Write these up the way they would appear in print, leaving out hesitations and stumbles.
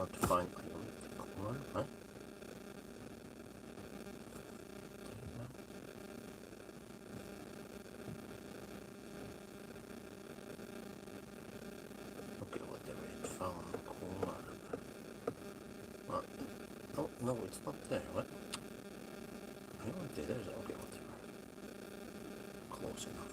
hard to find. Huh? Okay, whatever it found. No, it's not there. What? I don't think there's. Okay, whatever. Close enough.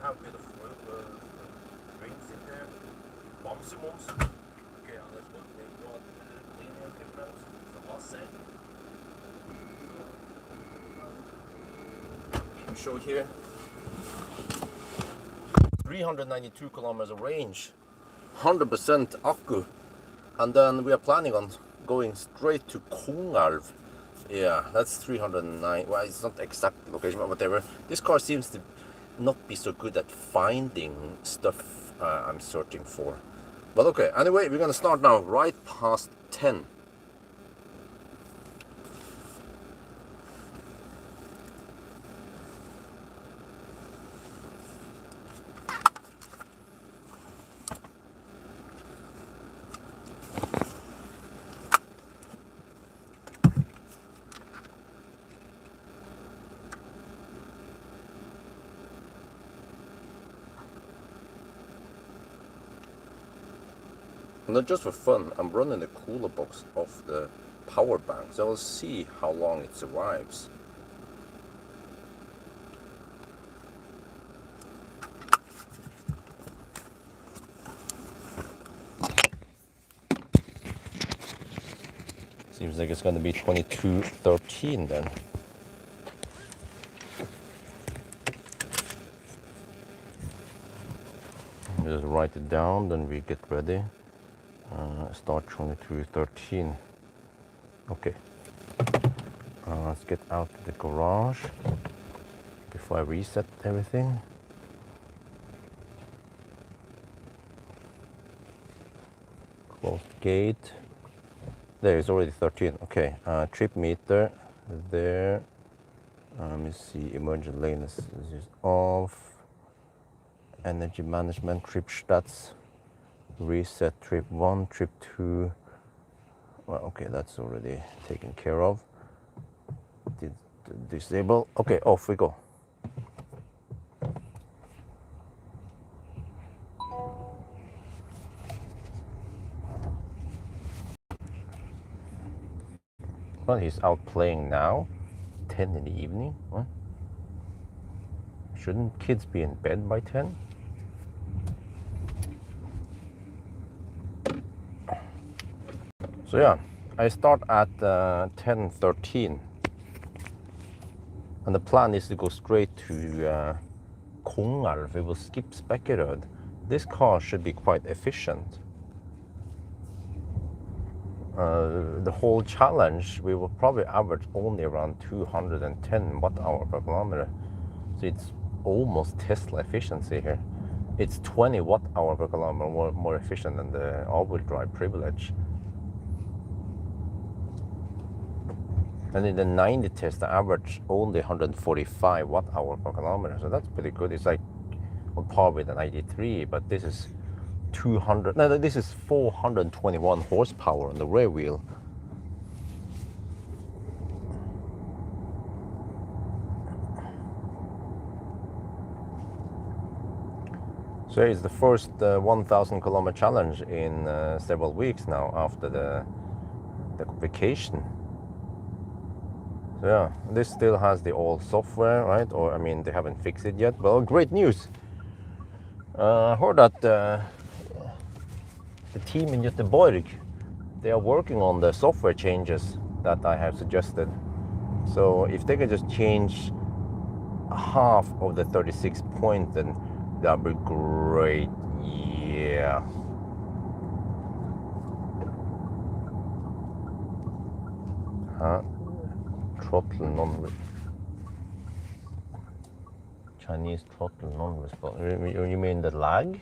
Have a bit of drinks in there, bombs. Okay, let's go. They got linear difference from us saying. Show here 392 kilometers of range, 100% akku, and then we are planning on going straight to Kongalv. Yeah, that's 309. Well, it's not exact location, but whatever. This car seems to not be so good at finding stuff I'm searching for. But okay, anyway, we're gonna start now, right past 10. Not just for fun, I'm running the cooler box off the power bank, so I'll see how long it survives. Seems like it's going to be 2213 then. Just write it down, then we get ready. Start 2213. Okay. Let's get out of the garage before I reset everything. Close gate. There, it's already 13. Okay. Trip meter there. Let me see. Emergency lane is off. Energy management, trip stats. Reset trip 1, trip 2. Well, okay, that's already taken care of. Disable. Okay, off we go. Well, he's out playing now. 10 in the evening. What? Shouldn't kids be in bed by 10? So yeah, I start at 10:13, and the plan is to go straight to Kongalv. We will skip Spekkerød. This car should be quite efficient. The whole challenge, we will probably average only around 210 watt-hour per kilometer. So it's almost Tesla efficiency here. It's 20 watt-hour per kilometer more efficient than the all-wheel drive privilege. And in the 90 test, the average only 145 watt-hour per kilometer. So that's pretty good. It's like on par with an 93, but this is 200. No, this is 421 horsepower on the rear wheel. So it's the first 1,000 kilometer challenge in several weeks now after the vacation. So yeah, this still has the old software, right? Or I mean, they haven't fixed it yet. Well, great news. I heard that the team in Göteborg, they are working on the software changes that I have suggested. So if they can just change half of the 36 points, then that'd be great. Yeah. Throttle non Chinese throttle non-responsive. You mean the lag?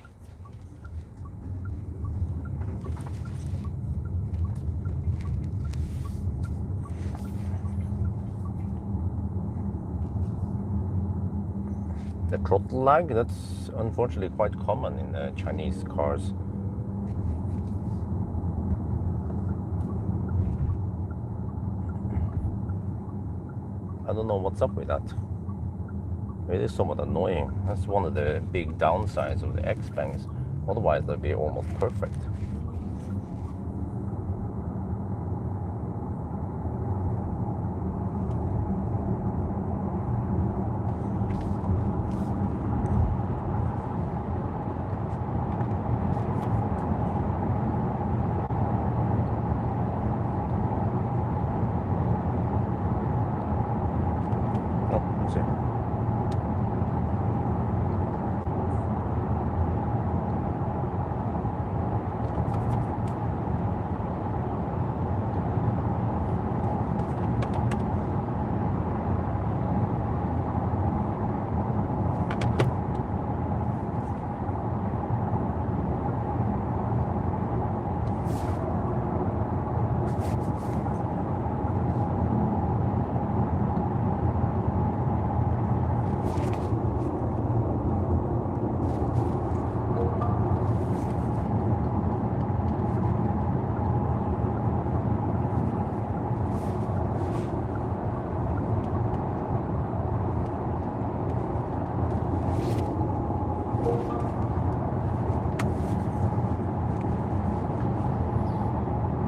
The throttle lag, that's unfortunately quite common in Chinese cars. I don't know what's up with that. It is somewhat annoying. That's one of the big downsides of the X-Bangs. Otherwise, they'd be almost perfect.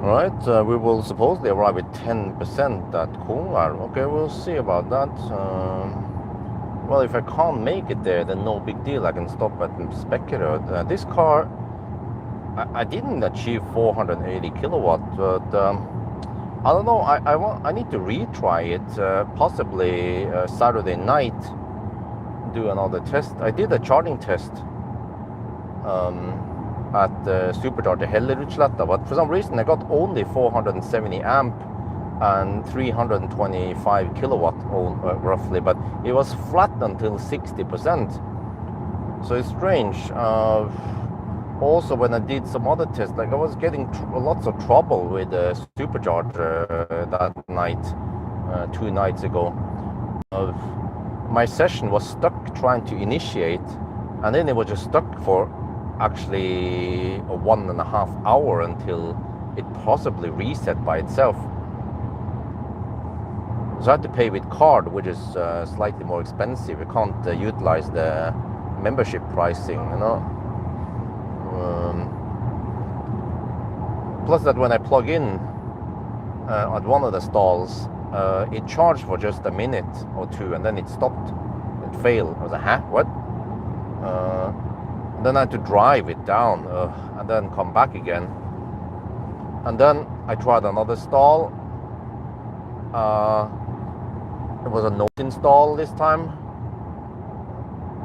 Right, we will supposedly arrive at 10% at Kongar. Okay, we'll see about that. Well, if I can't make it there, then no big deal. I can stop at Spekerød. This car, I didn't achieve 480 kilowatt, but I don't know. I need to retry it. Possibly Saturday night, do another test. I did a charging test. At supercharger Hellerudsletta, but for some reason I got only 470 amp and 325 kilowatt roughly, but it was flat until 60%. So it's strange. Also, when I did some other tests, like I was getting lots of trouble with the supercharger that night, 2 nights ago. My session was stuck trying to initiate, and then it was just stuck for actually 1.5 hours until it possibly reset by itself. So I had to pay with card, which is slightly more expensive. You can't utilize the membership pricing, you know. Plus that when I plug in at one of the stalls, it charged for just a minute or two, and then it stopped. It failed. I was like, huh? What? Then I had to drive it down and then come back again. And then I tried another stall. It was a no install this time.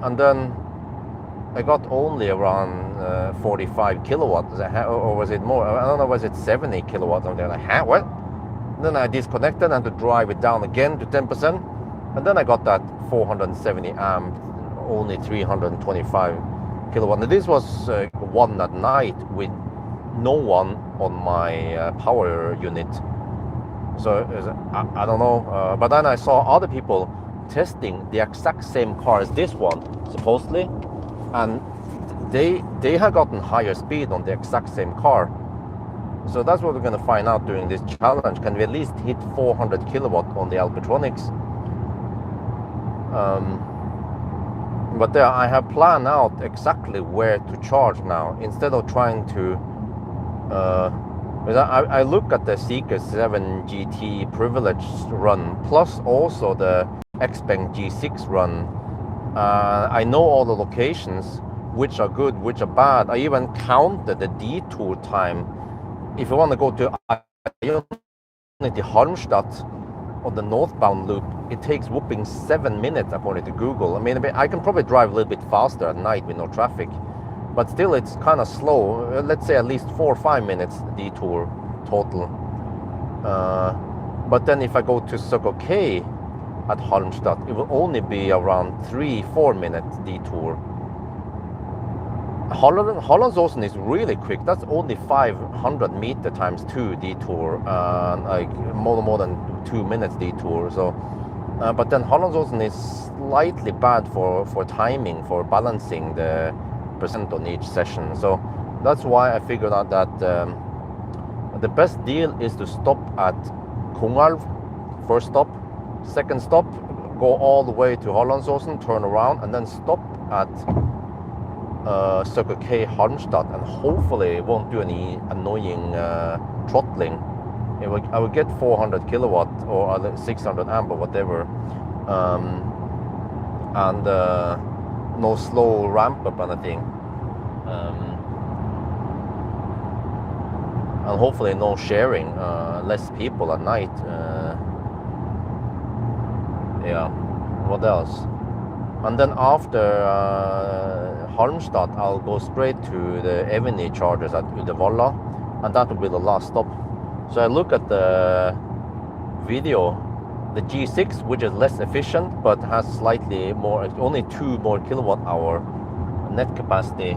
And then I got only around 45 kilowatts, or was it more? I don't know, was it 70 kilowatts? And they're like, huh, what? And then I disconnected and had to drive it down again to 10%. And then I got that 470 amp, only 325 kilowatt. And this was one at night with no one on my power unit. So I don't know, but then I saw other people testing the exact same car as this one, supposedly, and they had gotten higher speed on the exact same car. So that's what we're going to find out during this challenge. Can we at least hit 400 kilowatt on the Alpitronics? But there, I have planned out exactly where to charge now, instead of trying to. I look at the Zeekr 7 GT privileged run, plus also the Xpeng G6 run. I know all the locations, which are good, which are bad. I even counted the detour time. If you want to go to Halmstad on the northbound loop, it takes whooping 7 minutes according to Google. I mean, I can probably drive a little bit faster at night with no traffic, but still it's kind of slow. Let's say at least 4 or 5 minutes detour total. But then if I go to Circle K at Halmstad, it will only be around 3-4 minute detour. Hollandsåsen is really quick. That's only 500 meter times 2 detour, like more than 2 minutes detour. So, but then Hollandsåsen is slightly bad for timing, for balancing the percent on each session. So that's why I figured out that the best deal is to stop at Kongalv, first stop. Second stop, go all the way to Hollandsåsen, turn around, and then stop at Circle K Halmstad, and hopefully it won't do any annoying throttling. I will get 400 kilowatt or 600 amp or whatever, and no slow ramp up anything, and hopefully no sharing, less people at night. Yeah, what else? And then after Halmstad, I'll go straight to the Eviny chargers at Uddevalla, and that will be the last stop. So I look at the video, the G6, which is less efficient but has slightly more, only 2 more kilowatt hour net capacity.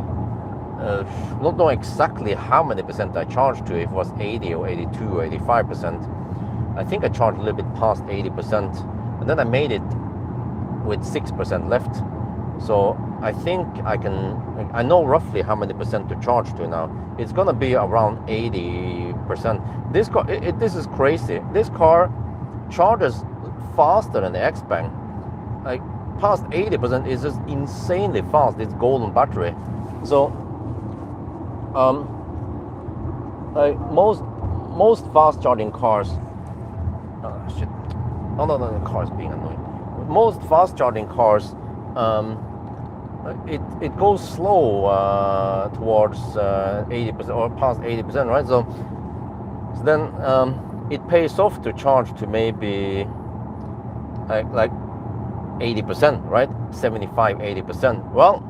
Don't know exactly how many percent I charged to, if it was 80 or 82 or 85%. I think I charged a little bit past 80%, and then I made it with 6% left. So I think I know roughly how many percent to charge to now. It's gonna be around 80%. This car, this is crazy. This car charges faster than the Xpeng. Like past 80% is just insanely fast. It's golden battery. So like most fast charging cars. Shit. Oh no, the car is being annoying. Most fast charging cars, it goes slow towards 80% or past 80%, right? So then it pays off to charge to maybe like 80%, right? 75-80%. Well,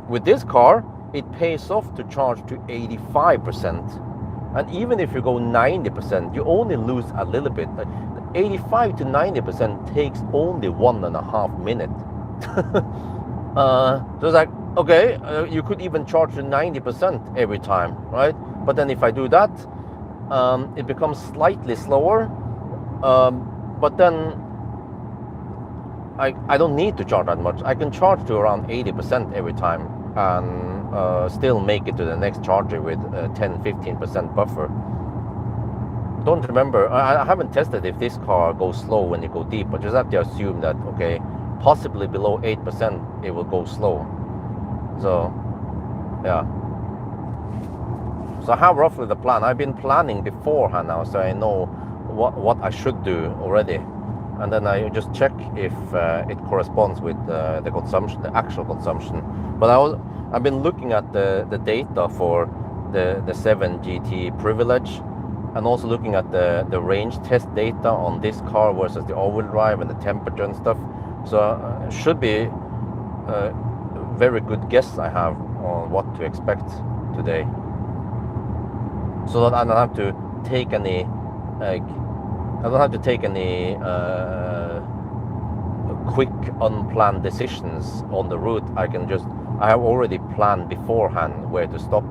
with this car, it pays off to charge to 85%. And even if you go 90%, you only lose a little bit. 85 to 90% takes only 1.5 minutes. So it's like, okay, you could even charge to 90% every time, right? But then if I do that, it becomes slightly slower. But then I don't need to charge that much. I can charge to around 80% every time and still make it to the next charger with 10-15% buffer. Don't remember, I haven't tested if this car goes slow when you go deep, but just have to assume that, okay, possibly below 8% it will go slow. So yeah, so I have roughly the plan. I've been planning beforehand now, so I know what I should do already, and then I just check if it corresponds with the consumption, the actual consumption. But I've been looking at the data for the 7 GT privilege, and also looking at the range test data on this car versus the all-wheel drive and the temperature and stuff. So it should be a very good guess I have on what to expect today, so that I don't have to take any quick unplanned decisions on the route. I have already planned beforehand where to stop,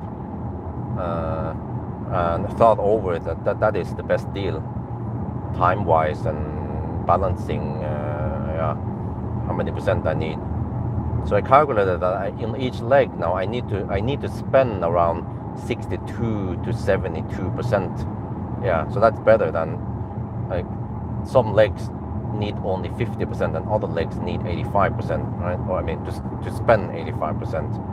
and thought over it that is the best deal, time wise and balancing how many percent I need. So I calculated that in each leg now I need to spend around 62 to 72%. Yeah, so that's better than like some legs need only 50% and other legs need 85%, right? Or I mean, just to spend 85%.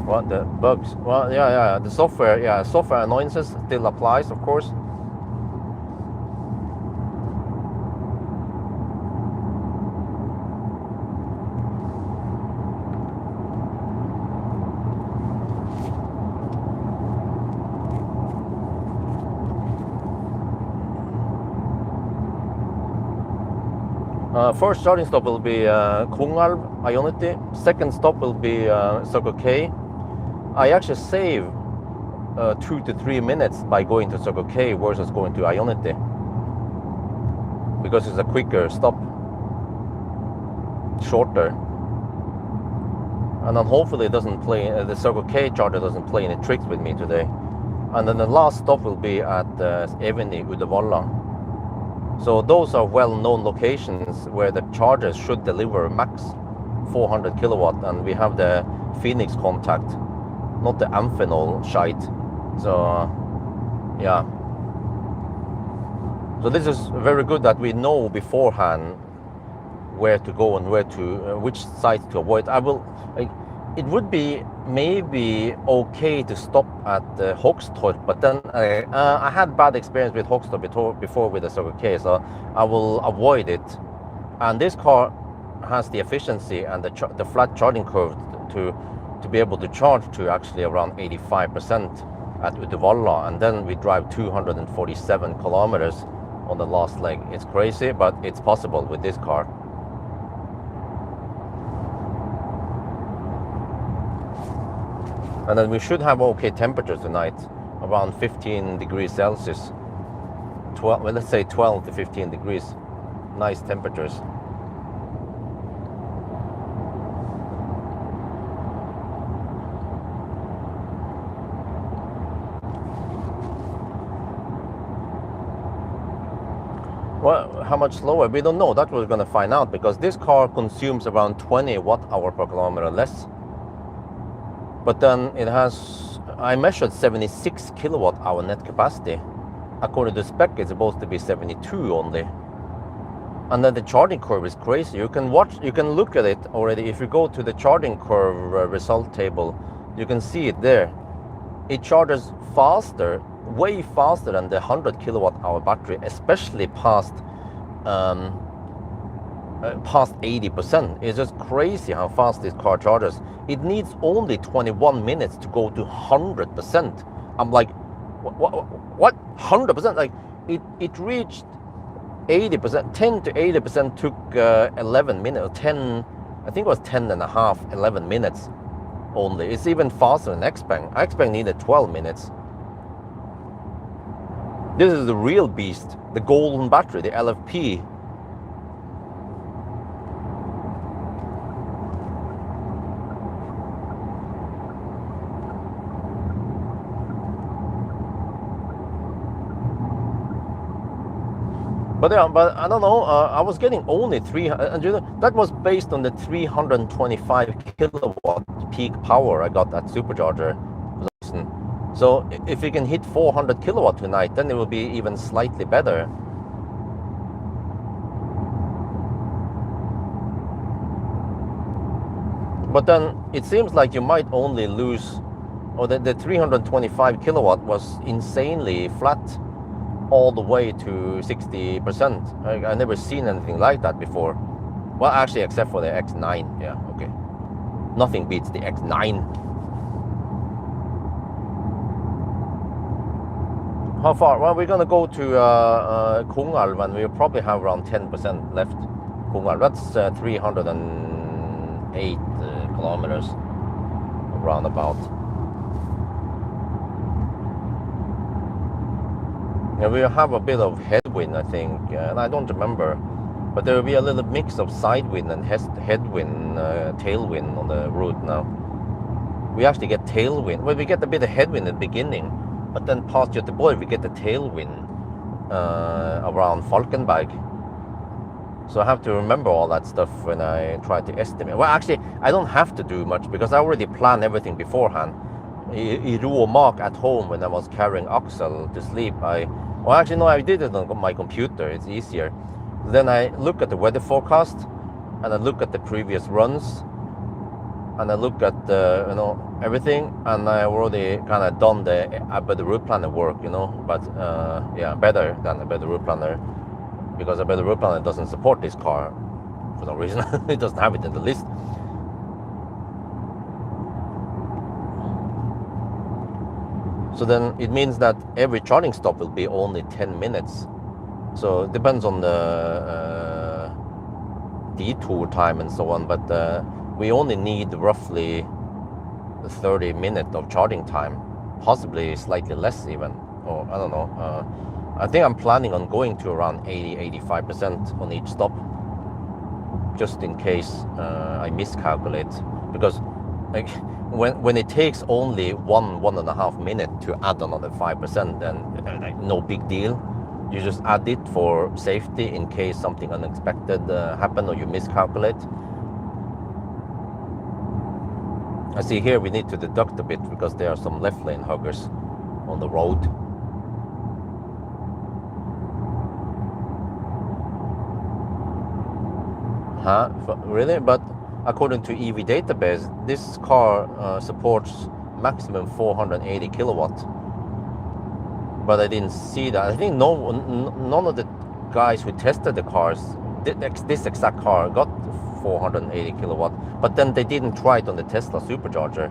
Well, the bugs. Well, yeah. The software, software annoyances still applies, of course. First starting stop will be Kongalv, Ionity. Second stop will be Circle K. I actually save 2 to 3 minutes by going to Circle K versus going to Ionity, because it's a quicker stop, shorter, and then hopefully it doesn't play, the Circle K charger doesn't play any tricks with me today. And then the last stop will be at Eveny Uddevalla. So those are well-known locations where the chargers should deliver max 400 kilowatt, and we have the Phoenix contact, not the Amphenol shite. So yeah, so this is very good that we know beforehand where to go and where to which sites to avoid. It would be maybe okay to stop at Hogstorp, but then I had bad experience with Hogstorp before with the Circle K, so I will avoid it. And this car has the efficiency and the flat charging curve to be able to charge to actually around 85% at Uddevalla, and then we drive 247 kilometers on the last leg. It's crazy, but it's possible with this car. And then we should have okay temperatures tonight, around 15 degrees Celsius. 12, well, let's say 12 to 15 degrees. Nice temperatures. Well, how much slower? We don't know. That we're going to find out, because this car consumes around 20 watt-hour per kilometer less. But then it has, I measured 76 kilowatt-hour net capacity. According to the spec, it's supposed to be 72 only. And then the charging curve is crazy. You can look at it already. If you go to the charging curve result table, you can see it there. It charges faster, way faster than the 100 kilowatt-hour battery, especially past 80%. It's just crazy how fast this car charges. It needs only 21 minutes to go to 100%. I'm like, what? 100%? Like, it reached 80%. 10 to 80% took 11 minutes. 10, I think it was 10 and a half, 11 minutes only. It's even faster than Xpeng. Xpeng needed 12 minutes. This is the real beast, the golden battery, the LFP. But yeah, but I don't know. I was getting only 300, and that was based on the 325 kilowatt peak power I got at supercharger. So if we can hit 400 kilowatt tonight, then it will be even slightly better. But then it seems like you might only lose, or the 325 kilowatt was insanely flat all the way to 60%. I never seen anything like that before. Well, actually, except for the X9. Yeah, okay. Nothing beats the X9. How far? Well, we're gonna go to Kongalv, and we'll probably have around 10% left. Kongalv, that's 308 kilometers, roundabout. Yeah, we'll have a bit of headwind, I think, and I don't remember, but there will be a little mix of sidewind and headwind, tailwind on the route now. We actually get tailwind. Well, we get a bit of headwind at the beginning, but then past Göteborg we get the tailwind around Falkenberg. So I have to remember all that stuff when I try to estimate. Well, actually, I don't have to do much because I already planned everything beforehand. I ro og mak at home when I was carrying Axel to sleep. Well, actually, no, I did it on my computer. It's easier. Then I look at the weather forecast, and I look at the previous runs, and I look at everything, and I already kind of done the better route planner work, But yeah, better than a better route planner, because a better route planner doesn't support this car for no reason. It doesn't have it in the list. So then it means that every charging stop will be only 10 minutes. So it depends on the detour time and so on, but we only need roughly 30 minutes of charging time, possibly slightly less even, or I don't know. I think I'm planning on going to around 80-85% on each stop, just in case I miscalculate, because like when it takes only 1.5 minutes to add another 5%, then no big deal. You just add it for safety in case something unexpected happen or you miscalculate. I see here we need to deduct a bit because there are some left lane huggers on the road. Huh? Really? But according to EV database, this car supports maximum 480 kilowatt. But I didn't see that. I think none of the guys who tested the cars, this exact car, got 480 kilowatt. But then they didn't try it on the Tesla supercharger.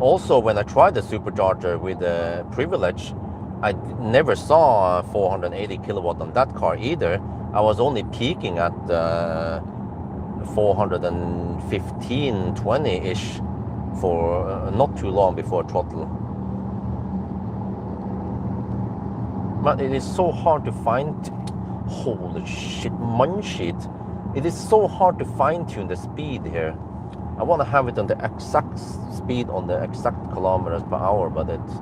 Also, when I tried the supercharger with the Privilege, I never saw 480 kilowatt on that car either. I was only peaking at 415, 20-ish for not too long before throttle. But it is so hard to find. Holy shit, munshit. It is so hard to fine-tune the speed here. I want to have it on the exact speed, on the exact kilometers per hour, but it's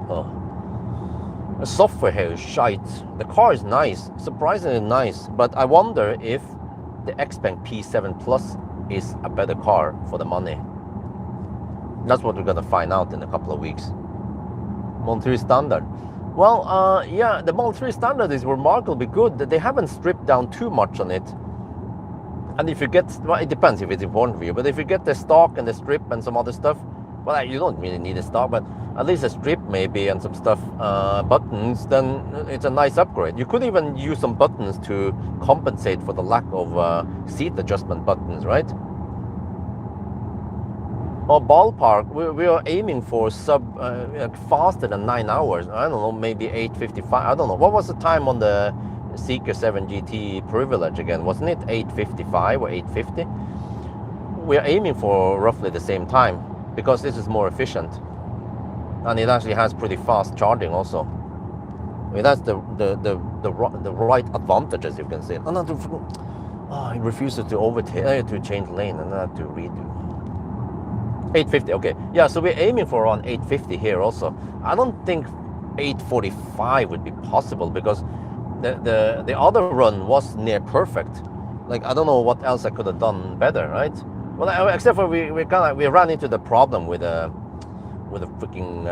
the software here is shite. The car is nice, surprisingly nice, but I wonder if the Xpeng P7 Plus is a better car for the money. That's what we're gonna find out in a couple of weeks. Model 3 Standard. Well, yeah, the Model 3 Standard is remarkably good. They haven't stripped down too much on it. And if you get, well, it depends if it's important for you, but if you get the stock and the strip and some other stuff, well, you don't really need a stock, but at least a strip maybe and some stuff, buttons, then it's a nice upgrade. You could even use some buttons to compensate for the lack of seat adjustment buttons, right? Or ballpark, we are aiming for faster than 9 hours. I don't know, maybe 8:55. I don't know. What was the time on the Zeekr 7 GT Privilege again? Wasn't it 8:55 or 8:50? We are aiming for roughly the same time because this is more efficient, and it actually has pretty fast charging also. I mean, that's the right advantages, you can say. Oh, it refuses to overtake, to change lane, and I have to redo. 8:50, okay. Yeah, so we're aiming for around 8:50 here also. I don't think 8:45 would be possible because the other run was near perfect. Like, I don't know what else I could have done better, right? Well, except for we ran into the problem with a freaking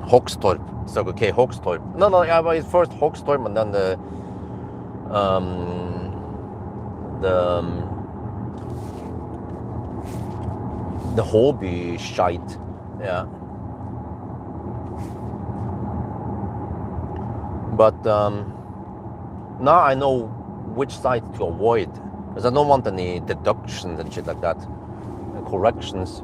Hogstorp, Circle K Hogstorp. No, yeah, but it's first Hogstorp and then the Hobby shite, yeah. But now I know which side to avoid, because I don't want any deductions and shit like that, and corrections.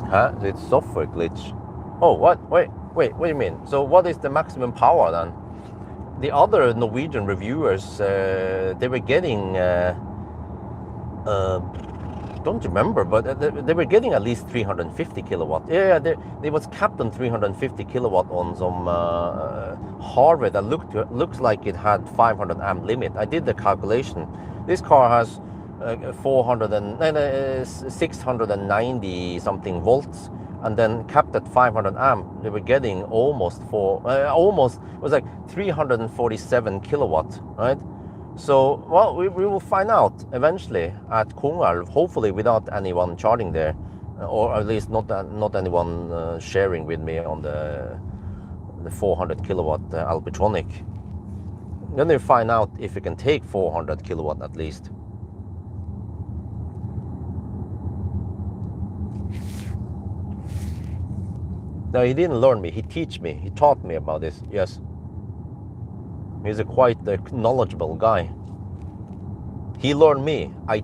Huh? It's software glitch. Oh, what? Wait, what do you mean? So what is the maximum power then? The other Norwegian reviewers, they were getting Don't remember, but they were getting at least 350 kilowatt. Yeah, they was capped on 350 kilowatt on some hardware that looks like it had 500 amp limit. I did the calculation. This car has 690 something volts, and then capped at 500 amp. They were getting almost it was like 347 kilowatt, right? So, well, we will find out eventually at Kongalv, hopefully without anyone charging there, or at least not anyone sharing with me on the 400 kilowatt Alpitronic. Then we find out if we can take 400 kilowatt at least. No, he didn't learn me. He taught me about this. Yes. He's a quite knowledgeable guy. He learned me. He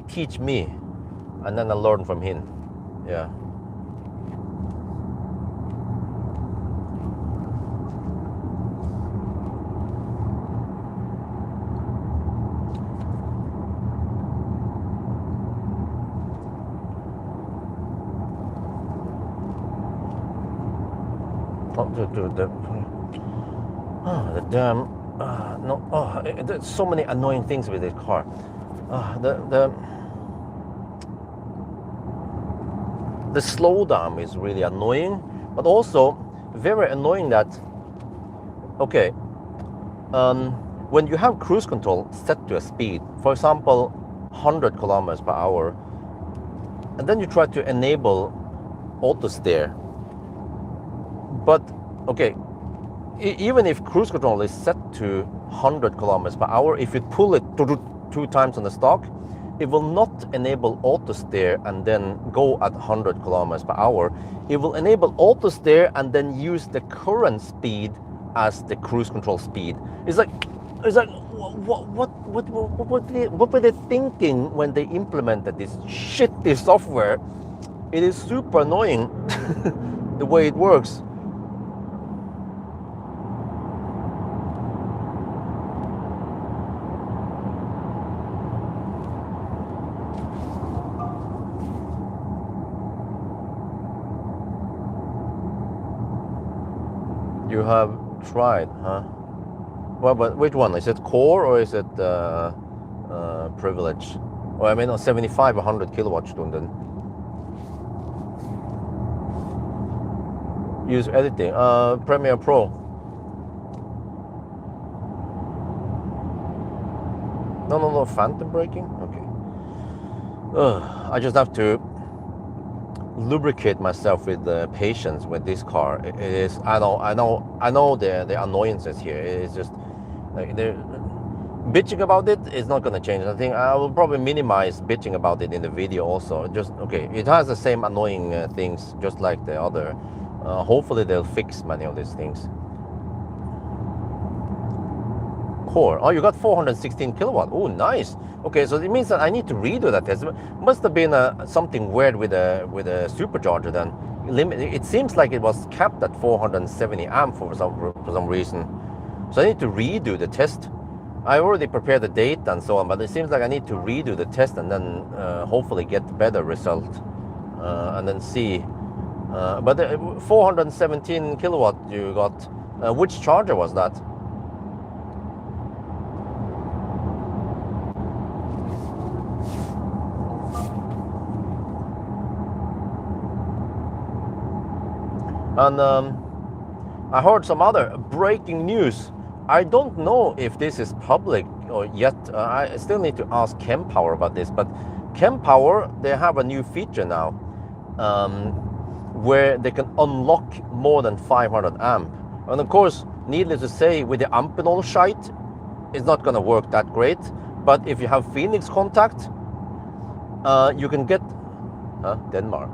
teach me, and then I learn from him. Yeah. The damn no. There's so many annoying things with this car. The slowdown is really annoying, but also very annoying that, okay, when you have cruise control set to a speed, for example 100 kilometers per hour, and then you try to enable auto steer, but okay, even if cruise control is set to 100 kilometers per hour, if you pull it 2 times on the stock, it will not enable auto steer and then go at 100 kilometers per hour. It will enable auto steer and then use the current speed as the cruise control speed. It's like what were they thinking when they implemented this shitty software? It is super annoying the way it works. You have tried, huh? Well, but which one? Is it Core or is it Privilege? Well, I mean, on 75, 100 kilowatt stunden. Use editing. Premiere Pro. No, phantom braking? Okay. I just have to lubricate myself with patience with this car. It is. I know the annoyances here. It's just like they're bitching about it is not going to change. I think I will probably minimize bitching about it in the video also. Just okay. It has the same annoying things just like the other. Hopefully they'll fix many of these things. Core. Oh, you got 416 kilowatt. Oh, nice. Okay, so it means that I need to redo that test. It must have been something weird with a supercharger then. It seems like it was capped at 470 amp for some reason. So I need to redo the test. I already prepared the date and so on, but it seems like I need to redo the test and then hopefully get better result and then see. But 417 kilowatt you got. Which charger was that? And I heard some other breaking news. I don't know if this is public or yet. I still need to ask Kempower about this. But Kempower, they have a new feature now where they can unlock more than 500 amp. And of course, needless to say, with the Amphenol shite, it's not going to work that great. But if you have Phoenix contact, you can get Denmark.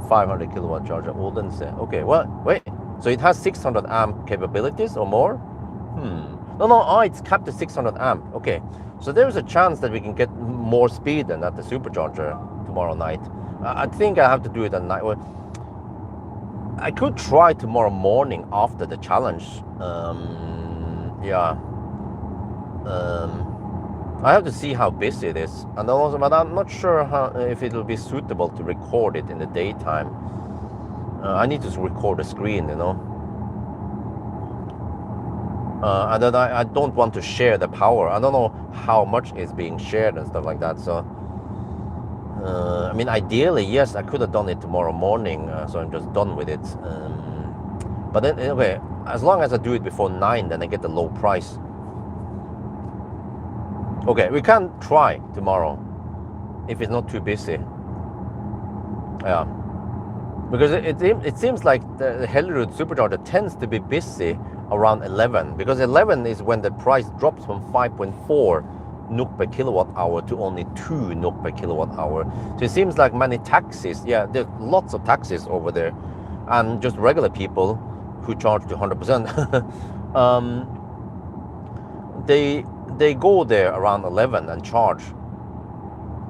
500 kilowatt charger, Odense. Okay, well, wait. So it has 600 amp capabilities or more? No, it's capped at 600 amp. Okay, so there's a chance that we can get more speed than at the supercharger tomorrow night. I think I have to do it at night. Well, I could try tomorrow morning after the challenge. Yeah. I have to see how busy it is, and also, but I'm not sure if it will be suitable to record it in the daytime. I need to record the screen, you know. And then I don't want to share the power. I don't know how much is being shared and stuff like that. So, I mean, ideally, yes, I could have done it tomorrow morning, so I'm just done with it. But then, okay, as long as I do it before 9, then I get the low price. Okay, we can try tomorrow if it's not too busy. Yeah, because it seems like the Hellerud supercharger tends to be busy around 11, because 11 is when the price drops from 5.4 NOK per kilowatt hour to only 2 NOK per kilowatt hour. So it seems like many taxis, yeah, there's lots of taxis over there, and just regular people who charge to 100%. They go there around 11 and charge,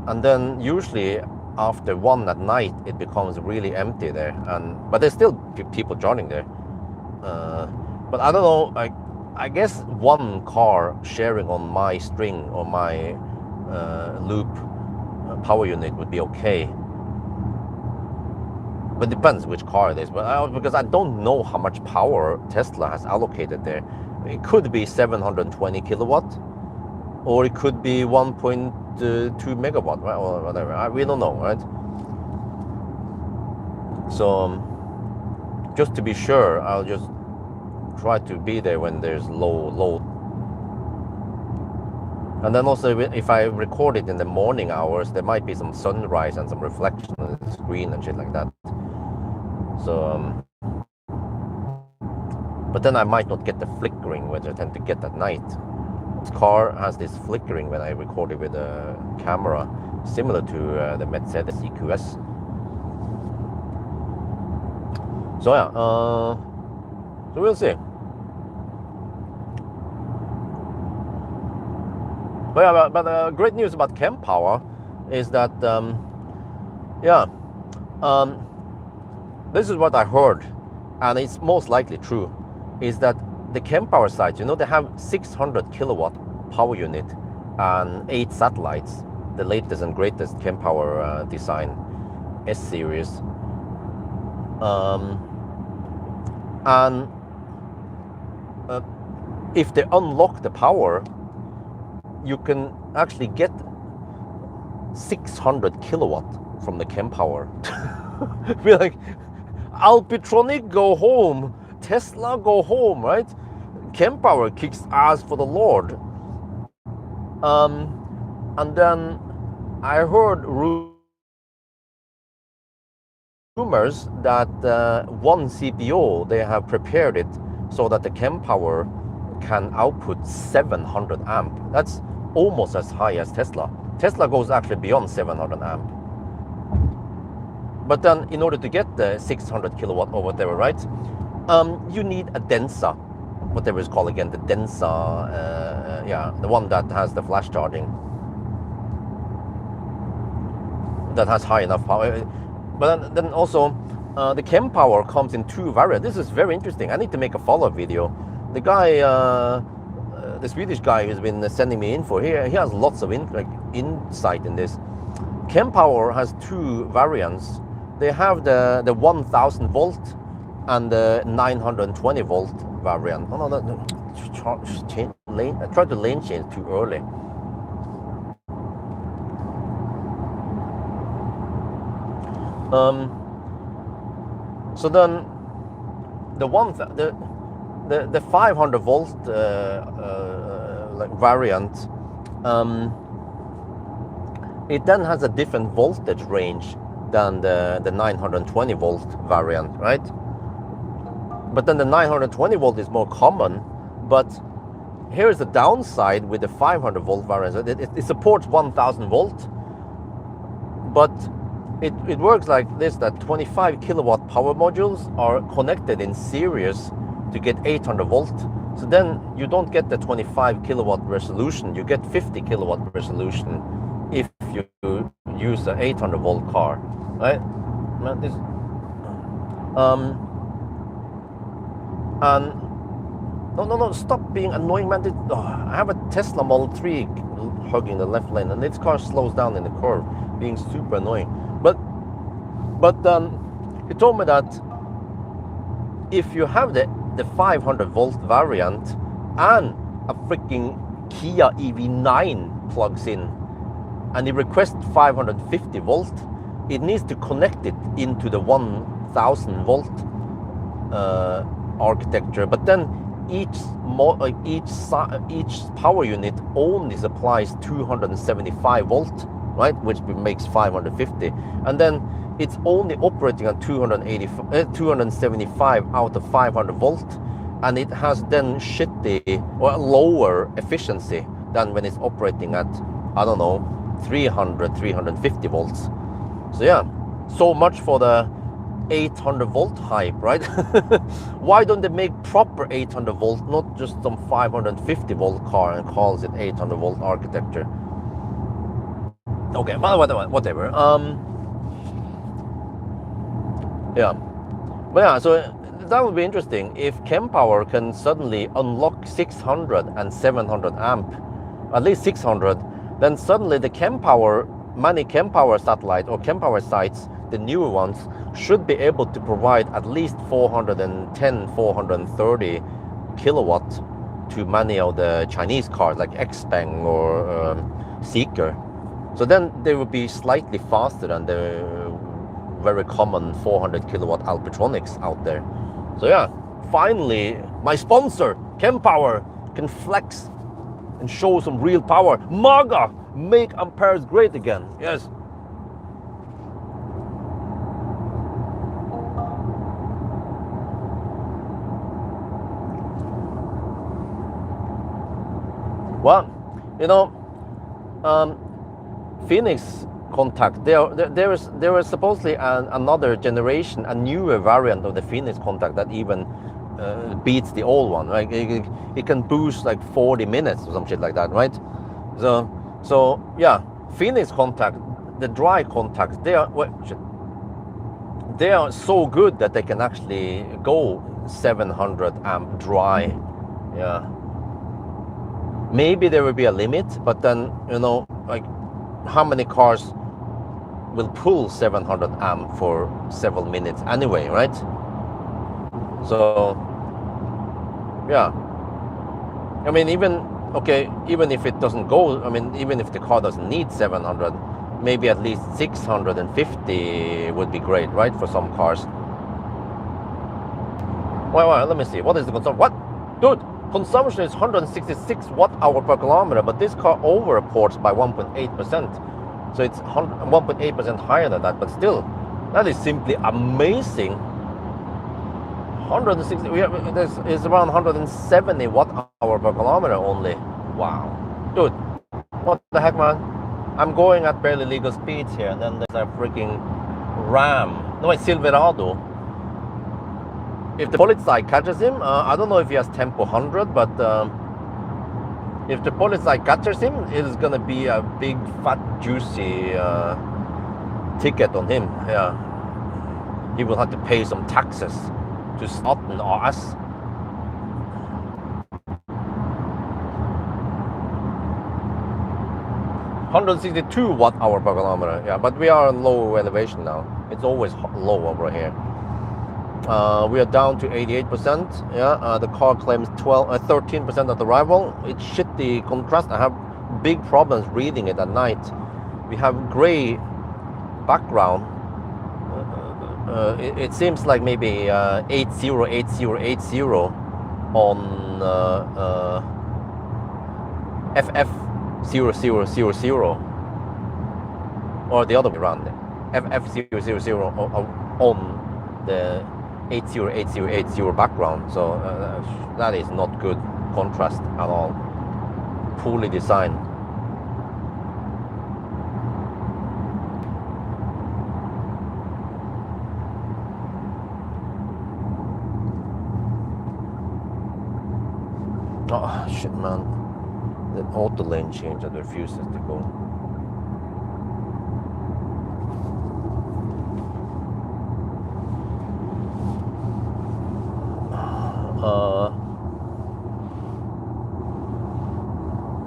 and then usually after 1 at night it becomes really empty there, but there's still people charging there. But I don't know, I guess one car sharing on my string or my loop power unit would be okay. But it depends which car it is. But because I don't know how much power Tesla has allocated there. It could be 720 kilowatt, or it could be 1.2 megawatt, right? Or whatever. We don't know, right? So just to be sure, I'll just try to be there when there's low load. And then also, if I record it in the morning hours, there might be some sunrise and some reflection on the screen and shit like that. So, but then I might not get the flickering, which I tend to get at night. This car has this flickering when I record it with a camera, similar to the Mercedes EQS. So yeah, so we'll see. But yeah, but great news about Kempower is that, this is what I heard, and it's most likely true, is that the Kempower sites, you know, they have 600 kilowatt power unit and 8 satellites, the latest and greatest Kempower design, S series. And if they unlock the power, you can actually get 600 kilowatt from the Kempower. Be like, Alpitronic go home, Tesla go home, right? Kempower kicks ass for the Lord. And then I heard rumors that one CPO, they have prepared it so that the Kempower can output 700 amp. That's almost as high as Tesla. Tesla goes actually beyond 700 amp. But then in order to get the 600 kilowatt or whatever, right, you need a Densa, whatever it's called again, the Densa, yeah, the one that has the flash charging, that has high enough power. But then also, the Kempower comes in 2 variants. This is very interesting. I need to make a follow-up video. The guy, the Swedish guy who's been sending me info, he has lots of insight in this. Kempower has 2 variants. They have the 1000 volt and the 920 volt variant. Oh no, change lane. I tried to lane change too early. So then the 500 volt like variant, it then has a different voltage range than the 920 volt variant, right? But then the 920 volt is more common. But here is the downside with the 500 volt variant. It supports 1000 volt, but it works like this, that 25 kilowatt power modules are connected in series to get 800 volt. So then you don't get the 25 kilowatt resolution, you get 50 kilowatt resolution if you use an 800 volt car, right? And no, stop being annoying, man. I have a Tesla Model 3 hugging the left lane, and this car slows down in the curve, being super annoying. But he told me that if you have the 500 volt variant and a freaking Kia EV9 plugs in, and he requests 550 volt, it needs to connect it into the 1000 volt architecture. But then each power unit only supplies 275 volt, right, which makes 550, and then it's only operating at 275 out of 500 volt, and it has then shitty or lower efficiency than when it's operating at, I don't know, 350 volts. So yeah, so much for the 800 volt hype, right? Why don't they make proper 800 volt, not just some 550 volt car and calls it 800 volt architecture? Okay, whatever. Yeah, but yeah, so that would be interesting if Kempower can suddenly unlock 600 and 700 amp, at least 600, then suddenly the many Kempower satellite or Kempower sites, the newer ones, should be able to provide at least 410, 430 kilowatt to many of the Chinese cars like Xpeng or Zeekr. So then they would be slightly faster than the very common 400 kilowatt Alpitronics out there. So yeah, finally my sponsor Kempower can flex and show some real power. MAGA, make Amperes great again. Yes. Well, you know, Phoenix Contact, there is supposedly another generation, a newer variant of the Phoenix Contact that even beats the old one, right? It can boost like 40 minutes or some shit like that, right? So yeah, Phoenix Contact, the dry contacts, they are so good that they can actually go 700 amp dry. Yeah, maybe there will be a limit, but then, you know, like, how many cars will pull 700 amp for several minutes anyway, right? So yeah, I mean, even if it doesn't go, I mean, even if the car doesn't need 700, maybe at least 650 would be great, right, for some cars. Well, let me see, what is the consumption? What, dude, consumption is 166 watt-hour per kilometer, but this car over-reports by 1.8%. So it's 1.8% higher than that, but still, that is simply amazing. 160, it's around 170 watt-hour per kilometer only. Wow. Dude, what the heck, man? I'm going at barely legal speeds here, and then there's a freaking Silverado. If the Polizei catches him, I don't know if he has tempo 100, but if the Polizei catches him, it's gonna be a big, fat, juicy ticket on him. Yeah, he will have to pay some taxes to Staten AS. $162 watt-hour per kilometer. Yeah, but we are on low elevation now. It's always low over here. We are down to 88%. Yeah, the car claims 13% at arrival. It's shitty contrast. I have big problems reading it at night. We have gray background. It seems like maybe 808080 on FF0000, or the other way around, FF000 on the 808080 background. So that is not good contrast at all. Poorly designed. Oh shit, man. The auto lane change that refuses to go.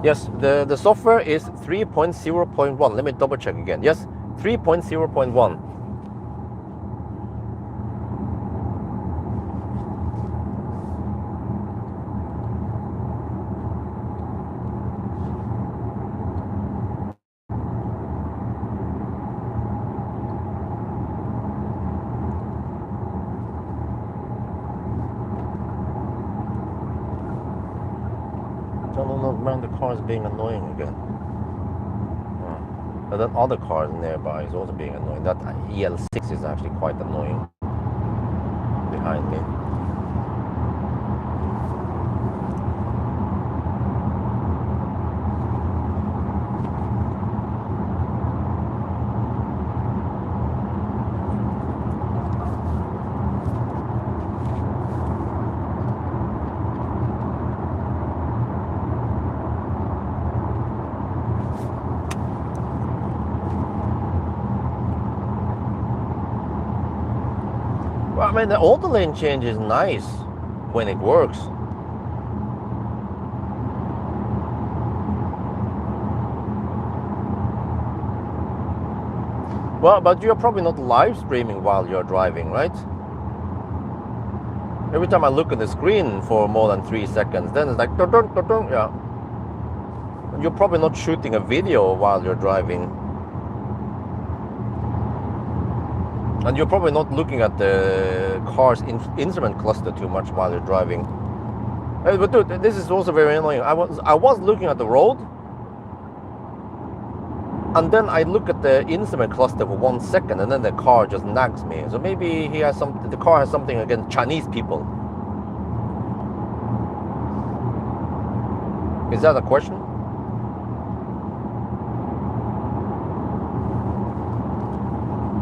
Yes, the software is 3.0.1. Let me double check again. Yes, 3.0.1. No, man, the car is being annoying again. And then other cars nearby is also being annoying. That EL6 is actually quite annoying behind me. Well, I mean, the auto lane change is nice when it works. Well, but you're probably not live streaming while you're driving, right? Every time I look at the screen for more than 3 seconds, then it's like, yeah. You're probably not shooting a video while you're driving. And you're probably not looking at the car's instrument cluster too much while you're driving. But dude, this is also very annoying. I was looking at the road, and then I look at the instrument cluster for 1 second, and then the car just nags me. So maybe the car has something against Chinese people. Is that a question?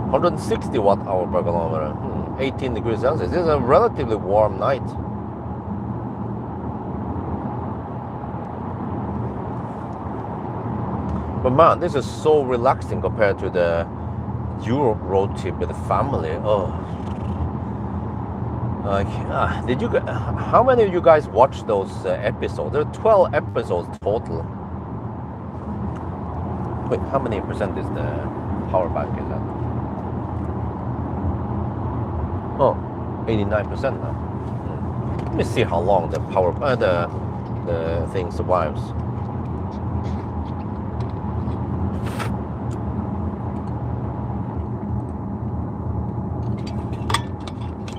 $160 watt-hour per kilometer. 18 degrees Celsius. This is a relatively warm night. But man, this is so relaxing compared to the Europe road trip with the family. Oh, like, how many of you guys watched those episodes? There are 12 episodes total. Wait, how many percent is the power bank in that? Oh, 89% now. Let me see how long the the thing survives.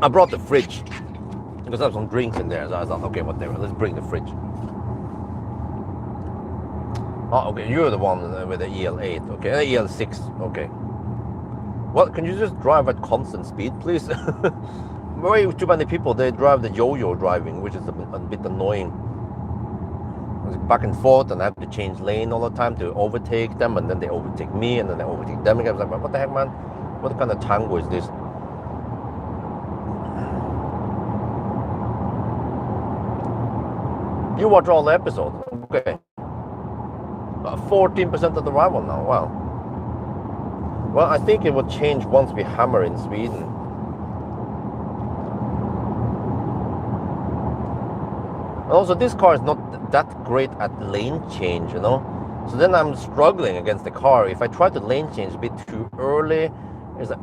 I brought the fridge because I have some drinks in there, so I thought, okay, whatever, let's bring the fridge. Oh, okay, you're the one with the EL8, okay, EL6, okay. Well, can you just drive at constant speed, please? Way too many people, they drive the yo-yo driving, which is a bit annoying. It's back and forth, and I have to change lane all the time to overtake them, and then they overtake me, and then they overtake them again. I was like, what the heck, man? What kind of tango is this? You watch all the episodes, okay. 14% of the rival now, wow. Well, I think it will change once we hammer in Sweden. And also, this car is not that great at lane change, you know. So then I'm struggling against the car. If I try to lane change a bit too early, it's like,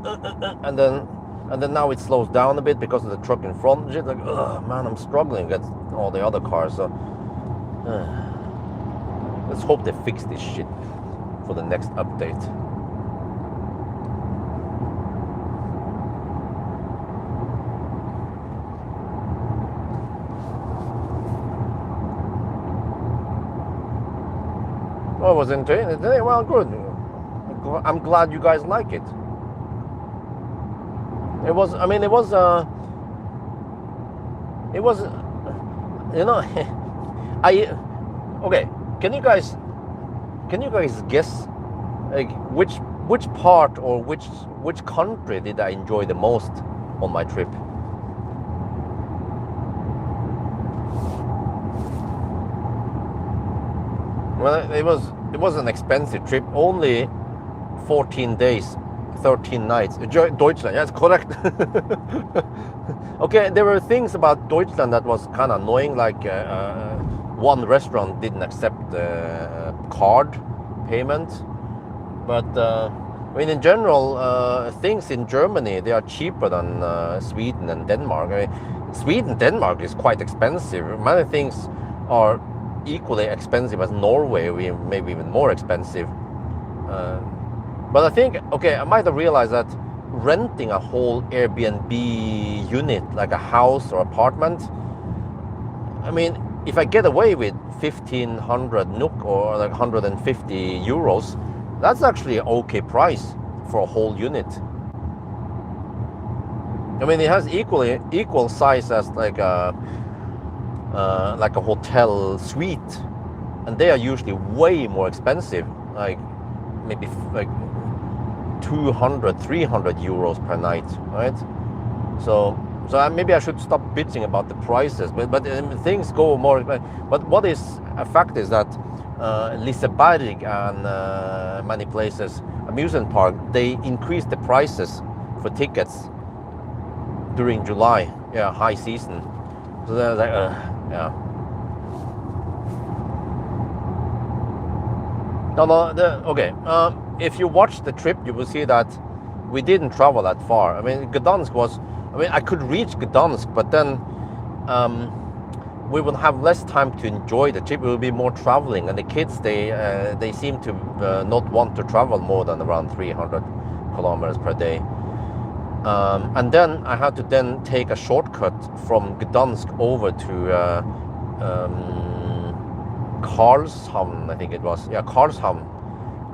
and then now it slows down a bit because of the truck in front. It's like, man, I'm struggling against all the other cars. So let's hope they fix this shit for the next update. Well, I was enjoying it today. Well, good. I'm glad you guys like it. It was, you know, okay. Can you guys guess, like, which part or which country did I enjoy the most on my trip? Well, it was an expensive trip. Only 14 days, 13 nights. Deutschland, yes, correct. Okay, there were things about Deutschland that was kind of annoying, like one restaurant didn't accept card payment, but I mean, in general, things in Germany, they are cheaper than Sweden and Denmark. I mean, Sweden, Denmark is quite expensive. Many things are equally expensive as Norway, maybe even more expensive. But I think, okay, I might have realized that renting a whole Airbnb unit, like a house or apartment, I mean, if I get away with 1,500 NOK or like 150 euros, that's actually an okay price for a whole unit. I mean, it has equal size as like a hotel suite, and they are usually way more expensive, like maybe like 200, 300 euros per night, right? So maybe I should stop bitching about the prices, but things go more. But what is a fact is that Liseberg and many places, amusement park, they increase the prices for tickets during July, yeah, high season. So they're like, yeah. Okay. If you watch the trip, you will see that we didn't travel that far. I mean, Gdansk was. I mean, I could reach Gdansk, but then we will have less time to enjoy the trip. It will be more traveling, and the kids they seem to not want to travel more than around 300 kilometers per day. And then I had to then take a shortcut from Gdansk over to Karlshavn, I think it was. Yeah, Karlshavn.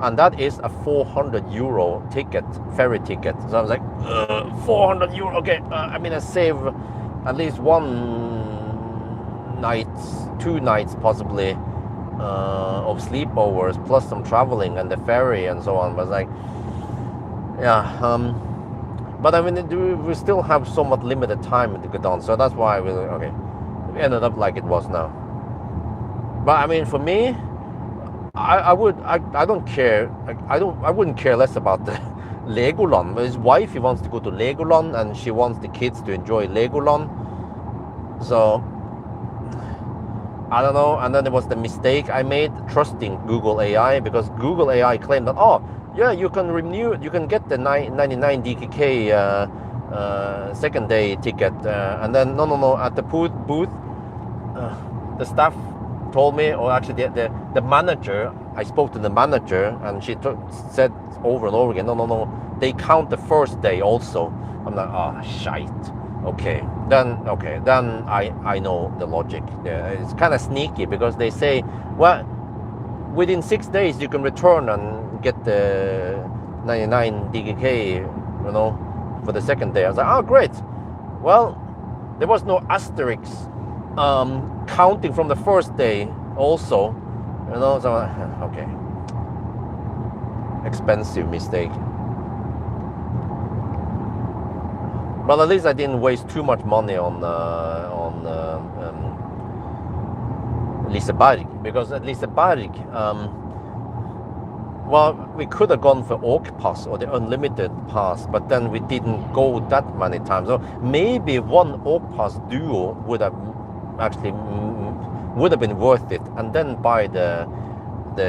And that is a 400 euro ticket, ferry ticket. So I was like, 400 euro, okay. I mean, I save at least one night, 2 nights possibly of sleepovers, plus some traveling and the ferry and so on. But like, yeah. But I mean, we still have somewhat limited time in the Gdansk, so that's why we ended up like it was now. But I mean, for me, I don't care. I wouldn't care less about the Legoland. His wife, he wants to go to Legoland, and she wants the kids to enjoy Legoland. So I don't know. And then there was the mistake I made trusting Google AI, because Google AI claimed that, oh yeah, you can renew, you can get the 99 DKK second day ticket, and then no, at the booth, the staff told me, or actually the manager, I spoke to the manager, and she said over and over again, no, they count the first day also. I'm like, oh shite. Okay, then I know the logic. Yeah, it's kind of sneaky, because they say, well, within 6 days you can return and get the 99 DKK, for the second day. I was like, oh great. Well, there was no asterisk counting from the first day also, so okay, expensive mistake. But at least I didn't waste too much money on Liseberg, because at Liseberg, well, we could have gone for Åk Pass or the unlimited pass, but then we didn't go that many times. So maybe one Åk Pass duo would have been worth it, and then buy the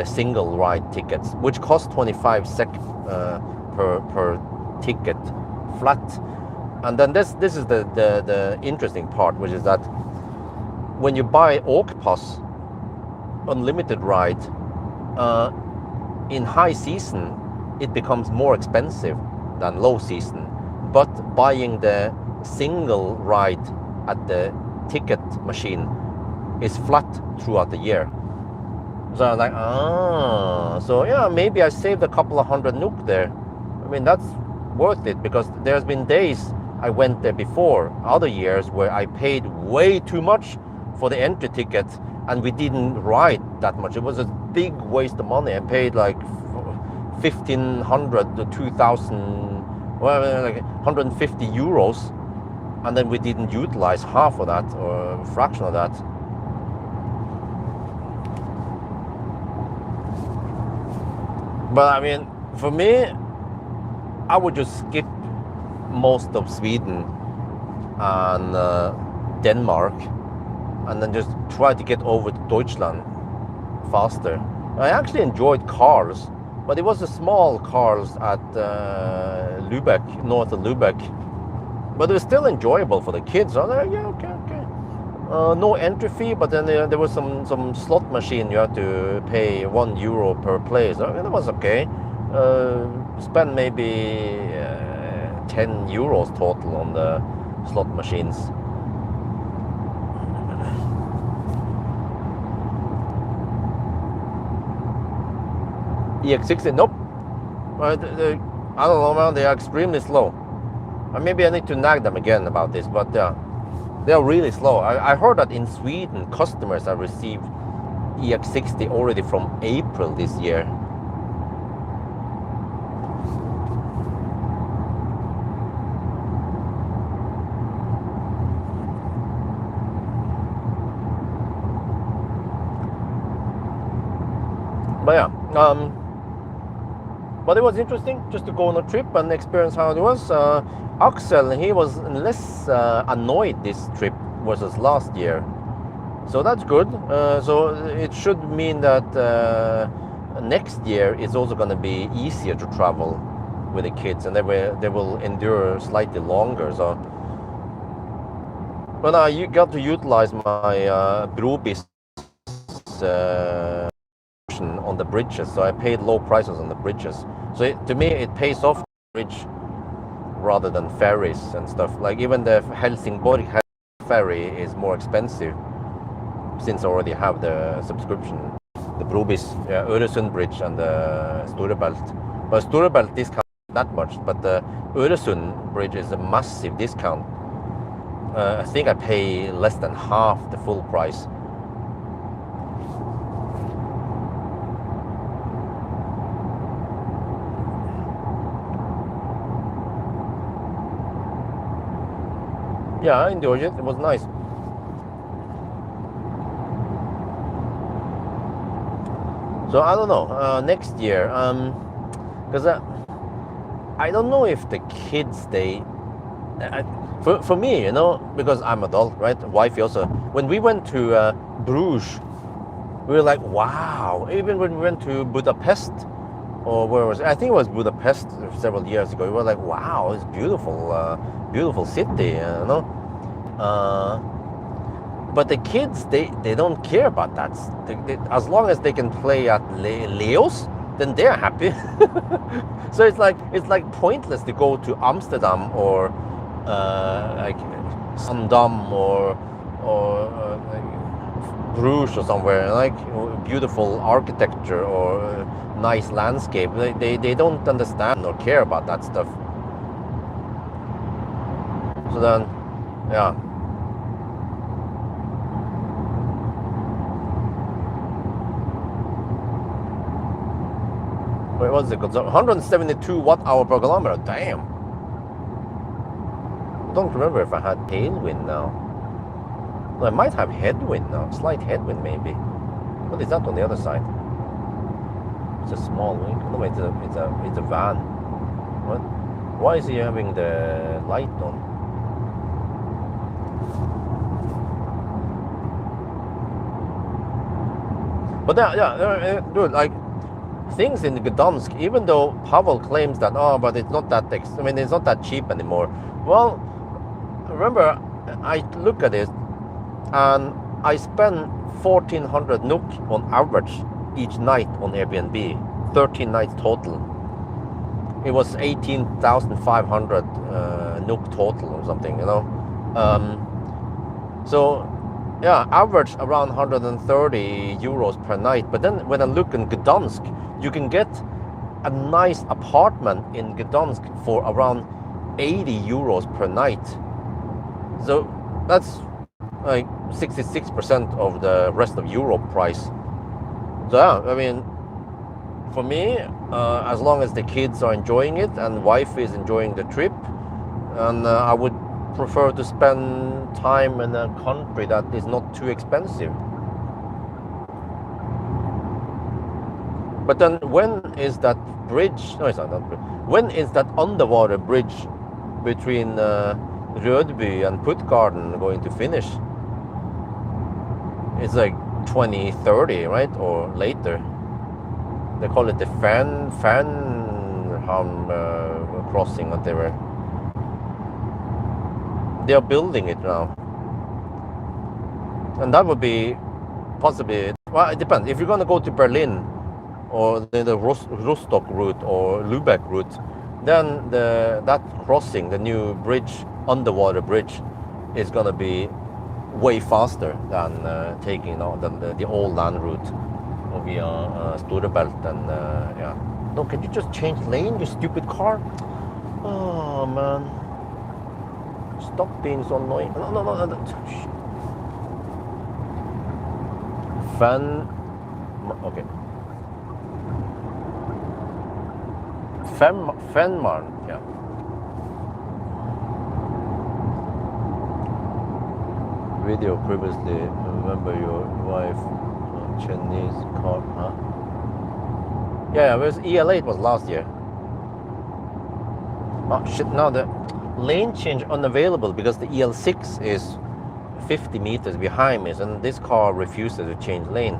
single ride tickets, which cost 25 SEK per ticket flat. And then this is the interesting part, which is that when you buy Åk Pass unlimited ride, in high season it becomes more expensive than low season, but buying the single ride at the ticket machine is flat throughout the year. So I was like, so yeah, maybe I saved a couple of 100 NOK there. I mean, that's worth it, because there's been days I went there before, other years, where I paid way too much for the entry ticket, and we didn't ride that much. It was a big waste of money. I paid like 1,500 to 2,000, well, like 150 euros, and then we didn't utilize half of that, or a fraction of that. But I mean, for me, I would just skip most of Sweden and Denmark, and then just try to get over to Deutschland faster. I actually enjoyed Karls, but it was the small Karls at Lübeck, north of Lübeck. But it was still enjoyable for the kids. I was like, yeah, okay. No entry fee, but then there was some slot machine you had to pay €1 per place. That was okay. Spend maybe €10 total on the slot machines. EX60, nope. I don't know, man. They are extremely slow. Maybe I need to nag them again about this, but yeah, they are really slow. I heard that in Sweden, customers have received EX60 already from April this year. But yeah, but it was interesting just to go on a trip and experience how it was. Axel, he was less annoyed this trip versus last year, so that's good. So it should mean that next year is also going to be easier to travel with the kids, and they will endure slightly longer. So when I got to utilize my Brobis on the bridges, so I paid low prices on the bridges. So to me, it pays off bridge rather than ferries and stuff. Like even the Helsingborg ferry is more expensive since I already have the subscription. The Brobis, Öresund bridge and the Storebælt. But Storebælt discount that much, but the Öresund bridge is a massive discount. I think I pay less than half the full price. Yeah, I enjoyed it. It was nice. So I don't know. Next year, because I don't know if the kids for me, because I'm adult, right? Wifey also. When we went to Bruges, we were like, wow. Even when we went to Budapest, or where was it? I think it was Budapest several years ago. We were like, wow, it's beautiful. Beautiful city, but the kids, they don't care about that. As long as they can play at Leo's, then they're happy. So it's like pointless to go to Amsterdam or like Sandam or Bruges or somewhere, like beautiful architecture or nice landscape. They don't understand or care about that stuff. So then, yeah. Wait, what's it called? 172 watt-hour per kilometer. Damn. I don't remember if I had tailwind now. No, I might have headwind now. Slight headwind, maybe. What is that on the other side? It's a small wing. No, it's a van. What? Why is he having the light on? But yeah, dude, like things in Gdansk, even though Pawel claims that, but it's not that it's not that cheap anymore. Well, remember, I look at it and I spend 1,400 NOK on average each night on Airbnb, 13 nights total. It was 18,500 NOK total or something, So yeah, average around 130 euros per night. But then when I look in Gdansk, you can get a nice apartment in Gdansk for around 80 euros per night. So that's like 66% of the rest of Europe price. So yeah, for me, as long as the kids are enjoying it and wife is enjoying the trip, and I would prefer to spend time in a country that is not too expensive. But then when is that bridge, no, it's not that bridge. When is that underwater bridge between Rødby and Puttgarden going to finish? it's like 2030, right, or later. They call it the Fanham crossing, whatever. They are building it now, and that would be possibly, well, it depends. If you're gonna go to Berlin or the Rostock route or Lübeck route, then that crossing, the new bridge, underwater bridge, is gonna be way faster than taking the old land route via Storebelt and yeah. No, can you just change lane, you stupid car? Oh man, stop being so annoying. No. Okay. Fenmarn, yeah. Video previously, remember your wife, Chinese car, huh? Yeah, it was EL8 was last year. Oh shit, now the lane change unavailable because the EL6 is 50 meters behind me, and this car refuses to change lane.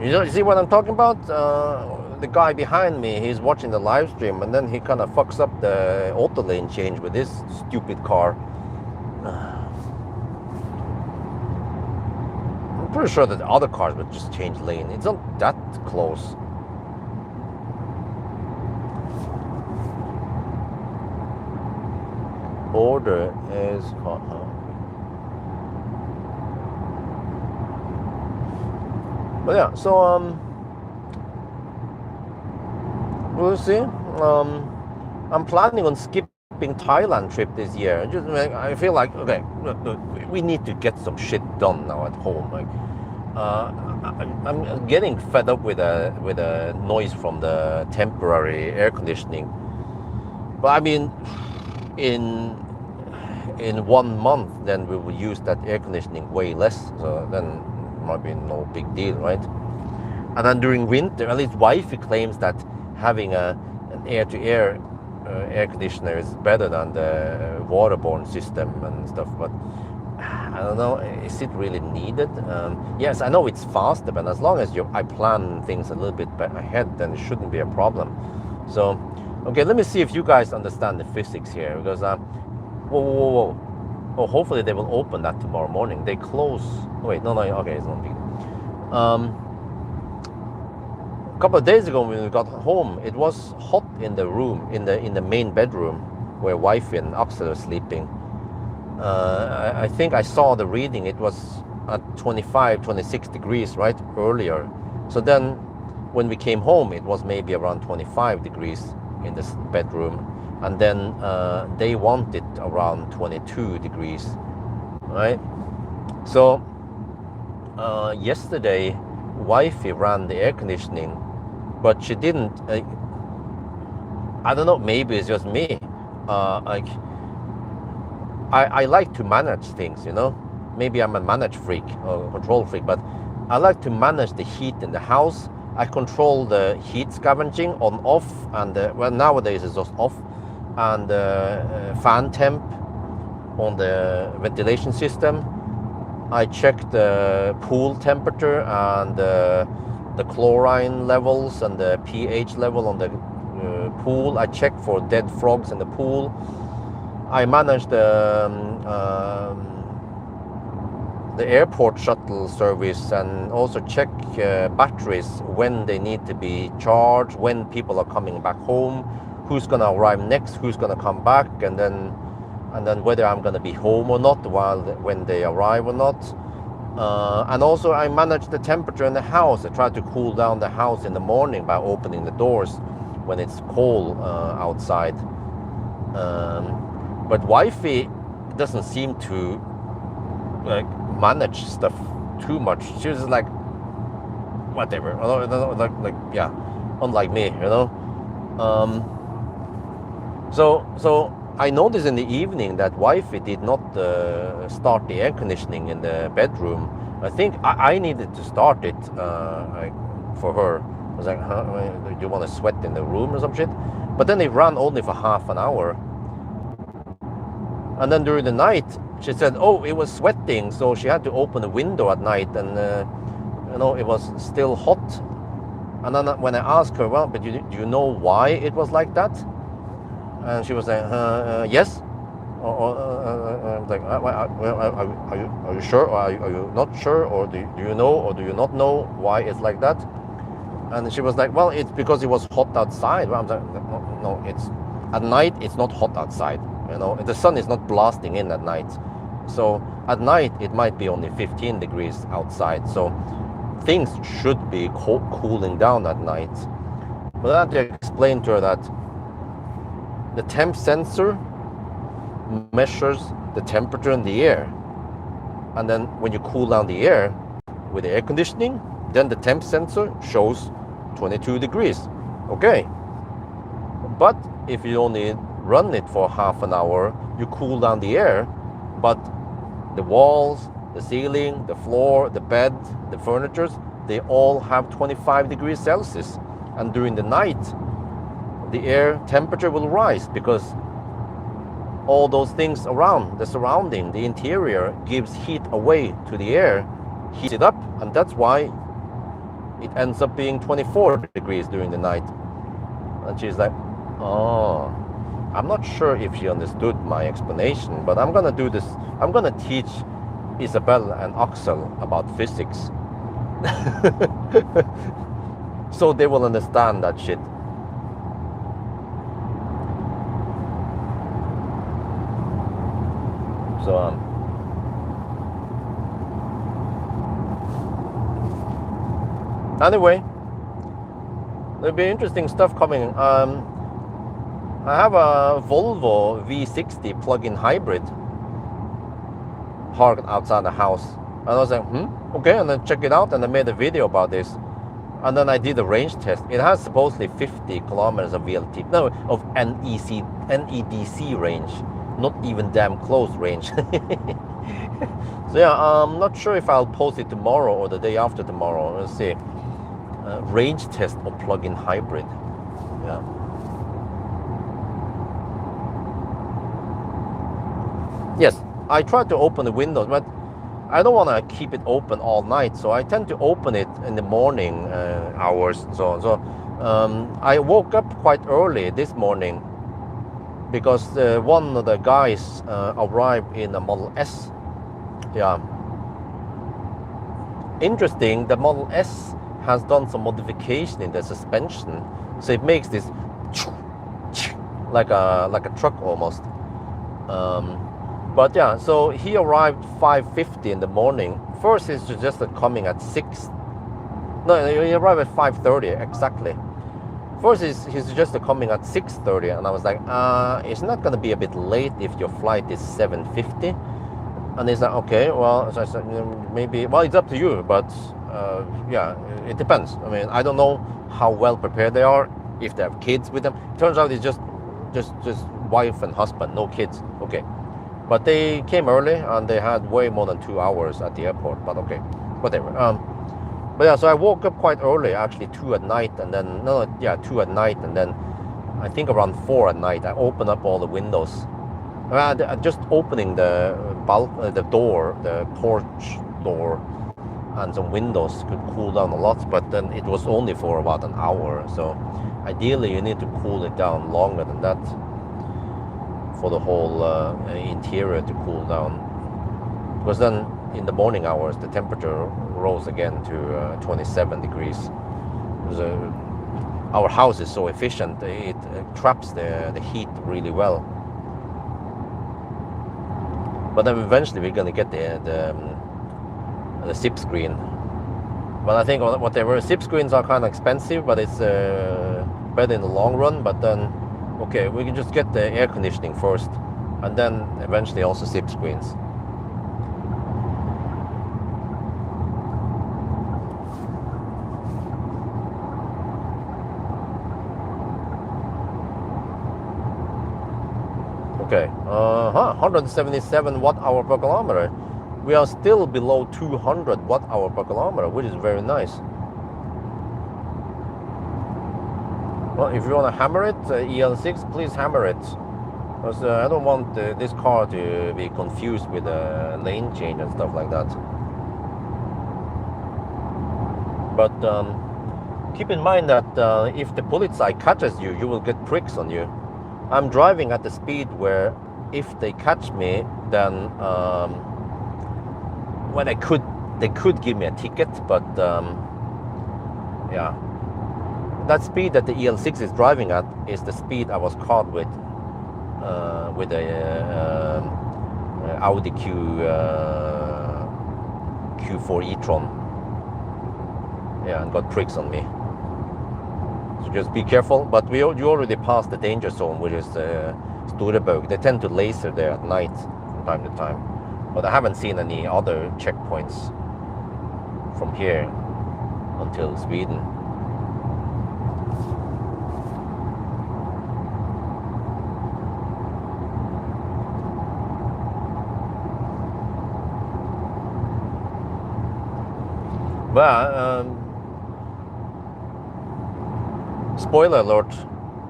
You see what I'm talking about? The guy behind me, he's watching the live stream, and then he kind of fucks up the auto lane change with this stupid car. I'm pretty sure that the other cars would just change lane. It's not that close. Order is but yeah, so we'll see. I'm planning on skipping Thailand trip this year. Just I feel like, okay, we need to get some shit done now at home. Like I'm getting fed up with the noise from the temporary air conditioning. But I mean, in 1 month, then we will use that air conditioning way less. So then it might be no big deal, right? And then during winter, at least wifey claims that having an air-to-air air conditioner is better than the waterborne system and stuff. But I don't know, is it really needed? Yes, I know it's faster, but as long as I plan things a little bit ahead, then it shouldn't be a problem. So, okay, let me see if you guys understand the physics here, because whoa. Oh, hopefully they will open that tomorrow morning. They close. Wait, no, okay, it's not big. A couple of days ago when we got home, it was hot in the room, in the main bedroom, where wifey and Axel are sleeping. I think I saw the reading. It was at 25, 26 degrees, right, earlier. So then, when we came home, it was maybe around 25 degrees in this bedroom, and then they want it around 22 degrees, right? So yesterday, wifey ran the air conditioning, but she didn't. I don't know. Maybe it's just me. I like to manage things, you know. Maybe I'm a manage freak or control freak, but I like to manage the heat in the house. I control the heat scavenging on off, and well, nowadays it's just off, and fan temp on the ventilation system. I check the pool temperature and the chlorine levels and the pH level on the pool. I check for dead frogs in the pool. I manage the airport shuttle service, and also check batteries when they need to be charged, when people are coming back home, who's gonna arrive next, who's gonna come back, and then whether I'm gonna be home or not when they arrive or not. And also I manage the temperature in the house. I try to cool down the house in the morning by opening the doors when it's cold outside. But wifey doesn't seem to like manage stuff too much. She's just like whatever, like yeah, unlike me, you know. So I noticed in the evening that wifey did not start the air conditioning in the bedroom. I think I needed to start it like, for her. I was like, huh, do you want to sweat in the room or some shit? But then it ran only for half an hour. And then during the night, she said, oh, it was sweating, so she had to open the window at night, and it was still hot. And then when I asked her, well, but do you know why it was like that? And she was like, yes. I was like, are you sure, or are you not sure, or do you know, or do you not know why it's like that? And she was like, well, it's because it was hot outside. Well, I'm like, no, it's at night. It's not hot outside. The sun is not blasting in at night. So at night it might be only 15 degrees outside. So things should be cooling down at night. But I had to explain to her that the temp sensor measures the temperature in the air, and then when you cool down the air with the air conditioning, then the temp sensor shows 22 degrees. Okay, but if you only run it for half an hour, you cool down the air, but the walls, the ceiling, the floor, the bed, the furniture, they all have 25 degrees Celsius, and during the night the air temperature will rise because all those things around, the surrounding, the interior, gives heat away to the air, heats it up, and that's why it ends up being 24 degrees during the night. And she's like, oh, I'm not sure if she understood my explanation, but I'm gonna do this. I'm gonna teach Isabel and Axel about physics. So they will understand that shit. So anyway, there'll be interesting stuff coming. I have a Volvo V60 plug-in hybrid parked outside the house, and I was like, okay, and then check it out, and I made a video about this, and then I did a range test. It has supposedly 50 kilometers of VLT, no, of NEDC range. Not even damn close range. So yeah, I'm not sure if I'll post it tomorrow or the day after tomorrow. Let's see. Range test of plug-in hybrid. Yeah. Yes, I tried to open the windows, but I don't want to keep it open all night, so I tend to open it in the morning hours and so on. So I woke up quite early this morning because one of the guys arrived in a Model S. Yeah. Interesting, the Model S has done some modification in the suspension, so it makes this like a truck almost. But yeah, so he arrived 5:50 in the morning. First he suggested coming at 6. No, he arrived at 5:30 exactly. First he suggested coming at 6:30, and I was like, it's not going to be a bit late if your flight is 7:50? And he's like, okay, well, so I said, maybe, well, it's up to you, but yeah, it depends. I mean, I don't know how well prepared they are, if they have kids with them. Turns out it's just wife and husband, no kids. Okay. But they came early, and they had way more than 2 hours at the airport, but okay, whatever. But yeah, so I woke up quite early, actually 2 at night, and then, 2 at night, and then I think around 4 at night, I opened up all the windows. Just opening the door, the porch door, and some windows could cool down a lot, but then it was only for about an hour. So ideally you need to cool it down longer than that for the whole interior to cool down, because then in the morning hours the temperature rose again to 27 degrees. Our house is so efficient, it traps the heat really well. But then eventually we're gonna get the SIP screen. But I think whatever, SIP screens are kind of expensive, but it's better in the long run. But then, okay, we can just get the air conditioning first, and then eventually also SIP screens. Okay, 177 watt-hour per kilometer. We are still below 200 watt-hour per kilometer, which is very nice. Well, if you want to hammer it, EL6, please hammer it. Because I don't want this car to be confused with a lane change and stuff like that. But keep in mind that if the polizei catches you, you will get pricks on you. I'm driving at the speed where if they catch me, then well, they could give me a ticket, but yeah, that speed that the EL6 is driving at is the speed I was caught with a Audi Q4 e-tron. Yeah, and got pricks on me. So just be careful. But you already passed the danger zone, which is Storebø. They tend to laser there at night from time to time. But I haven't seen any other checkpoints from here until Sweden. Well, spoiler alert,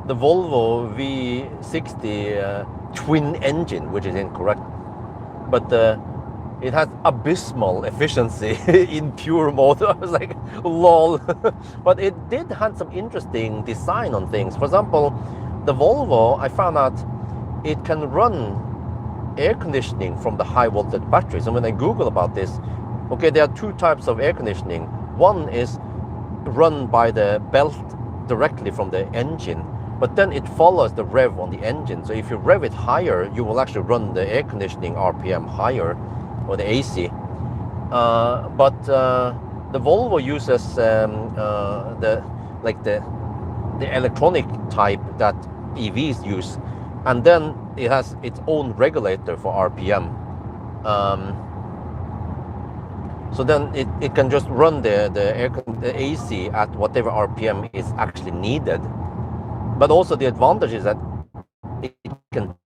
the Volvo V60 twin engine, which is incorrect, but it has abysmal efficiency in pure mode. I was like, lol. But it did have some interesting design on things. For example, the Volvo, I found out it can run air conditioning from the high voltage batteries. And when I Google about this, okay, there are two types of air conditioning. One is run by the belt directly from the engine, but then it follows the rev on the engine. So if you rev it higher, you will actually run the air conditioning RPM higher, or the AC. But the Volvo uses the electronic type that EVs use, and then it has its own regulator for RPM. So then it can just run the AC at whatever RPM is actually needed. But also the advantage is that it can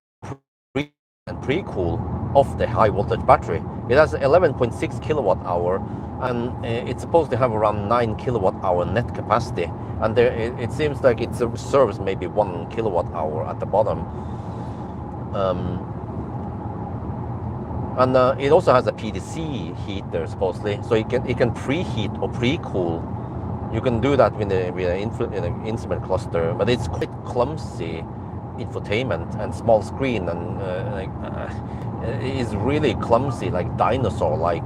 pre-cool off the high voltage battery. It has 11.6 kilowatt hour, and it's supposed to have around 9 kilowatt hour net capacity. And there, it seems like it serves maybe 1 kilowatt hour at the bottom. And it also has a PDC heater supposedly, so it can preheat or pre-cool. You can do that with an instrument cluster, but it's quite clumsy infotainment and small screen, and it is really clumsy, like dinosaur-like.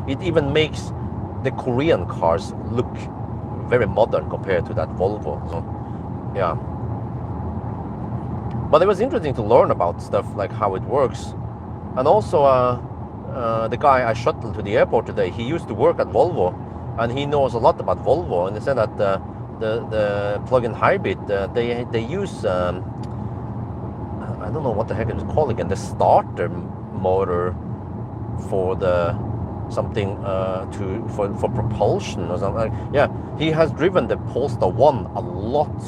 It even makes the Korean cars look very modern compared to that Volvo. So, yeah. But it was interesting to learn about stuff like how it works. And also, the guy I shuttled to the airport today, he used to work at Volvo, and he knows a lot about Volvo. And he said that the plug-in hybrid, they use I don't know what the heck it is called again, the starter motor for the something for propulsion or something. Yeah, he has driven the Polestar 1 a lot.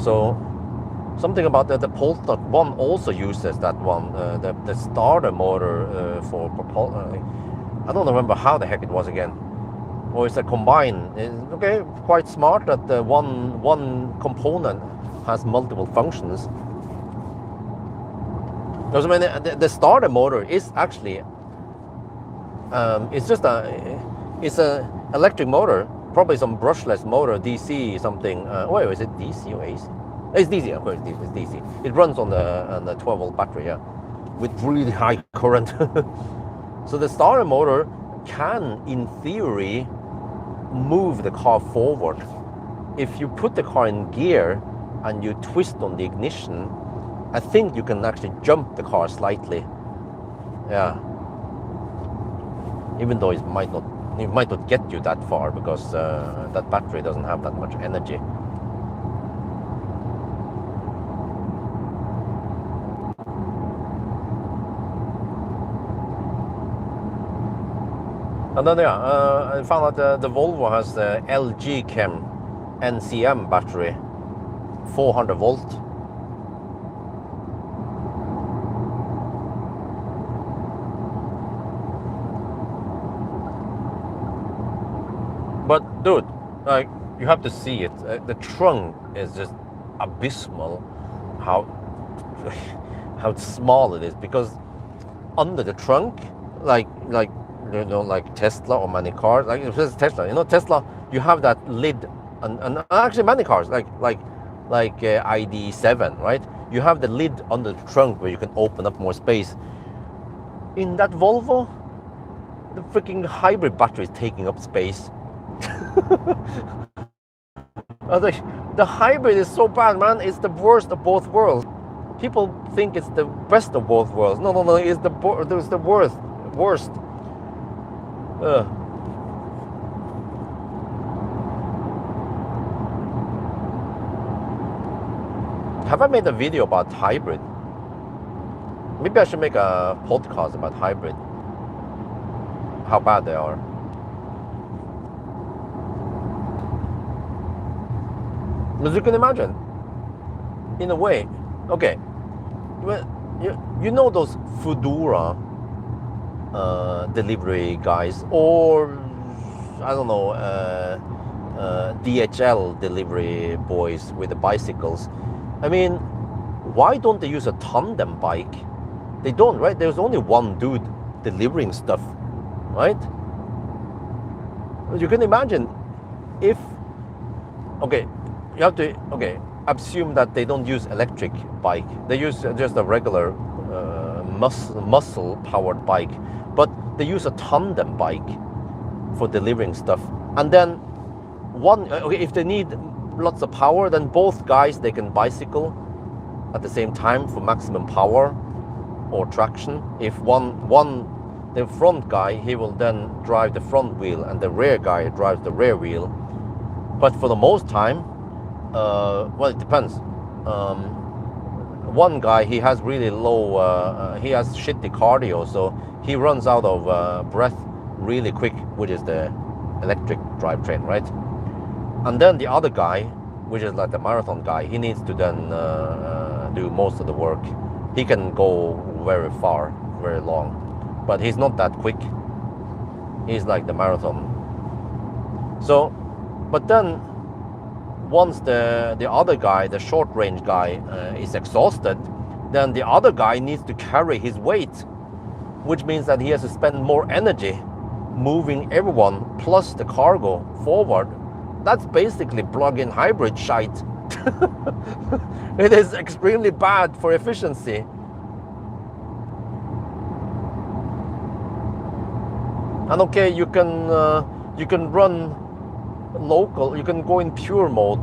So. Something about the Polestar 1 also uses that one, the starter motor for propulsion. I don't remember how the heck it was again. Or it's a combine. Okay, quite smart that the one component has multiple functions. Because I mean, the starter motor is actually it's just it's a electric motor, probably some brushless motor, DC something. Wait, is it DC or AC? It's DC, of course. It's DC. It runs on the 12-volt battery, yeah, with really high current. So the starter motor can, in theory, move the car forward. If you put the car in gear and you twist on the ignition, I think you can actually jump the car slightly. Yeah. Even though it might not get you that far, because that battery doesn't have that much energy. And then I found out the Volvo has the LG Chem NCM battery, 400 volt. But dude, like, you have to see it. The trunk is just abysmal how how small it is, because under the trunk, like like Tesla or many cars, like Tesla, Tesla, you have that lid, and actually many cars like ID.7, right? You have the lid under the trunk where you can open up more space. In that Volvo, the freaking hybrid battery is taking up space. I was like, the hybrid is so bad, man. It's the worst of both worlds. People think it's the best of both worlds. No. It's the worst. Have I made a video about hybrid? Maybe I should make a podcast about hybrid. How bad they are. As you can imagine, in a way, okay, you know those Foodora delivery guys, or I don't know, DHL delivery boys with the bicycles. I mean, why don't they use a tandem bike? They don't, right? There's only one dude delivering stuff, right? You can imagine if, okay, you have to, assume that they don't use electric bike. They use just a regular muscle powered bike, but they use a tandem bike for delivering stuff. And then if they need lots of power, then both guys, they can bicycle at the same time for maximum power or traction. If the front guy, he will then drive the front wheel, and the rear guy drives the rear wheel. But for the most time, well, it depends. One guy, he has really low, he has shitty cardio, so he runs out of breath really quick, which is the electric drivetrain, right? And then the other guy, which is like the marathon guy, he needs to then do most of the work. He can go very far, very long, but he's not that quick. He's like the marathon. So, but then once the other guy, the short range guy, is exhausted, then the other guy needs to carry his weight, which means that he has to spend more energy moving everyone plus the cargo forward. That's basically plug-in hybrid shite. It is extremely bad for efficiency. And okay, you can run local, you can go in pure mode,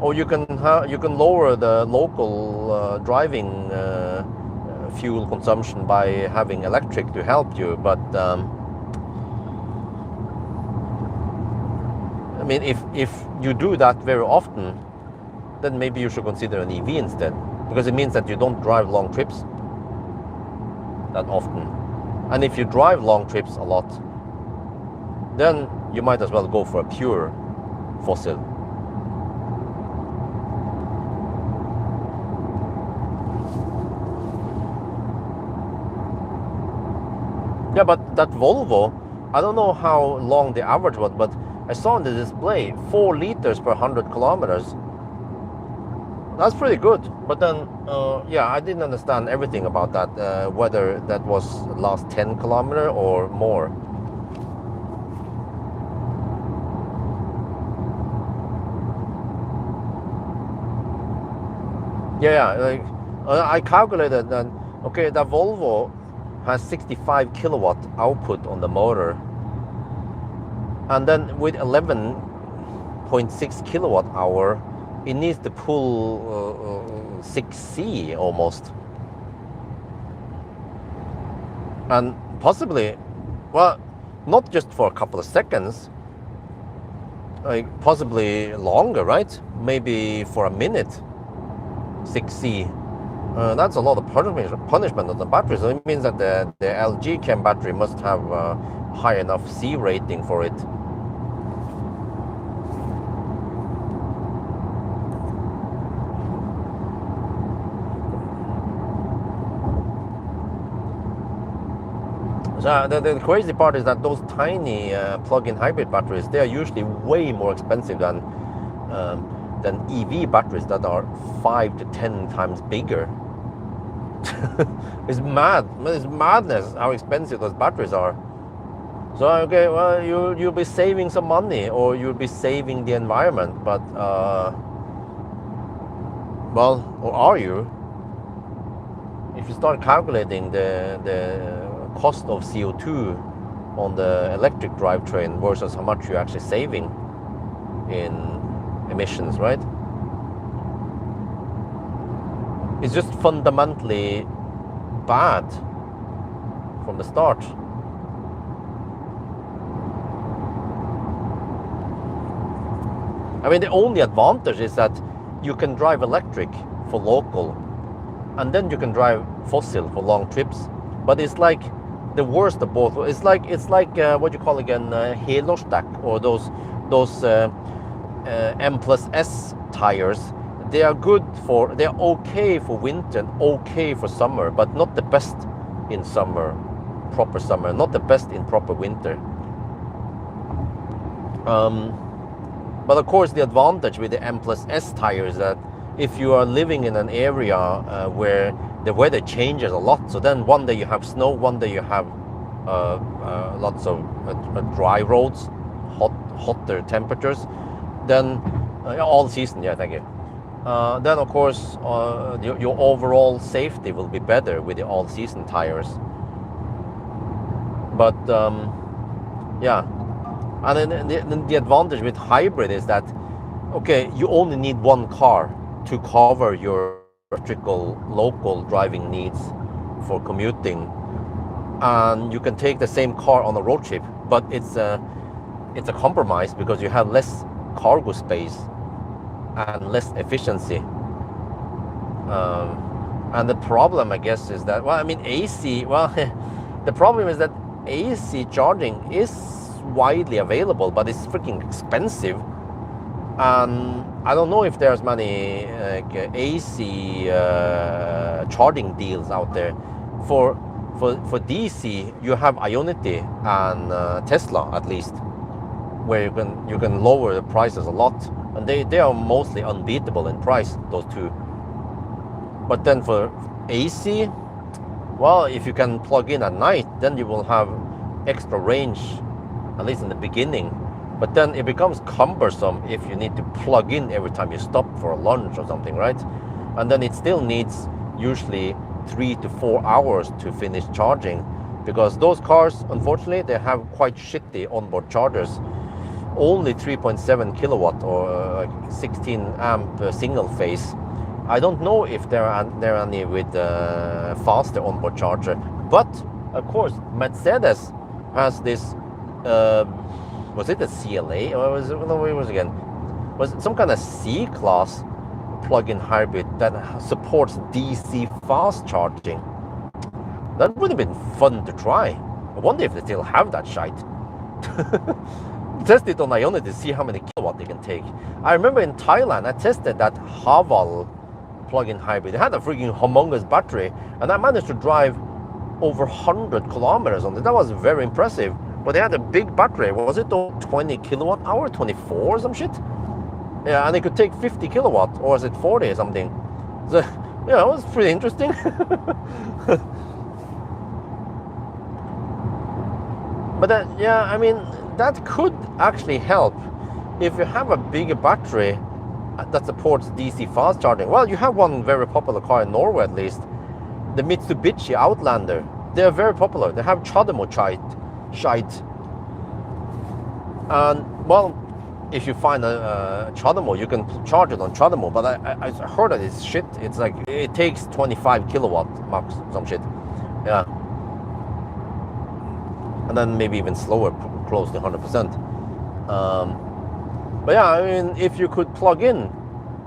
or you can lower the local driving fuel consumption by having electric to help you. But I mean, if you do that very often, then maybe you should consider an EV instead, because it means that you don't drive long trips that often. And if you drive long trips a lot, then you might as well go for a pure fossil. Yeah, but that Volvo, I don't know how long the average was, but I saw on the display 4 liters per 100 kilometers. That's pretty good. But then, yeah, I didn't understand everything about that, whether that was last 10 kilometers or more. Yeah, like I calculated that, okay, that Volvo has 65 kilowatt output on the motor, and then with 11.6 kilowatt hour, it needs to pull 6C almost, and possibly, well, not just for a couple of seconds, like possibly longer, right? Maybe for a minute. 6C. That's a lot of punishment on the battery. So it means that the LG Chem battery must have a high enough C rating for it. So the crazy part is that those tiny plug-in hybrid batteries, they are usually way more expensive than than EV batteries that are 5 to 10 times bigger. It's mad. It's madness how expensive those batteries are. So okay, well, you'll be saving some money, or you'll be saving the environment, but well, or are you? If you start calculating the cost of CO2 on the electric drivetrain versus how much you're actually saving in emissions, right? It's just fundamentally bad from the start. I mean, the only advantage is that you can drive electric for local, and then you can drive fossil for long trips. But it's like the worst of both. It's like what you call again, helårsstack, or those M+S tires. They're okay for winter and okay for summer, but not the best in summer, proper summer, not the best in proper winter. But of course, the advantage with the M+S tires is that if you are living in an area where the weather changes a lot, so then one day you have snow, one day you have lots of dry roads, hotter temperatures, then all season, yeah, thank you. Then of course your overall safety will be better with the all-season tires. But yeah, and then the advantage with hybrid is that, okay, you only need one car to cover your electrical local driving needs for commuting, and you can take the same car on a road trip, but it's a compromise because you have less cargo space and less efficiency. And the problem, I guess, is that, well, I mean, AC, well, the problem is that AC charging is widely available, but it's freaking expensive. And I don't know if there's many AC charging deals out there. For DC, you have Ionity and Tesla, at least, where you can lower the prices a lot, and they are mostly unbeatable in price, those two. But then for AC, well, if you can plug in at night, then you will have extra range, at least in the beginning. But then it becomes cumbersome if you need to plug in every time you stop for a lunch or something, right? And then it still needs usually 3 to 4 hours to finish charging, because those cars, unfortunately, they have quite shitty onboard chargers. Only 3.7 kilowatt or 16 amp single phase. I don't know if there are any with faster onboard charger, but of course Mercedes has this. Was it a CLA, or was it, no, it was again? Was it some kind of C-class plug-in hybrid that supports DC fast charging? That would have been fun to try. I wonder if they still have that shite. Test it on Ionity to see how many kilowatt they can take. I remember in Thailand, I tested that Pawel plug-in hybrid. It had a freaking humongous battery, and I managed to drive over 100 kilometers on it. That was very impressive. But they had a big battery. Was it 20 kilowatt hour, 24 or some shit? Yeah, and it could take 50 kilowatt, or was it 40 or something? So, yeah, it was pretty interesting. But that, yeah, I mean, that could actually help if you have a bigger battery that supports DC fast charging. Well, you have one very popular car in Norway, at least, the Mitsubishi Outlander. They are very popular. They have CHAdeMO shite. And well, if you find a CHAdeMO, you can charge it on CHAdeMO. But I heard that it's shit. It's like it takes 25 kilowatt max, some shit. Yeah. And then maybe even slower, close to 100%. But yeah, I mean, if you could plug in,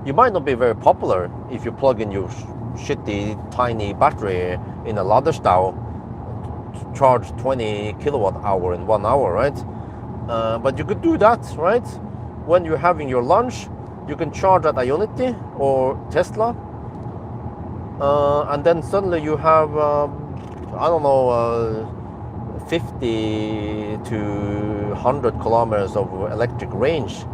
you might not be very popular if you plug in your shitty tiny battery in a laderstau, charge 20 kilowatt hour in 1 hour, right? But you could do that, right? When you're having your lunch, you can charge at Ionity or Tesla, and then suddenly you have, I don't know, 50 to 100 kilometers of electric range.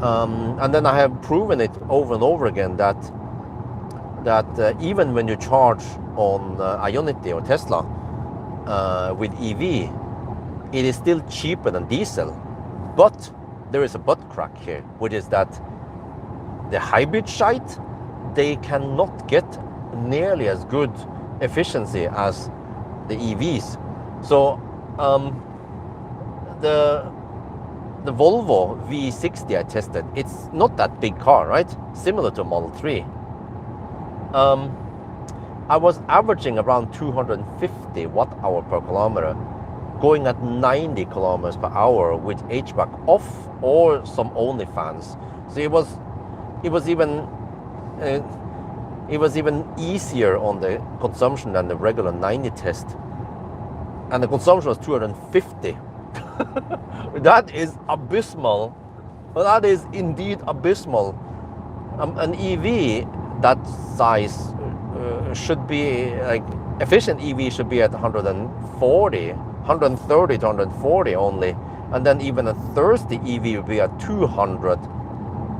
And then I have proven it over and over again that even when you charge on Ionity or Tesla with EV, it is still cheaper than diesel. But there is a butt crack here, which is that the hybrid shite, they cannot get nearly as good efficiency as the EVs. So the Volvo V60 I tested, it's not that big car, right? Similar to Model 3. I was averaging around 250 watt-hour per kilometer, going at 90 kilometers per hour with HVAC off or some only fans. So it was even easier on the consumption than the regular 90 test, and the consumption was 250. That is abysmal. Well, that is indeed abysmal. An EV that size should be like efficient EV should be at 130 to 140 only, and then even a thirsty EV would be at 200,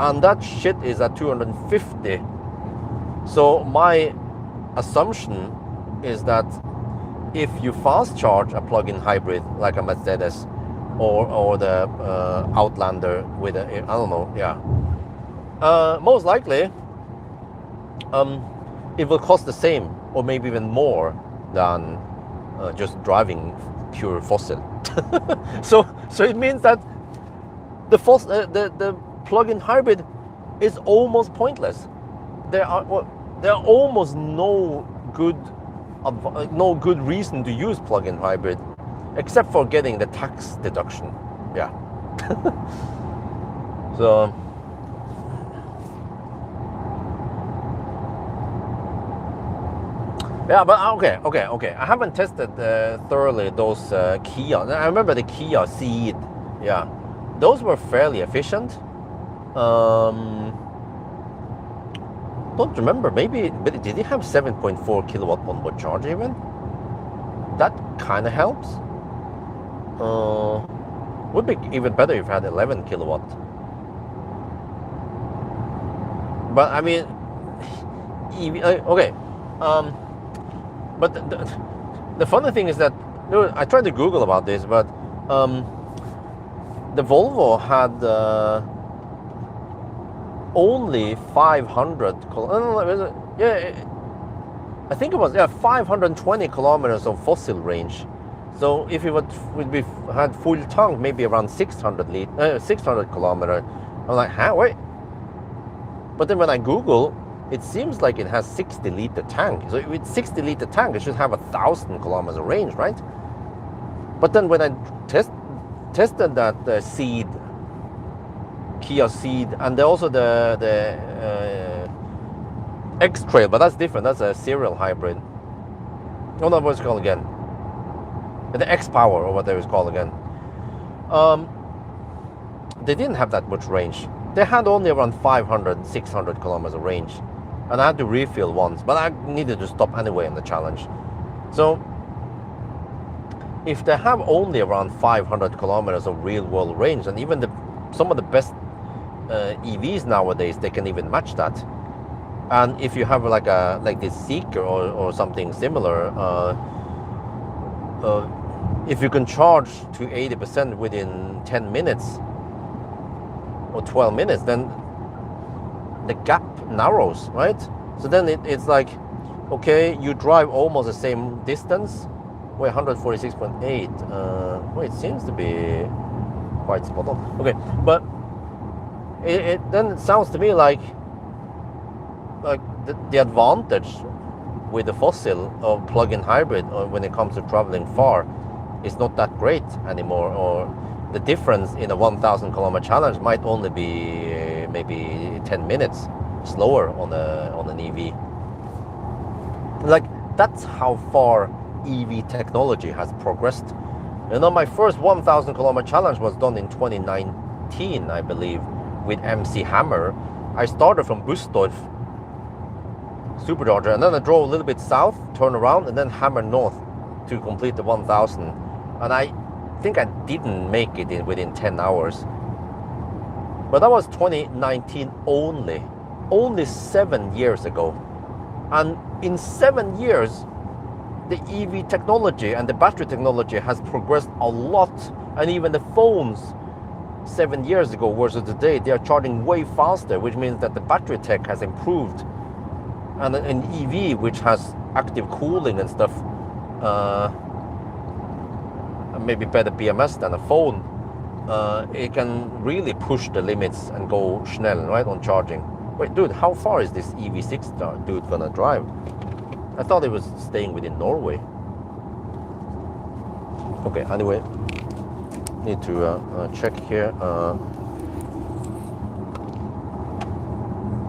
and that shit is at 250. So my assumption is that if you fast charge a plug-in hybrid like a Mercedes or the Outlander with a, I don't know, yeah, most likely it will cost the same or maybe even more than just driving pure fossil. so it means that the plug-in hybrid is almost pointless. There are almost no good reason to use plug-in hybrid except for getting the tax deduction. Yeah. So yeah, but okay. I haven't tested thoroughly those Kia. I remember the Kia Ceed. Yeah, those were fairly efficient. Don't remember. Maybe, but did it have 7.4 kilowatt onboard charge even? That kind of helps. Would be even better if it had 11 kilowatt. But I mean, okay. But the funny thing is that I tried to Google about this, but the Volvo had only 500. I think it was 520 kilometers of fossil range. So if it had full tank, maybe around 600 kilometers. I'm like, huh? Wait. But then when I Google, it seems like it has 60-liter tank. So with 60-liter tank, it should have 1,000 kilometers of range, right? But then when I tested that Ceed, Kia Ceed, and also the X-Trail, but that's different. That's a serial hybrid. Oh no, what's it called again? The X-Power, or whatever it's called again. They didn't have that much range. They had only around 500, 600 kilometers of range. And I had to refill once, but I needed to stop anyway in the challenge. So if they have only around 500 kilometers of real-world range, and even some of the best EVs nowadays, they can even match that. And if you have like this Zeekr or something similar, if you can charge to 80% within 10 minutes or 12 minutes, then the gap narrows, right? So then it's like, okay, you drive almost the same distance. Wait, 146.8. Well, it seems to be quite spot on. Okay, but then it sounds to me like the advantage with the fossil of plug-in hybrid when it comes to traveling far is not that great anymore, or the difference in a 1,000 kilometer challenge might only be maybe 10 minutes slower on an EV. Like, that's how far EV technology has progressed. You know, my first 1,000 kilometer challenge was done in 2019, I believe, with MC Hammer. I started from Bustorf supercharger, and then I drove a little bit south, turned around, and then Hammer north to complete the 1,000. And I think I didn't make it within 10 hours. But that was 2019 only 7 years ago. And in 7 years, the EV technology and the battery technology has progressed a lot. And even the phones 7 years ago versus today, they are charging way faster, which means that the battery tech has improved. And an EV, which has active cooling and stuff, maybe better BMS than a phone, it can really push the limits and go schnell, right, on charging. Wait, dude, how far is this EV6 dude gonna drive? I thought it was staying within Norway. Okay, anyway, need to check here.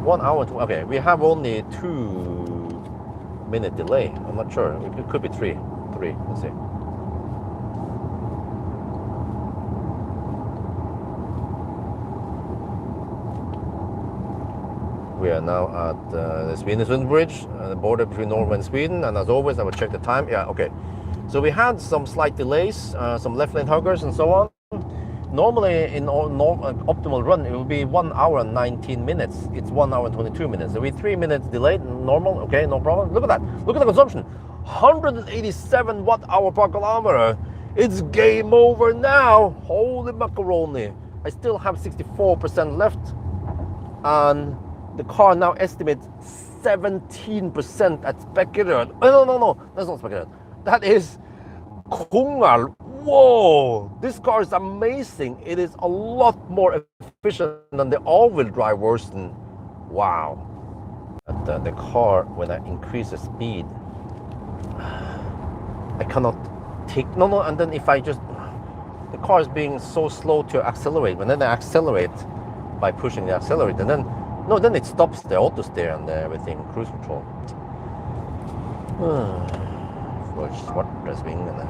1 hour, okay, we have only 2-minute delay. I'm not sure, it could be three, let's see. We are now at the Svinesund Bridge, the border between Norway and Sweden, and as always I will check the time. Yeah, okay. So we had some slight delays, some left lane huggers and so on. Normally in optimal run it will be 1 hour and 19 minutes. It's 1 hour and 22 minutes. So we 3 minutes delayed, normal, okay, no problem. Look at that, look at the consumption. 187 watt-hour per kilometer. It's game over now. Holy macaroni. I still have 64% left. And the car now estimates 17% at Spekkeret. Oh, no, that's not Spekkeret. That is Kongal. Whoa, this car is amazing. It is a lot more efficient than the all-wheel drive version. Wow. And the car, when I increase the speed, I cannot take, no, and then if I just, the car is being so slow to accelerate. When then I accelerate by pushing the accelerator, and then, no, then it stops the auto steer and everything, cruise control. For svarte svingene.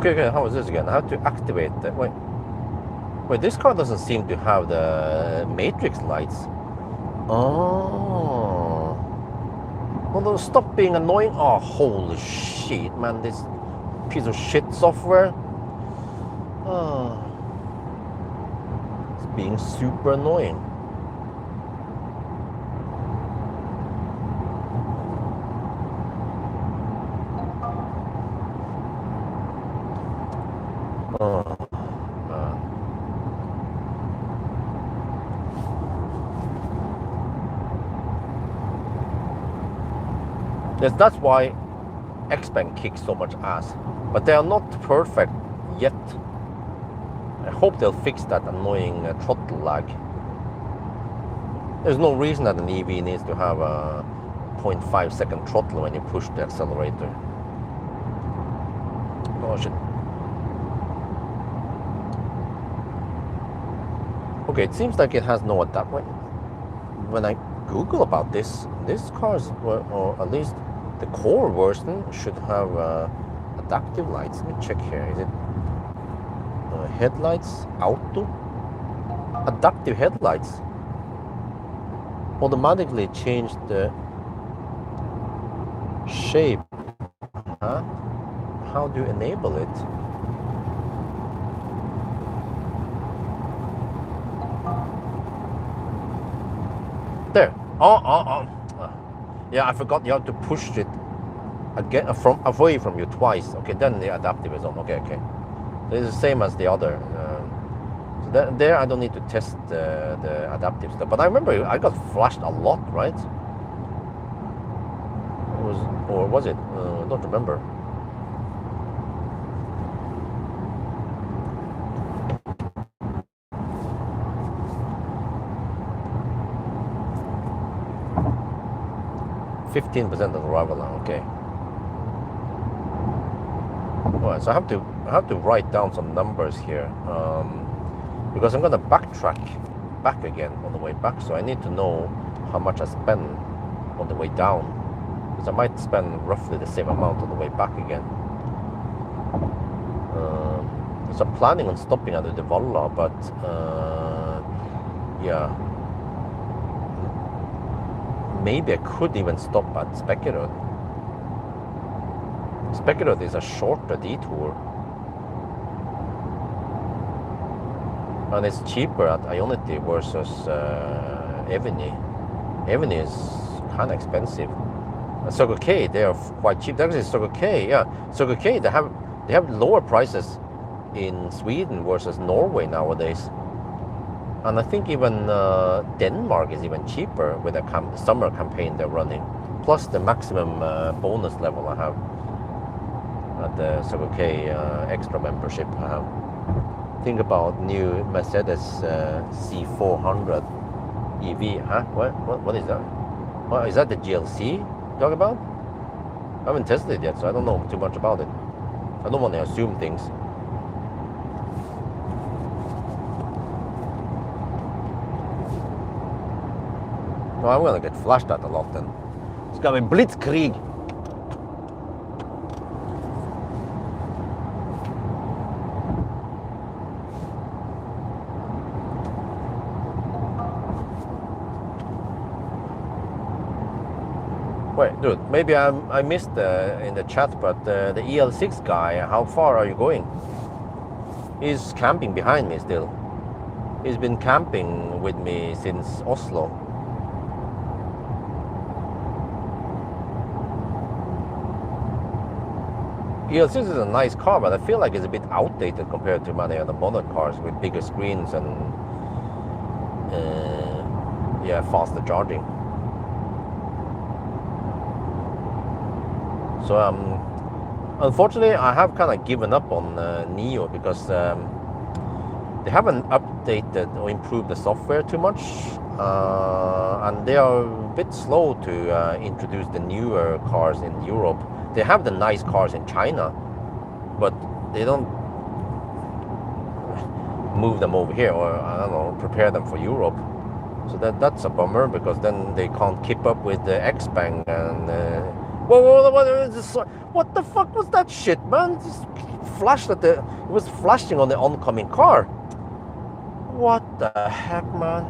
Okay, how is this again? I have to activate that. Wait, this car doesn't seem to have the matrix lights. Oh. Well, stop being annoying. Oh, holy shit, man. This piece of shit software. Oh. It's being super annoying. Oh, man. Yes, that's why X-Bang kicks so much ass. But they are not perfect yet. I hope they'll fix that annoying throttle lag. There's no reason that an EV needs to have a 0.5 second throttle when you push the accelerator. Oh shit. Okay, it seems like it has no adapter. When I Google about this cars, or at least the Core version, should have adaptive lights. Let me check here. Is it headlights, auto? Adaptive headlights. Automatically change the shape. Huh? How do you enable it? There. Oh. Yeah, I forgot you have to push it again away from you twice. Okay, then the adaptive is on. Okay. So it's the same as the other. So there I don't need to test the adaptive stuff. But I remember I got flashed a lot, right? Or was it? I don't remember. %, 15% on arrival now, okay. Alright, so I have to write down some numbers here, because I'm gonna backtrack back again on the way back. So I need to know how much I spend on the way down, because I might spend roughly the same amount on the way back again. So I'm planning on stopping at the Valla, but yeah, maybe I could even stop at Spekkerød. Spekkerød is a shorter detour, and it's cheaper at Ionity versus Eviny. Eviny is kind of expensive. Circle K, they are quite cheap. Actually, Circle K, yeah, Circle K, they have lower prices in Sweden versus Norway nowadays, and I think even Denmark is even cheaper with the summer campaign they're running, plus the maximum bonus level I have at the Circle K extra membership I have. Think about new Mercedes C400 EV, huh? What is that? What is that, the GLC you talk about? I haven't tested it yet, so I don't know too much about it. I don't want to assume things. No, I'm gonna get flashed at a lot then. It's gonna be Blitzkrieg. Wait, dude, maybe I missed in the chat, but the EL6 guy, how far are you going? He's camping behind me still. He's been camping with me since Oslo. EL6 is a nice car, but I feel like it's a bit outdated compared to many other modern cars with bigger screens and yeah, faster charging. So unfortunately, I have kind of given up on Neo because they haven't updated or improved the software too much, and they are a bit slow to introduce the newer cars in Europe. They have the nice cars in China, but they don't move them over here, or I don't know, prepare them for Europe. So that's a bummer, because then they can't keep up with the Xpeng and what the fuck was that shit, man? Just flashed at it was flashing on the oncoming car. What the heck, man?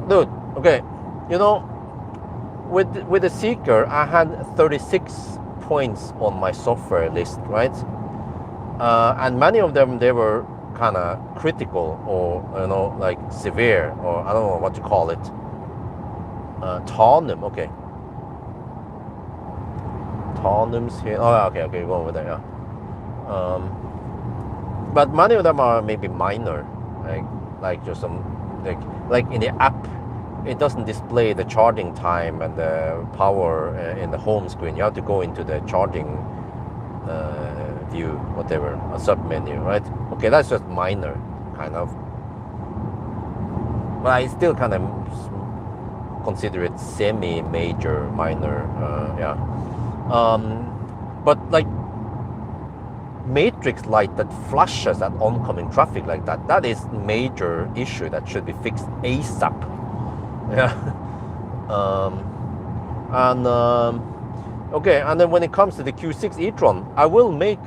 Dude, okay, you know, with the Zeekr, I had 36 points on my software list, right? And many of them, they were kind of critical, or you know, like severe, or I don't know what to call it. Tanum, okay. Tanums here. Oh, okay, go over there. Yeah. But many of them are maybe minor, like just some like in the app. It doesn't display the charging time and the power in the home screen. You have to go into the charging view, whatever, a sub-menu, right? Okay, that's just minor, kind of. But I still kind of consider it semi-major, minor, yeah. But like matrix light that flashes at oncoming traffic like that, that is major issue that should be fixed ASAP. Yeah. Okay, and then when it comes to the Q6 e-tron, I will make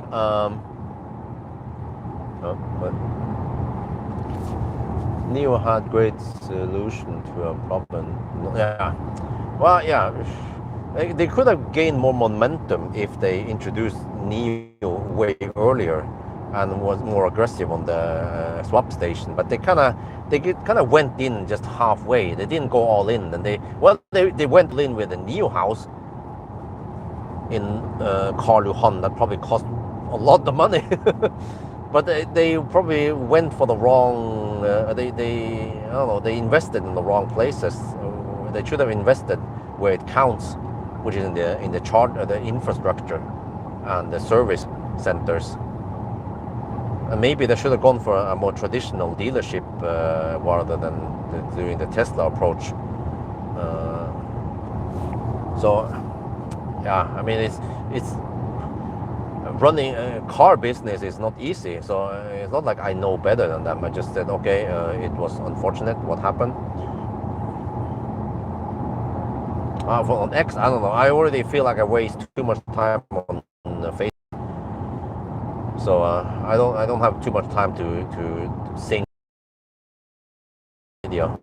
Neo had great solution to a problem. Yeah. Well, yeah. They could have gained more momentum if they introduced Neo way earlier and was more aggressive on the swap station, but they kind of went in just halfway. They didn't go all in, and they went in with the Neo house in Karl Johan that probably cost a lot of money. But they probably went for the wrong. They I don't know. They invested in the wrong places. They should have invested where it counts, which is in the infrastructure and the service centers. And maybe they should have gone for a more traditional dealership rather than doing the Tesla approach. So, yeah, I mean, it's running a car business is not easy. So it's not like I know better than them. I just said, okay, it was unfortunate what happened. For on X, I don't know. I already feel like I waste too much time on Facebook. So I don't have too much time to sing video.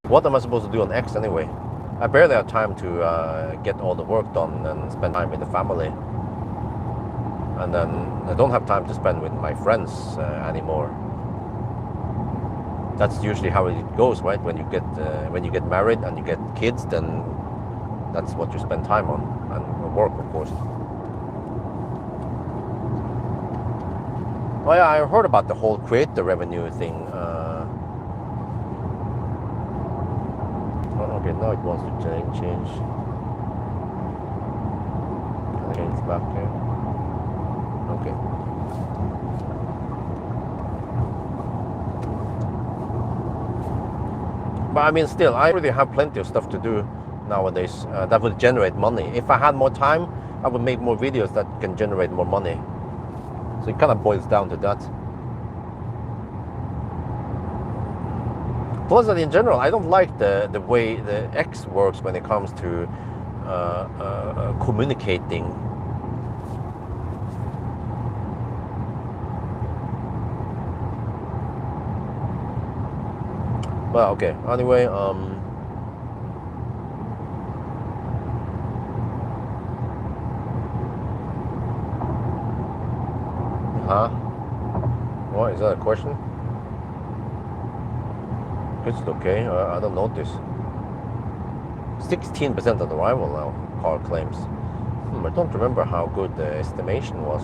What am I supposed to do on X anyway? I barely have time to get all the work done and spend time with the family. And then I don't have time to spend with my friends anymore. That's usually how it goes, right? When you get married and you get kids, then that's what you spend time on, and work, of course. Oh yeah, I heard about the whole creator revenue thing. Okay, now it wants to change. Can I change back here? Okay. But I mean, still, I already have plenty of stuff to do nowadays that will generate money. If I had more time, I would make more videos that can generate more money. So it kind of boils down to that. Plus, in general, I don't like the way the X works when it comes to communicating. Well, okay. Anyway, What is that a question? It's okay. I don't notice. 16% of the arrival now, car claims. I don't remember how good the estimation was.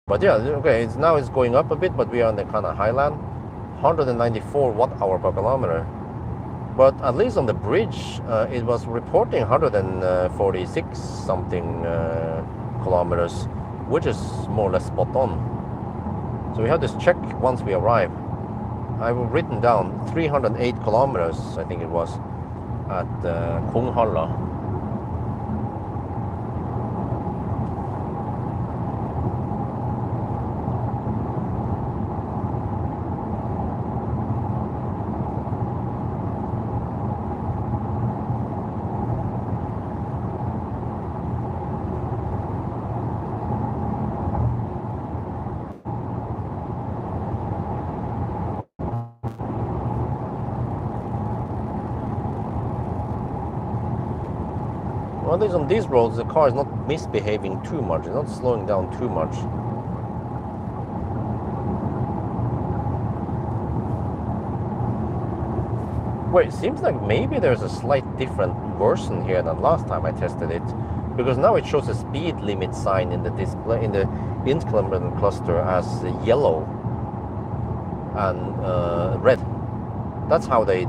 But yeah, okay. Now it's going up a bit, but we are on the kind of highland. 194 watt-hour per kilometer. But at least on the bridge, it was reporting 146 something kilometers, which is more or less spot on. So we have this check once we arrive. I've written down 308 kilometers, I think it was, at Konghalla. At least on these roads, the car is not misbehaving too much. It's not slowing down too much. Wait, it seems like maybe there's a slight different version here than last time I tested it, because now it shows a speed limit sign in the display, in the instrument cluster, as yellow and red. That's how they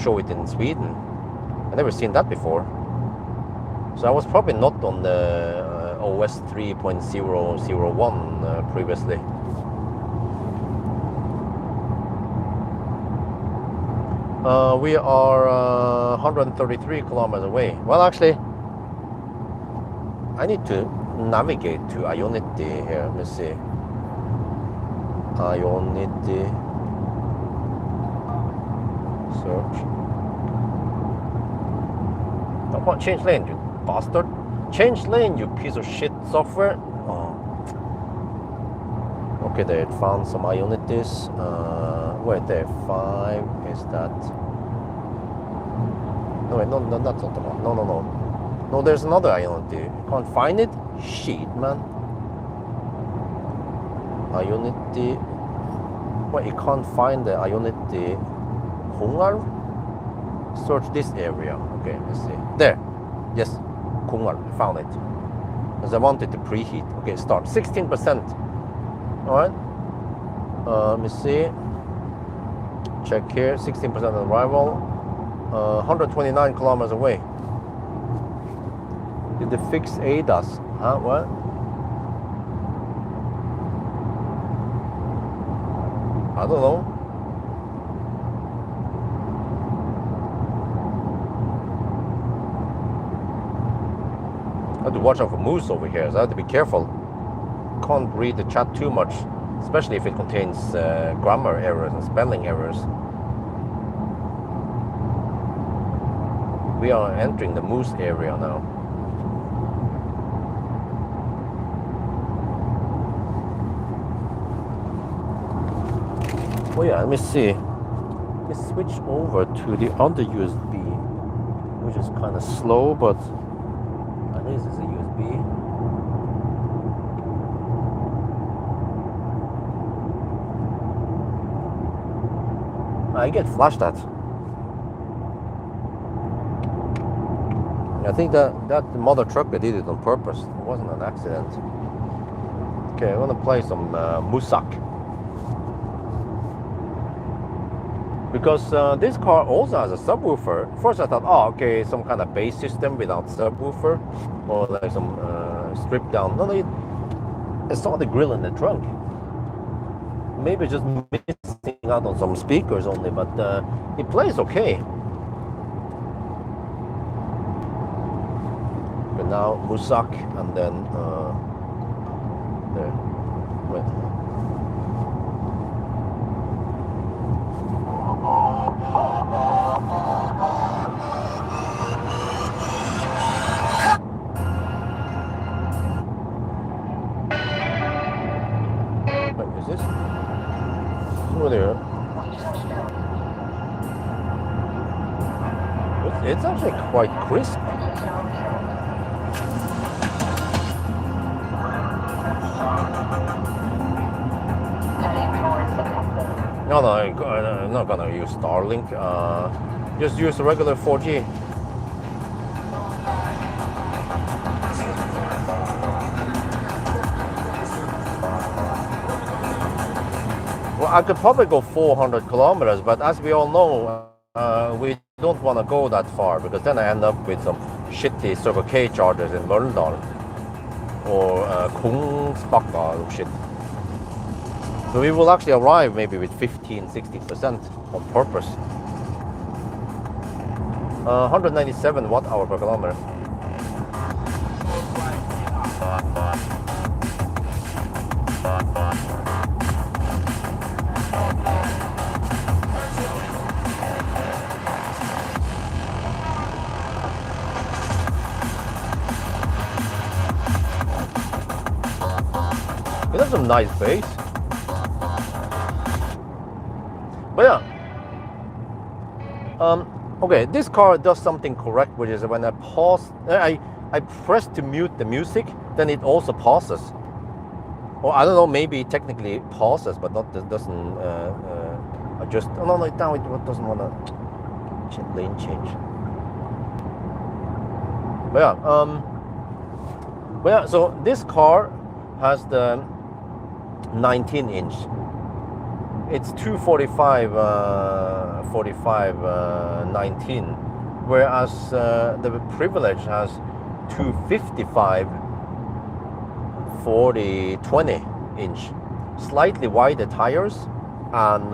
show it in Sweden. I've never seen that before. So I was probably not on the OS 3.001 previously. We are 133 kilometers away. Well, actually, I need to navigate to Ionity here. Let me see. Ionity. Search. Oh, what? Change lane, you bastard. Change lane, you piece of shit software. Oh. Okay, they found some Ionities. Wait, there 5 is that. No, wait, no, that's not the one. No. No, there's another Ionity. Can't find it? Shit, man. Ionity. Wait, you can't find the Ionity Konghall? Search this area. Okay, let's see. There. Yes, Konghall. I found it. Because I wanted to preheat. Okay, start. 16%. Alright. Let me see. Check here. 16% arrival. 129 kilometers away. Did they fix ADAS? Huh? What? I don't know. have to watch out for moose over here, so I have to be careful. Can't read the chat too much, especially if it contains grammar errors and spelling errors. We are entering the moose area now. Oh yeah, let me see. Let's switch over to the other USB, which is kind of slow, but at least it's a USB. I get flashed at. I think that mother trucker did it on purpose. It wasn't an accident. Okay, I want to play some Musak. Because this car also has a subwoofer. First I thought, oh, okay, some kind of bass system without subwoofer, or like some stripped down. No, I saw the grill in the trunk. Maybe just missing out on some speakers only, but it plays okay. But now Musak, and then there. Wait. Is this? Over there. It's actually quite crisp. No, I'm not gonna use Starlink. Just use a regular 4G. Well, I could probably go 400 kilometers, but as we all know, we don't want to go that far, because then I end up with some shitty Circle K chargers in Mölndal or Kungsbacka or shit. So we will actually arrive maybe with 15-16% on purpose. 197 watt-hour per kilometer. It has some nice bass. But yeah, okay, this car does something correct, which is when I pause, I press to mute the music, then it also pauses. Or I don't know, maybe technically it pauses, but not doesn't adjust. Oh no, now it doesn't want to lane change. But yeah, so this car has the 19-inch. It's 245 19, whereas the Privilege has 255 20 inch, slightly wider tires, and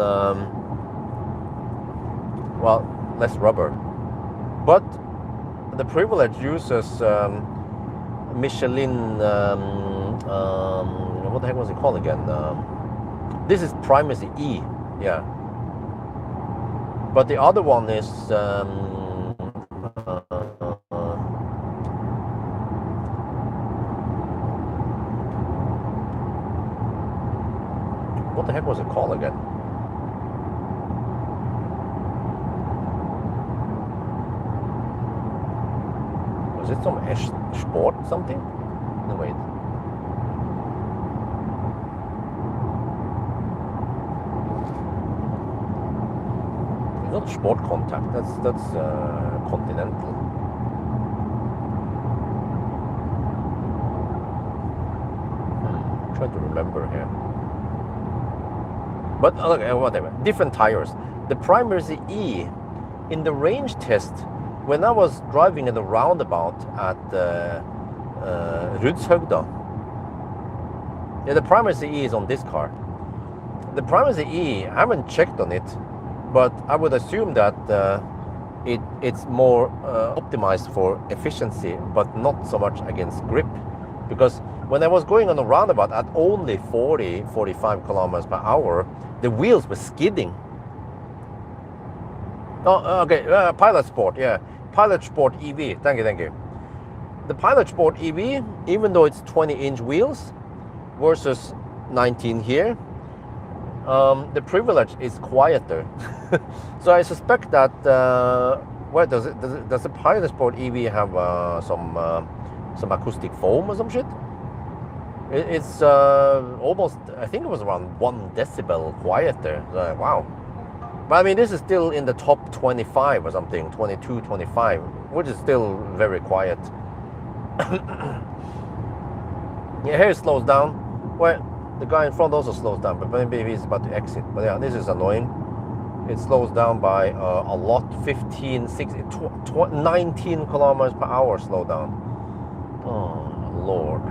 well, less rubber. But the Privilege uses Michelin. What the heck was it called again? This is Primacy E, yeah. But the other one is what the heck was it called again? Was it some Sport something? No, wait. Not Sport Contact. That's Continental. Try to remember here. But okay, whatever. Different tires. The Primacy E, in the range test, when I was driving in the roundabout at Rudshøgda, yeah, the Primacy E is on this car. The Primacy E, I haven't checked on it, but I would assume that it's more optimized for efficiency, but not so much against grip. Because when I was going on a roundabout at only 45 kilometers per hour, the wheels were skidding. Oh, okay, Pilot Sport, yeah. Pilot Sport EV, thank you. The Pilot Sport EV, even though it's 20-inch wheels versus 19 here, the privilege is quieter. So I suspect that, does the Pilot Sport EV have some acoustic foam or some shit? It's almost, I think it was around 1 decibel quieter. So, wow. But I mean, this is still in the top 25 or something, 22, 25, which is still very quiet. Yeah, here it slows down. Well, the guy in front also slows down, but maybe he's about to exit. But yeah, this is annoying. It slows down by a lot, 15, 16, 19 kilometers per hour slow down. Oh, Lord.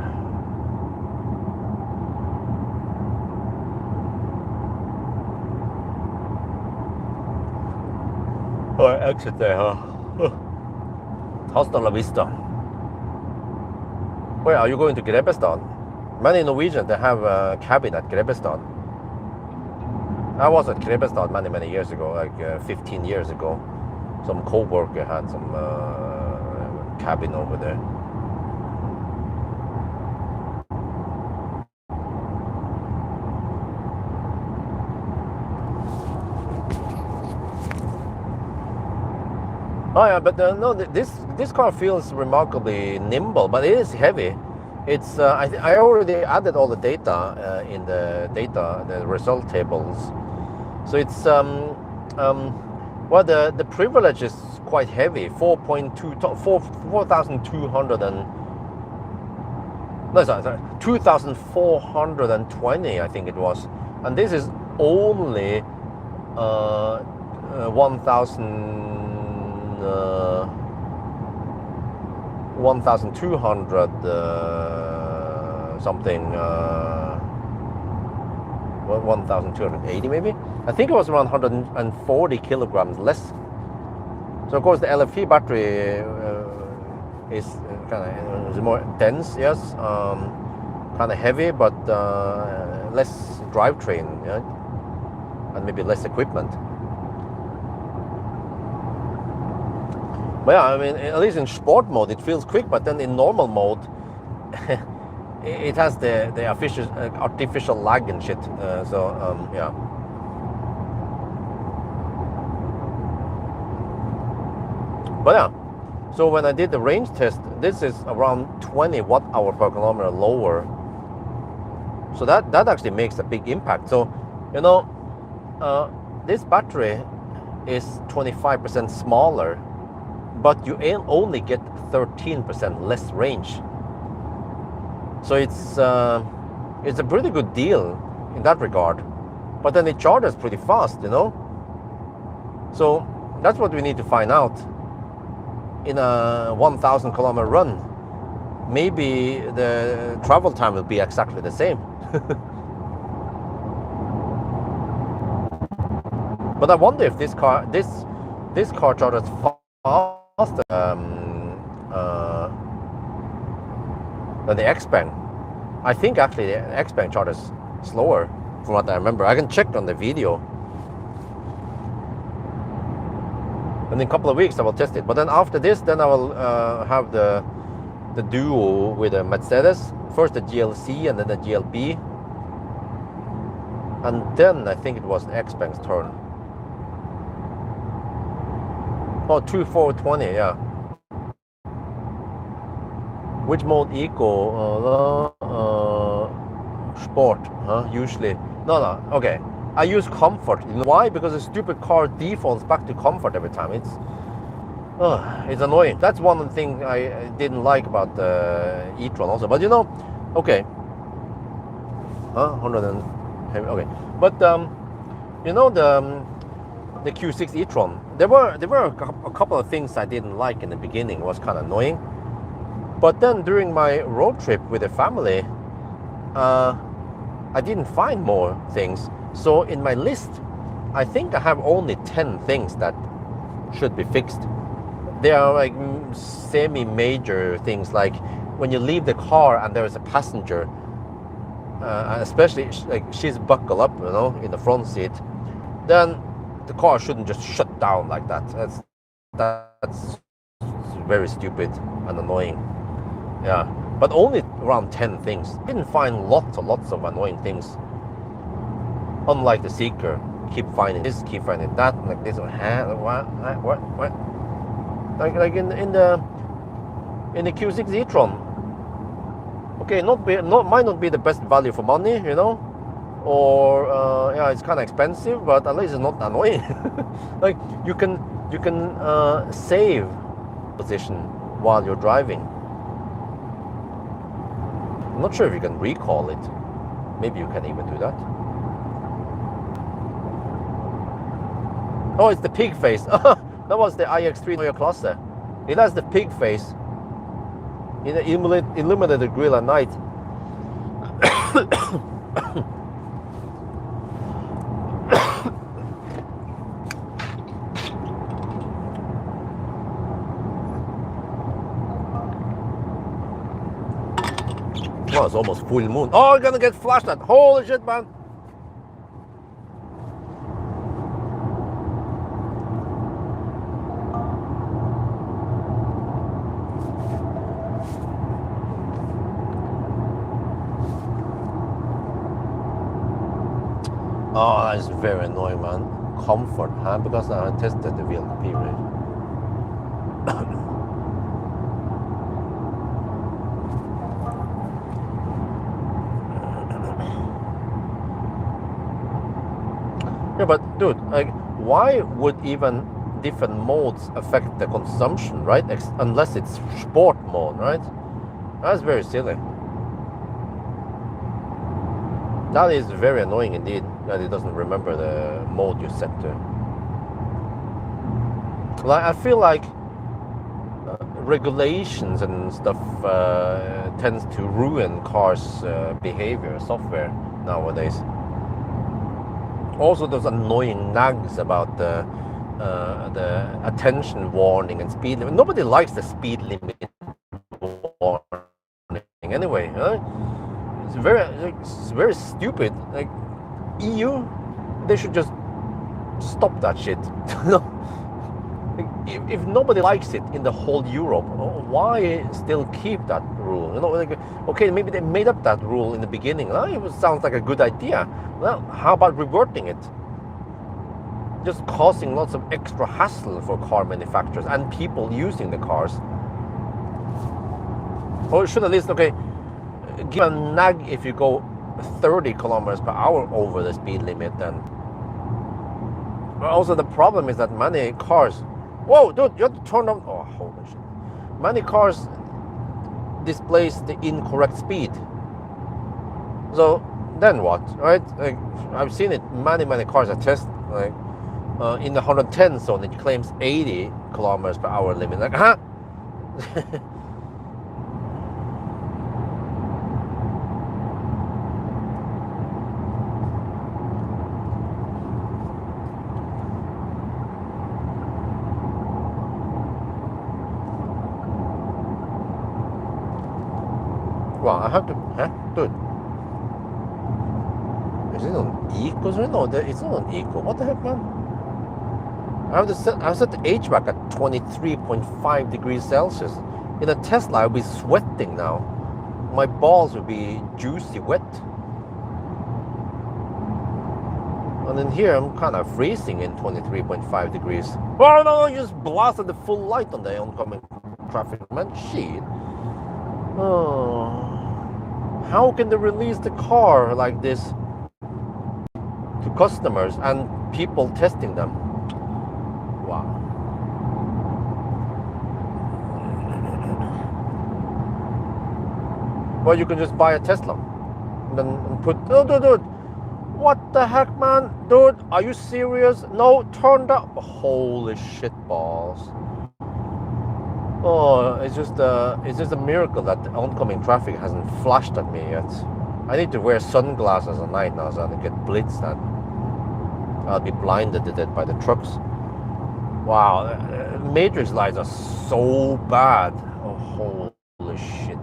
Oh, exit there, huh? Hasta la vista. Where are you going to Grebbestad? Many Norwegians, they have a cabin at Grebbestad. I was at Grebbestad many years ago, like 15 years ago. Some co-worker had some cabin over there. Oh yeah, but no, this car feels remarkably nimble, but it is heavy. It's I already added all the data in the result tables, so it's well, the privilege is quite heavy, 4,200 and no, sorry, 2,420 I think it was, and this is only 1,200 something, 1,280 maybe. I think it was around 140 kilograms less. So of course the LFP battery is kind of more dense, yes, kind of heavy, but less drivetrain, yeah? And maybe less equipment. But yeah, I mean, at least in sport mode it feels quick, but then in normal mode it has the artificial lag and shit. Yeah. But yeah, so when I did the range test, this is around 20 watt-hour per kilometer lower. So that actually makes a big impact. So, you know, this battery is 25% smaller, but you only get 13% less range. So it's a pretty good deal in that regard. But then it charges pretty fast, you know. So that's what we need to find out. In a 1,000 kilometer run, maybe the travel time will be exactly the same. But I wonder if this car charges faster than the Xpeng. I think actually the Xpeng charges slower, from what I remember. I can check on the video. And in a couple of weeks I will test it. But then after this, then I will have the duo with a Mercedes. First the GLC and then the GLB. And then I think it was the Xpeng's turn. Oh, 2420, yeah. Which mode? Eco? Sport, huh? Usually. No, okay. I use comfort. You know why? Because the stupid car defaults back to comfort every time. It's annoying. That's one thing I didn't like about the e-tron also. But you know, okay. 100 and okay. But you know the Q6 e-tron. There were a couple of things I didn't like in the beginning. It was kind of annoying. But then during my road trip with the family, I didn't find more things. So in my list, I think I have only 10 things that should be fixed. There are like semi-major things, like when you leave the car and there is a passenger, especially like she's buckled up, in the front seat, then the car shouldn't just shut down like that. That's very stupid and annoying. Yeah, but only around 10 things. Didn't find lots of annoying things. Unlike the Zeekr, keep finding this, keep finding that, like this. What? Like in the Q6 e-tron. Okay, might not be the best value for money, or yeah, it's kind of expensive, but at least it's not annoying. Like you can save position while you're driving. I'm not sure if you can recall it. Maybe you can even do that. Oh, it's the pig face. That was the iX3 Neue Klasse. It has the pig face. In the illuminated grill at night. Oh, it's almost full moon. Oh, I'm gonna get flashed at. Holy shit, man. Oh, that's very annoying, man. Comfort, huh? Because I tested the VLTP, right? Yeah, but dude, like, why would even different modes affect the consumption, right? Unless it's sport mode, right? That's very silly. That is very annoying indeed, that it doesn't remember the mode you set to. Like, I feel like regulations and stuff tends to ruin cars' behavior, software nowadays. Also, those annoying nags about the attention warning and speed limit. Nobody likes the speed limit warning anyway, huh? It's very stupid. Like, EU, they should just stop that shit. If nobody likes it in the whole Europe, why still keep that rule? Like, okay, maybe they made up that rule in the beginning. It sounds like a good idea. Well, how about reverting it? Just causing lots of extra hassle for car manufacturers and people using the cars. Or should at least, okay, give a nag if you go 30 kilometers per hour over the speed limit then. But also the problem is that many cars, whoa, dude, you have to turn on, oh, holy shit. Many cars displays the incorrect speed. So then what, right? Like, I've seen it, many cars I test, like, in the 110 zone, it claims 80 kilometers per hour limit. Like, huh? Well, I have to, huh? Dude. Is it on eco? No, it's not on eco. What the heck, man? I set the HVAC at 23.5 degrees Celsius. In a Tesla, I'll be sweating now. My balls will be juicy wet. And in here, I'm kind of freezing in 23.5 degrees. Oh no, I just blasted the full light on the oncoming traffic, man. Shit. Oh. How can they release the car like this to customers and people testing them? Wow. Well, you can just buy a Tesla and then put, oh, dude, what the heck, man? Dude, are you serious? No, turn that, holy shit balls. Oh, it's just a miracle that the oncoming traffic hasn't flashed at me yet. I need to wear sunglasses at night now so I don't get blitzed and I'll be blinded to death by the trucks. Wow, matrix lights are so bad. Oh, holy shit.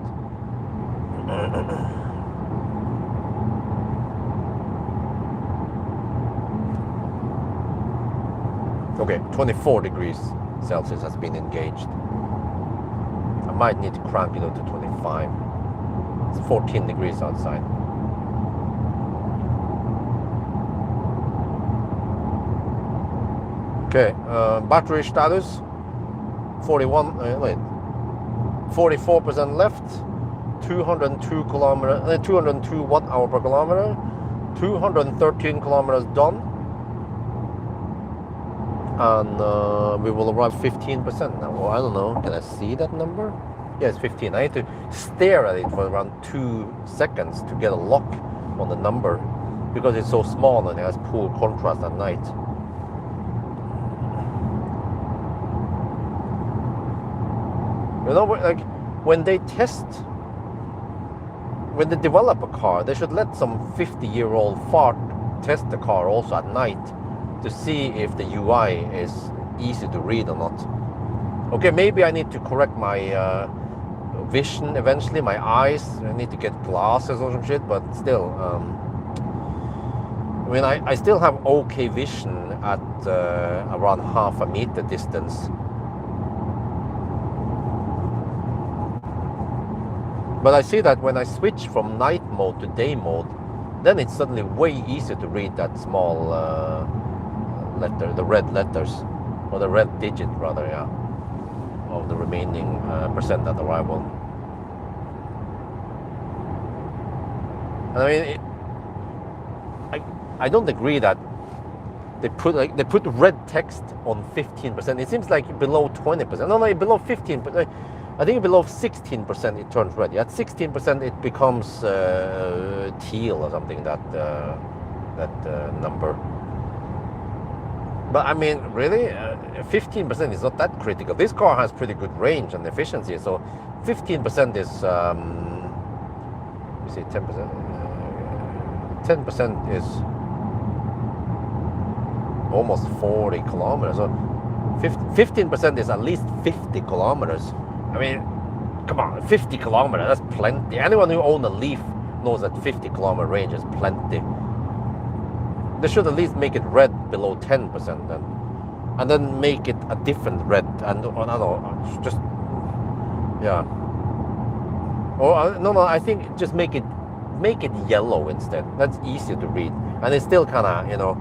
Okay, 24 degrees Celsius has been engaged. I might need to crank it up to 25. It's 14 degrees outside. Okay, battery status 44% left, 202 kilometer, 202 watt-hour per kilometer, 213 kilometers done, and we will arrive 15% now. Well, I don't know, can I see that number? Yeah, it's 15. I need to stare at it for around 2 seconds to get a lock on the number, because it's so small and it has poor contrast at night. You know, like when they develop a car, they should let some 50-year-old fart test the car also at night to see if the UI is easy to read or not. Okay, maybe I need to correct my vision eventually, my eyes. I need to get glasses or some shit, but still, I mean, I still have okay vision at around half a meter distance. But I see that when I switch from night mode to day mode, then it's suddenly way easier to read that small letter, the red letters, or the red digit rather, yeah, of the remaining percent at arrival. And I mean, I don't agree that they put red text on 15%. It seems like below 20%. No, below 15%. I think below 16% it turns red. At 16% it becomes teal or something. That number. But I mean, really, 15% is not that critical. This car has pretty good range and efficiency, so 15% is. Let me see, 10%. 10% is almost 40 kilometers. So 15% is at least 50 kilometers. I mean, come on, 50 kilometers, that's plenty. Anyone who owns a Leaf knows that 50 kilometer range is plenty. They should at least make it red below 10% then. And then make it a different red. And just, yeah. Or, no, I think just make it yellow instead. That's easier to read. And it's still kind of, you know,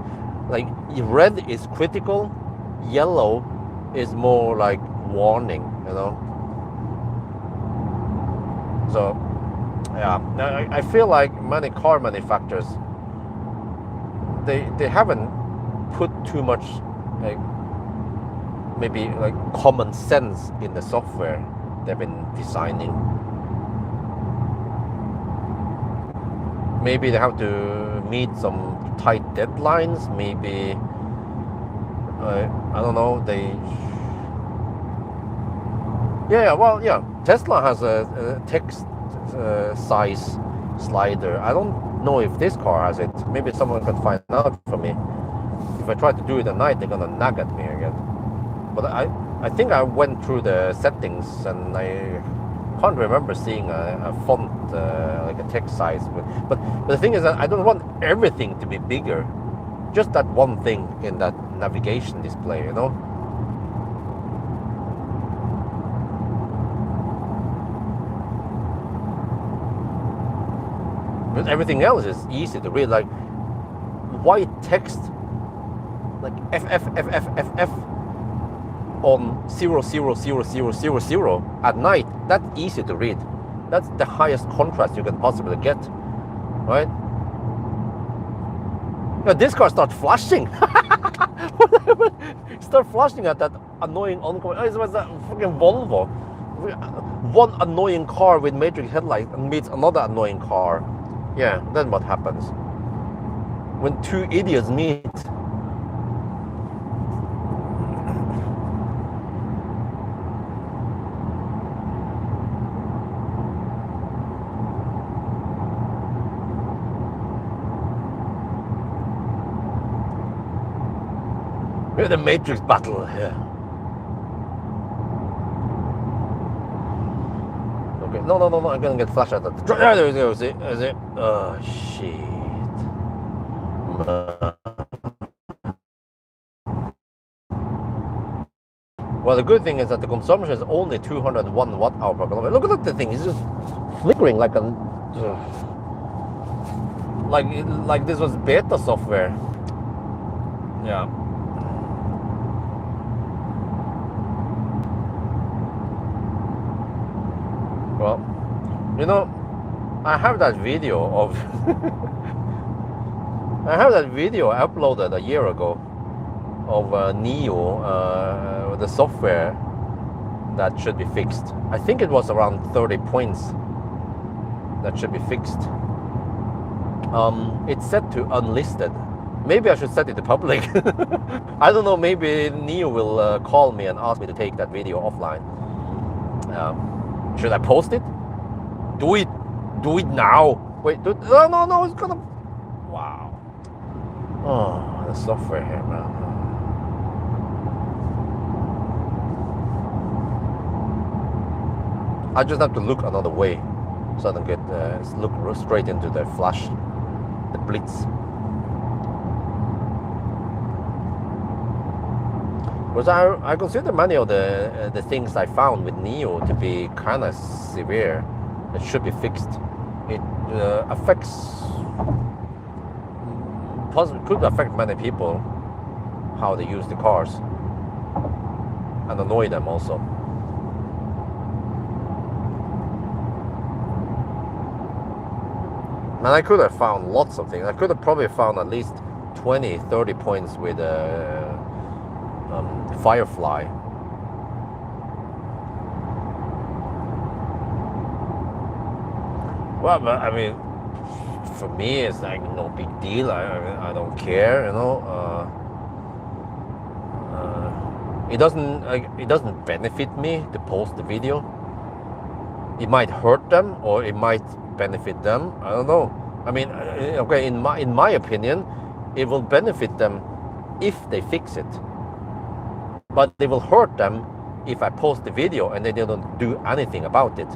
like red is critical, yellow is more like warning, you know. So, yeah, I feel like many car manufacturers, they haven't put too much, like, maybe like common sense in the software they've been designing. Maybe they have to meet some tight deadlines. Maybe, I don't know, yeah, Tesla has a text size slider. I don't know if this car has it. Maybe someone can find out for me. If I try to do it at night, they're gonna nag at me again. But I think I went through the settings and I can't remember seeing a font like a text size. But the thing is that I don't want everything to be bigger. Just that one thing in that navigation display, you know. But everything else is easy to read, like white text, like F on 0000000 at night. That's easy to read. That's the highest contrast you can possibly get, right? Now this car starts flashing. Start flashing at that annoying oncoming. It was a fucking Volvo. One annoying car with matrix headlights meets another annoying car. Yeah, then what happens? When two idiots meet. The Matrix battle. Yeah. Okay. No. I'm gonna get flash at that. There we go. Is it? Oh shit. Well, the good thing is that the consumption is only 201 watt-hour per kilometer. Look at the thing; it's just flickering like like this was beta software. Yeah. Well, I have that video of I have that video uploaded a year ago of Neo, the software that should be fixed. I think it was around 30 points that should be fixed. It's set to unlisted. Maybe I should set it to public. I don't know, maybe Neo will call me and ask me to take that video offline. Should I post it? Do it now. Wait, no, it's gonna, wow. Oh, the software here, man. I just have to look another way so I don't get look straight into the flash, the blitz. Because I consider many of the things I found with Neo to be kind of severe. It should be fixed. It could affect many people, how they use the cars, and annoy them also. And I could have found lots of things. I could have probably found at least 20, 30 points with Firefly. Well, but I mean, for me, it's like no big deal. I don't care, It doesn't benefit me to post the video. It might hurt them, or it might benefit them. I don't know. I mean, okay, in my opinion, it will benefit them if they fix it. But it will hurt them if I post the video and they don't do anything about it.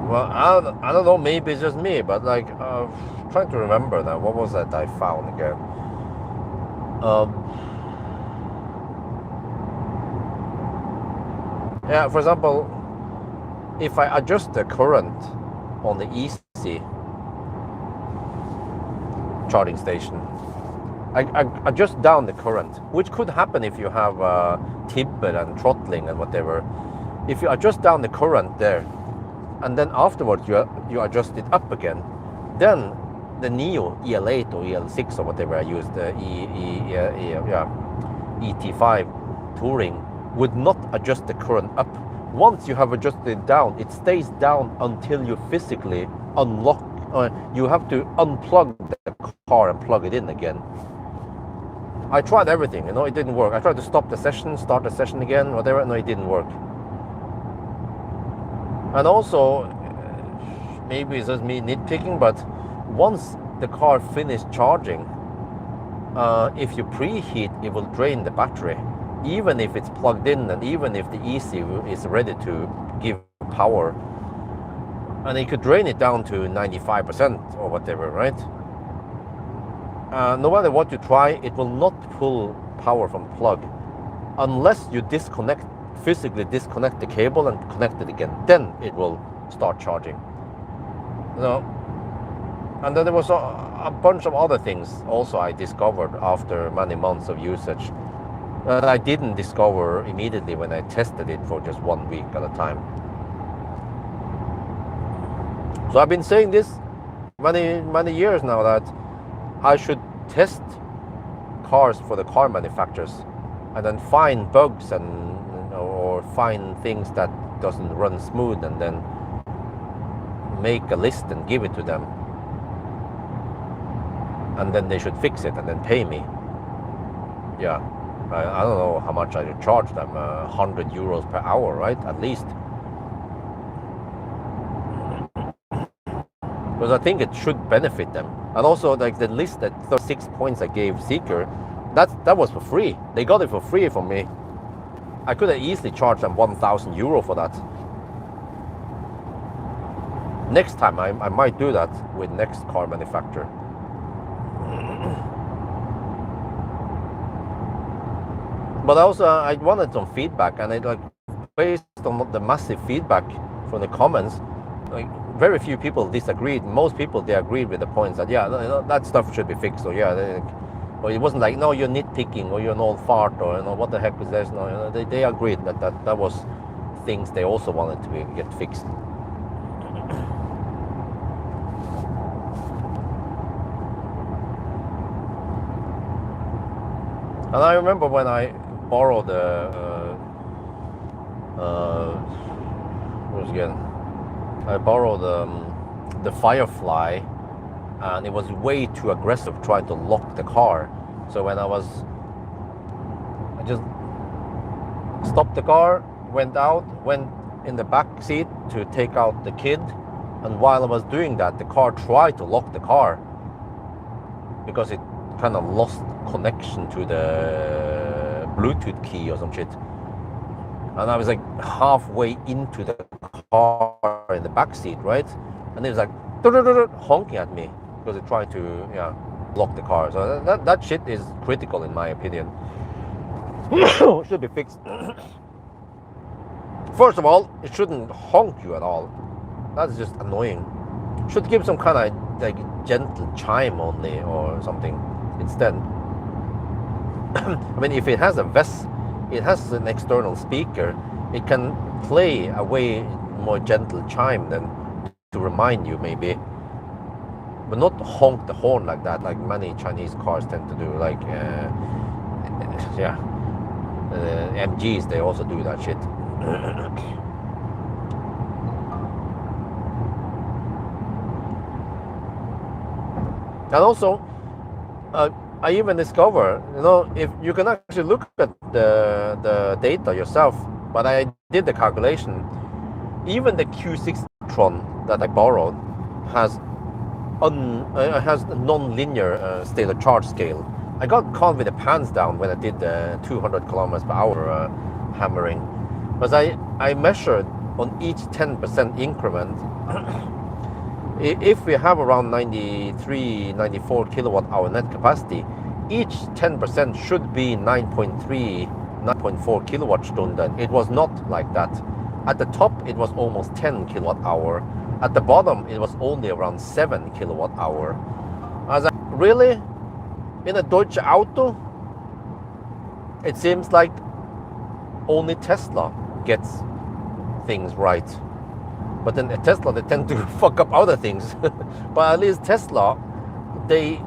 Well, I don't know, maybe it's just me, but like, trying to remember now, what was that I found again? Yeah, for example, if I adjust the current on the EC charging station, I adjust down the current, which could happen if you have tibber and throttling and whatever. If you adjust down the current there, and then afterwards you adjust it up again, then the Neo EL8 or EL6 or whatever I used, ET5 Touring, would not adjust the current up. Once you have adjusted it down, it stays down until you physically unlock. You have to unplug the car and plug it in again. I tried everything, it didn't work. I tried to stop the session, start the session again, whatever, no, it didn't work. And also, maybe it's just me nitpicking, but once the car finished charging, if you preheat, it will drain the battery, even if it's plugged in and even if the EC is ready to give power. And it could drain it down to 95% or whatever, right? No matter what you try, it will not pull power from the plug unless you physically disconnect the cable and connect it again. Then it will start charging. And then there was a bunch of other things also I discovered after many months of usage that I didn't discover immediately when I tested it for just 1 week at a time. So I've been saying this many years now, that I should test cars for the car manufacturers and then find bugs or find things that doesn't run smooth, and then make a list and give it to them, and then they should fix it and then pay me. Yeah, I don't know how much I should charge them, 100 euros per hour, right? At least. because I think it should benefit them. And also, like the list that 36 points I gave Zeekr, that was for free. They got it for free from me. I could have easily charged them €1,000 for that. Next time I might do that with next car manufacturer. But also I wanted some feedback, and it, like, based on the massive feedback from the comments, like very few people disagreed. Most people, they agreed with the points that, yeah, that stuff should be fixed, or yeah, or it wasn't like, no, you're nitpicking, or you're an old fart, or what the heck is this? No, they agreed that was things they also wanted to get fixed. And I remember when I borrowed I borrowed the Firefly, and it was way too aggressive trying to lock the car. So when I just stopped the car, went in the back seat to take out the kid, and while I was doing that, the car tried to lock the car because it kind of lost connection to the Bluetooth key or some shit. And I was like halfway into the car in the back seat, right? And it was like honking at me because it tried to lock the car. So that shit is critical in my opinion. Should be fixed. First of all, it shouldn't honk you at all. That's just annoying. Should give some kind of like gentle chime only or something instead. I mean, if it has it has an external speaker, it can play a way more gentle chime than to remind you maybe, but not honk the horn like that, like many Chinese cars tend to do. Like MGs, they also do that shit. And also, I even discover, if you can actually look at the data yourself, but I did the calculation. Even the Q6 e-tron that I borrowed has non-linear state of charge scale. I got caught with the pants down when I did the 200 kilometers per hour hammering, because I measured on each 10% increment. If we have around 93, 94 kilowatt hour net capacity, each 10% should be 9.3, 9.4 kilowatt stunden. It was not like that. At the top, it was almost 10 kilowatt hour. At the bottom, it was only around 7 kilowatt hour. I was like, really? In a Deutsche Auto? It seems like only Tesla gets things right. But then at Tesla, they tend to fuck up other things. But at least Tesla, they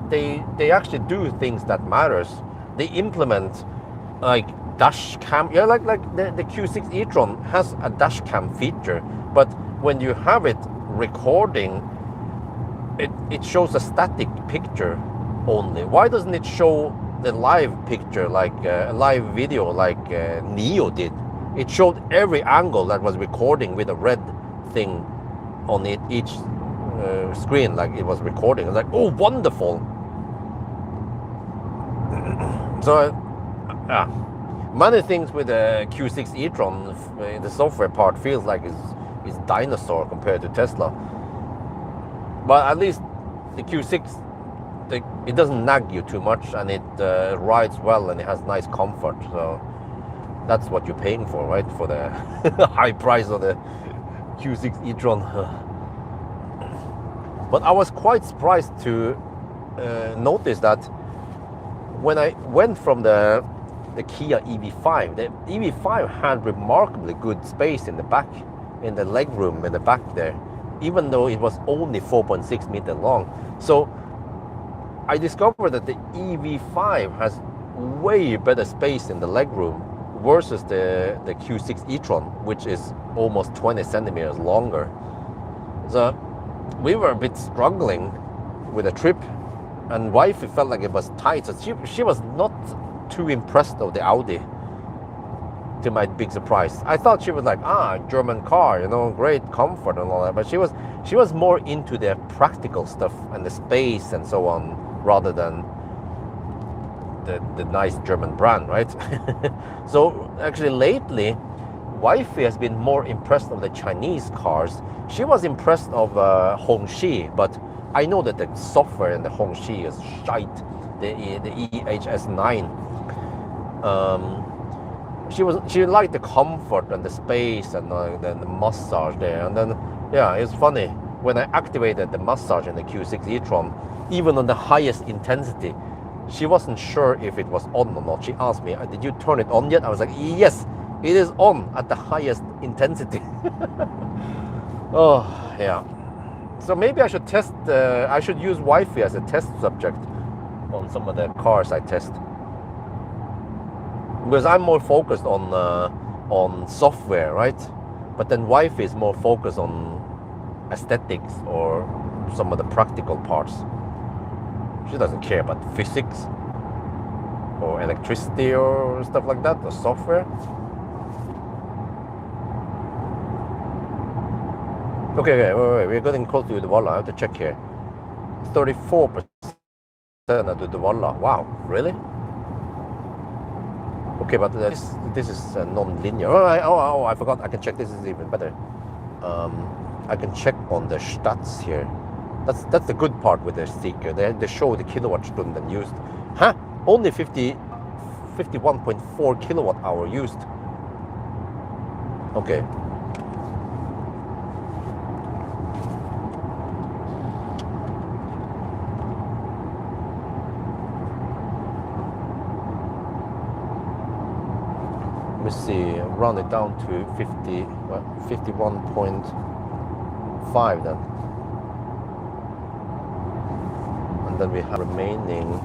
actually do things that matters. They implement like dash cam. Yeah, like the Q6 e-tron has a dash cam feature, but when you have it recording, it shows a static picture only. Why doesn't it show the live picture, like a live video, like Neo did? It showed every angle that was recording with a red thing on each screen, like it was recording. I was like, oh, wonderful. So many things with the Q6 e-tron, the software part feels like is dinosaur compared to Tesla. But at least the Q6, it doesn't nag you too much, and it rides well, and it has nice comfort. So that's what you're paying for, right? For the high price of the Q6 e-tron. But I was quite surprised to notice that when I went from the Kia EV5, the EV5 had remarkably good space in the back, in the legroom in the back there, even though it was only 4.6 meters long. So I discovered that the EV5 has way better space in the legroom versus the Q6 e-tron, which is almost 20 centimeters longer. So we were a bit struggling with the trip, and wifey felt like it was tight, so she was not too impressed of the Audi. to my big surprise. I thought she was like, German car, you know, great comfort and all that. But she was more into the practical stuff and the space and so on, rather than the nice German brand, right? So actually lately, wifey has been more impressed of the Chinese cars. She was impressed of Hongxi, but I know that the software in the Hongxi is shite. The EHS9. She liked the comfort and the space and the massage there. And then yeah, it's funny when I activated the massage in the Q6 e-tron, even on the highest intensity, she wasn't sure if it was on or not. She asked me, "Did you turn it on yet?" I was like, "Yes, it is on at the highest intensity." Oh yeah. So maybe I should test. I should use Wi-Fi as a test subject on some of the cars I test, because I'm more focused on software, right? But then Wi-Fi is more focused on aesthetics or some of the practical parts. She doesn't care about physics or electricity or stuff like that, or software. Okay, wait, we're getting close to the Walla. I have to check here. 34% at the Walla. Wow, really? Okay, but this is non-linear. Oh, I forgot. I can check. This is even better. I can check on the stats here. That's the good part with the Zeekr. They show the kilowatt-stunden used. Huh? Only 51.4 kilowatt hour used. Okay. Let me see. Round it down to 51.5 then. Then we have remaining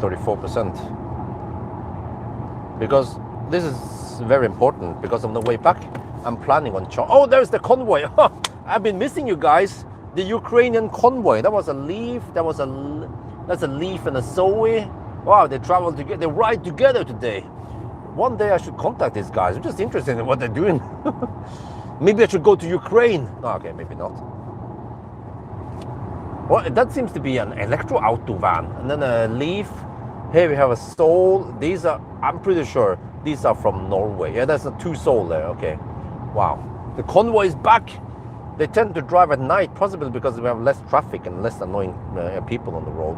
34%, because this is very important, because on the way back I'm planning on oh, there's the convoy. I've been missing you guys. The Ukrainian convoy, that was a Leaf, that's a Leaf and a Zoe. Wow, they travel together, they ride together today. One day I should contact these guys. I'm just interested in what they're doing. Maybe I should go to Ukraine. Okay, maybe not. Well, that seems to be an electro auto van. And then a Leaf. Here we have a Soul. These are, I'm pretty sure, these are from Norway. Yeah, that's a 2 Soul there. Okay. Wow. The convoy is back. They tend to drive at night, possibly because we have less traffic and less annoying people on the road.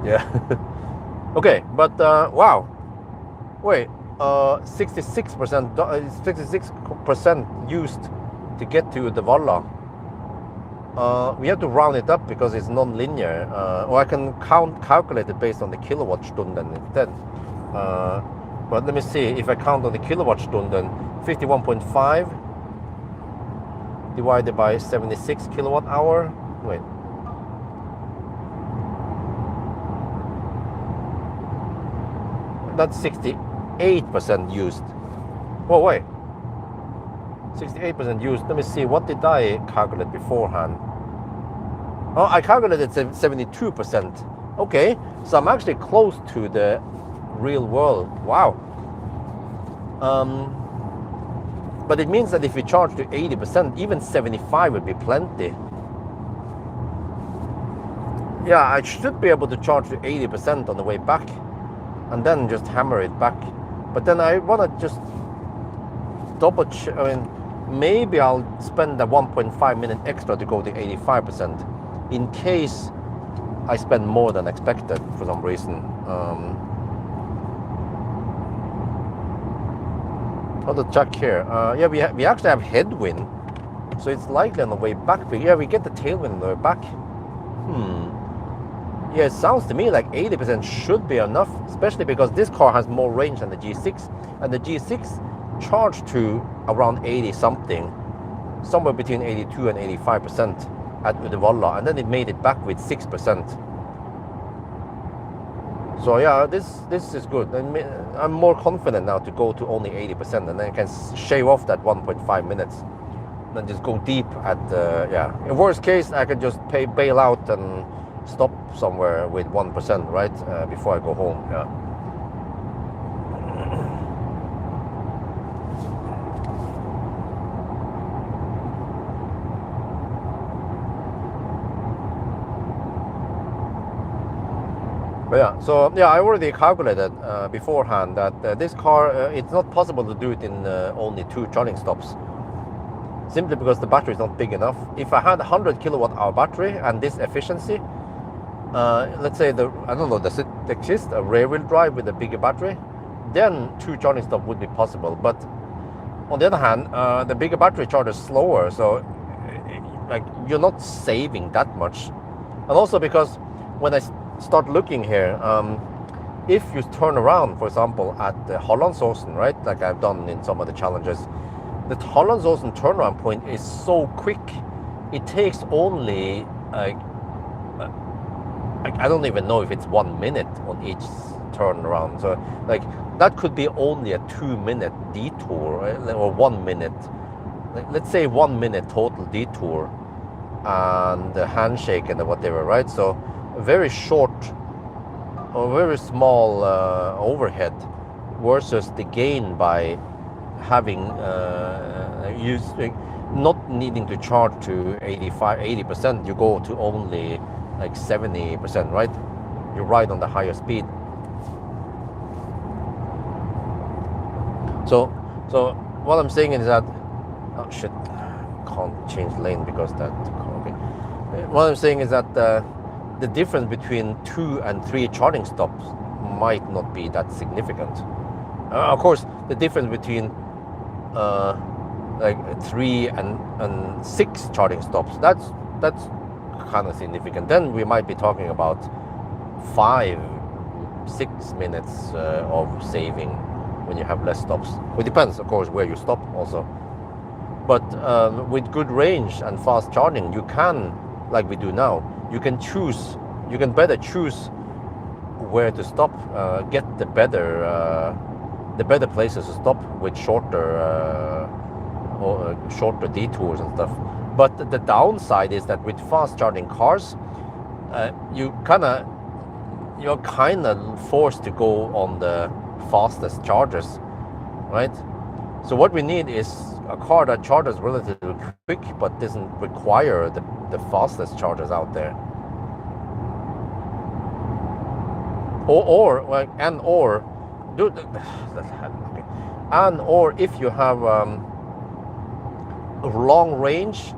Yeah. Okay, but wow. Wait, 66% used to get to the Valla. We have to round it up because it's non-linear, or I can calculate it based on the kilowatt-stunden instead. But let me see, if I count on the kilowatt-stunden, 51.5 divided by 76 kilowatt hour. Wait. That's 68% used. Oh wait. 68% used. Let me see, what did I calculate beforehand? Oh, I calculated 72%. Okay, so I'm actually close to the real world. Wow. But it means that if we charge to 80%, even 75 would be plenty. Yeah, I should be able to charge to 80% on the way back, and then just hammer it back. But then I want to just double check. I mean, maybe I'll spend the 1.5 minute extra to go to 85% in case I spend more than expected for some reason. I'll check here. Yeah, we actually have headwind, so it's likely on the way back. Yeah, we get the tailwind on the way back. Yeah, it sounds to me like 80% should be enough, especially because this car has more range than the G6, and the G6 charged to around 80 something, somewhere between 82 and 85% at Uddevalla, and then it made it back with 6%. So yeah, this is good. I'm more confident now to go to only 80%, and then I can shave off that 1.5 minutes, and then just go deep at yeah. In worst case, I can just bail out and stop somewhere with 1%, right? Before I go home. Yeah. But yeah, so yeah, I already calculated beforehand that this car, it's not possible to do it in only 2 charging stops, simply because the battery is not big enough. If I had 100 kilowatt hour battery and this efficiency, let's say I don't know, does it exist, a rear wheel drive with a bigger battery? Then 2 charging stops would be possible. But on the other hand, the bigger battery charges slower, so like you're not saving that much. And also because when I start looking here, if you turn around, for example, at the Hollandsåsen, right, like I've done in some of the challenges, the Hollandsåsen turnaround point is so quick. It takes only like I don't even know if it's 1 minute on each turnaround. So like that could be only a 2-minute detour, right? Or 1 minute. Let's say 1 minute total detour and the handshake and whatever, right? So very short or very small overhead versus the gain by having not needing to charge to 80%. You go to only like 70%, right? You ride on the higher speed. So what I'm saying is that, oh shit, can't change lane because that, okay. What I'm saying is that the difference between 2 and 3 charging stops might not be that significant. Of course, the difference between like 3 and 6 charging stops, that's kind of significant. Then we might be talking about 5-6 minutes of saving when you have less stops. It depends, of course, where you stop also. But with good range and fast charging, you can, like we do now, you can better choose where to stop, get the better places to stop with shorter detours and stuff. But the downside is that with fast charging cars, you're kind of forced to go on the fastest chargers, right? So what we need is a car that charges relatively quick but doesn't require the fastest chargers out there. Or if you have a long range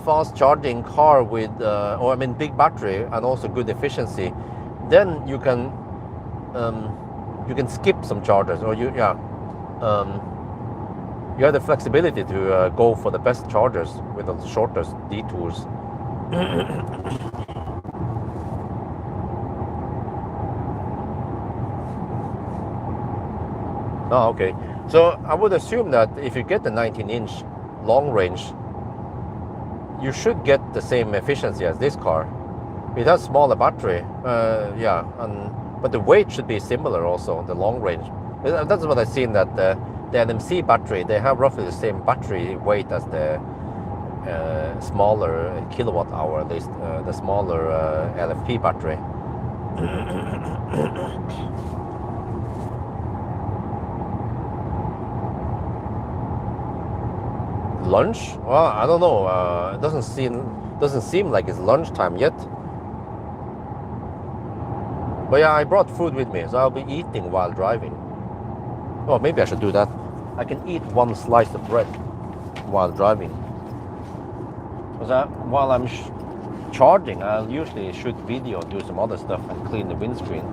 fast charging car with big battery and also good efficiency, then you can skip some chargers, or you have the flexibility to go for the best chargers with the shortest detours. Oh, okay. So I would assume that if you get the 19-inch long range, you should get the same efficiency as this car. It has smaller battery, but the weight should be similar also, the long range. That's what I've seen, that the NMC battery, they have roughly the same battery weight as the smaller kilowatt hour, at least, the smaller LFP battery. Lunch? Well, I don't know. It doesn't seem like it's lunchtime yet. But yeah, I brought food with me, so I'll be eating while driving. Oh, maybe I should do that. I can eat 1 slice of bread while driving. Because while I'm charging, I'll usually shoot video, do some other stuff, and clean the windscreen.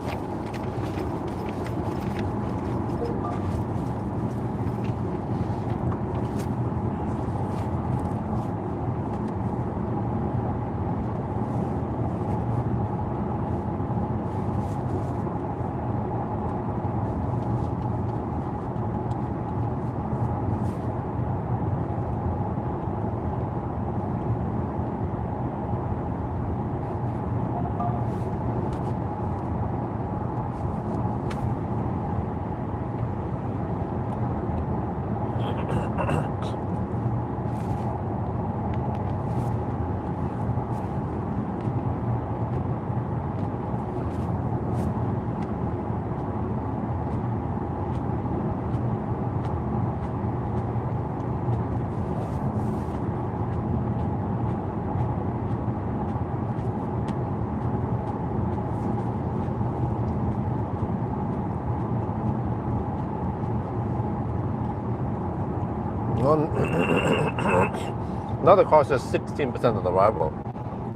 Now the car says 16% of the arrival.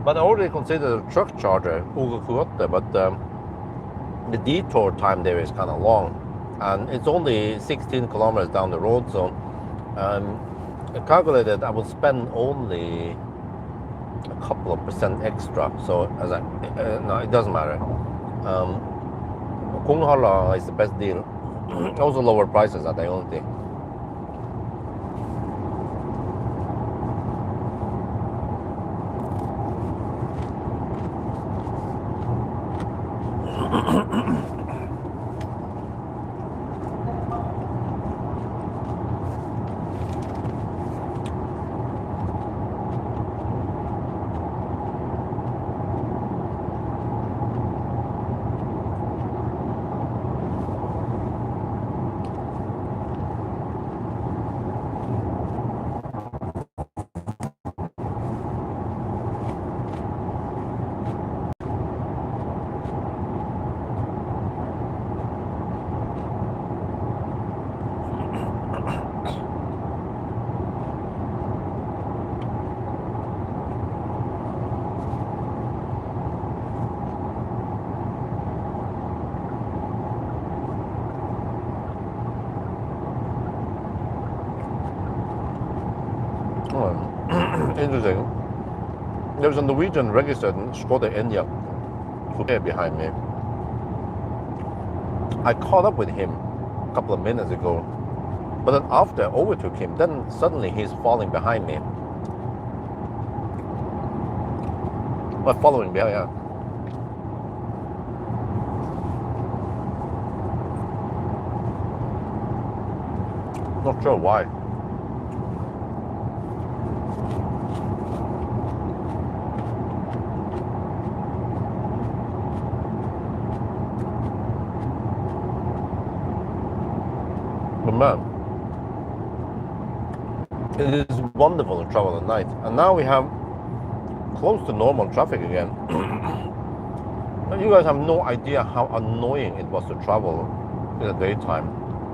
But I already considered a truck charger, but the detour time there is kind of long. And it's only 16 kilometers down the road, so I calculated I will spend only a couple of percent extra. So no, it doesn't matter. Konghalla is the best deal. Also lower prices at the only thing. Interesting. There's a Norwegian registered Skoda Enyaq coupe behind me. I caught up with him a couple of minutes ago, but then after I overtook him, then suddenly he's falling behind me. Well, following behind, yeah. Not sure why. But man, it is wonderful to travel at night. And now we have close to normal traffic again. You guys have no idea how annoying it was to travel in the daytime.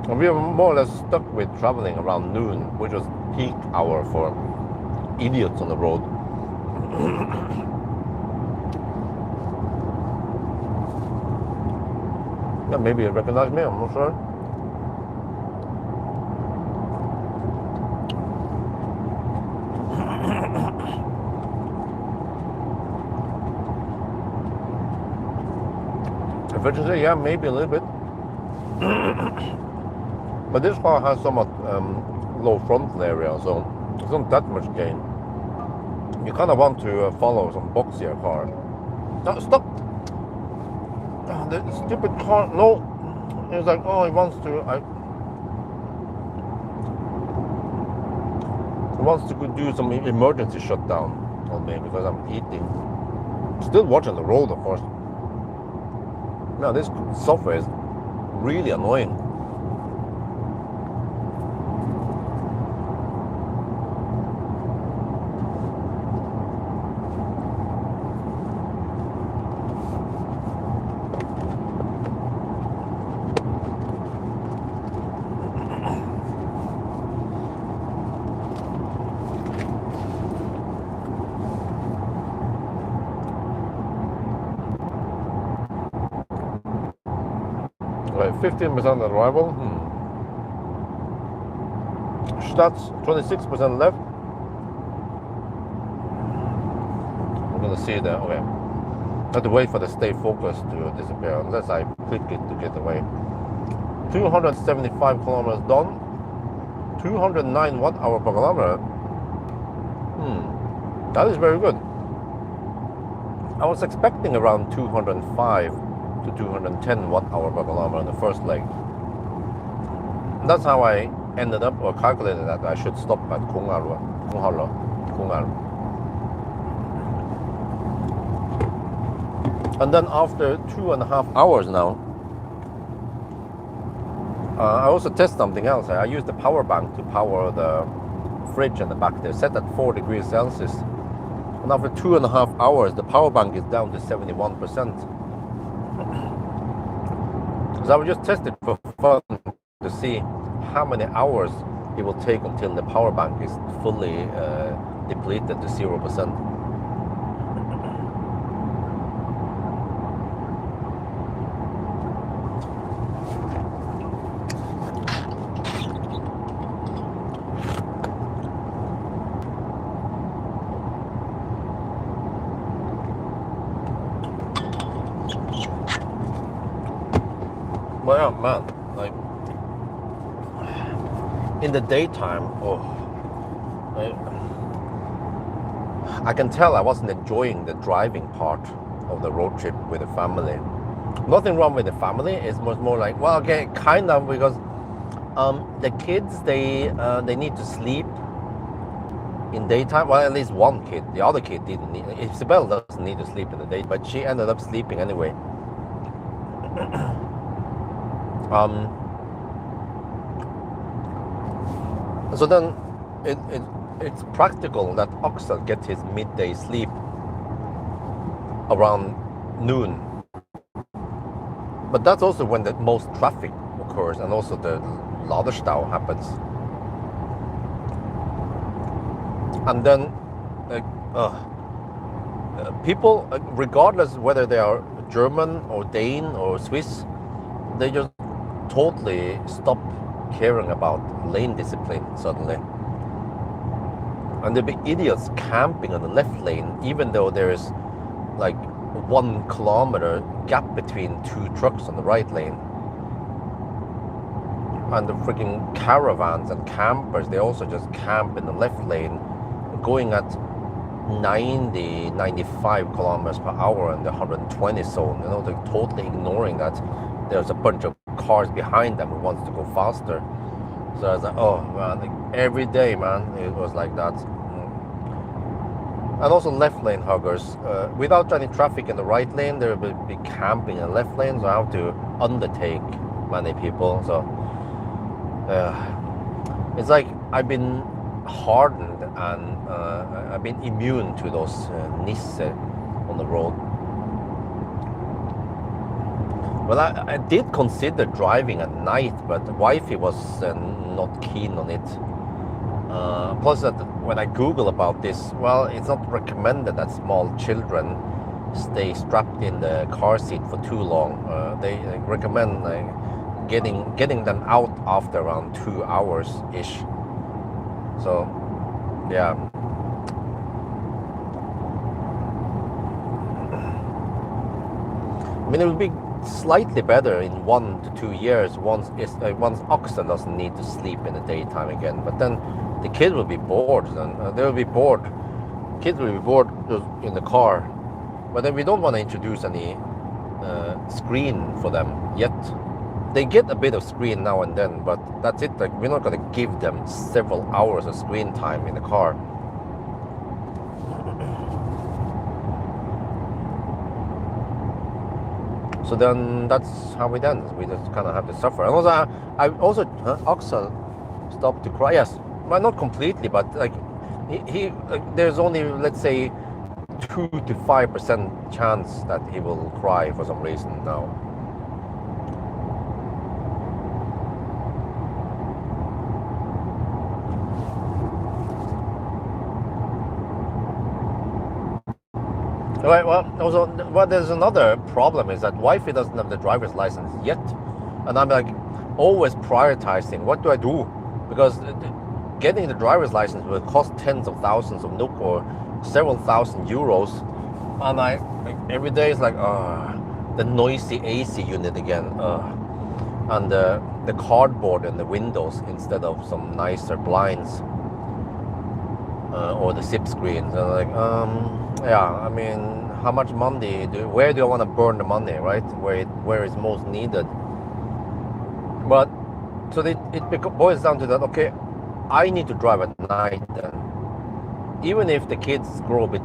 And we are more or less stuck with traveling around noon, which was peak hour for idiots on the road. Yeah, maybe you recognize me, I'm not sure. Efficiency, yeah, maybe a little bit. But this car has somewhat low frontal area, so it's not that much gain. You kind of want to follow some boxier car. No, stop! Oh, the stupid car, no! It's like, oh, he wants to do some emergency shutdown on me because I'm eating. Still watching the road, of course. Now this software is really annoying. Right, 15% arrival. That's 26% left. We're gonna see that. Okay. I have to wait for the stay focus to disappear unless I click it to get away. 275 kilometers done. 209 watt-hour per kilometer. That is very good. I was expecting around 205 to 210 watt-hour per kilometer in the first leg. That's how I ended up or calculated that I should stop at Konghalla. And then after 2.5 hours now, I also test something else. I use the power bank to power the fridge in the back there, set at 4 degrees Celsius. And after 2.5 hours, the power bank is down to 71%. So I will just test it for fun to see how many hours it will take until the power bank is fully depleted to 0%. Well, yeah, man, like in the daytime, I can tell I wasn't enjoying the driving part of the road trip with the family. Nothing wrong with the family. It was more like, well, okay, kind of, because the kids, they need to sleep in daytime. Well, at least one kid. The other kid didn't need. Isabel doesn't need to sleep in the day, but she ended up sleeping anyway. So then it's practical that Axel gets his midday sleep around noon. But that's also when the most traffic occurs and also the Laderstau happens. And then people, regardless whether they are German or Dane or Swiss, they just totally stop caring about lane discipline suddenly. And there'll be idiots camping on the left lane, even though there is like 1 kilometer gap between 2 trucks on the right lane. And the freaking caravans and campers, they also just camp in the left lane, going at 90, 95 kilometers per hour in the 120 zone. You know, they're totally ignoring that there's a bunch of cars behind them who wants to go faster. So I was like, oh man, like every day, man, it was like that. And also left lane huggers. Without any traffic in the right lane, there will be camping in the left lane, so I have to undertake many people. So it's like I've been hardened and I've been immune to those Nisse on the road. Well, I did consider driving at night, but wifey was not keen on it. Plus, that when I Google about this, well, it's not recommended that small children stay strapped in the car seat for too long. They recommend getting them out after around 2 hours ish. So, yeah. I mean, it would be slightly better in 1 to 2 years once Axel doesn't need to sleep in the daytime again. But then the kid will be bored. Then they will be bored. Kids will be bored in the car. But then we don't want to introduce any screen for them yet. They get a bit of screen now and then, but that's it. Like, we're not going to give them several hours of screen time in the car. So then that's how it ends. We just kind of have to suffer. And also, Axel stopped to cry. Yes, well, not completely, but like he there's only, let's say, 2 to 5% chance that he will cry for some reason now. Right, well, there's another problem is that wifey doesn't have the driver's license yet, and I'm like always prioritizing. What do I do? Because getting the driver's license will cost tens of thousands of NOK or several thousand euros, and I every day is like, the noisy AC unit again, and the cardboard in the windows instead of some nicer blinds, or the zip screens. And like, yeah, I mean, how much money where do I want to burn the money, right? Where it's most needed. But so it boils down to that. Okay, I need to drive at night then, even if the kids grow a bit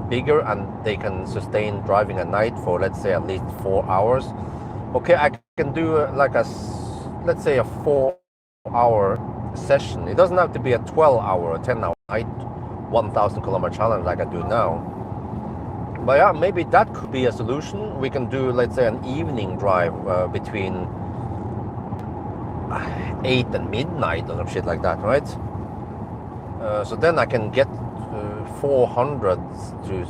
bigger and they can sustain driving at night for, let's say, at least 4 hours. Okay, I can do like let's say a 4-hour session. It doesn't have to be a 12-hour or 10-hour night 1,000 kilometer challenge like I do now. But yeah, maybe that could be a solution. We can do, let's say, an evening drive between 8 and midnight or some shit like that, right? So then I can get 400 to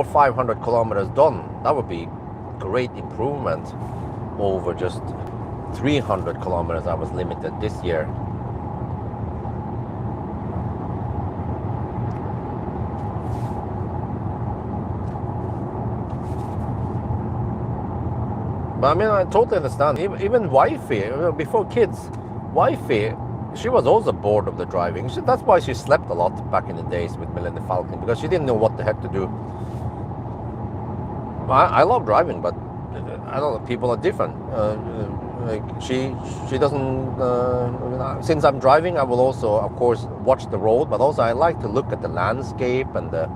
500 kilometers done. That would be great improvement over just 300 kilometers I was limited this year. But I mean, I totally understand. Even wifey, before kids, wifey, she was also bored of the driving. That's why she slept a lot back in the days with Millennium Falcon, because she didn't know what the heck to do. I love driving, but I don't know, people are different. Like she doesn't. Since I'm driving, I will also, of course, watch the road, but also I like to look at the landscape and the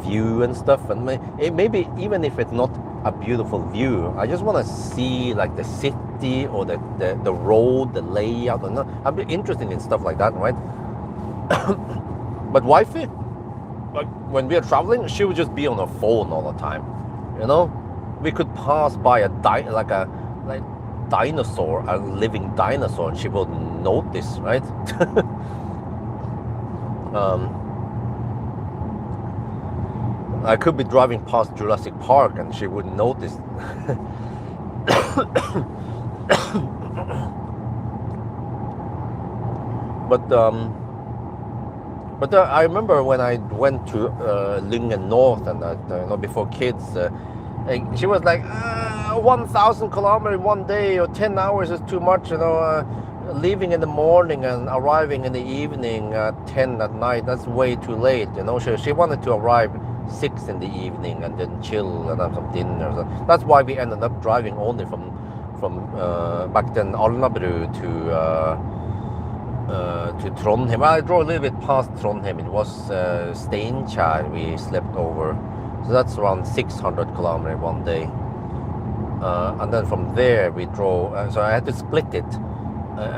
view and stuff. And maybe even if it's not a beautiful view, I just want to see like the city or the road, the layout. And I'm interested in stuff like that, right? But wifey, like when we are traveling, she would just be on her phone all the time. You know, we could pass by a dinosaur, a living dinosaur, and she wouldn't notice, right? I could be driving past Jurassic Park and she wouldn't notice. But I remember when I went to Lyngen North and before kids, she was like 1,000 kilometers in one day, or 10 hours is too much, leaving in the morning and arriving in the evening at 10 at night, that's way too late, she wanted to arrive 6 in the evening and then chill and have some dinner. So that's why we ended up driving only from back then Alnabru to Trondheim. Well, I drove a little bit past Trondheim. It was Steinkjer we slept over. So that's around 600 kilometers one day. And then from there we drove, so I had to split it.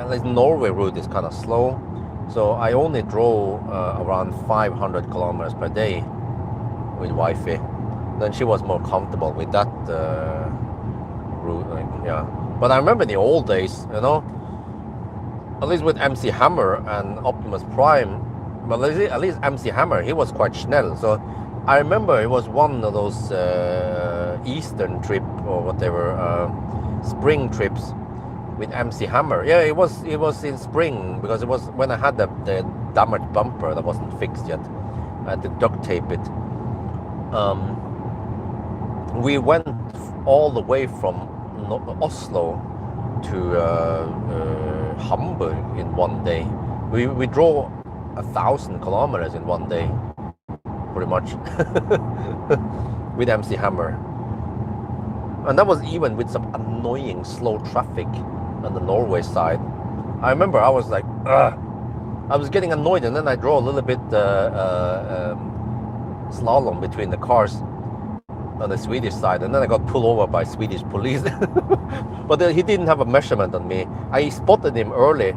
Like Norway route is kind of slow. So I only drove around 500 kilometers per day with wifey. Then she was more comfortable with that route. Yeah. But I remember in the old days, at least with MC Hammer and Optimus Prime, but at least MC Hammer, he was quite schnell. So I remember it was one of those Eastern trip or whatever, spring trips with MC Hammer. Yeah, it was in spring, because it was when I had the damaged bumper that wasn't fixed yet. I had to duct tape it. We went all the way from Oslo to Hamburg in one day. We drove 1,000 kilometers in one day, pretty much, with MC Hammer. And that was even with some annoying slow traffic on the Norway side. I remember I was like, ugh. I was getting annoyed, and then I drove a little bit slalom between the cars on the Swedish side, and then I got pulled over by Swedish police. But he didn't have a measurement on me. I spotted him early,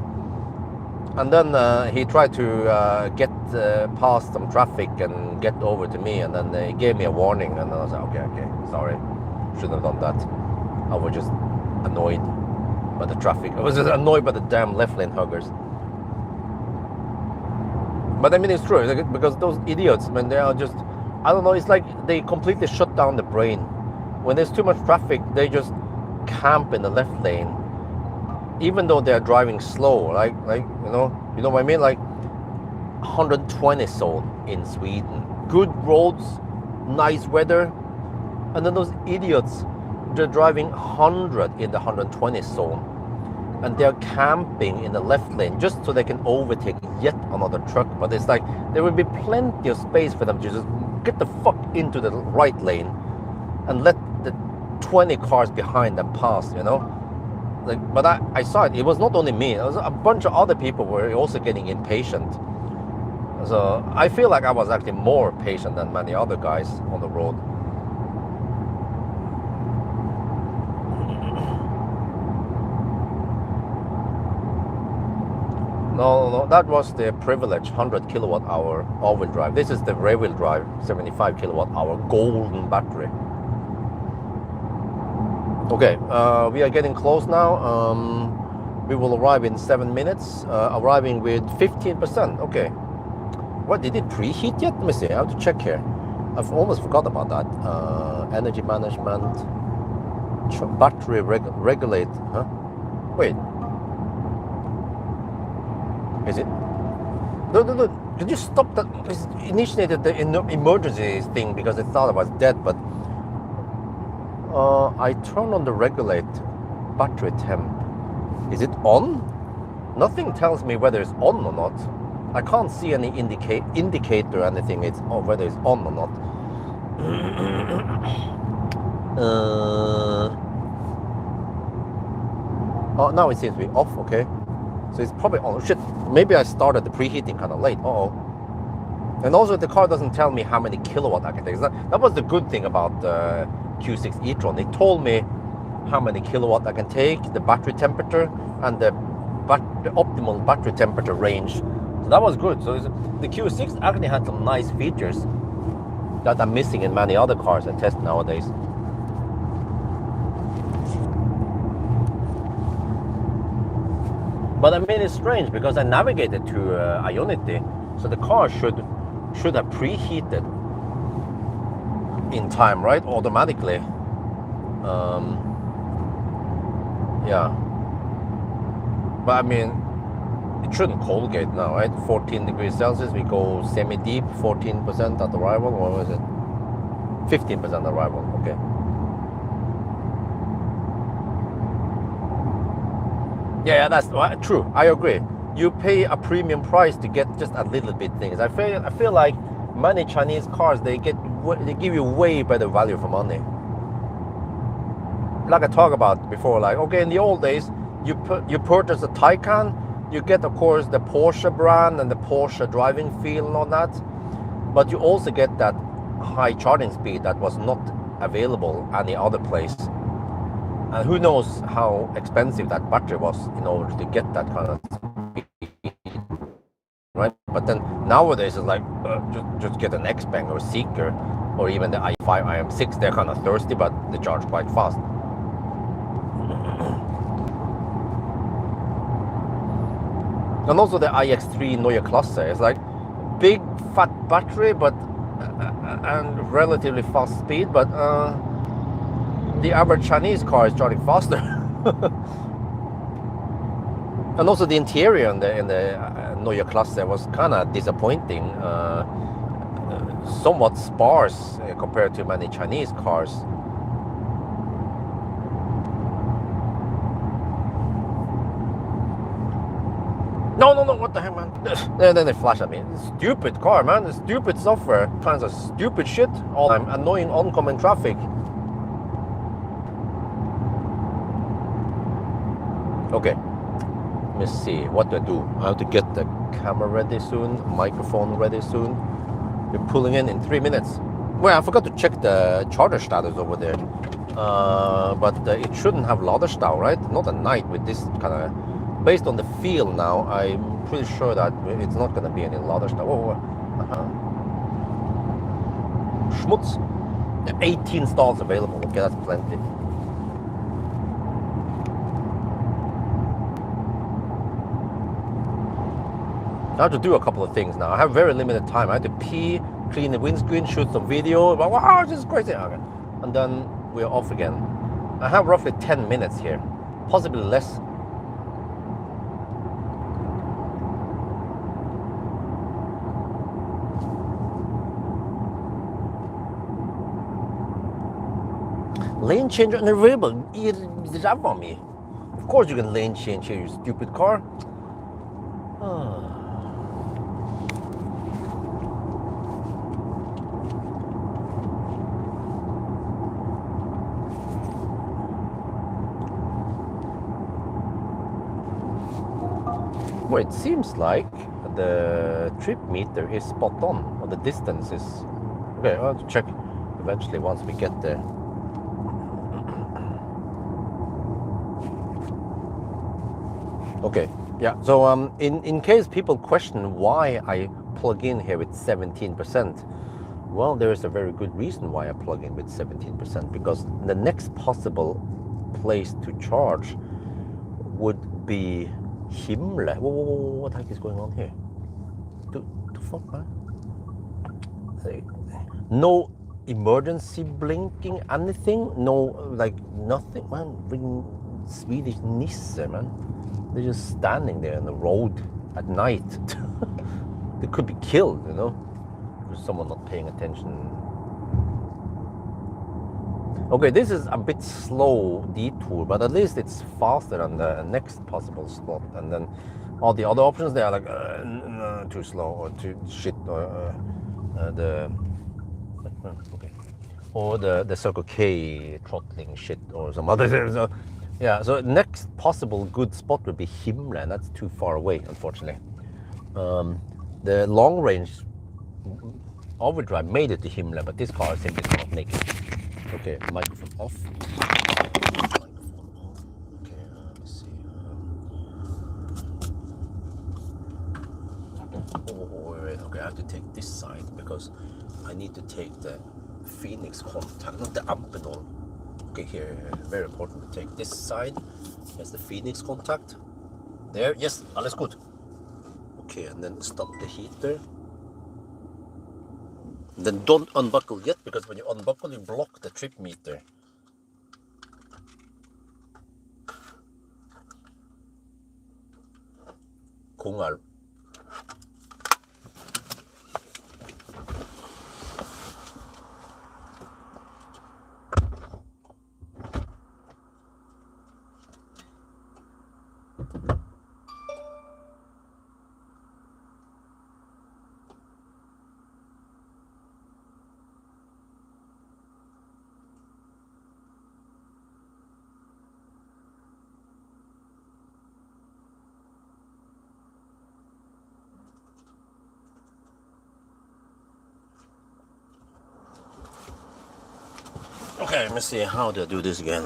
and then he tried to get past some traffic and get over to me, and then he gave me a warning, and then I was like, okay, sorry, shouldn't have done that. I was just annoyed by the traffic. I was just annoyed by the damn left lane huggers. But I mean, it's true, because those idiots, man, they are just, I don't know, it's like they completely shut down the brain. When there's too much traffic, they just camp in the left lane, even though they're driving slow, like you know what I mean? Like 120 zone in Sweden, good roads, nice weather, and then those idiots, they're driving 100 in the 120 zone, and they're camping in the left lane just so they can overtake yet another truck. But it's like there will be plenty of space for them to just get the fuck into the right lane and let the 20 cars behind them pass, Like, but I saw it. It was not only me. It was a bunch of other people were also getting impatient. So I feel like I was actually more patient than many other guys on the road. No, that was the privilege 100 kilowatt hour all-wheel drive. This is the rear-wheel drive 75 kilowatt hour golden battery. Okay, we are getting close now. We will arrive in 7 minutes, arriving with 15%. Okay. What, did it preheat yet? Let me see. I have to check here. I've almost forgot about that. Energy management, battery regulate. Huh? Wait. Is it? No, no, no. Could you stop that? It initiated the emergency thing because it thought I was dead, but I turn on the regulate battery temp. Is it on? Nothing tells me whether it's on or not. I can't see any indicator or anything. It's whether it's on or not. Oh, now it seems to be off. Okay, so it's probably on. Shit, maybe I started the preheating kind of late. And also the car doesn't tell me how many kilowatt I can take. That was the good thing about the Q6 e-tron. It told me how many kilowatt I can take, the battery temperature, and the optimal battery temperature range. So that was good. So the Q6 actually had some nice features that are missing in many other cars I test nowadays. But I mean, it's strange because I navigated to Ionity, so the car should have preheated in time, right? Automatically. Yeah. But I mean, it shouldn't cold gate now, right? 14 degrees Celsius, we go semi-deep, 14% at arrival, or was it? 15% arrival, okay. Yeah, that's true. I agree. You pay a premium price to get just a little bit things. I feel like many Chinese cars, they give you way better value for money. Like I talked about before, like, okay, in the old days, you purchase a Taycan, you get, of course, the Porsche brand and the Porsche driving feel and all that, but you also get that high charging speed that was not available any other place. And who knows how expensive that battery was in order to get that kind of speed, right? But then nowadays it's like just get an Xpeng or Zeekr or even the i5 IM6. They're kind of thirsty, but they charge quite fast. And also the iX3 Neue Klasse is like big fat battery, but and relatively fast speed, but the average Chinese car is charging faster. And also the interior in the Neue Klasse was kind of disappointing, somewhat sparse compared to many Chinese cars. No, what the heck, man? And then they flash at me. Stupid car, man. Stupid software. Kinds of stupid shit all the time. Annoying oncoming traffic. Okay. Let me see. What do I do? I have to get the camera ready soon. Microphone ready soon. We're pulling in 3 minutes. Well, I forgot to check the charger status over there. But it shouldn't have Laderstau, right? Not at night with this kind of... Based on the feel now, I'm pretty sure that it's not going to be any Laderstau. Schmutz. 18 stalls available. Okay, that's plenty. I have to do a couple of things now. I have very limited time. I have to pee, clean the windscreen, shoot some video. Wow, this is crazy. Okay. And then we're off again. I have roughly 10 minutes here, possibly less. Lane changer on the ribbon. On me. Of course you can lane change here, you stupid car. Well, it seems like the trip meter is spot on, or the distance is... Okay, I'll have to check eventually once we get there. Okay, yeah, so in case people question why I plug in here with 17%, well, there is a very good reason why I plug in with 17%, because the next possible place to charge would be Himmler. Whoa, what the heck is going on here? The fuck, man? No emergency blinking, anything? No, like nothing, man. Ring Swedish Nisse, man. They're just standing there on the road at night. They could be killed, you know, because someone not paying attention. Okay, this is a bit slow detour, but at least it's faster than the next possible slot. And then all the other options, they are like too slow or too shit, or or the Circle K throttling shit or some other thing. So yeah, so next possible good spot would be Himmler, and that's too far away, unfortunately. The long range overdrive made it to Himmler, but this car simply cannot make it. Okay, microphone off. Microphone off. Okay, let's see. Wait, okay, I have to take this side because I need to take the Phoenix contact, not the Amphenol. Okay, here, very important to take this side. Here's the Phoenix contact. There, yes, alles gut. Okay, and then stop the heater. Then don't unbuckle yet, because when you unbuckle, you block the trip meter. Kongal. Okay, let me see how to do this again.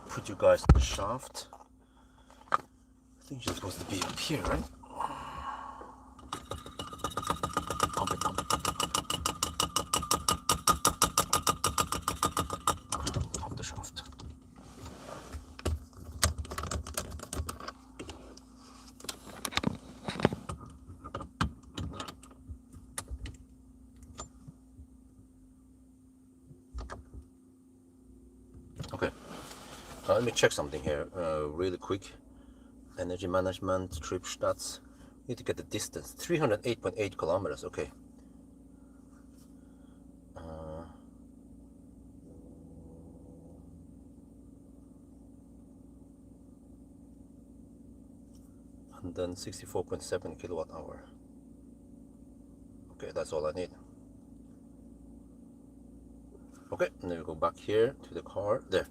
Put you guys in the shaft. I think you're supposed to be up here, right? Pump it. Pump the shaft. Okay, let me check something here really quick. Energy management, trip stats. Need to get the distance. 308.8 kilometers. Okay. And then 64.7 kilowatt hour. Okay, that's all I need. Okay, and then we go back here to the car. There.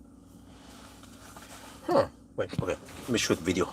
Wait, okay. Let me shoot video.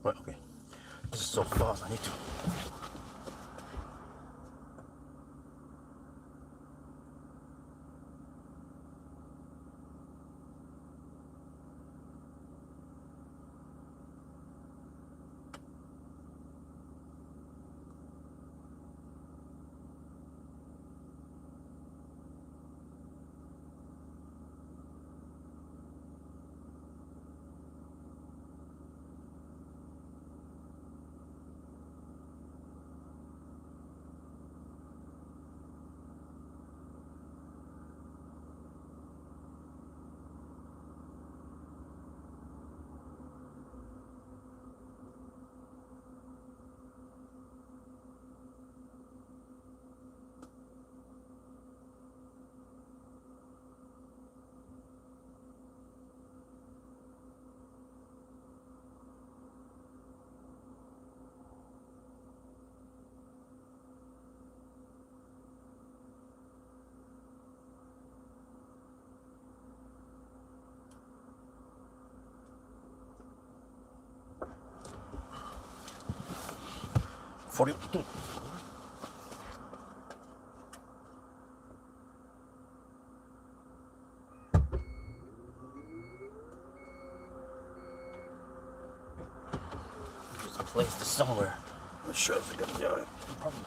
Right, okay. This is so fast, I need to. 42. Just place this somewhere. I'm not sure if we can do it. Probably.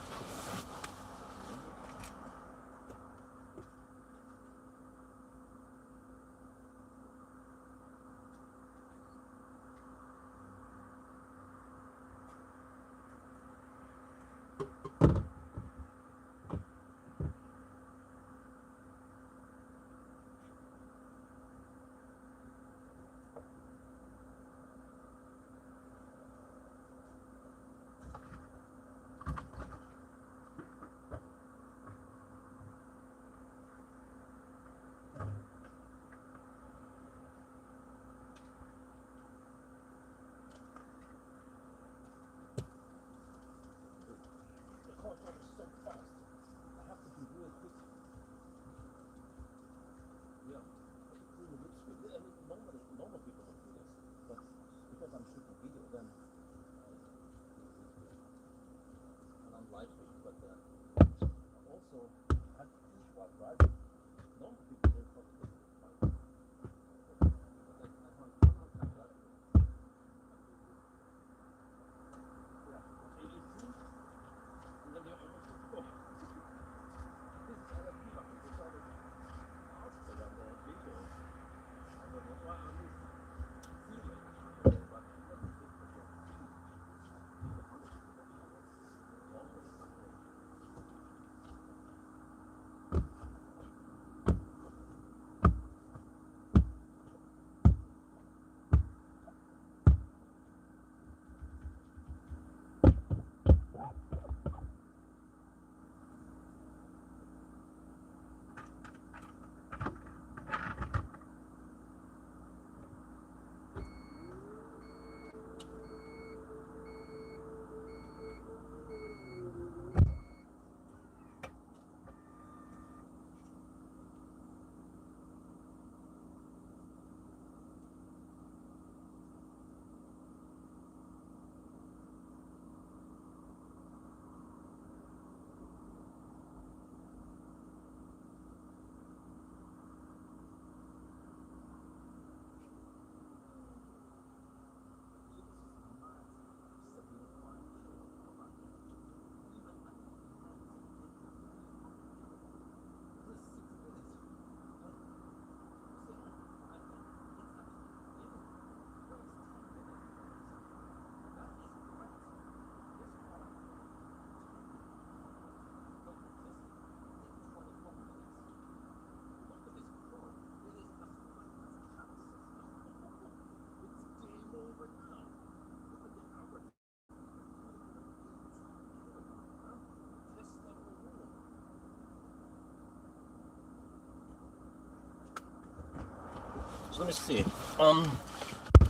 So let me see. I'm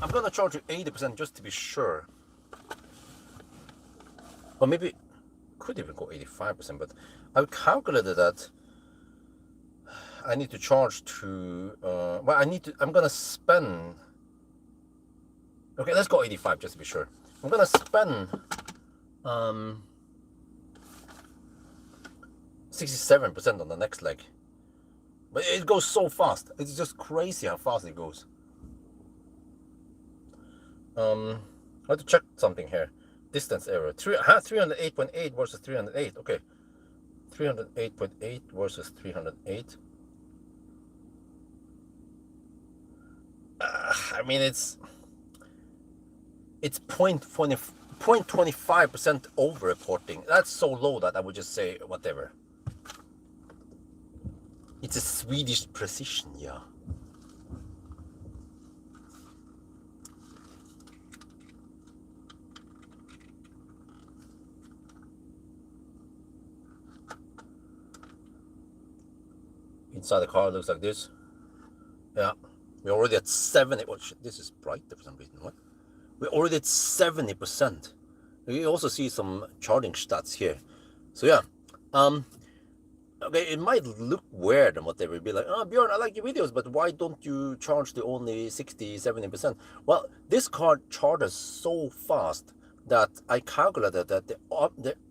gonna charge you 80% just to be sure. Or maybe could even go 85%, but I've calculated that I need to charge to I'm gonna spend, okay, let's go 85 just to be sure. I'm gonna spend 67% on the next leg. But it goes so fast. It's just crazy how fast it goes. I have to check something here. Distance error. 308.8 versus 308. Okay. 308.8 versus 308. I mean, it's 0.25% over reporting. That's so low that I would just say whatever. It's a Swedish precision, yeah. Inside the car it looks like this. Yeah, we're already at 70. Oh shit, this is brighter for some reason. What? We're already at 70%. You also see some charging stats here. So yeah, okay, it might look weird and whatever. Be like, oh, Bjorn, I like your videos, but why don't you charge the only 60, 70%? Well, this car charges so fast that I calculated that the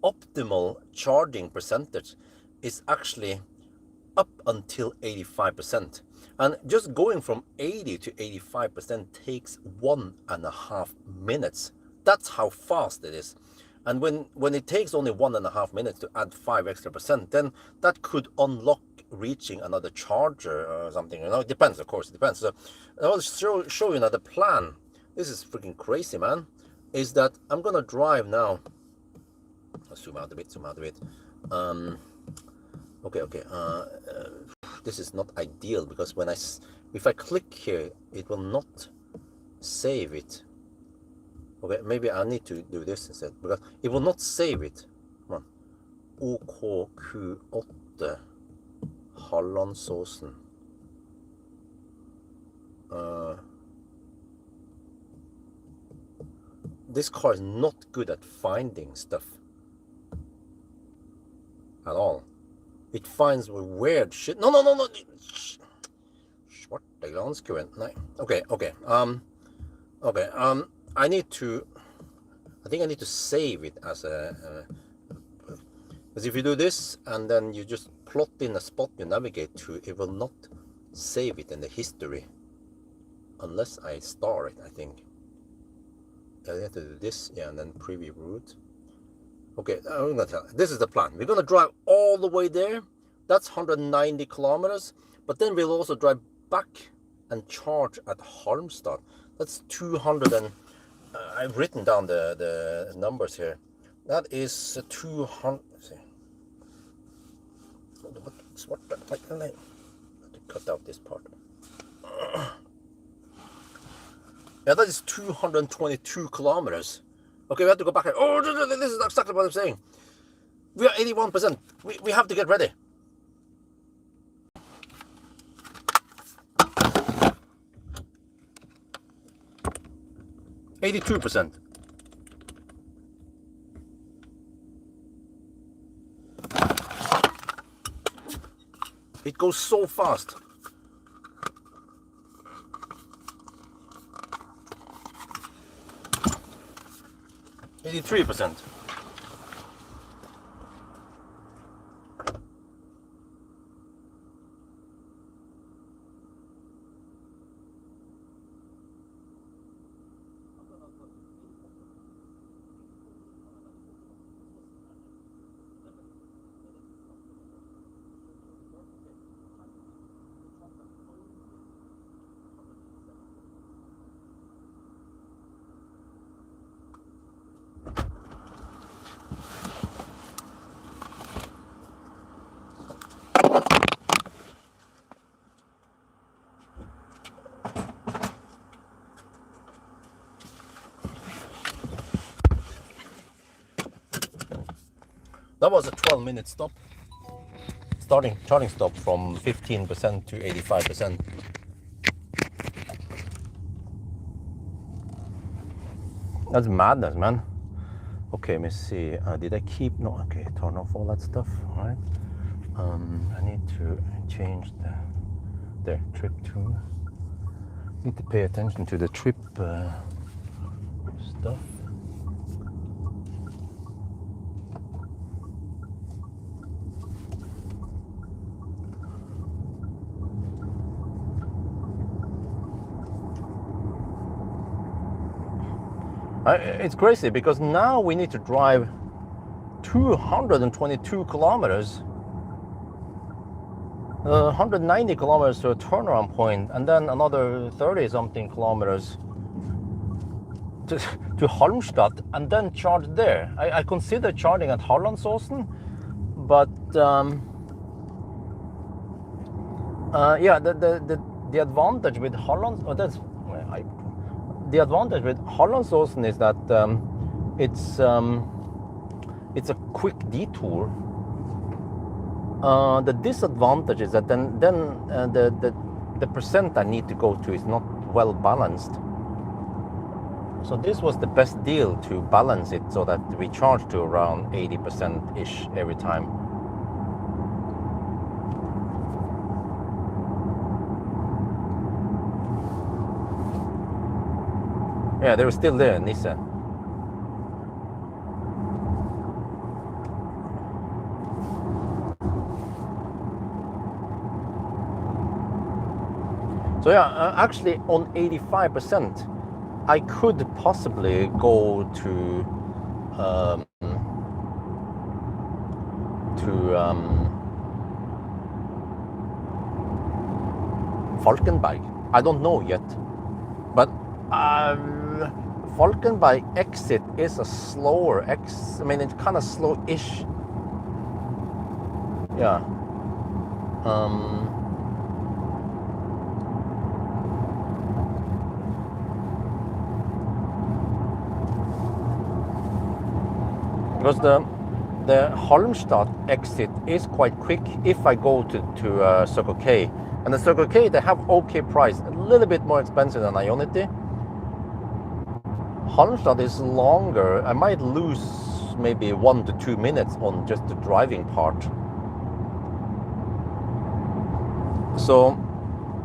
optimal charging percentage is actually up until 85%. And just going from 80 to 85% takes 1.5 minutes. That's how fast it is. And when it takes only 1.5 minutes to add 5 extra percent, then that could unlock reaching another charger or something. You know, it depends, of course, it depends. So I will show you now the plan. This is freaking crazy, man. Is that I'm gonna drive now. I'll zoom out a bit. Okay. This is not ideal because if I click here, it will not save it. Okay, maybe I need to do this instead because it will not save it. Come on. OKQ8 Hallandsåsen. This car is not good at finding stuff at all. It finds weird shit. No. Svarte granskuen. No. Okay. I think I need to save it as because if you do this and then you just plot in a spot you navigate to, it will not save it in the history unless I star it, I think. I have to do this, yeah, and then preview route. Okay, I'm gonna tell. This is the plan. We're gonna drive all the way there. That's 190 kilometers. But then we'll also drive back and charge at Halmstad. That's 200 and I've written down the numbers here. That is 200. Let's see. What? I have to cut out this part. Yeah, that is 222 kilometers. Okay, we have to go back here. Oh, this is exactly what I'm saying. We are 81%. We have to get ready. %. It goes so fast. %. That was a 12-minute stop. Charging stop from 15% to 85%. That's madness, man. Okay, let me see. Did I keep? No. Okay, turn off all that stuff. All right. I need to change the trip to. Need to pay attention to the trip stuff. It's crazy because now we need to drive 222 kilometers, 190 kilometers to a turnaround point, and then another 30-something kilometers to Halmstad, and then charge there. I consider charging at Hallandsåsen, but yeah, the advantage with the advantage with Hallandsåsen is that it's a quick detour. The disadvantage is that then the percent I need to go to is not well balanced. So this was the best deal to balance it so that we charge to around 80%-ish every time. Yeah, they were still there, Nisse. So yeah, actually on 85%, I could possibly go to Falkenberg. I don't know yet, but Falkenberg exit is a slower I mean, it's kind of slow-ish. Yeah. Because the Halmstad exit is quite quick if I go to Circle K. And the Circle K, they have okay price, a little bit more expensive than Ionity. Halmstad is longer. I might lose maybe 1 to 2 minutes on just the driving part. So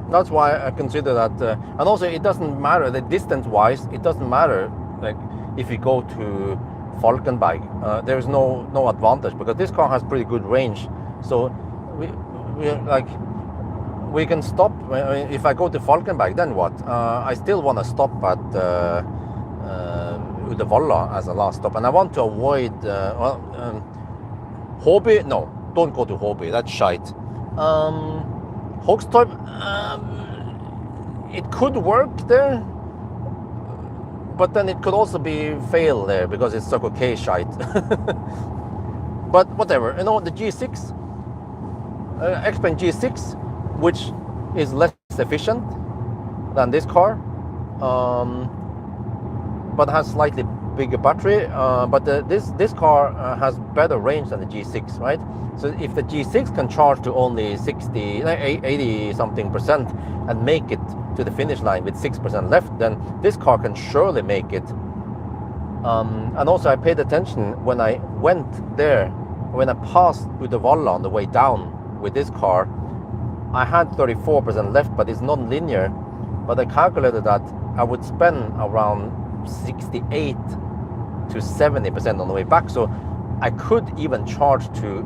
that's why I consider that. And also, it doesn't matter, the distance-wise, it doesn't matter. Like if you go to Falkenberg, there's no advantage because this car has pretty good range. So we can stop. If I go to Falkenberg, then what? I still want to stop at Uddevalla as a last stop, and I want to avoid Håby. No, don't go to Håby. That's shite. Hogstorp, it could work there, but then it could also be fail there because it's Circle K shite. But whatever, you know, the G6, Xpeng G6, which is less efficient than this car, but has slightly bigger battery. But this car has better range than the G6, right? So if the G6 can charge to only 80 something percent and make it to the finish line with 6% left, then this car can surely make it. And also I paid attention when I went there, when I passed Uddevalla on the way down with this car, I had 34% left, but it's non-linear. But I calculated that I would spend around 68 to 70% on the way back. So I could even charge to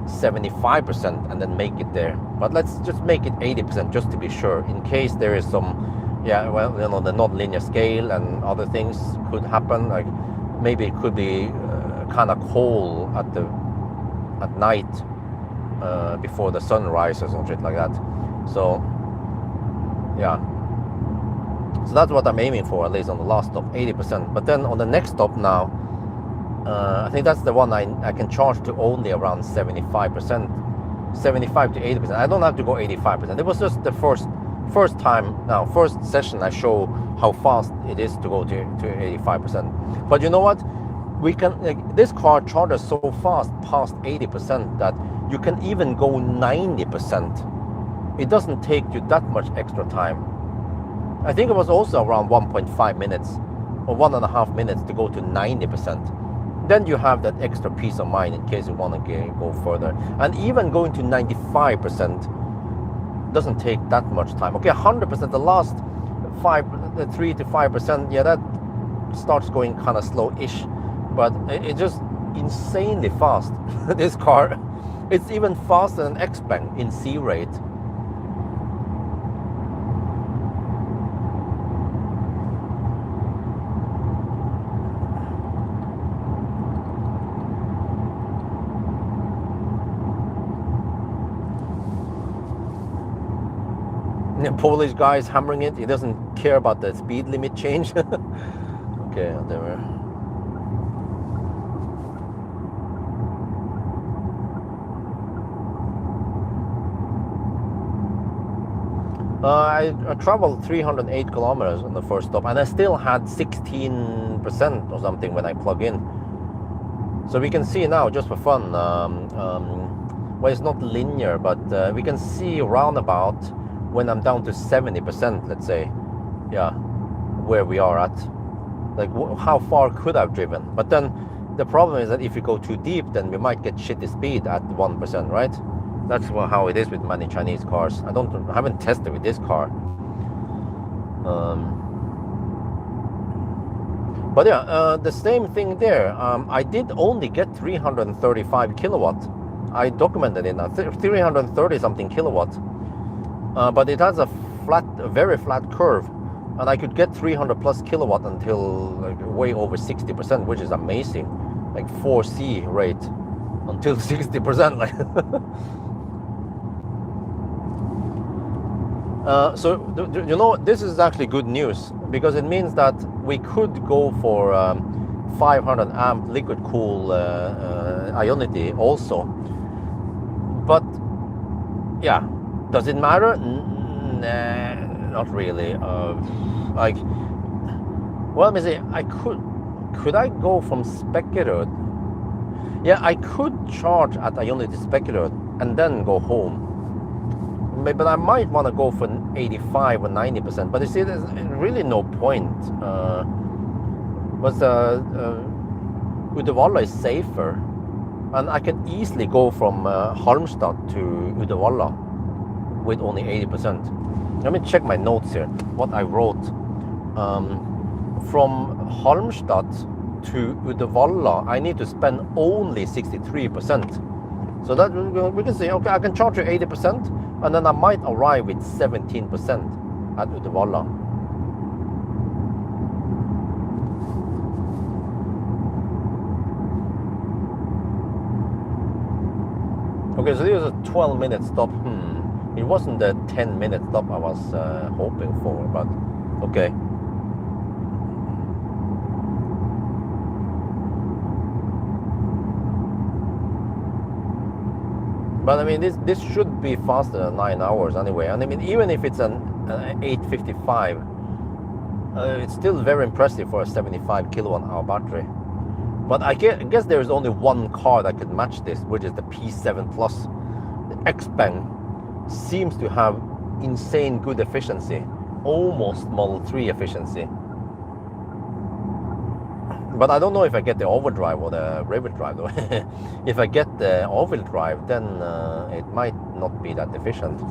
75% and then make it there. But let's just make it 80% just to be sure, in case there is some, yeah, well, you know, the non-linear scale and other things could happen. Like maybe it could be kind of cold at night before the sun rises and shit like that. So yeah, so that's what I'm aiming for, at least on the last stop, 80%. But then on the next stop now, I think that's the one I can charge to only around 75%, 75 to 80%. I don't have to go 85%. It was just the first time now, first session I show how fast it is to go to 85%. But you know what? We can, like, this car charges so fast past 80% that you can even go 90%. It doesn't take you that much extra time. I think it was also around 1.5 minutes or 1.5 minutes to go to 90%. Then you have that extra peace of mind in case you want to go further. And even going to 95% doesn't take that much time. Okay, 100%, the last 3 to 5%, yeah, that starts going kind of slow-ish. But it's just insanely fast. This car, it's even faster than Xpeng in C rate. The Polish guy is hammering it. He doesn't care about the speed limit change. Okay, whatever. I traveled 308 kilometers on the first stop, and I still had 16% or something when I plug in. So we can see now, just for fun, well, it's not linear, but we can see roundabout when I'm down to 70%, let's say, yeah, where we are at. Like, how far could I've driven? But then the problem is that if you go too deep, then we might get shitty speed at 1%, right? That's how it is with many Chinese cars. I haven't tested with this car. But yeah, the same thing there. I did only get 335 kilowatt. I documented it now, 330 something kilowatt. But it has a a very flat curve, and I could get 300 plus kilowatt until like way over 60%, which is amazing. Like 4C rate until 60%. Like so you know, this is actually good news, because it means that we could go for 500 amp liquid cool Ionity also. But yeah, does it matter? Nah, not really. Like, well, let me see. Could I go from Spekerud? Yeah, I could charge at Ionity Spekerud and then go home. But I might want to go for 85 or 90%. But you see, there's really no point. Uddevalla is safer, and I can easily go from Halmstad to Uddevalla with only 80%. Let me check my notes here, what I wrote. From Halmstad to Uddevalla, I need to spend only 63%. So that we can say, okay, I can charge you 80%, and then I might arrive with 17% at Uddevalla. Okay, so this is a 12-minute stop. It wasn't the 10-minute stop I was hoping for, but okay. But I mean, this should be faster than 9 hours anyway. And I mean, even if it's an 855, it's still very impressive for a 75 kilowatt hour battery. But I guess there is only one car that could match this, which is the P7 Plus. The Xpeng seems to have insane good efficiency, almost Model 3 efficiency. But I don't know if I get the overdrive or the rear-wheel drive though. If I get the all-wheel drive, then it might not be that efficient.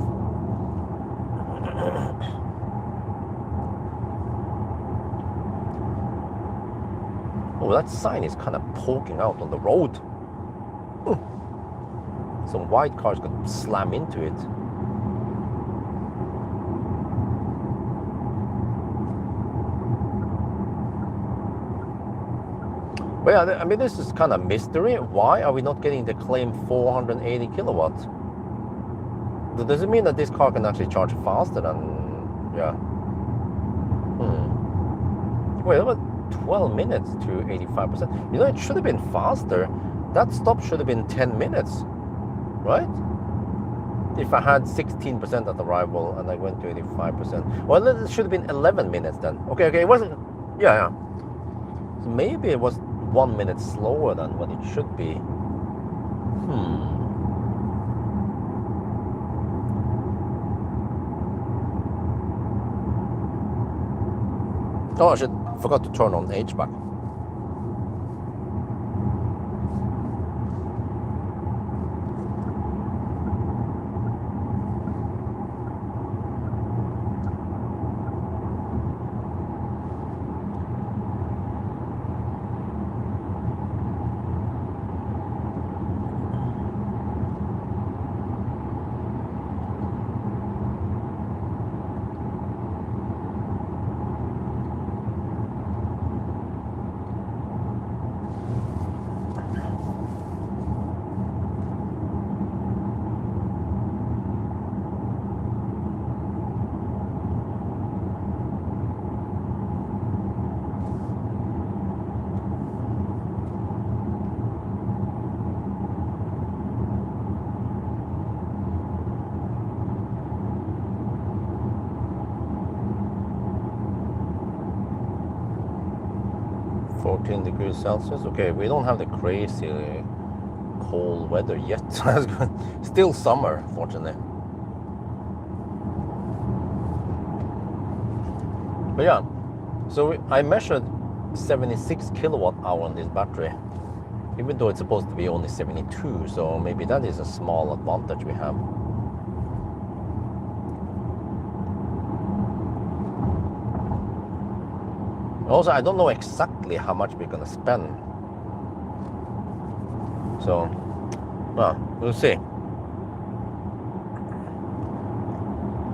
Oh, that sign is kind of poking out on the road. Some white cars could slam into it. But yeah, I mean, this is kind of mystery. Why are we not getting the claimed 480 kilowatts? Does it mean that this car can actually charge faster than, yeah? Wait, about 12 minutes to 85%. You know, it should have been faster. That stop should have been 10 minutes, right? If I had 16% at arrival and I went to 85%. Well, it should have been 11 minutes then. Okay, it wasn't, yeah. So maybe it was 1 minute slower than what it should be. Oh, I forgot to turn on HVAC. Degrees Celsius. Okay, we don't have the crazy cold weather yet. Still summer, fortunately. But yeah, so I measured 76 kilowatt hour on this battery, even though it's supposed to be only 72. So maybe that is a small advantage we have. Also, I don't know exactly how much we're gonna spend. So, well, we'll see.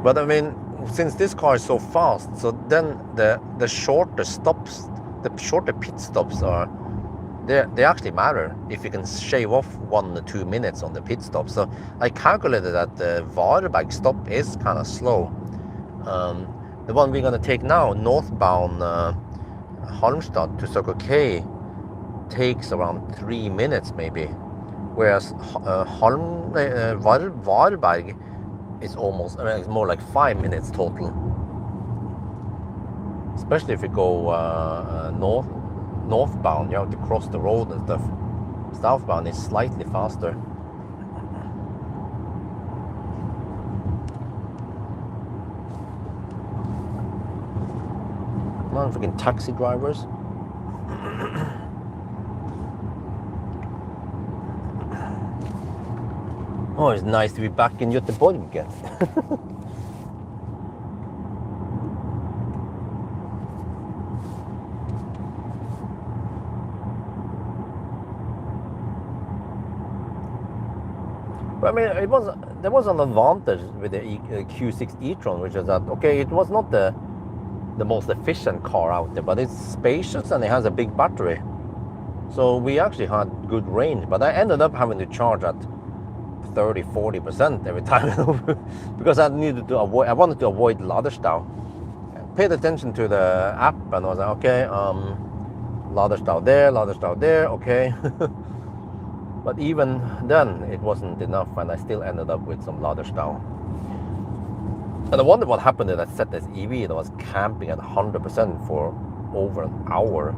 But I mean, since this car is so fast, so then the shorter stops, the shorter pit stops are, they actually matter if you can shave off 1 or 2 minutes on the pit stop. So I calculated that the Varberg stop is kind of slow. The one we're gonna take now, northbound Halmstad to Circle K, takes around 3 minutes maybe, whereas Varberg is almost, I mean, it's more like 5 minutes total. Especially if you go northbound, you have to cross the road and stuff. Southbound is slightly faster. Freaking taxi drivers. Oh, it's nice to be back in Göteborg again. But I mean, there was an advantage with the Q6 e-tron, which is that, okay, it was not the most efficient car out there, but it's spacious and it has a big battery. So we actually had good range, but I ended up having to charge at 30-40% every time because I wanted to avoid Laderstau. Paid attention to the app and I was like, okay, Laderstau there, okay. But even then, it wasn't enough, and I still ended up with some Laderstau. And I wonder what happened to that ZS EV that was camping at 100% for over an hour.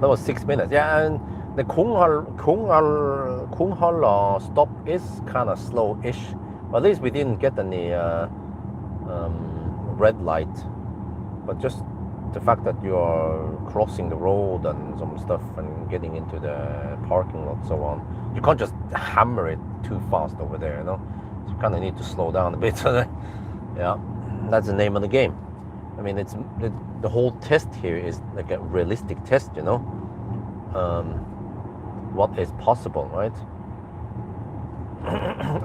That was 6 minutes. Yeah, and the Kunghalla stop is kind of slow-ish. At least we didn't get any red light. But just the fact that you are crossing the road and some stuff and getting into the parking lot and so on, you can't just hammer it too fast over there, you know. So you kind of need to slow down a bit. Yeah, that's the name of the game. I mean, it's the whole test here is like a realistic test, you know. What is possible, right?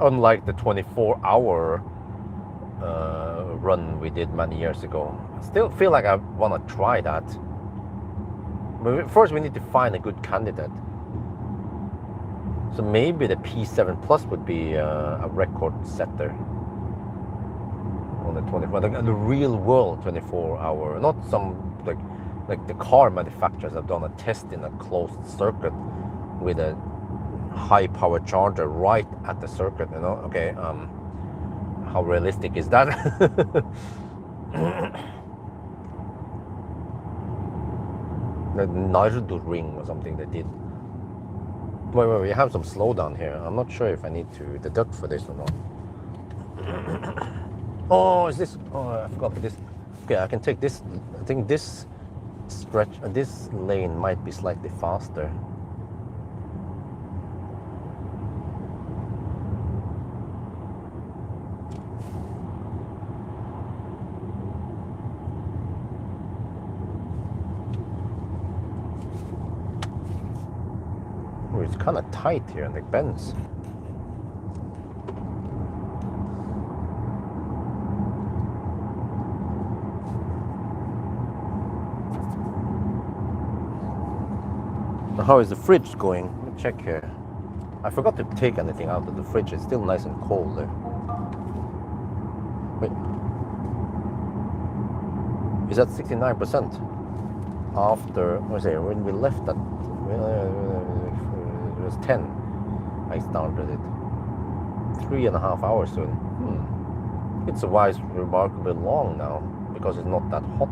Unlike the 24-hour run we did many years ago. I still feel like I want to try that. But first we need to find a good candidate. So maybe the P7 Plus would be a record setter on the 24, the real world 24-hour, not some like the car manufacturers have done a test in a closed circuit with a high power charger right at the circuit, you know. Okay, how realistic is that? The Nürburgring or something they did. Wait, we have some slowdown here. I'm not sure if I need to deduct for this or not. Oh, is this? Oh, I forgot this. Okay, I can take this. I think this stretch, this lane might be slightly faster. Oh, it's kind of tight here in the bends. How is the fridge going? Let me check here. I forgot to take anything out of the fridge. It's still nice and cold there. Wait. Is that 69%? After, what's it, when we left that, it was 10. I started it. 3.5 hours soon. It survives remarkably long now because it's not that hot.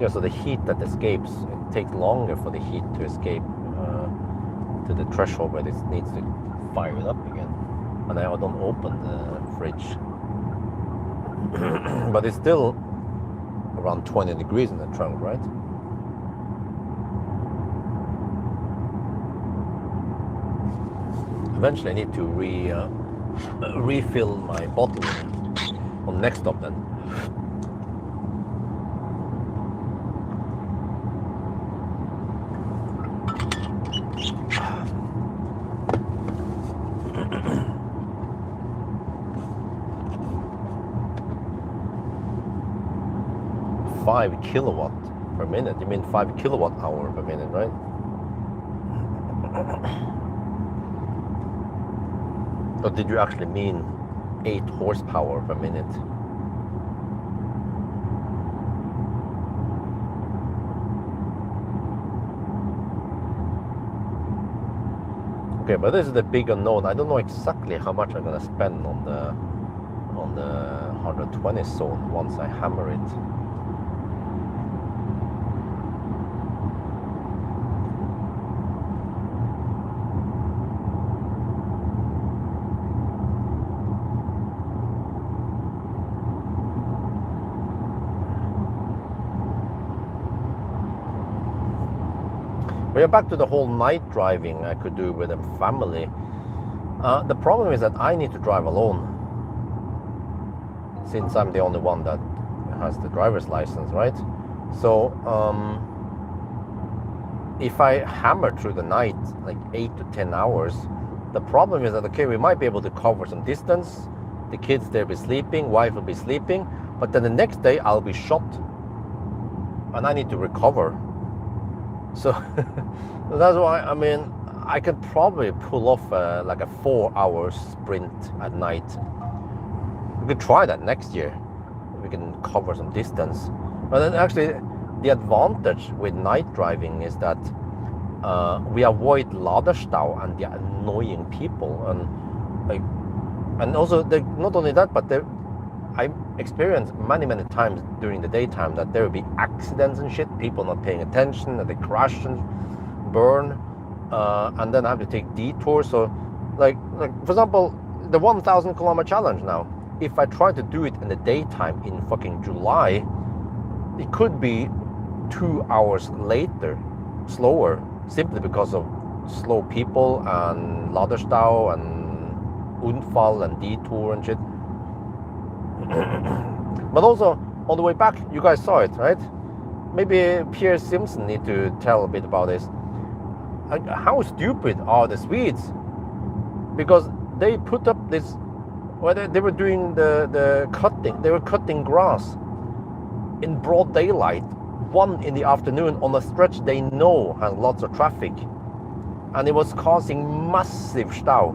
Yeah, so the heat that escapes, it takes longer for the heat to escape to the threshold where it needs to fire it up again. And I don't open the fridge. But it's still around 20 degrees in the trunk, right? Eventually I need to refill my bottle on next stop then. Five kilowatt per minute. You mean 5 kilowatt hour per minute, right? Or did you actually mean 8 horsepower per minute? Okay, but this is the big unknown. I don't know exactly how much I'm gonna spend on the 120 zone once I hammer it. We are back to the whole night driving I could do with a family. The problem is that I need to drive alone, since I'm the only one that has the driver's license, right? So if I hammer through the night, like 8 to 10 hours, the problem is that, okay, we might be able to cover some distance. The kids, they'll be sleeping, wife will be sleeping, but then the next day I'll be shot and I need to recover. So that's why, I mean, I could probably pull off like a 4-hour sprint at night. We could try that next year. We can cover some distance. But then actually, the advantage with night driving is that we avoid Laderstau and the annoying people, and also not only that, but I experienced many times during the daytime that there will be accidents and shit, people not paying attention, and they crash and burn, and then I have to take detours. So like for example, the 1,000 kilometer challenge now, if I try to do it in the daytime in fucking July, it could be 2 hours later, slower, simply because of slow people and Laderstau and Unfall and detour and shit. But also on the way back, you guys saw it, right? Maybe Pierre Simpson need to tell a bit about this. How stupid are the Swedes? Because they put up this, well, they were doing the cutting. They were cutting grass in broad daylight, 1 in the afternoon, on a stretch they know has lots of traffic, and it was causing massive stau.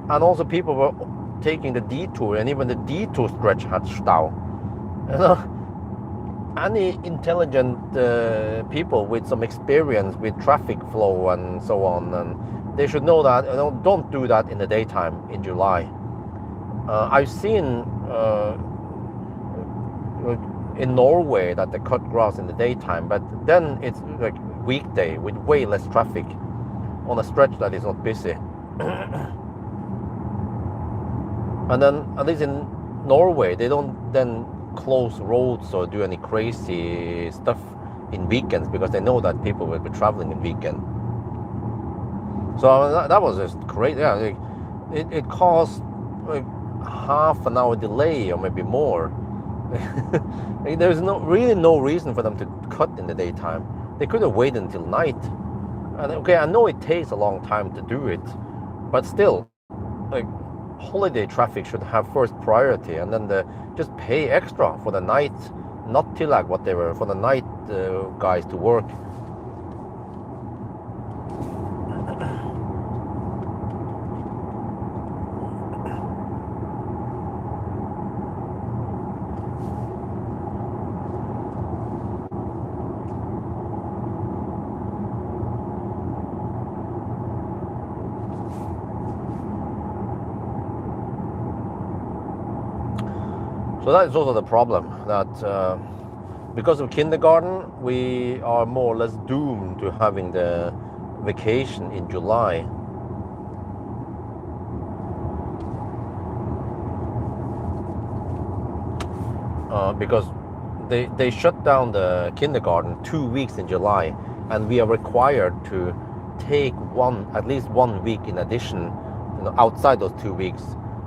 And also people were taking the detour, and even the detour stretch had stau. You know, any intelligent people with some experience with traffic flow and so on, and they should know that, you know, don't do that in the daytime in July. I've seen in Norway that they cut grass in the daytime, but then it's like weekday with way less traffic on a stretch that is not busy. And then, at least in Norway, they don't then close roads or do any crazy stuff in weekends, because they know that people will be traveling in weekend. So that was just crazy. Yeah, it caused like half an hour delay or maybe more. There's really no reason for them to cut in the daytime. They could have waited until night. And okay, I know it takes a long time to do it, but still, like, holiday traffic should have first priority, and then just pay extra for the night, not tillag whatever, for the night guys to work. So that is also the problem, that because of kindergarten, we are more or less doomed to having the vacation in July. Because they shut down the kindergarten 2 weeks in July, and we are required to take at least 1 week in addition, outside those 2 weeks,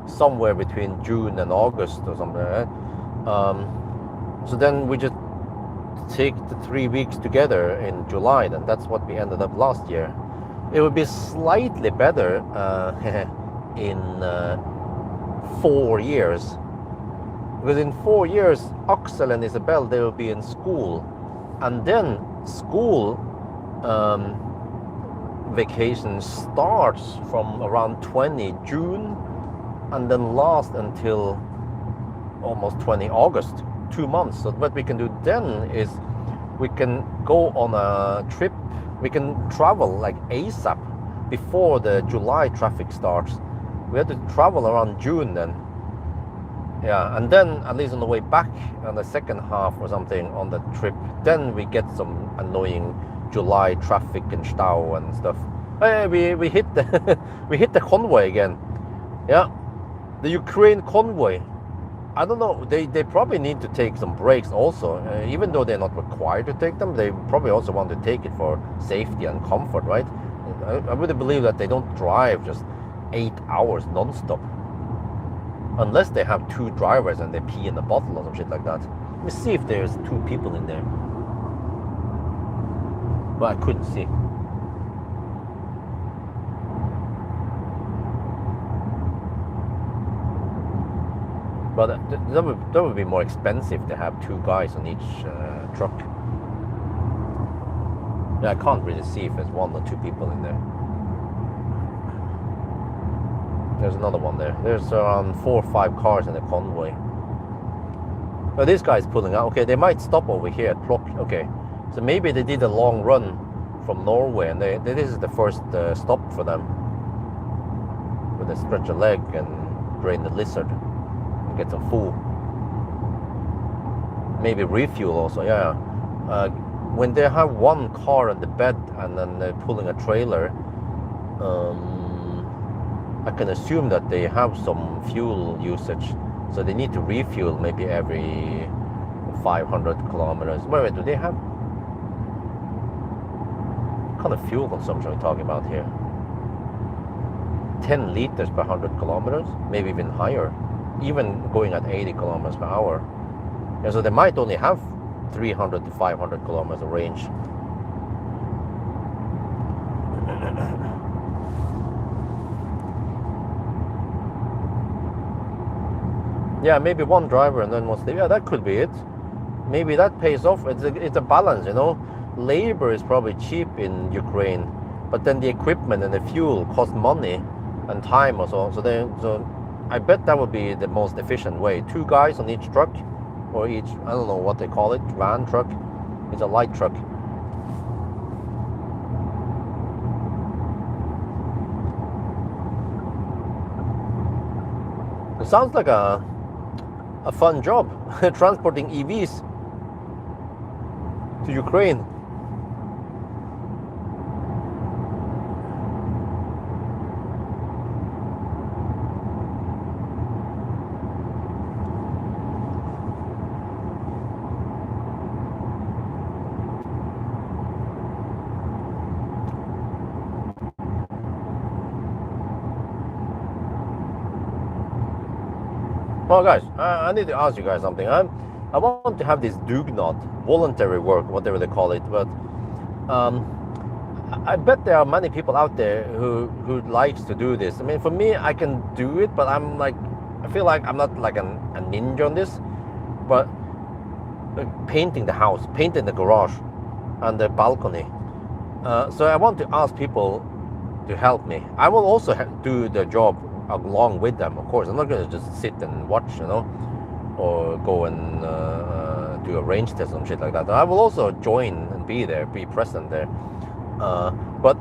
somewhere between June and August or something, right? So then we just take the 3 weeks together in July. Then that's what we ended up last year. It would be slightly better in 4 years, because in 4 years Axel and Isabel, they will be in school, and then school vacation starts from around 20 June and then lasts until almost 20 August, 2 months. So what we can do then is we can go on a trip, we can travel like ASAP before the July traffic starts. We have to travel around June then. Yeah, and then at least on the way back on the second half or something on the trip, then we get some annoying July traffic and stau and stuff. Hey, we hit the we hit the convoy again. Yeah, the Ukraine convoy. I don't know. They probably need to take some breaks also, even though they're not required to take them. They probably also want to take it for safety and comfort, right? I really believe that they don't drive just 8 hours non-stop, unless they have 2 drivers and they pee in a bottle or some shit like that. Let me see if there's 2 people in there. But I couldn't see. But that would be more expensive to have 2 guys on each truck. Yeah, I can't really see if there's 1 or 2 people in there. There's another one there. There's around 4 or 5 cars in the convoy. Oh, this guy's pulling out. Okay, they might stop over here at Plok. Okay, so maybe they did a long run from Norway, and this is the first stop for them. Where they stretch a leg and drain the lizard and get some food. Maybe refuel also. Yeah. When they have 1 car on the bed and then they're pulling a trailer, I can assume that they have some fuel usage, so they need to refuel maybe every 500 kilometers. Wait, do they have? What kind of fuel consumption are we talking about here? 10 liters per 100 kilometers, maybe even higher, even going at 80 kilometers per hour. Yeah, so they might only have 300 to 500 kilometers of range. Yeah, maybe 1 driver and then 1 slave. Yeah, that could be it. Maybe that pays off. It's a balance, Labor is probably cheap in Ukraine, but then the equipment and the fuel cost money and time or so. So I bet that would be the most efficient way. 2 guys on each truck, or each, I don't know what they call it, van truck. It's a light truck. It sounds like a fun job, transporting EVs to Ukraine. Well, guys, I need to ask you guys something. I want to have this dugnad, voluntary work, whatever they call it, but I bet there are many people out there who likes to do this. I mean, for me, I can do it, but I feel like I'm not like a ninja on this, but painting the house, painting the garage and the balcony. So I want to ask people to help me. I will also do the job along with them, of course. I'm not going to just sit and watch, or go and do a range test and shit like that. I will also join and be there, be present there. But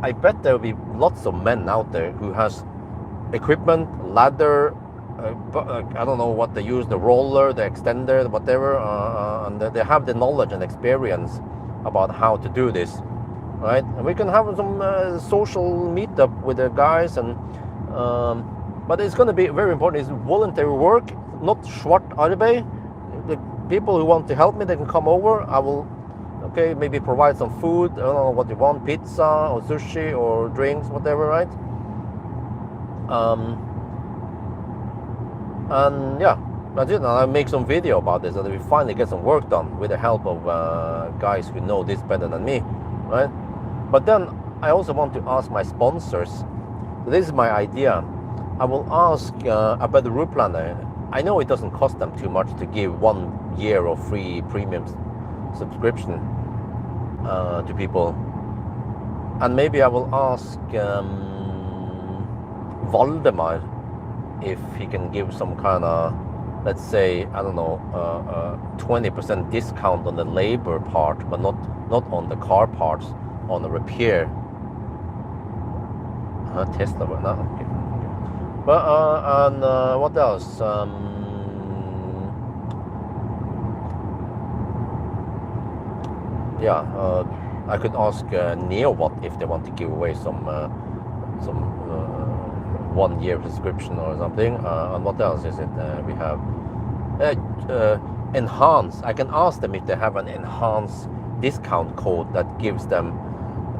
I bet there will be lots of men out there who has equipment, ladder, I don't know what they use, the roller, the extender, whatever, and they have the knowledge and experience about how to do this, right? And we can have some social meetup with the guys, and but it's going to be very important. It's voluntary work, not svart arbeid. The people who want to help me, they can come over. I will okay, maybe provide some food. I don't know what you want, pizza or sushi or drinks, whatever, right? And yeah, that's it. And I make some video about this, and we finally get some work done with the help of guys who know this better than me, right? But then I also want to ask my sponsors. This is my idea. I will ask about the route planner. I know it doesn't cost them too much to give 1 year of free premium subscription to people, and maybe I will ask Valdemar if he can give some kind of, let's say, I don't know, 20% discount on the labor part, but not on the car parts, on the repair. Tesla, but no. Okay. But and what else? Yeah, I could ask Neowatt if they want to give away some 1 year subscription or something. And what else is it? We have enhance. I can ask them if they have an enhanced discount code that gives them,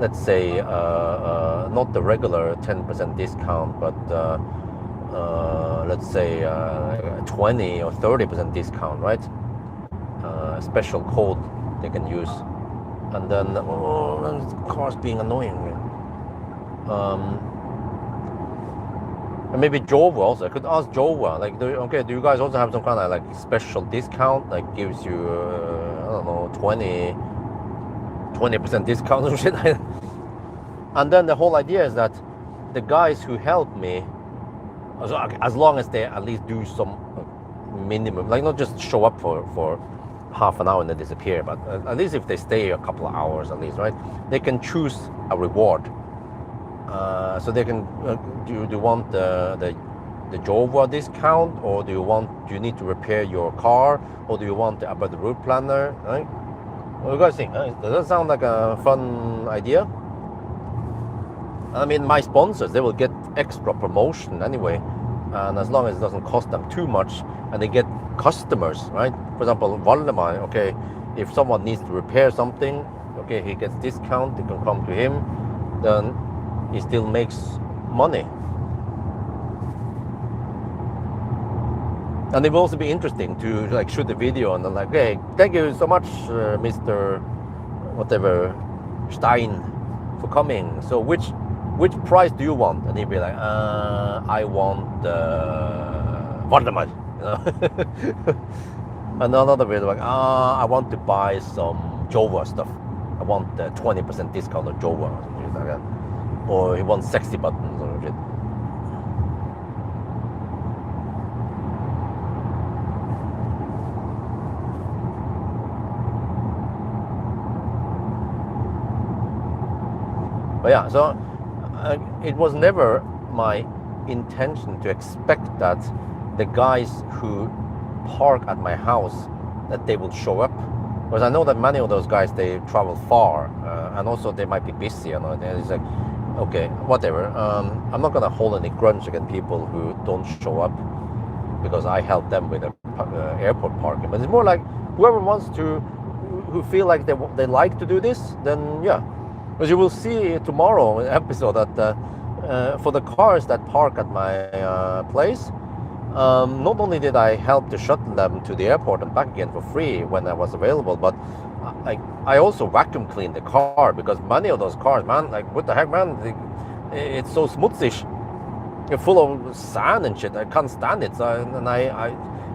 let's say, not the regular 10% discount, but let's say 20 or 30% discount, right? A special code they can use. And then, the car's being annoying. And maybe Jova also. I could ask Jova, like, do you guys also have some kind of like special discount, like gives you, I don't know, 20% discount or shit? And then the whole idea is that the guys who help me, as long as they at least do some minimum, like not just show up for half an hour and then disappear, but at least if they stay a couple of hours at least, right? They can choose a reward. So they can, do you want the Jova discount, or do you need to repair your car, or do you want about the route planner, right? What do you guys think? Does that sound like a fun idea? I mean, my sponsors, they will get extra promotion anyway, and as long as it doesn't cost them too much, and they get customers, right? For example, Valdemar, okay, if someone needs to repair something, okay, he gets discount, they can come to him, then he still makes money. And it will also be interesting to like shoot the video and then like, hey, thank you so much, Mr. whatever Stein, for coming. So which price do you want? And he'd be like, I want Valdemar, you know. And another video like, I want to buy some Jova stuff. I want 20% discount on Jova or something like that. Or he wants 60 buttons or shit. But yeah, so it was never my intention to expect that the guys who park at my house, that they will show up. Because I know that many of those guys, they travel far, and also they might be busy, you know. It's like, okay, whatever. I'm not gonna hold any grudge against people who don't show up because I help them with the airport parking. But it's more like whoever wants to, who feel like they like to do this, then yeah. Because you will see tomorrow in the episode that for the cars that park at my place, not only did I help to shuttle them to the airport and back again for free when I was available, but I also vacuum cleaned the car, because many of those cars, man, like what the heck, man, it's so smutsig. It's full of sand and shit. I can't stand it. So,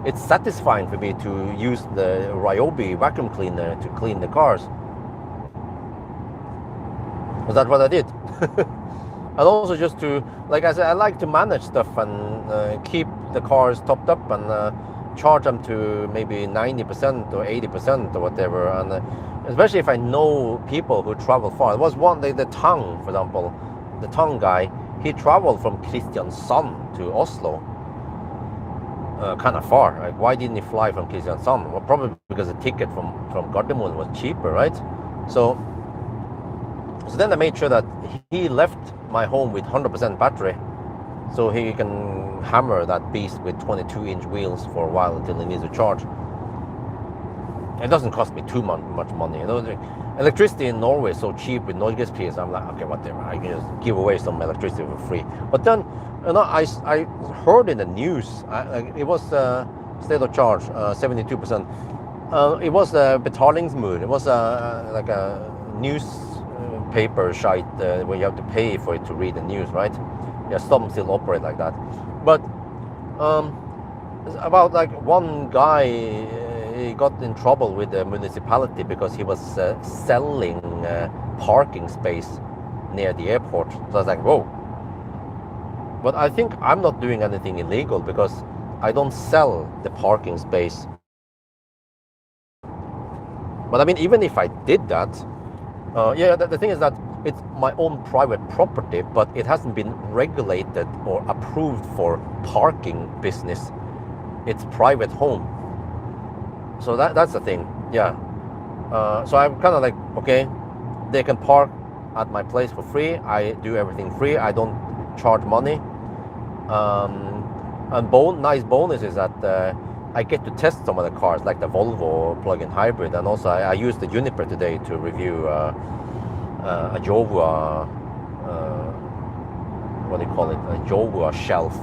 it's satisfying for me to use the Ryobi vacuum cleaner to clean the cars. Was that what I did? And also just to, like I said, I like to manage stuff and keep the cars topped up and charge them to maybe 90% or 80% or whatever. And especially if I know people who travel far. There was one, the Tang, for example, the Tang guy, he traveled from Kristiansand to Oslo. Kind of far. Like, why didn't he fly from Kristiansand? Well, probably because the ticket from Gardermoen was cheaper, right? So then I made sure that he left my home with 100% battery, so he can hammer that beast with 22-inch wheels for a while until he needs to charge. It doesn't cost me too much money. You know, the electricity in Norway is so cheap with Norgesprisen. I'm like, okay, whatever. I can just give away some electricity for free. But then, you know, I heard in the news, it was state of charge, 72%. It was a betalingsmur. It was like a newspaper site where you have to pay for it to read the news, right? Yeah, some still operate like that. But about like one guy, he got in trouble with the municipality because he was selling parking space near the airport. So I was like, whoa. But I think I'm not doing anything illegal because I don't sell the parking space. But I mean, even if I did that, yeah, the thing is that it's my own private property, but it hasn't been regulated or approved for parking business. It's private home. So that's the thing, yeah. So I'm kind of like, okay, they can park at my place for free. I do everything free. I don't charge money. And nice bonus is that I get to test some of the cars, like the Volvo plug-in hybrid, and also I used the Juniper today to review a Jovua, what do you call it? A Jovua shelf,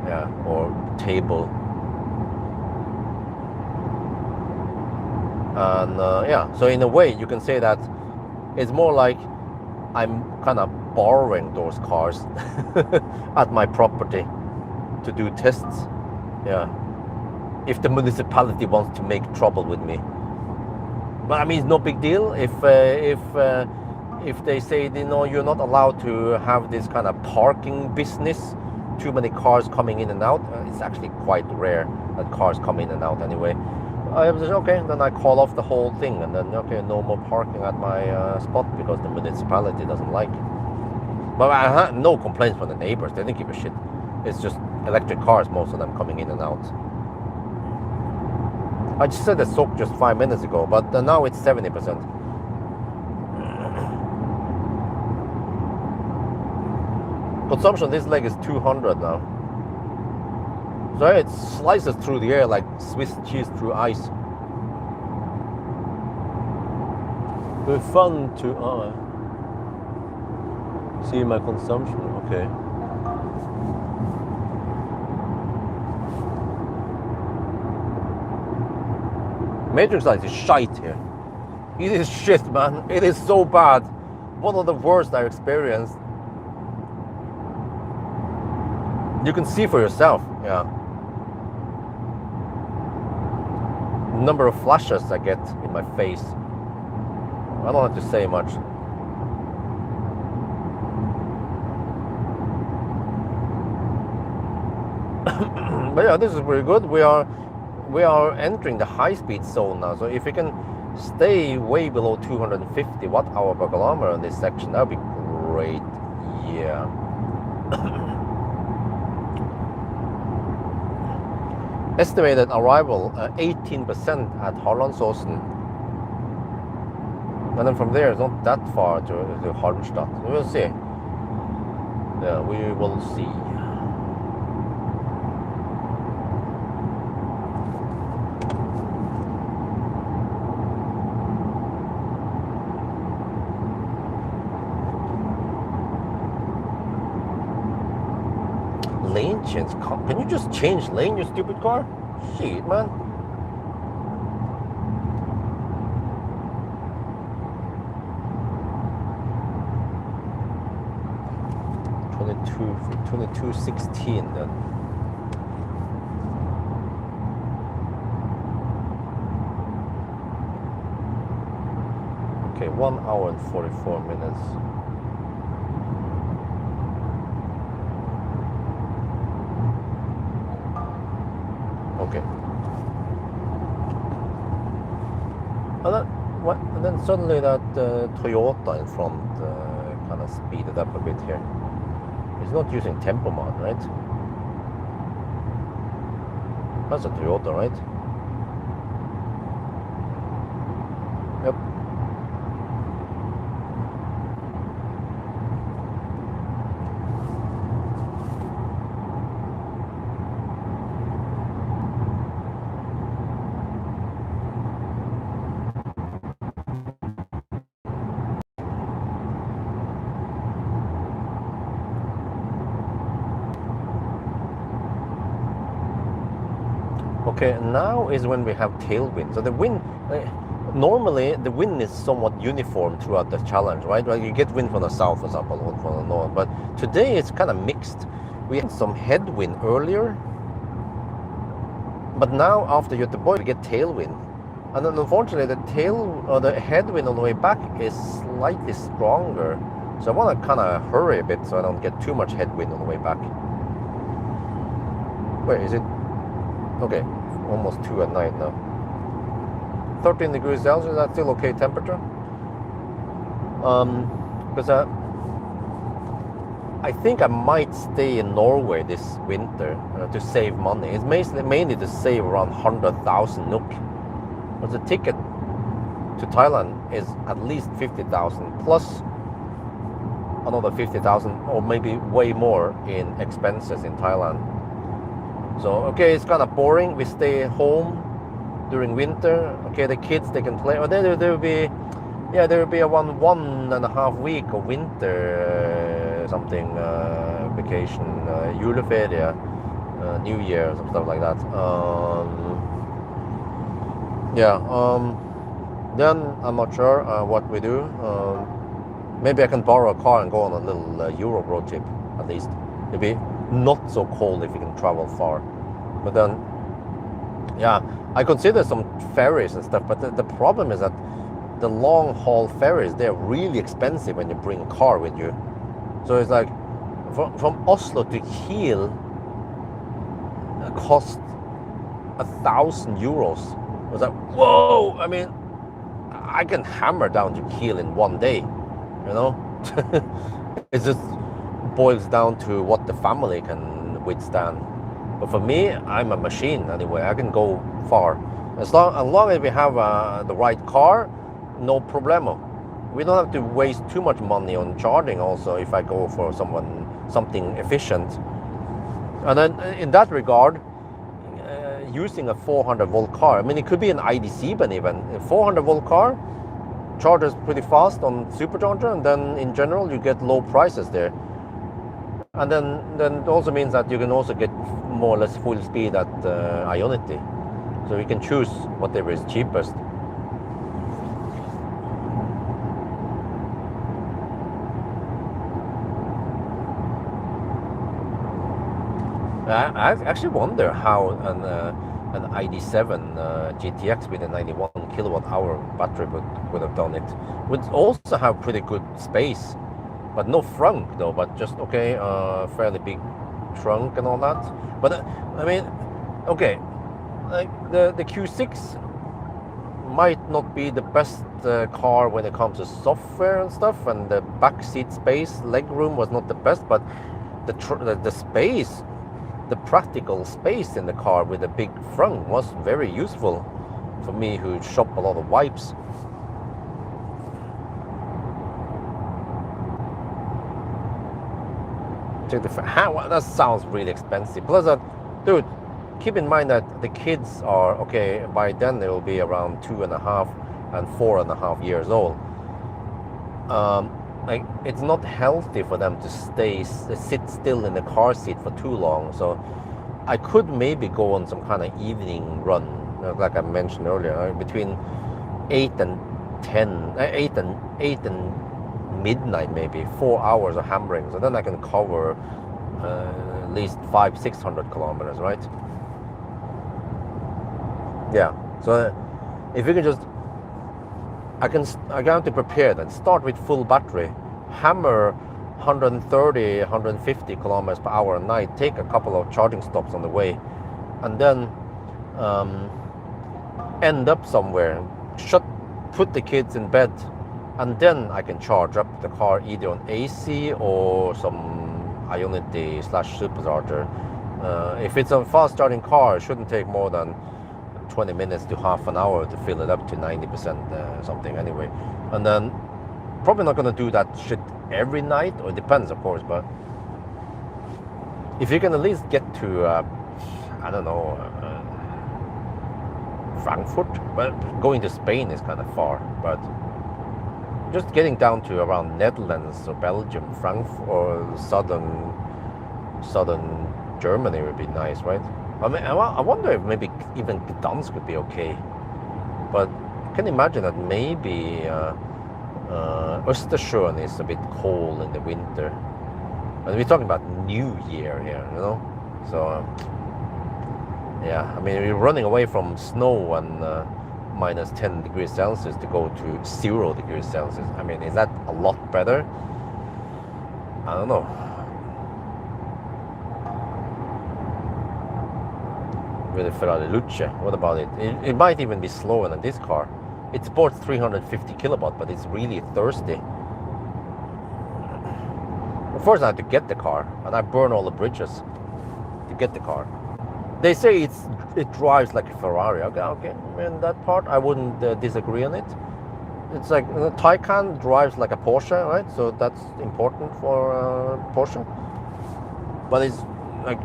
yeah, or table. And yeah, so in a way you can say that it's more like I'm kind of borrowing those cars at my property to do tests, yeah, if the municipality wants to make trouble with me. But I mean, it's no big deal if they say, you know, you're not allowed to have this kind of parking business, too many cars coming in and out. It's actually quite rare that cars come in and out anyway. I was just, okay, then I call off the whole thing, and then, okay, no more parking at my spot because the municipality doesn't like it. But I had no complaints from the neighbors. They didn't give a shit. It's just electric cars, most of them coming in and out. I just said the soak just 5 minutes ago, but now it's 70%. Consumption this leg is 200 now. So it slices through the air like Swiss cheese through ice. It's fun to see my consumption. Okay. Matrix light is shite here. It is shit, man. It is so bad. One of the worst I experienced. You can see for yourself, yeah. The number of flashes I get in my face. I don't have to say much. But yeah, this is pretty good. We are entering the high-speed zone now. So if we can stay way below 250 watt-hour per kilometer in this section, that would be great. Yeah. Estimated arrival 18% at Harlandsåsen. And then from there, it's not that far to Halmstad. We'll see. Yeah, we will see. Lane change? Can you just change lane, you stupid car? Shit, man. For 22.16 then. Okay, 1 hour and 44 minutes. Okay. And then suddenly that Toyota in front kind of speeded up a bit here. It's not using Tempomat, right? That's a Toyota, right? Yep. Okay, now is when we have tailwind. So the wind, normally the wind is somewhat uniform throughout the challenge, right? Like you get wind from the south, for example, or from the north. But today it's kind of mixed. We had some headwind earlier, but now after Göteborg we get tailwind. And then unfortunately the headwind on the way back is slightly stronger. So I want to kind of hurry a bit so I don't get too much headwind on the way back. Where is it? Okay, almost 2 at night now. 13 degrees Celsius, that's still okay temperature. Because I think I might stay in Norway this winter to save money. It's mainly to save around 100,000 NOK. But the ticket to Thailand is at least 50,000 plus another 50,000 or maybe way more in expenses in Thailand. So okay, it's kind of boring. We stay home during winter. Okay, the kids, they can play. Or there will be around 1.5 week of winter vacation, juleferie, New Year, some stuff like that. Then I'm not sure what we do. Maybe I can borrow a car and go on a little Europe road trip at least. It'd be not so cold if you can travel far. But then, yeah, I consider some ferries and stuff, but the problem is that the long haul ferries, they're really expensive when you bring a car with you. So it's like from Oslo to Kiel cost 1,000 euros. I was like, whoa! I mean, I can hammer down to Kiel in one day, you know? It just boils down to what the family can withstand. But for me, I'm a machine anyway. I can go far. As long as we have the right car, no problemo. We don't have to waste too much money on charging also if I go for something efficient. And then in that regard, using a 400 volt car, I mean, it could be an ID7 even. A 400 volt car charges pretty fast on supercharger, and then in general you get low prices there. And then it also means that you can also get more or less full speed at Ionity. So you can choose whatever is cheapest. I actually wonder how an ID7 GTX with a 91 kilowatt hour battery would have done it. Would also have pretty good space, but no frunk though. But just okay, fairly big trunk and all that. But I mean, okay, like the Q6 might not be the best car when it comes to software and stuff, and the back seat space, leg room was not the best, but the space. The practical space in the car with a big front was very useful for me who shop a lot of wipes. That sounds really expensive. Plus, dude, keep in mind that the kids are, okay, by then they will be around 2.5 and 4.5 years old. Like, it's not healthy for them to sit still in the car seat for too long. So I could maybe go on some kind of evening run, like I mentioned earlier, between 8 and 8 and midnight, maybe 4 hours of hammering. So then I can cover at least 500-600 kilometers, right? Yeah. So if you can just, I have to prepare then. Start with full battery, hammer 130, 150 kilometers per hour a night, take a couple of charging stops on the way, and then end up somewhere, put the kids in bed, and then I can charge up the car either on AC or some Ionity / supercharger. If it's a fast charging car, it shouldn't take more than 20 minutes to half an hour to fill it up to 90% something anyway. And then probably not going to do that shit every night, or it depends of course, but if you can at least get to I don't know, Frankfurt, well, going to Spain is kind of far, but just getting down to around Netherlands or Belgium, Frankfurt, or southern Germany would be nice, right? I mean, I wonder if maybe even Gdansk could be okay, but I can imagine that maybe Östersjön is a bit cold in the winter. And we're talking about New Year here, you know. So yeah, I mean, we're running away from snow and minus 10 degrees Celsius to go to 0 degrees Celsius. I mean, is that a lot better? I don't know. With the Ferrari Luce, what about it? It might even be slower than this car. It supports 350 kilowatt, but it's really thirsty. First I had to get the car, and I burn all the bridges to get the car. They say it drives like a Ferrari. Okay, in that part I wouldn't disagree on it. It's like Taycan drives like a Porsche, right? So that's important for Porsche. But it's like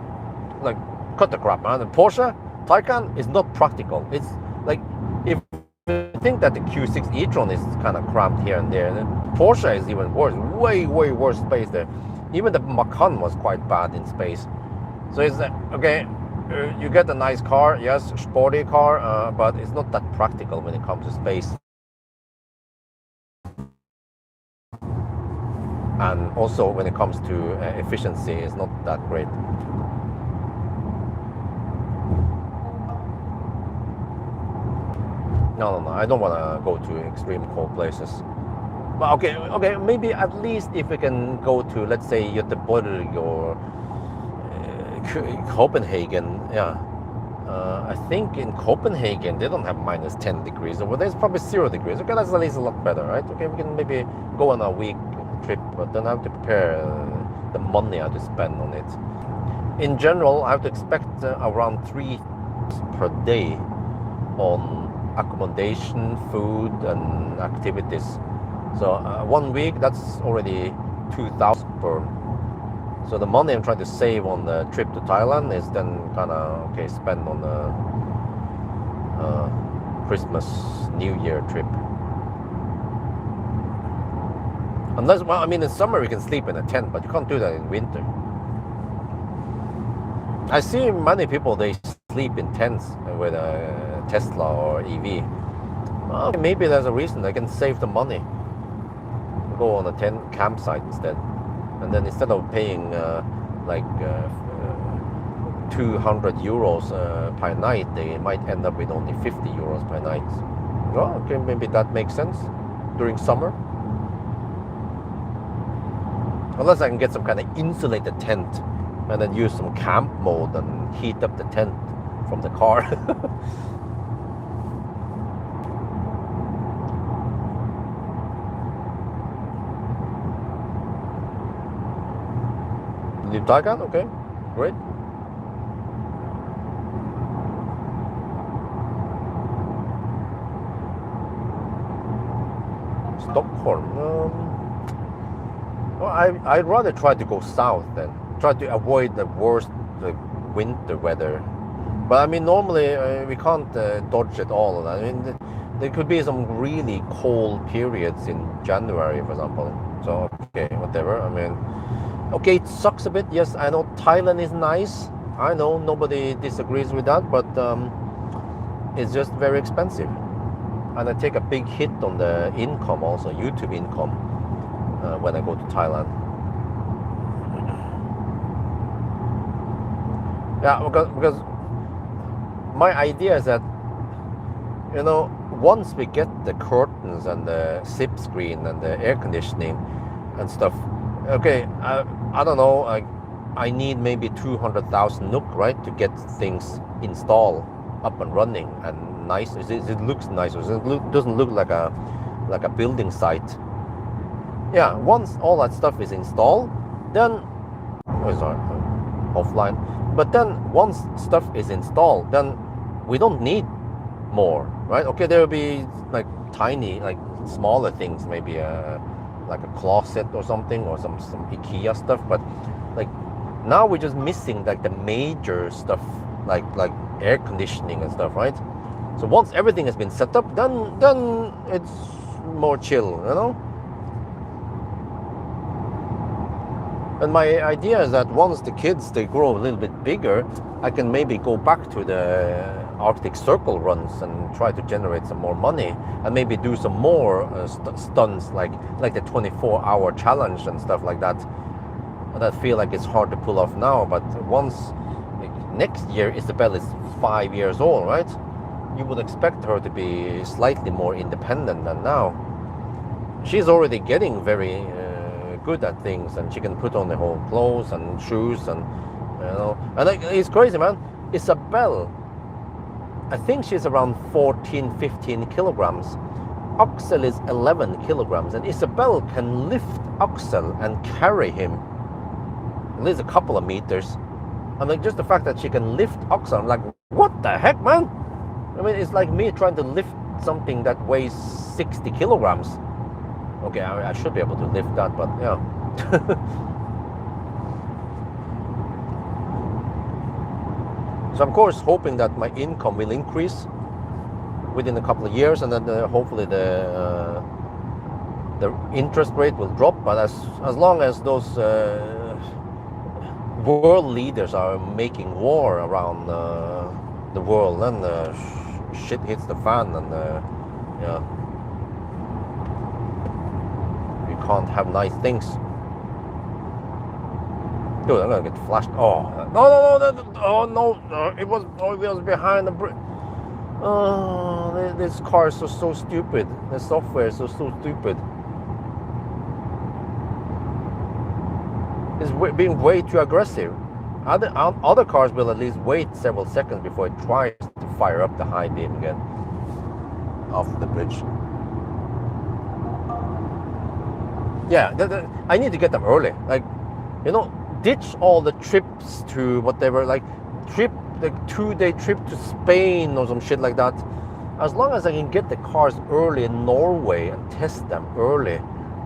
cut the crap, man. The Porsche Taycan is not practical. It's like if you think that the Q6 e-tron is kind of cramped here and there, then Porsche is even worse, way worse space there. Even the Macan was quite bad in space. So it's okay, you get a nice car, yes, sporty car, but it's not that practical when it comes to space. And also when it comes to efficiency, it's not that great. No, I don't want to go to extreme cold places. But okay, maybe at least if we can go to, let's say, Göteborg or Copenhagen, yeah. I think in Copenhagen they don't have minus 10 degrees, or there's probably 0 degrees. Okay, that's at least a lot better, right? Okay, we can maybe go on a week trip, but then I have to prepare the money I have to spend on it. In general, I have to expect around 3 per day on accommodation, food, and activities. So 1 week, that's already 2,000 per. So the money I'm trying to save on the trip to Thailand is then kind of spent on the Christmas, New Year trip. Unless, well, I mean, in summer you can sleep in a tent, but you can't do that in winter. I see many people, they sleep in tents with a Tesla or EV. Well, maybe there's a reason. They can save the money. Go on a tent campsite instead. And then instead of paying 200 euros per night, they might end up with only 50 euros per night. Well, okay, maybe that makes sense during summer. Unless I can get some kind of insulated tent and then use some camp mode and heat up the tent from the car. New Taycan, okay, great. Stockholm. Well, I'd rather try to go south then. Try to avoid the worst winter weather. But I mean, normally we can't dodge it all. I mean, there could be some really cold periods in January, for example. So, okay, whatever. I mean, okay, it sucks a bit. Yes, I know Thailand is nice. I know nobody disagrees with that, but it's just very expensive. And I take a big hit on the income also, YouTube income, when I go to Thailand. Yeah, because my idea is that, you know, once we get the curtains and the zip screen and the air conditioning and stuff, okay, I don't know, I need maybe 200,000 NOK, right, to get things installed, up and running and nice. It looks nice. It doesn't look like a building site. Yeah, once all that stuff is installed, then offline. But then once stuff is installed, then we don't need more, right? Okay, there will be like tiny, like smaller things, maybe like a closet or something, or some IKEA stuff. But like now we're just missing like the major stuff, like air conditioning and stuff, right? So once everything has been set up, then it's more chill, you know. And my idea is that once the kids, they grow a little bit bigger, I can maybe go back to the Arctic Circle runs and try to generate some more money, and maybe do some more stunts like the 24-hour challenge and stuff like that. And I feel like it's hard to pull off now, but once next year Isabel is 5 years old, right? You would expect her to be slightly more independent than now. She's already getting very good at things, and she can put on the whole clothes and shoes, and and it's crazy, man. Isabel, I think she's around 14-15 kilograms. Axel is 11 kilograms, and Isabel can lift Axel and carry him at least a couple of meters. And like, just the fact that she can lift Axel, I'm like, what the heck, man? I mean, it's like me trying to lift something that weighs 60 kilograms. Okay, I should be able to lift that, but yeah. So I'm of course hoping that my income will increase within a couple of years, and then hopefully the interest rate will drop. But as long as those world leaders are making war around the world, then shit hits the fan, and yeah. Can't have nice things. Dude, I'm gonna get flashed. Oh no! It was behind the bridge. Oh, this car is so stupid. The software is so stupid. It's being way too aggressive. Other cars will at least wait several seconds before it tries to fire up the high beam again off the bridge. Yeah, I need to get them early. Like, ditch all the trips to whatever, like 2-day trip to Spain or some shit like that. As long as I can get the cars early in Norway and test them early,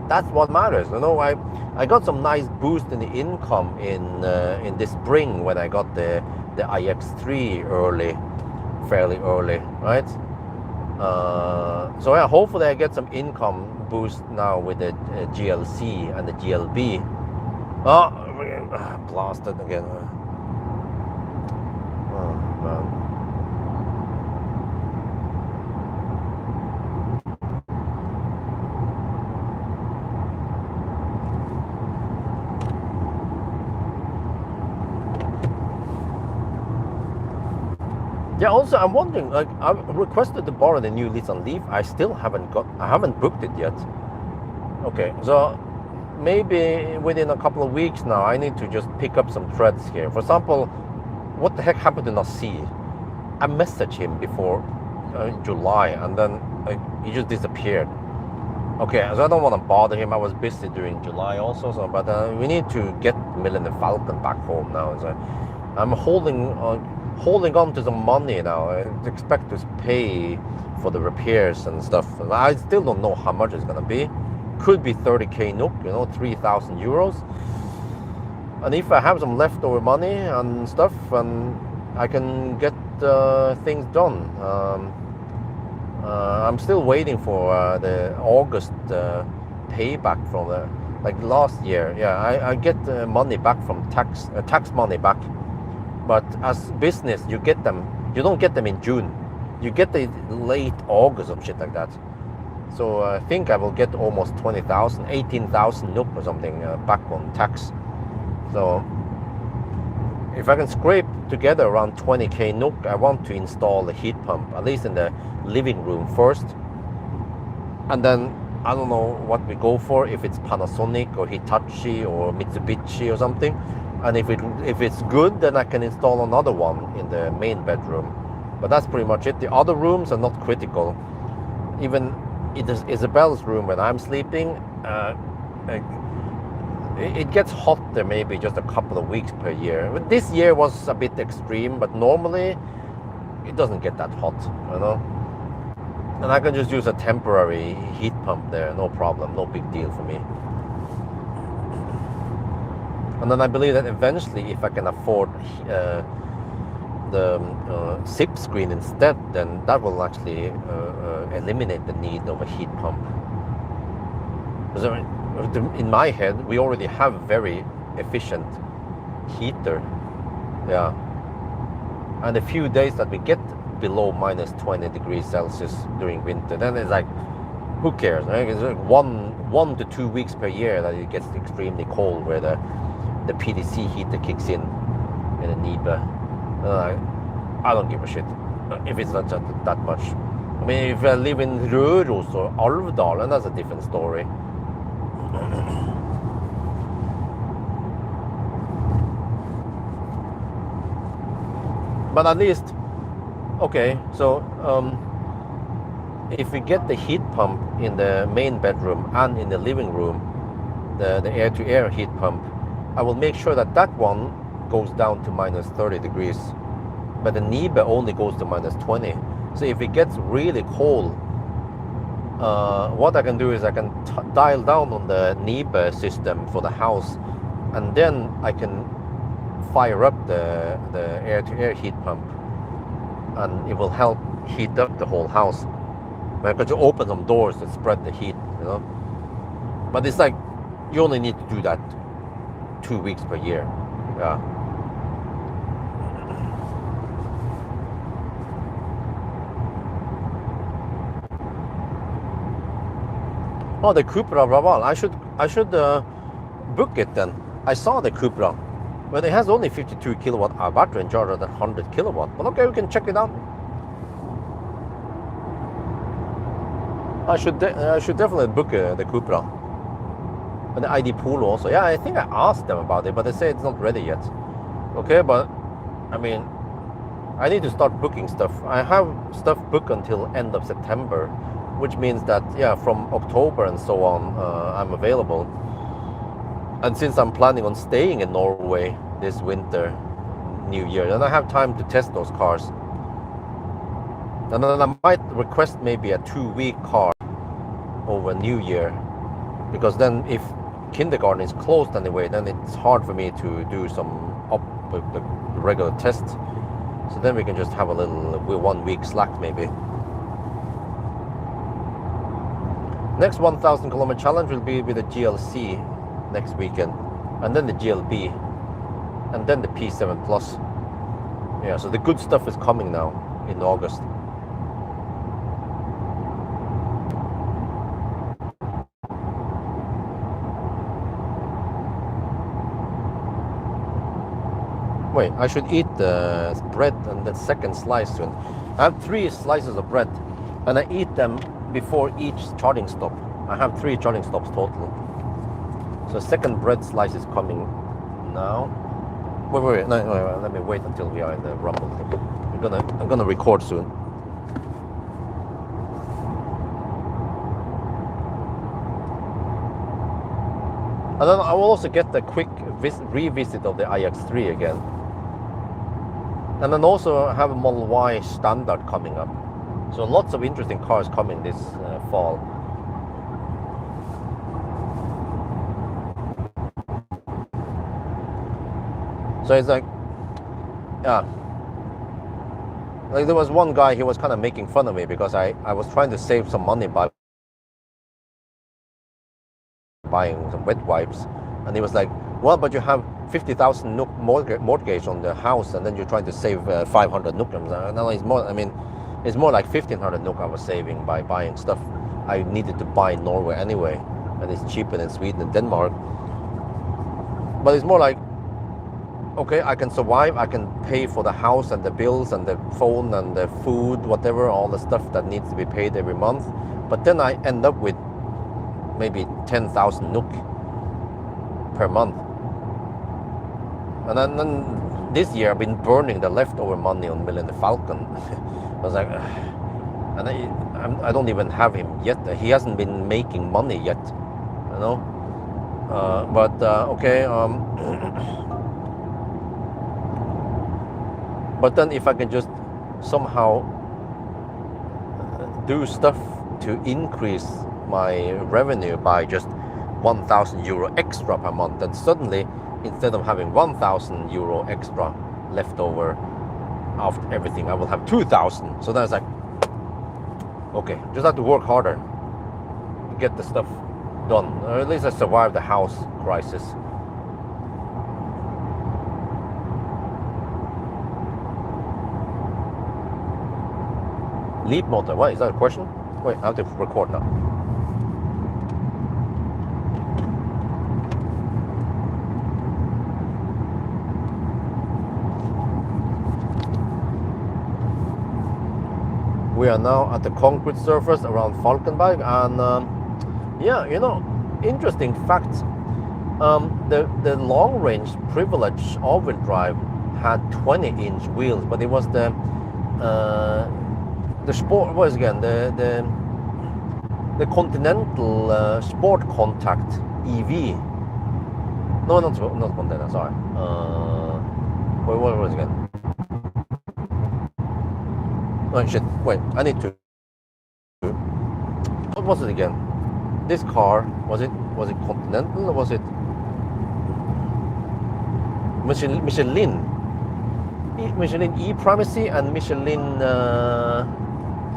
that's what matters. I got some nice boost in the income in this spring when I got the iX3 fairly early, right? So yeah, hopefully I get some income boost now with the GLC and the GLB. Oh, blasted again. Oh man. Yeah, also I'm wondering, like, I've requested to borrow the new Nissan Leaf. I haven't booked it yet. Okay, so maybe within a couple of weeks now, I need to just pick up some threads here. For example, what the heck happened to Nasi? I messaged him before July, and then he just disappeared. Okay, so I don't want to bother him. I was busy during July also, but we need to get Millen and Falcon back home now. So I'm holding on to some money now. I expect to pay for the repairs and stuff. And I still don't know how much it's gonna be. Could be 30k NOK, 3,000 euros. And if I have some leftover money and stuff, and I can get things done. I'm still waiting for the August payback from last year. Yeah, I get money back from tax money back. But as business, you don't get them in June. You get the late August or shit like that. So I think I will get almost 20,000, 18,000 NOK or something back on tax. So if I can scrape together around 20k NOK, I want to install a heat pump, at least in the living room first. And then I don't know what we go for, if it's Panasonic or Hitachi or Mitsubishi or something. And if it's good, then I can install another one in the main bedroom. But that's pretty much it. The other rooms are not critical. Even Isabel's room when I'm sleeping, it gets hot there maybe just a couple of weeks per year. But this year was a bit extreme, but normally it doesn't get that hot, And I can just use a temporary heat pump there, no problem, no big deal for me. And then I believe that eventually, if I can afford the SIP screen instead, then that will actually eliminate the need of a heat pump. Because in my head, we already have very efficient heater. Yeah. And a few days that we get below minus 20 degrees Celsius during winter, then it's like, who cares? Right? It's like one to 2 weeks per year that it gets extremely cold, where the PDC heater kicks in the NIBE. I don't give a shit if it's not just that much. I mean, if I live in Røros or Alvdal, that's a different story. But at least, okay, so if we get the heat pump in the main bedroom and in the living room, the air-to-air heat pump, I will make sure that that one goes down to minus 30 degrees. But the NIBE only goes to minus 20. So if it gets really cold, what I can do is I can dial down on the NIBE system for the house, and then I can fire up the air-to-air heat pump, and it will help heat up the whole house. I could just open some doors to spread the heat, you know. But it's like, you only need to do that 2 weeks per year. Yeah. Oh, the Cupra Pawel. I should book it then. I saw the Cupra, but it has only 52 kilowatt hour battery and charger than 100 kilowatt. But okay, we can check it out. I should definitely book the Cupra. And the ID Polo also. Yeah, I think I asked them about it, but they say it's not ready yet. Okay, but I mean, I need to start booking stuff. I have stuff booked until end of September, which means that, yeah, from October and so on, I'm available. And since I'm planning on staying in Norway this winter, New Year, then I have time to test those cars. And then I might request maybe a 2-week car over New Year, because then if kindergarten is closed anyway, then it's hard for me to do some with the regular test. So then we can just have a little 1 week slack maybe. Next 1,000 kilometer challenge will be with the GLC next weekend, and then the GLB, and then the P7 Plus. Yeah, so the good stuff is coming now in August. Wait, I should eat the bread and the second slice soon. I have 3 slices of bread, and I eat them before each charging stop. I have 3 charging stops total. So second bread slice is coming now. Wait, no, let me wait until we are in the rumble. I'm gonna record soon. And then I will also get the quick revisit of the iX3 again. And then also have a Model Y Standard coming up. So lots of interesting cars coming this fall. So it's like, yeah. Like there was one guy, he was kind of making fun of me because I was trying to save some money by buying some wet wipes. And he was like, well, but you have 50,000 NOK mortgage on the house, and then you're trying to save 500 NOK. No, it's more, I mean, it's more like 1,500 NOK I was saving by buying stuff I needed to buy in Norway anyway, and it's cheaper than Sweden and Denmark. But it's more like, okay, I can survive, I can pay for the house and the bills and the phone and the food, whatever, all the stuff that needs to be paid every month. But then I end up with maybe 10,000 NOK per month. And then this year I've been burning the leftover money on Millennium Falcon. I was like, and I don't even have him yet. He hasn't been making money yet, you know. Okay. But then if I can just somehow do stuff to increase my revenue by just 1,000 euro extra per month, then suddenly, instead of having 1,000 euro extra left over after everything, I will have 2,000. So then it's like, okay, just have to work harder to get the stuff done. Or at least I survived the house crisis. Leap motor. What is that a question? Wait, I have to record now. We are now at the concrete surface around Falkenberg, and yeah, you know, interesting fact. The long range privilege all-wheel drive had 20-inch wheels, but it was the sport. What is again the Continental Sport Contact EV. No, not Continental. Sorry. What was it again? Oh shit! Wait, I need to. What was it again? This car was it Continental or was it Michelin? Michelin E-Primacy and Michelin.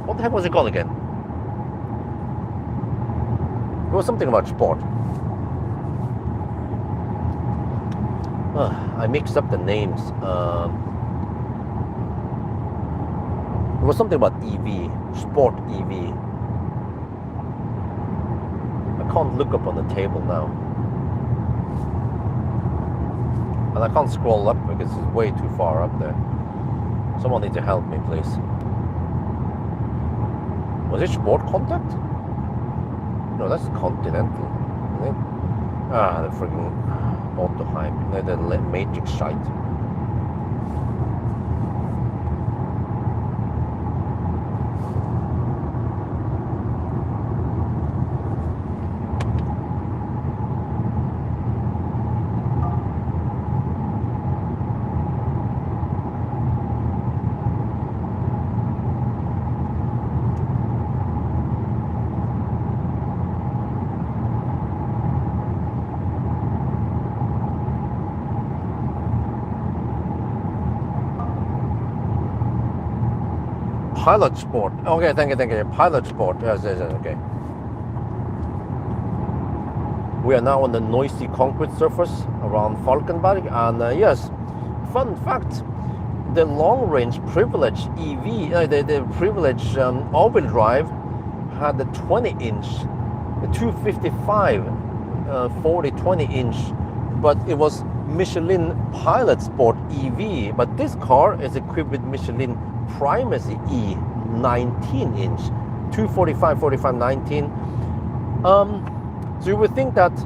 What the heck was it called again? It was something about sport. I mixed up the names. It was something about EV, sport EV. I can't look up on the table now. And I can't scroll up because it's way too far up there. Someone needs to help me, please. Was it Sport Contact? No, that's Continental, isn't it? Ah, the frigging Autoheim. The Matrix shite. Pilot Sport. Okay, thank you. Pilot Sport. Yes, okay. We are now on the noisy concrete surface around Falkenberg, and yes, fun fact: the long-range privilege EV, the privilege all-wheel drive, had the 20-inch, the 255, 20-inch, but it was Michelin Pilot Sport EV. But this car is equipped with Michelin Primacy E 19-inch, 245, 45, 19. So you would think that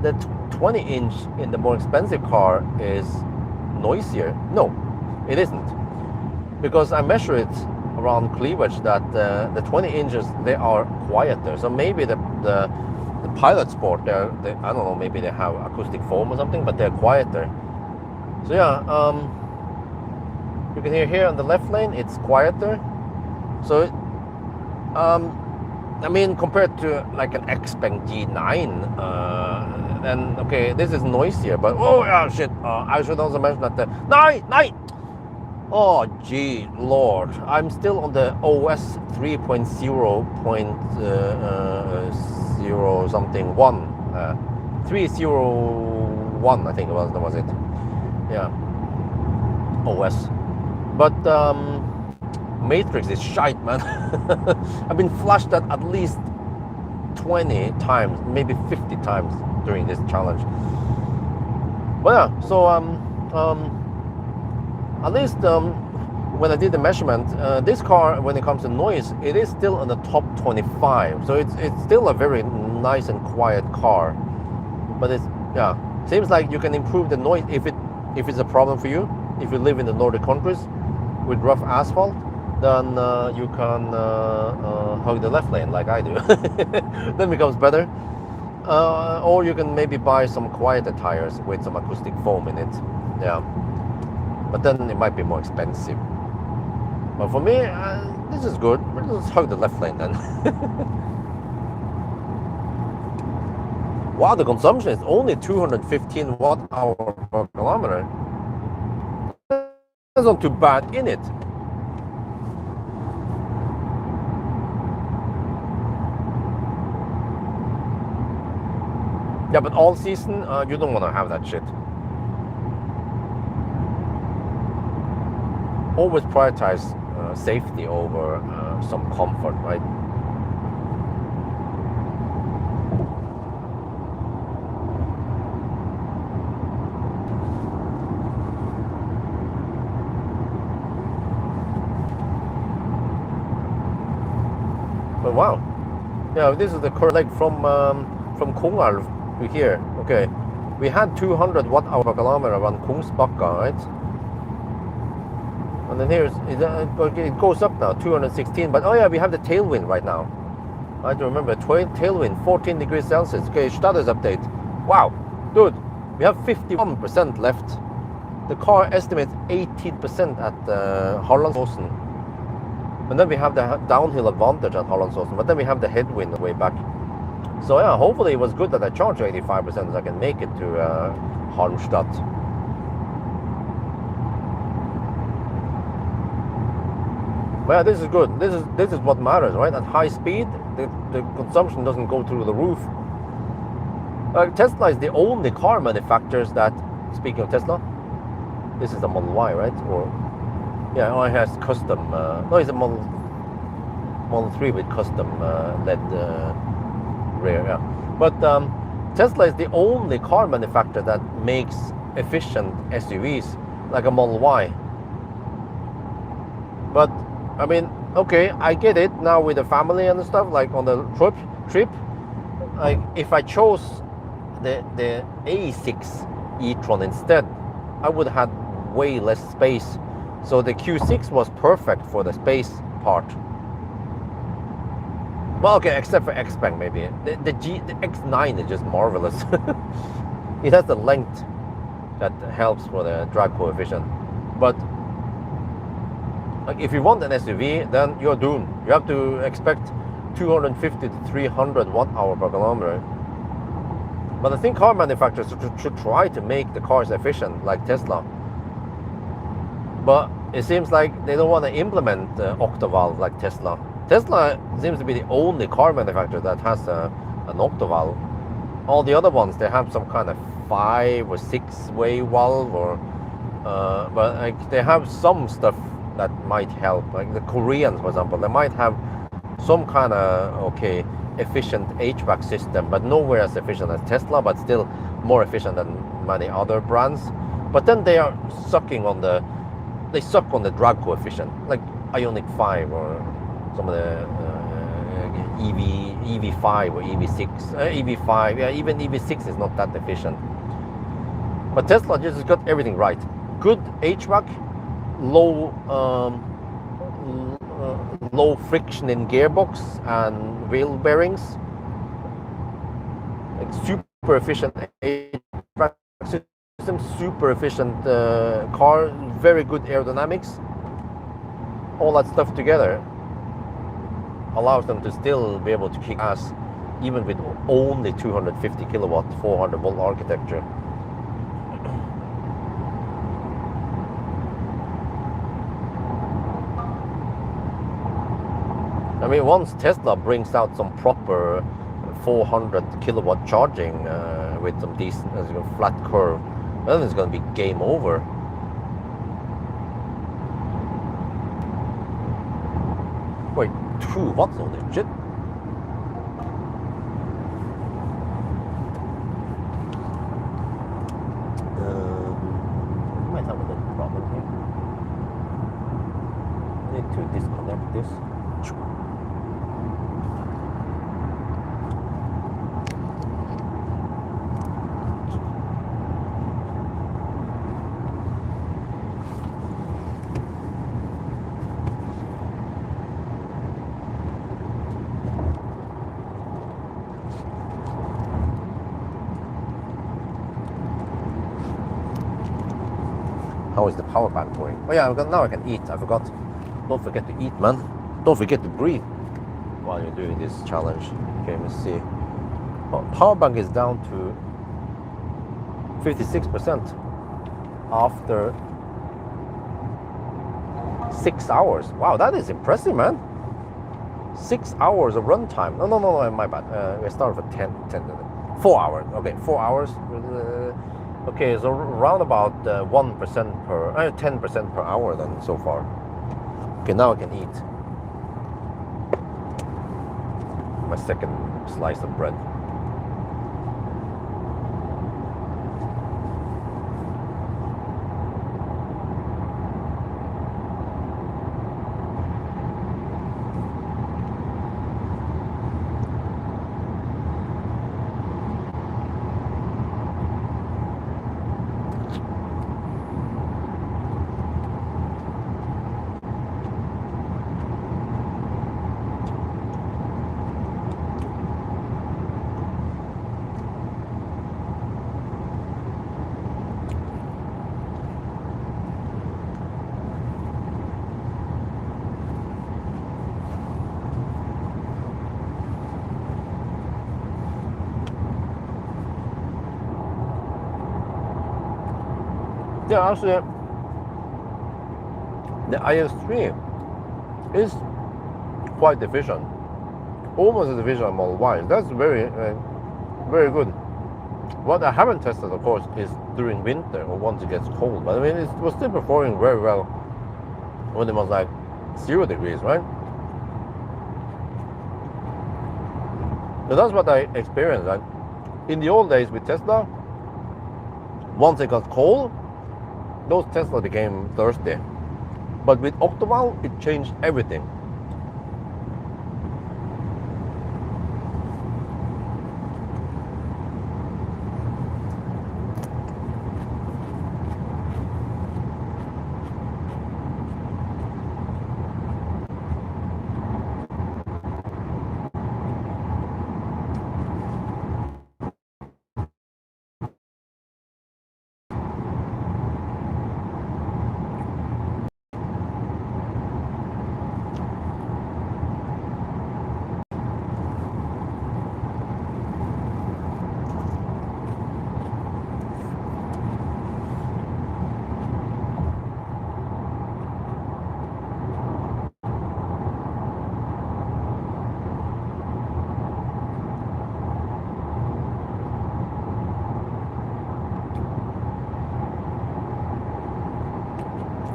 the 20-inch in the more expensive car is noisier. No, it isn't, because I measure it around cleavage that the 20 inches, they are quieter. So maybe the Pilot Sport, they I don't know, maybe they have acoustic foam or something, but they're quieter. So yeah, you can hear here on the left lane, it's quieter. So, I mean, compared to like an Xpeng G9, then okay, this is noisier. But oh yeah, shit! I should also mention that the nine. Oh gee, Lord! I'm still on the OS 3.0.0 something 301, I think that was it. Yeah, OS. But Matrix is shite, man. I've been flashed at least 20 times, maybe 50 times during this challenge. But yeah, so at least when I did the measurement, this car, when it comes to noise, it is still in the top 25. So it's still a very nice and quiet car. But it's, yeah, seems like you can improve the noise if it's a problem for you. If you live in the Nordic countries with rough asphalt, then you can hug the left lane like I do. Then it becomes better. Or you can maybe buy some quieter tires with some acoustic foam in it. Yeah, but then it might be more expensive. But for me, this is good. Let's hug the left lane then. Wow, the consumption is only 215 watt-hour per kilometer. That's not too bad in it. Yeah, but all season, you don't want to have that shit. Always prioritize safety over some comfort, right? But wow, yeah, this is the current leg from Kongalv to here. Okay, we had 200 watt-hour per kilometer around Kungsbacka, right? And then it goes up now, 216. But oh yeah, we have the tailwind right now. I have to remember, tailwind, 14 degrees Celsius. Okay, status update. Wow, dude, we have 51% left. The car estimates 18% at Harlandsåsen. And then we have the downhill advantage at Harlandsåsen, but then we have the headwind on the way back. So yeah, hopefully it was good that I charged 85% so I can make it to Halmstad. Well, yeah, this is good. This is what matters, right? At high speed, the consumption doesn't go through the roof. Tesla is the only car manufacturers that, speaking of Tesla, this is the Model Y, right? Or yeah, it has custom. No, it's a Model 3 with custom LED rear. Yeah, but Tesla is the only car manufacturer that makes efficient SUVs like a Model Y. But I mean, okay, I get it now with the family and stuff, like on the trip. Like if I chose the A6 e-tron instead, I would have had way less space. So the Q6 was perfect for the space part. Well, okay, except for X-Bang maybe. The X9 is just marvelous. It has the length that helps for the drag coefficient. But like if you want an SUV, then you're doomed. You have to expect 250 to 300 watt-hour per kilometer. But I think car manufacturers should try to make the cars efficient, like Tesla. But it seems like they don't want to implement octavalve like Tesla. Tesla seems to be the only car manufacturer that has an octavalve. All the other ones, they have some kind of 5 or 6-way valve, or but like they have some stuff that might help. Like the Koreans, for example, they might have some kind of efficient HVAC system, but nowhere as efficient as Tesla, but still more efficient than many other brands. But then they are sucking on the drag coefficient, like Ioniq 5 or some of the EV5 or EV6, EV5. Yeah, even EV6 is not that efficient. But Tesla just got everything right. Good HVAC, low friction in gearbox and wheel bearings, like super efficient HVAC system, super efficient car, very good aerodynamics. All that stuff together allows them to still be able to kick ass even with only 250 kilowatt 400 volt architecture. I mean, once Tesla brings out some proper 400 kilowatt charging with some decent flat curve, then it's going to be game over. Wait, 2 watts on this shit? Might have a little problem here. I need to disconnect this. How is the power bank going? Oh yeah, now I can eat. I forgot. Don't forget to eat, man. Don't forget to breathe while you're doing this challenge. Okay, let's see. Well, power bank is down to 56% after 6 hours. Wow, that is impressive, man. 6 hours of runtime. No, my bad. I started for 4 hours. Okay, 4 hours. Okay, so around about 1% per, 10% per hour then so far. Okay, now I can eat my second slice of bread. Yeah, actually, the IS3 is quite efficient, almost as efficient as Model Y. That's very, very good. What I haven't tested, of course, is during winter or once it gets cold. But I mean, it was still performing very well when it was like 0 degrees, right? So that's what I experienced. Like in the old days with Tesla, once it got cold, those Tesla became thirsty. But with Octoval, it changed everything.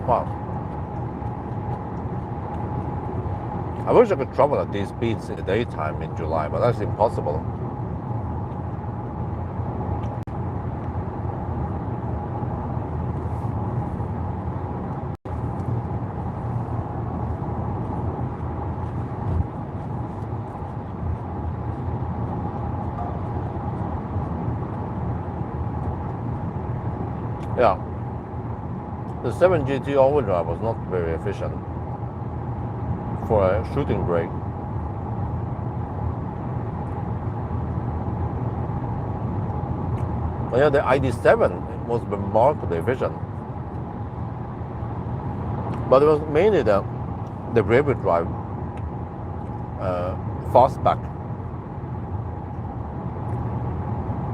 Wow. I wish I could travel at these speeds in the daytime in July, but that's impossible. Yeah. The 7 GT all-wheel drive was not very efficient for a shooting brake. But yeah, the ID7 was remarkably efficient. But it was mainly the rear-wheel drive fastback.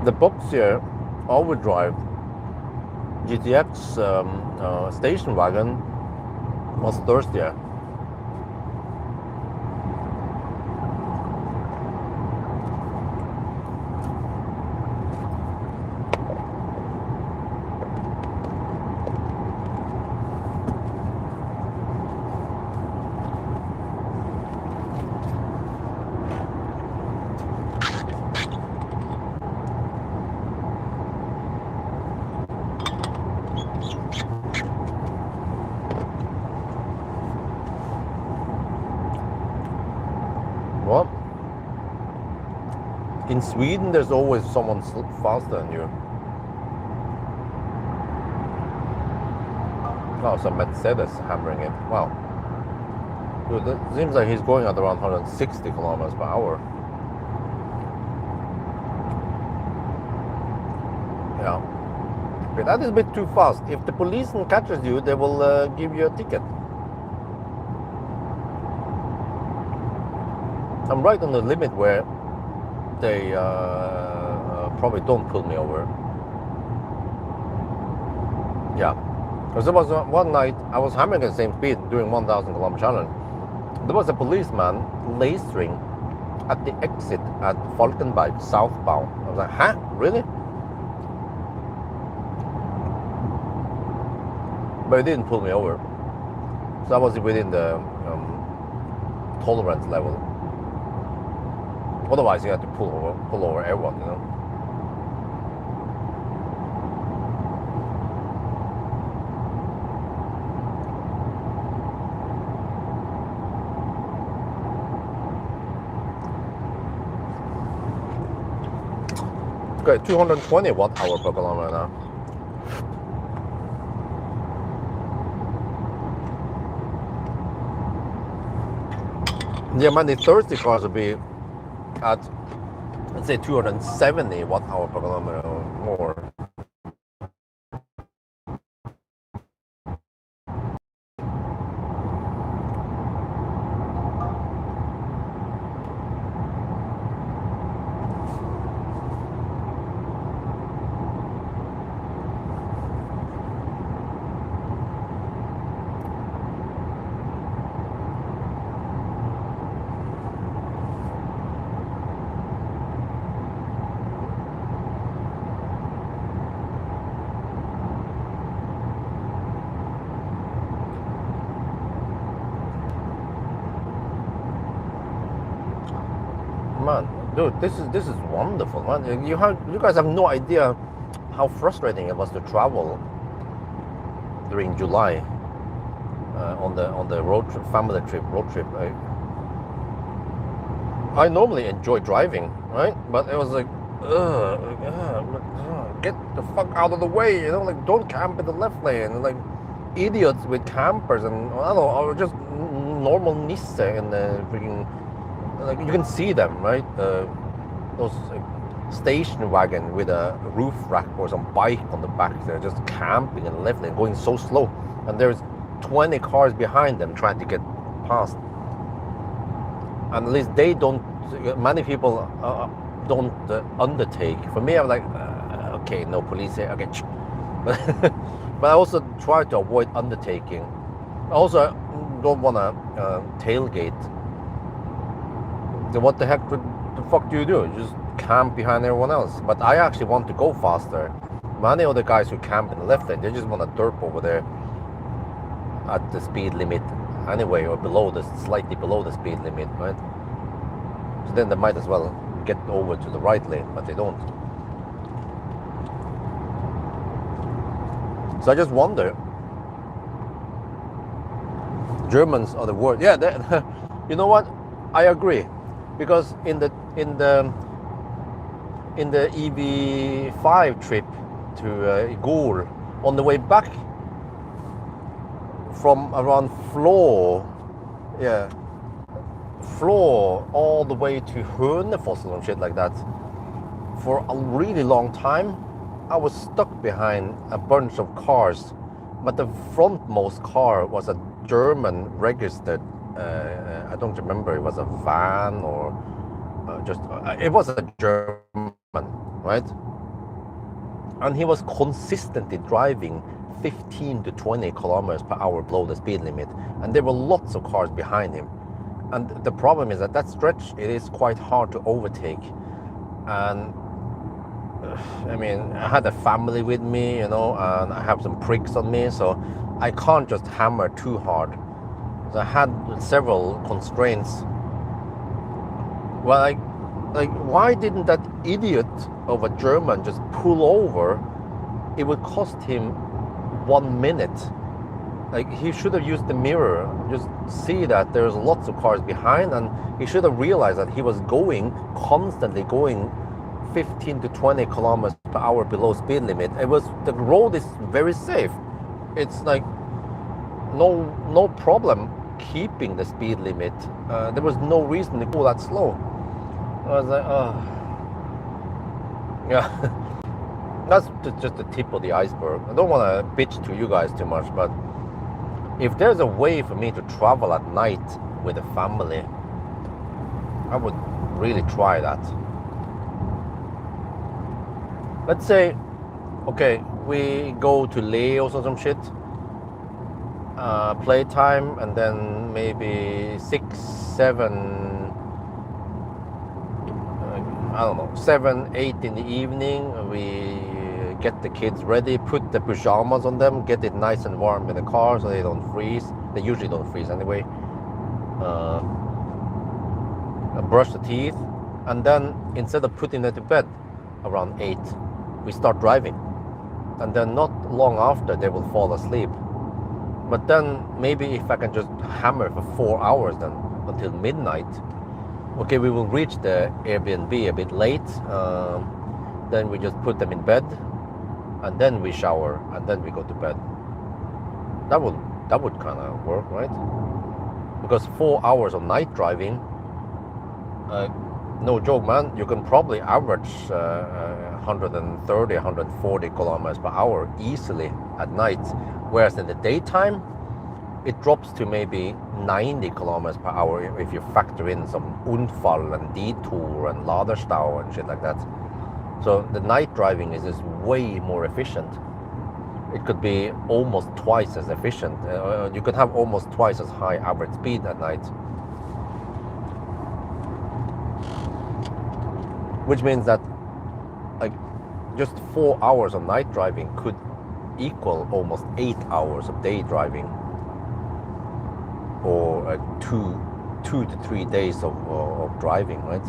The boxier all-wheel drive GTX station wagon was thirstier. Well, in Sweden, there's always someone faster than you. Oh, some Mercedes hammering it. Wow. Dude, it seems like he's going at around 160 kilometers per hour. Yeah. Okay, that is a bit too fast. If the policeman catches you, they will give you a ticket. I'm right on the limit where they probably don't pull me over. Yeah. Because there was one night I was hammering at the same speed doing 1,000 kilometer challenge. There was a policeman lasering at the exit at Falkenberg, southbound. I was like, huh? Really? But he didn't pull me over. So that was within the tolerance level. Otherwise, you have to pull over everyone, you know. Okay, 220 watt-hour per kilometer now. Yeah, man, the thirsty cars will be at, let's say, 270 watt-hour per kilometer or more. Man, dude, this is wonderful, man. You guys have no idea how frustrating it was to travel during July on the road trip, road trip. I normally enjoy driving, right? But it was like, get the fuck out of the way, you know, like don't camp in the left lane, like idiots with campers and I don't know, or just normal Nissan and freaking. Like you can see them, right? Those station wagon with a roof rack or some bike on the back. They're just camping in the left lane, going so slow, and there's 20 cars behind them trying to get past. And at least they don't. Many people don't undertake. For me, I'm like, okay, no police here. Okay, but I also try to avoid undertaking. I also don't want to tailgate. What the heck the fuck do? You just camp behind everyone else. But I actually want to go faster. Many of the guys who camp in the left lane, they just want to derp over there at the speed limit anyway, or slightly below the speed limit, right? So then they might as well get over to the right lane, but they don't. So I just wonder. Germans are the worst. Yeah, you know what? I agree. Because in the EV5 trip to Igor, on the way back from around Flå all the way to Hønefoss and shit like that, for a really long time, I was stuck behind a bunch of cars, but the frontmost car was a German registered. I don't remember, it was a van or it was a German, right? And he was consistently driving 15 to 20 kilometers per hour below the speed limit, and there were lots of cars behind him. And the problem is that stretch, it is quite hard to overtake. And I mean, I had a family with me, you know, and I have some pricks on me, so I can't just hammer too hard. I had several constraints. Well, like why didn't that idiot of a German just pull over? It would cost him 1 minute. Like he should have used the mirror, just see that there's lots of cars behind, and he should have realized that he was constantly going 15 to 20 kilometers per hour below speed limit. The road is very safe. It's like no problem keeping the speed limit. There was no reason to go that slow. I was like, yeah. That's just the tip of the iceberg. I don't want to bitch to you guys too much, but if there's a way for me to travel at night with a family, I would really try that. Let's say, okay, we go to Leos or some shit, playtime, and then maybe 6, 7, I don't know, 7, 8 in the evening, we get the kids ready, put the pajamas on them, get it nice and warm in the car so they don't freeze, They usually don't freeze anyway. Brush the teeth, and then instead of putting them to bed around 8, we start driving. And then not long after, they will fall asleep. But then maybe if I can just hammer for 4 hours then until midnight, okay, we will reach the Airbnb a bit late. Then we just put them in bed, and then we shower, and then we go to bed. That would kind of work, right? Because 4 hours of night driving, no joke, man, you can probably average 130, 140 kilometers per hour easily at night. Whereas in the daytime, it drops to maybe 90 kilometers per hour if you factor in some Unfall and detour and Laderstau and shit like that. So the night driving is just way more efficient. It could be almost twice as efficient. You could have almost twice as high average speed at night. Which means that like just 4 hours of night driving could equal almost 8 hours of day driving, or 2 to 3 days of driving, right?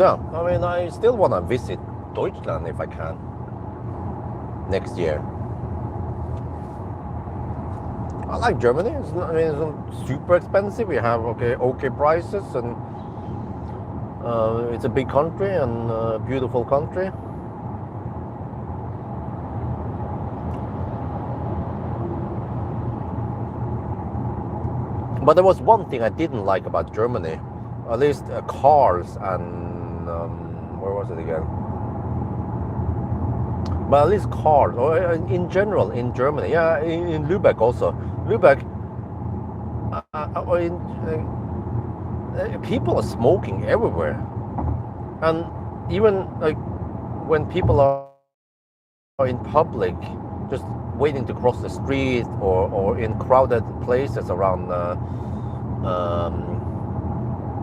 Yeah, I mean, I still want to visit Deutschland if I can next year. I like Germany. It's not super expensive. We have okay prices, and it's a big country and a beautiful country. But there was one thing I didn't like about Germany, at least cars and where was it again? But at least cars, or in general in Germany, yeah, in Lübeck also. Lübeck, people are smoking everywhere, and even like when people are in public, just waiting to cross the street, or in crowded places around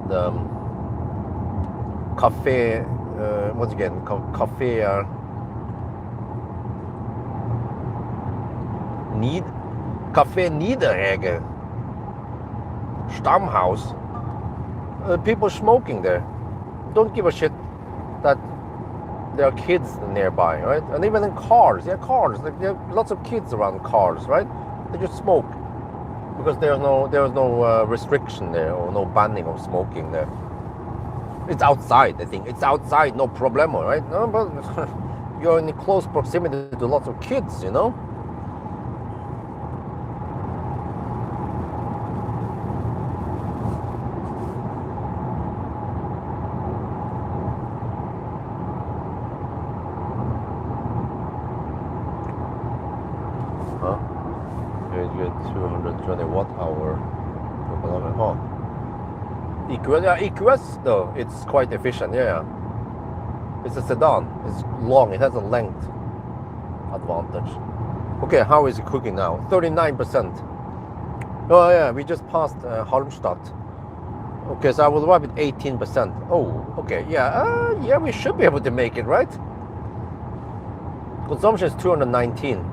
the cafe. Once again, cafe. Café Niederegge, Stammhaus. People smoking there. Don't give a shit that there are kids nearby, right? And even in cars, cars. Like there are lots of kids around cars, right? They just smoke because there's no restriction there, or no banning of smoking there. It's outside, I think. It's outside, no problemo, right? No, but you're in close proximity to lots of kids, you know? Huh? You get 220 watt hour per kilometer. Oh. EQS though, it's quite efficient, yeah. It's a sedan, it's long, it has a length advantage. Okay, how is it cooking now? 39%. Oh yeah, we just passed Halmstad. Okay, so I will arrive at 18%. Oh, okay, yeah, we should be able to make it, right? Consumption is 219.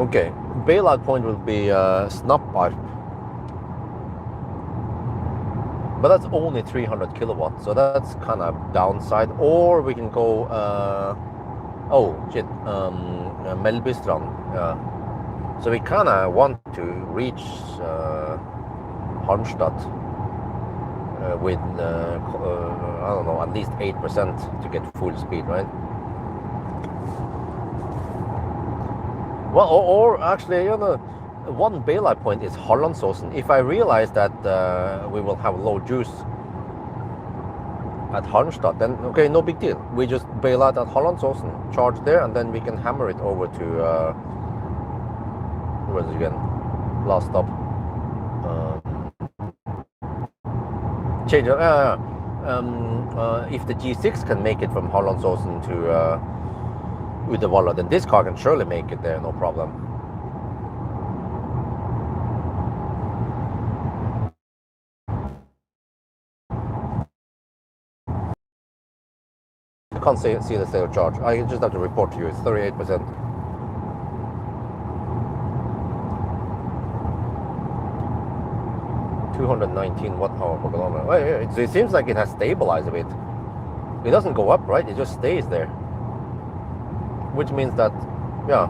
Okay, bailout point will be Snappart. But that's only 300 kilowatts, so that's kind of downside. Or we can go, Melbystrand. So we kind of want to reach Halmstad with, I don't know, at least 8% to get full speed, right? Well, or actually, one bailout point is Hallandsåsen. If I realize that we will have low juice at Halmstad, then okay, no big deal. We just bail out at Hallandsåsen, charge there, and then we can hammer it over to where is it again? Last stop. Change. If the G6 can make it from Hallandsåsen to Uddevalla, then this car can surely make it there, no problem. can't see the state of charge. I just have to report to you. It's 38%. $219 watt-hour per kilometer. Well, it seems like it has stabilized a bit. It doesn't go up, right? It just stays there. Which means that, yeah,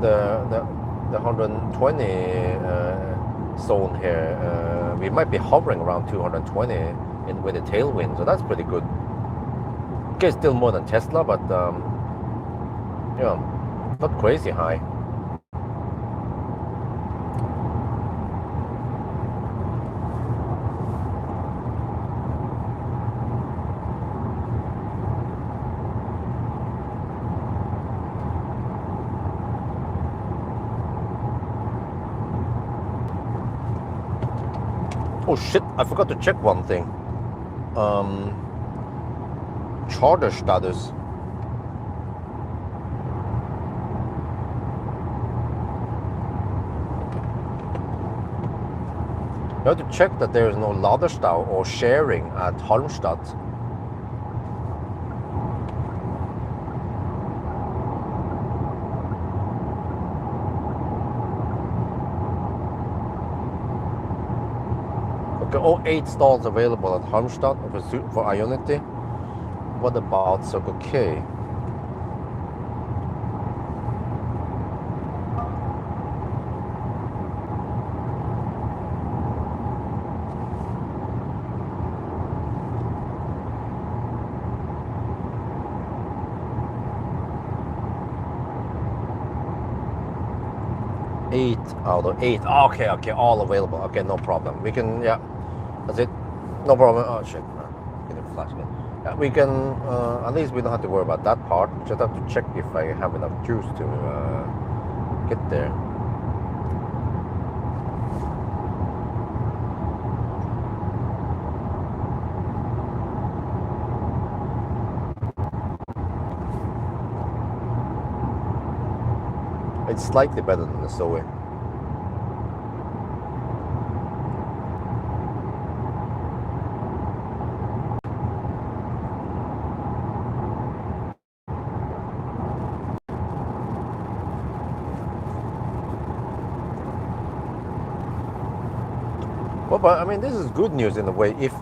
the 120 zone here, we might be hovering around 220 with a tailwind, so that's pretty good. Okay, still more than Tesla, but yeah, not crazy high. Oh shit, I forgot to check one thing. Charger status. You have to check that there is no laderstau or sharing at Halmstad. Oh, 8 stalls available at Halmstad for Ionity. What about Zeekr K? Eight out of 8. Okay, all available. Okay, no problem. We can, yeah. That's it. No problem. Oh shit. Get it flash again. Yeah, we can, at least we don't have to worry about that part. Just have to check if I have enough juice to get there. It's slightly better than the Zoe. Well, but I mean, this is good news in a way. If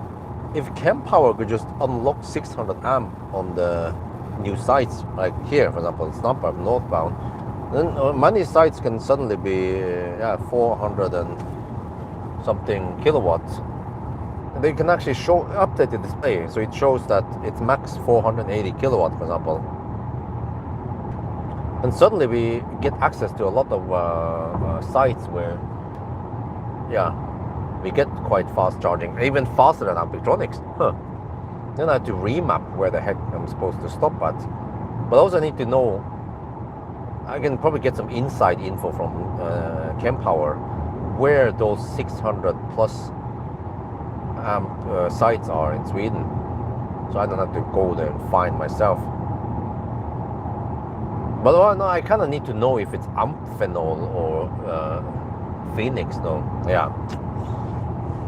Kempower could just unlock 600 amp on the new sites, like here, for example, Snapper northbound, then many sites can suddenly be 400 and something kilowatts. And they can actually update the display, so it shows that it's max 480 kilowatts, for example. And suddenly we get access to a lot of sites where, we get quite fast charging, even faster than Ampetronics. Then I have to remap where the heck I'm supposed to stop at. But also I need to know, I can probably get some inside info from Kempower where those 600 plus amp sites are in Sweden. So I don't have to go there and find myself. But no, I kind of need to know if it's Amphenol or Phoenix though. Yeah.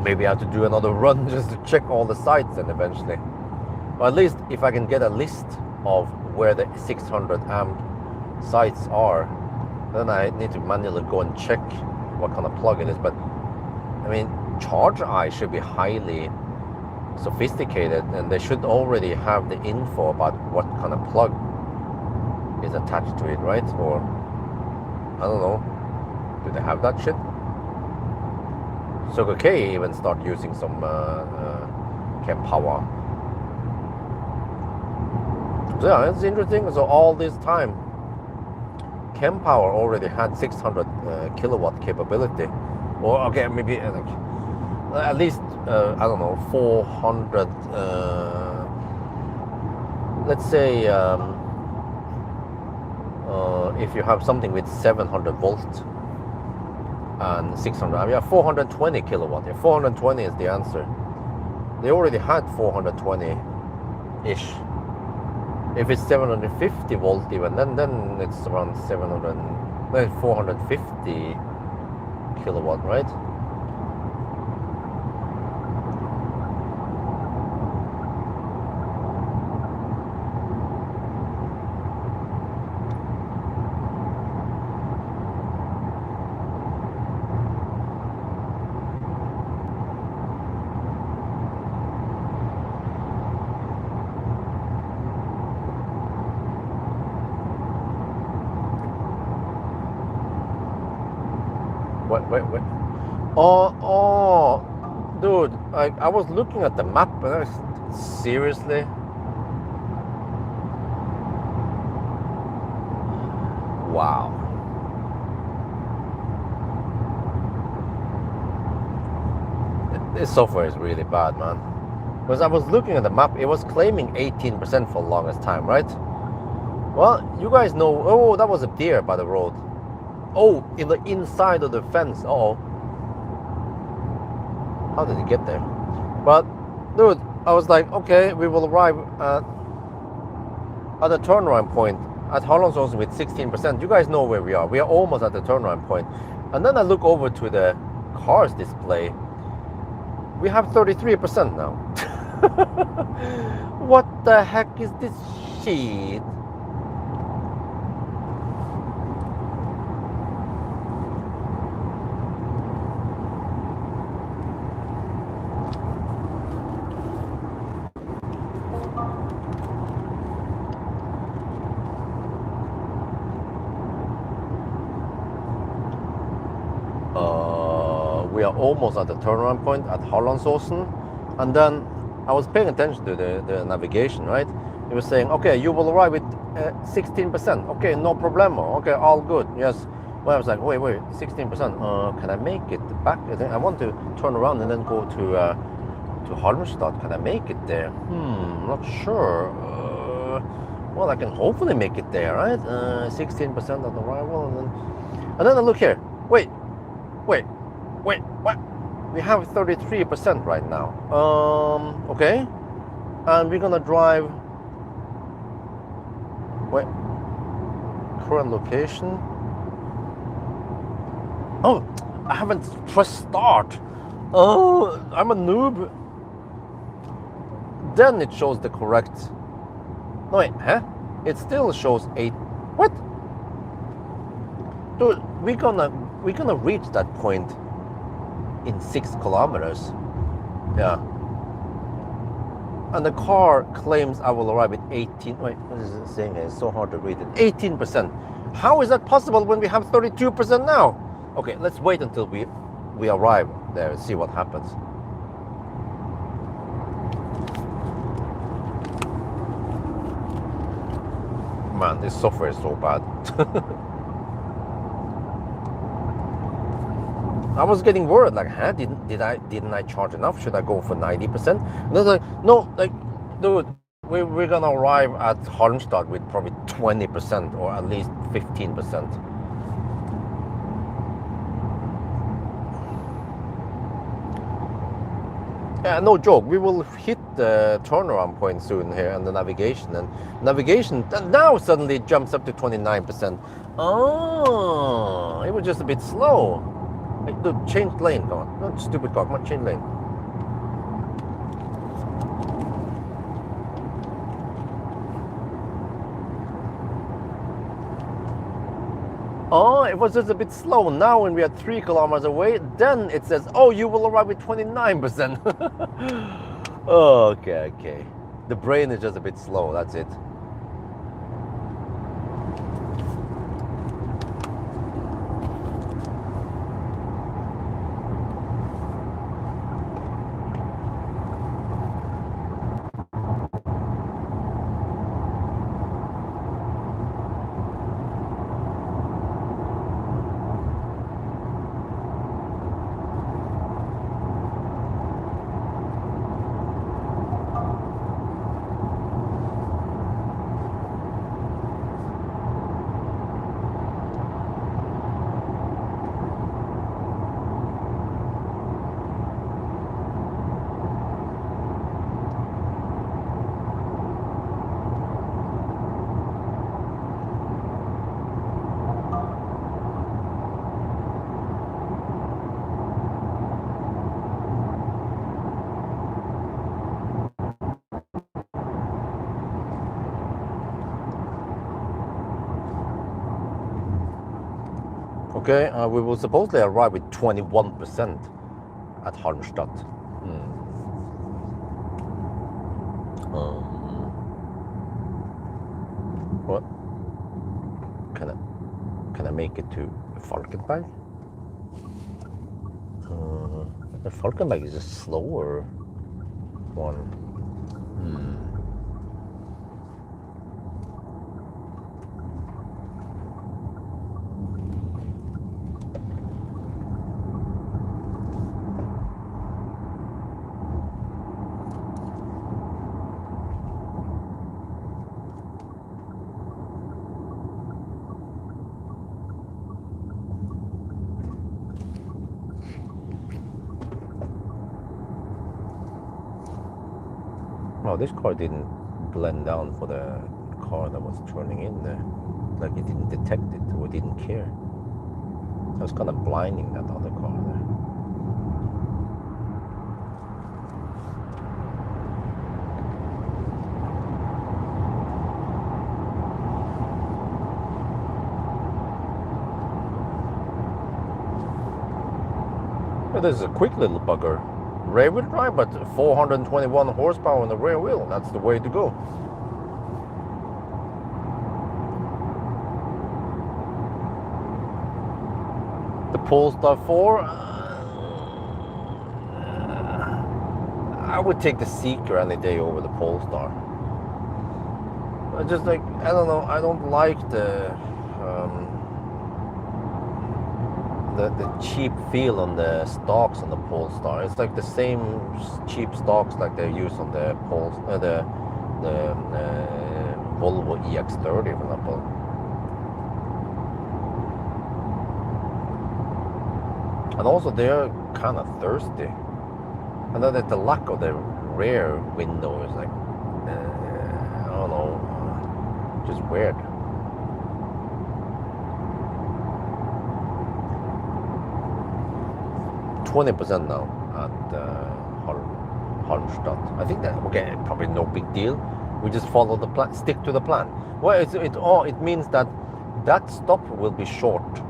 Maybe I have to do another run just to check all the sites and eventually. Or at least if I can get a list of where the 600 amp sites are, then I need to manually go and check what kind of plug it is. But I mean, ChargeEye should be highly sophisticated and they should already have the info about what kind of plug is attached to it, right? Or I don't know, do they have that shit? Zeekr K even start using some Kempower. So yeah, it's interesting. So all this time, Kempower already had 600 kilowatt capability, or okay, maybe at least I don't know, 400. Let's say if you have something with 700 volts and 600, yeah, 420 kilowatt. Yeah, 420 is the answer. They already had 420-ish. If it's 750 volt even, then it's around 450 kilowatt, right? Wait. Oh, dude, I was looking at the map, and seriously? Wow. This software is really bad, man. Because I was looking at the map, it was claiming 18% for the longest time, right? Well, you guys know. Oh, that was a deer by the road. Oh, in the inside of the fence. Uh-oh. How did he get there? But, dude, I was like, okay, we will arrive at the turnaround point at Hollandsåsen with 16%. You guys know where we are. We are almost at the turnaround point. And then I look over to the car's display. We have 33% now. What the heck is this shit? We are almost at the turnaround point at Hollandsåsen, and then I was paying attention to the navigation, right? It was saying, okay, you will arrive with 16%. Okay, no problemo. Okay, all good. Yes. Well, I was like, wait, 16%. Can I make it back? I want to turn around and then go to Halmstad. Can I make it there? Not sure. Well, I can hopefully make it there, right? 16% on arrival, and then I look here. Wait, what? We have 33% right now. Okay, and we're gonna drive. Wait, current location. Oh, I haven't pressed start. Oh, I'm a noob. Then it shows the correct. No wait, huh? It still shows 8. What? Dude, we're gonna reach that point in 6 kilometers. Yeah. And the car claims I will arrive at 18. Wait, what is it saying? It's so hard to read it. 18%. How is that possible when we have 32% now? Okay, let's wait until we arrive there and see what happens. Man, this software is so bad. I was getting worried, like, huh? Didn't I charge enough? Should I go for 90%? And I was like, no, like, dude, we're gonna arrive at Halmstad with probably 20% or at least 15%. Yeah, no joke. We will hit the turnaround point soon here and the navigation. And navigation now suddenly jumps up to 29%. Oh, it was just a bit slow. Hey, dude, change lane, come on. No, stupid car, come on, change lane. Oh, it was just a bit slow. Now when we are 3 kilometers away, then it says, oh, you will arrive with 29%. Oh, okay. The brain is just a bit slow, that's it. Okay, we will supposedly arrive with 21% at Halmstad. What? Can I make it to Falkenberg? The Falkenberg is a slower one. Oh, this car didn't blend down for the car that was turning in there. Like it didn't detect it or didn't care. So it was kind of blinding that other car there. Well, this is a quick little bugger. Rear wheel drive, but 421 horsepower on the rear wheel. That's the way to go. The Polestar 4, I would take the Zeekr any day over the Polestar. I just like, I don't know, I don't like the cheap feel on the stalks on the Polestar. It's like the same cheap stalks like they use on the Volvo EX30, for example. And also they're kind of thirsty. And then the lack of the rear window is like, I don't know, just weird. %20 now at Halmstad. I think that, okay, probably no big deal. We just follow the plan, stick to the plan. Well, it means that stop will be short.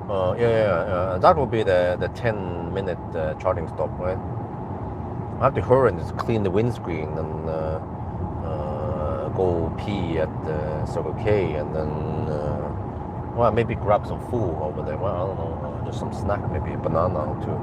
That will be the 10-minute charging stop, right? I have to hurry and just clean the windscreen and go pee at Circle K and then, well, maybe grab some food over there. Well, I don't know, just some snack, maybe a banana or two.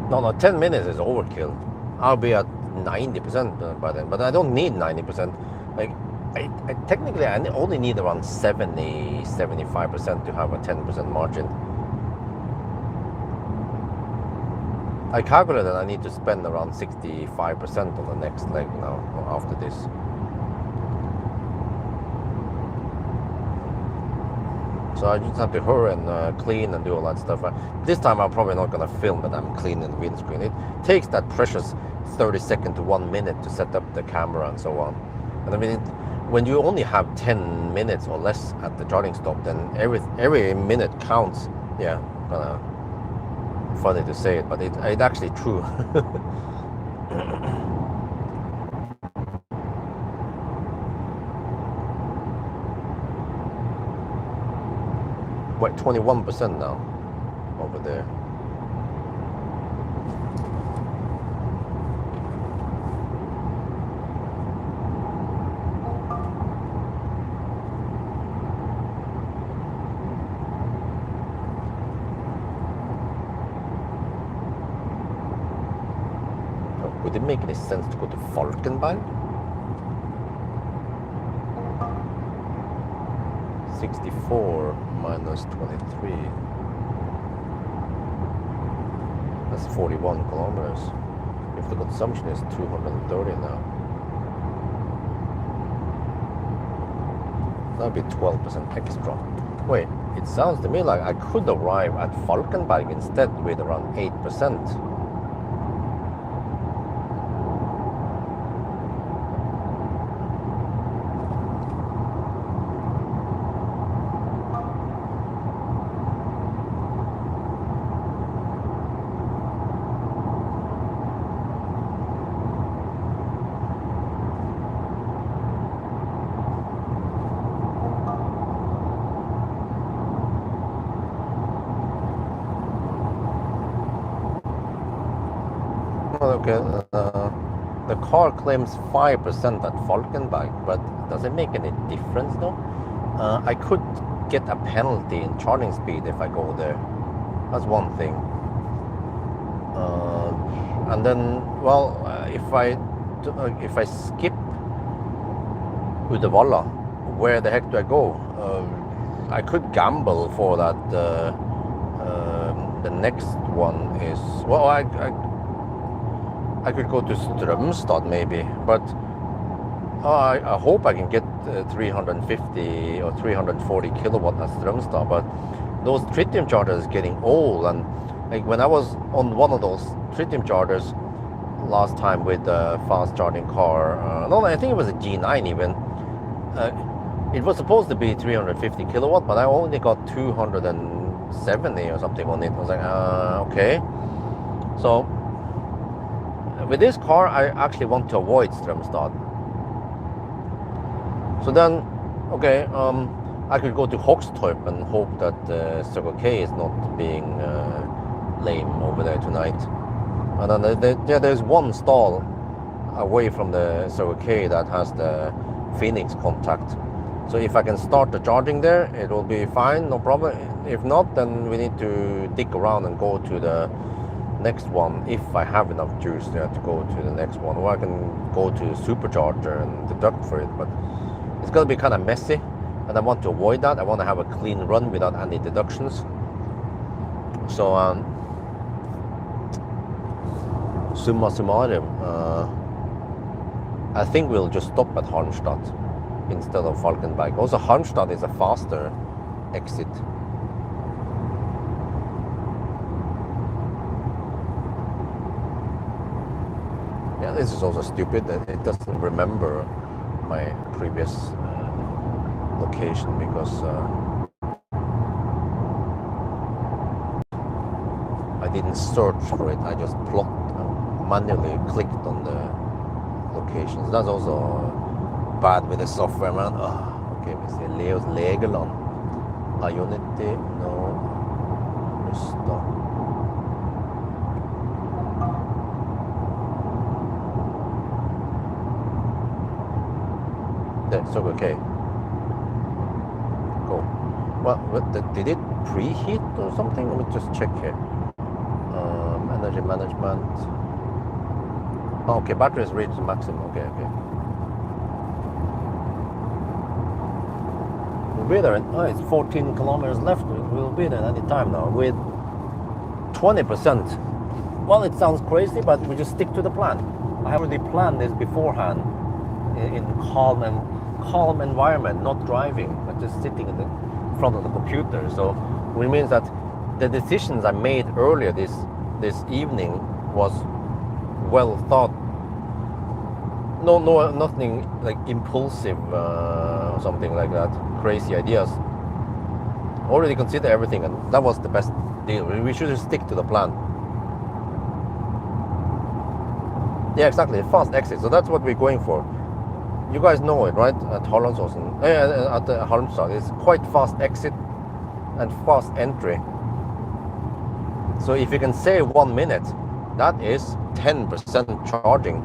No, 10 minutes is overkill. I'll be at 90% by then, but I don't need 90%. Like, I technically I only need around 75% to have a 10% margin. I calculated I need to spend around 65% on the next leg now after this. So I just have to hurry and clean and do all that stuff. This time I'm probably not going to film that I'm cleaning the windscreen. It takes that precious 30 seconds to 1 minute to set up the camera and so on. And I mean, when you only have 10 minutes or less at the charging stop, then every minute counts. Yeah, kind of funny to say it, but it's actually true. Wait, 21% now over there. Would it make any sense to go to Falkenberg? 64 minus 23. That's 41 kilometers. If the consumption is 230 now. That'll be 12% extra. Wait, it sounds to me like I could arrive at Falkenberg instead with around 8%. Okay, the car claims 5% at Falkenberg, but does it make any difference though? I could get a penalty in charging speed if I go there. That's one thing. And then, well, if I skip Uddevalla, where the heck do I go? I could gamble for that. The next one is, well, I could go to Strömstad maybe, but I hope I can get 350 or 340 kilowatt at Strömstad. But those tritium chargers are getting old, and like when I was on one of those tritium chargers last time with a fast charging car, no, I think it was a G9 even. It was supposed to be 350 kilowatt, but I only got 270 or something on it. I was like, okay. So with this car, I actually want to avoid Strömstad. So then, okay, I could go to Hogstorp and hope that Circle K is not being lame over there tonight. And then there's one stall away from the Circle K that has the Phoenix contact. So if I can start the charging there, it will be fine, no problem. If not, then we need to dig around and go to the next one if I have enough juice there to go to the next one, or I can go to supercharger and deduct for it. But it's gonna be kind of messy, and I want to avoid that. I want to have a clean run without any deductions. So summa summarum, I think we'll just stop at Halmstad instead of Falkenberg. Also, Halmstad is a faster exit. Yeah, this is also stupid that it doesn't remember my previous location, because I didn't search for it. I just manually clicked on the locations. That's also bad with the software, man. Okay, we see Leos Legeland, Ionity, no, Rusta. So okay. Cool. Well, did it preheat or something? Let me just check here. Energy management. Oh, okay, batteries reached the maximum. Okay. We'll be there. It's 14 kilometers left. We'll be there any time now with 20%. Well, it sounds crazy, but we just stick to the plan. I have already planned this beforehand in calm environment, not driving, but just sitting in the front of the computer. So which means that the decisions I made earlier this evening was well thought. No, nothing like impulsive or something like that. Crazy ideas. Already consider everything, and that was the best deal. We should just stick to the plan. Yeah, exactly. Fast exit. So that's what we're going for. You guys know it, right? At Hallandsåsen, at Halmstad, it's quite fast exit and fast entry. So if you can save 1 minute, that is 10% charging.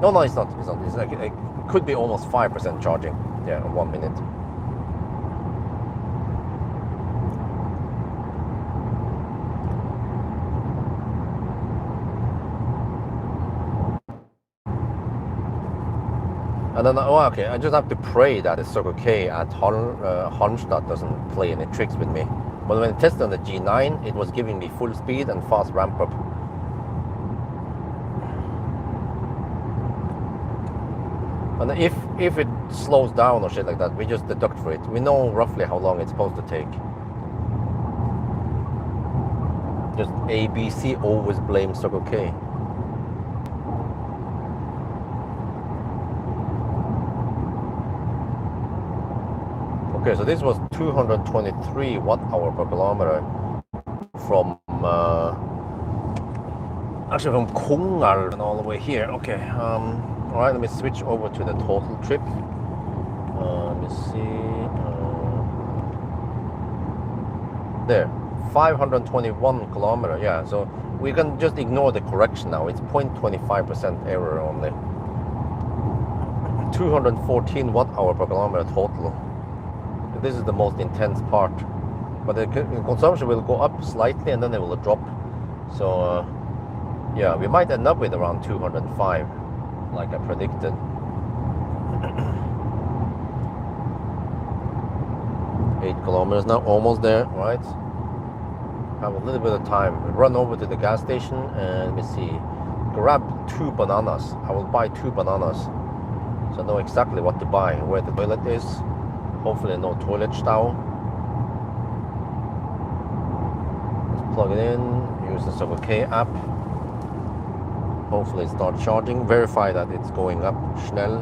No, it's not. It's like it could be almost 5% charging. Yeah, 1 minute. And then, okay, I just have to pray that the Circle K at Halmstad doesn't play any tricks with me. But when I tested on the G9, it was giving me full speed and fast ramp up. And if it slows down or shit like that, we just deduct for it. We know roughly how long it's supposed to take. Just ABC always blames Circle K. Okay, so this was 223 watt-hour per kilometer from actually from Kongalv and all the way here. Okay, all right, let me switch over to the total trip. Let me see. There, 521 kilometer. Yeah, so we can just ignore the correction now. It's 0.25% error only. 214 watt-hour per kilometer total. This is the most intense part, but the consumption will go up slightly and then it will drop. So yeah, we might end up with around 205 like I predicted. 8 kilometers now, almost there, right? Have a little bit of time. Run over to the gas station and let me see. Grab 2 bananas. I will buy 2 bananas, so I know exactly what to buy, where the toilet is. Hopefully no toilet stall. Let's plug it in, use the Circle K app. Hopefully it starts charging. Verify that it's going up, schnell.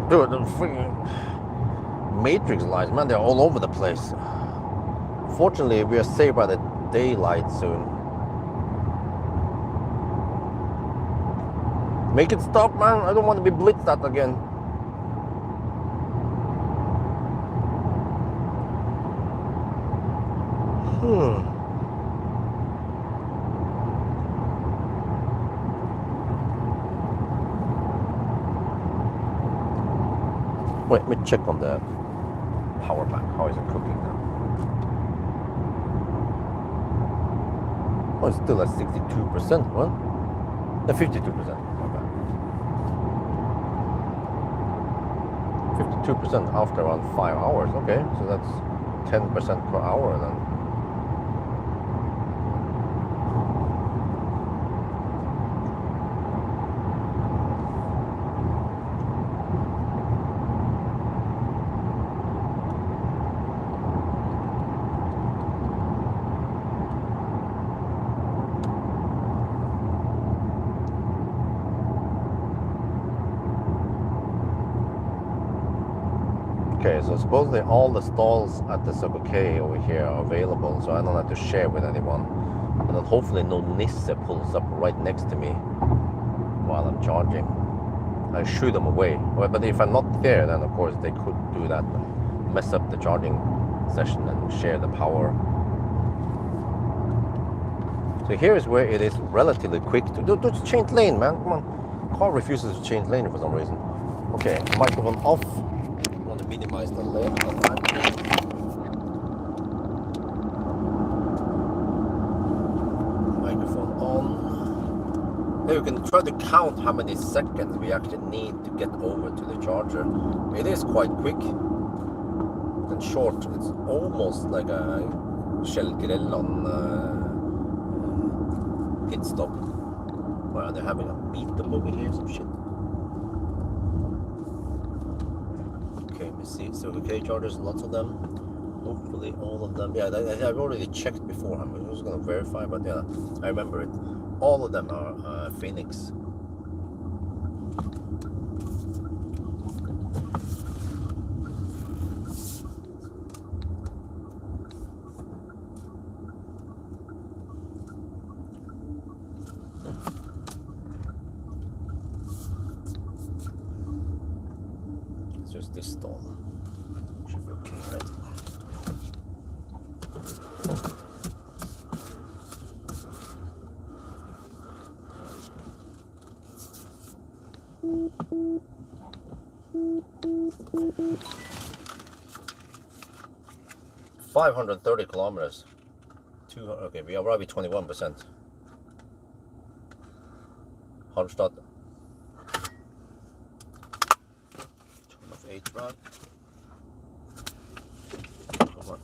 Dude, the freaking matrix lights, man, they're all over the place. Fortunately, we are saved by the daylight soon. Make it stop, man. I don't want to be blitzed at again. Wait, let me check on the power bank. How is it cooking now? Oh, it's still at 62%, what? No, 52%. Okay. 52% after around 5 hours. Okay, so that's 10% per hour then. Okay, so supposedly all the stalls at the Circle K over here are available, so I don't have to share with anyone. And then hopefully no Nisse pulls up right next to me while I'm charging. I shoo them away. But if I'm not there, then of course they could do that and mess up the charging session and share the power. So here is where it is relatively quick to do. Just change lane, man. Come on. Car refuses to change lane for some reason. Okay, microphone off. Minimize the lane. Microphone on. Now you can try to count how many seconds we actually need to get over to the charger. It is quite quick and short. It's almost like a Shell Grellan pit stop. Wow, they're having a meetup over here, some shit. Okay, we see Circle K chargers, lots of them. Hopefully all of them. Yeah, I've already checked before. I'm just gonna verify, but yeah, I remember it. All of them are Phoenix. this stall? Should be okay, right? $530 kilometers. Okay, we are probably 21%. Halmstad. Turn off HVAC. Come on.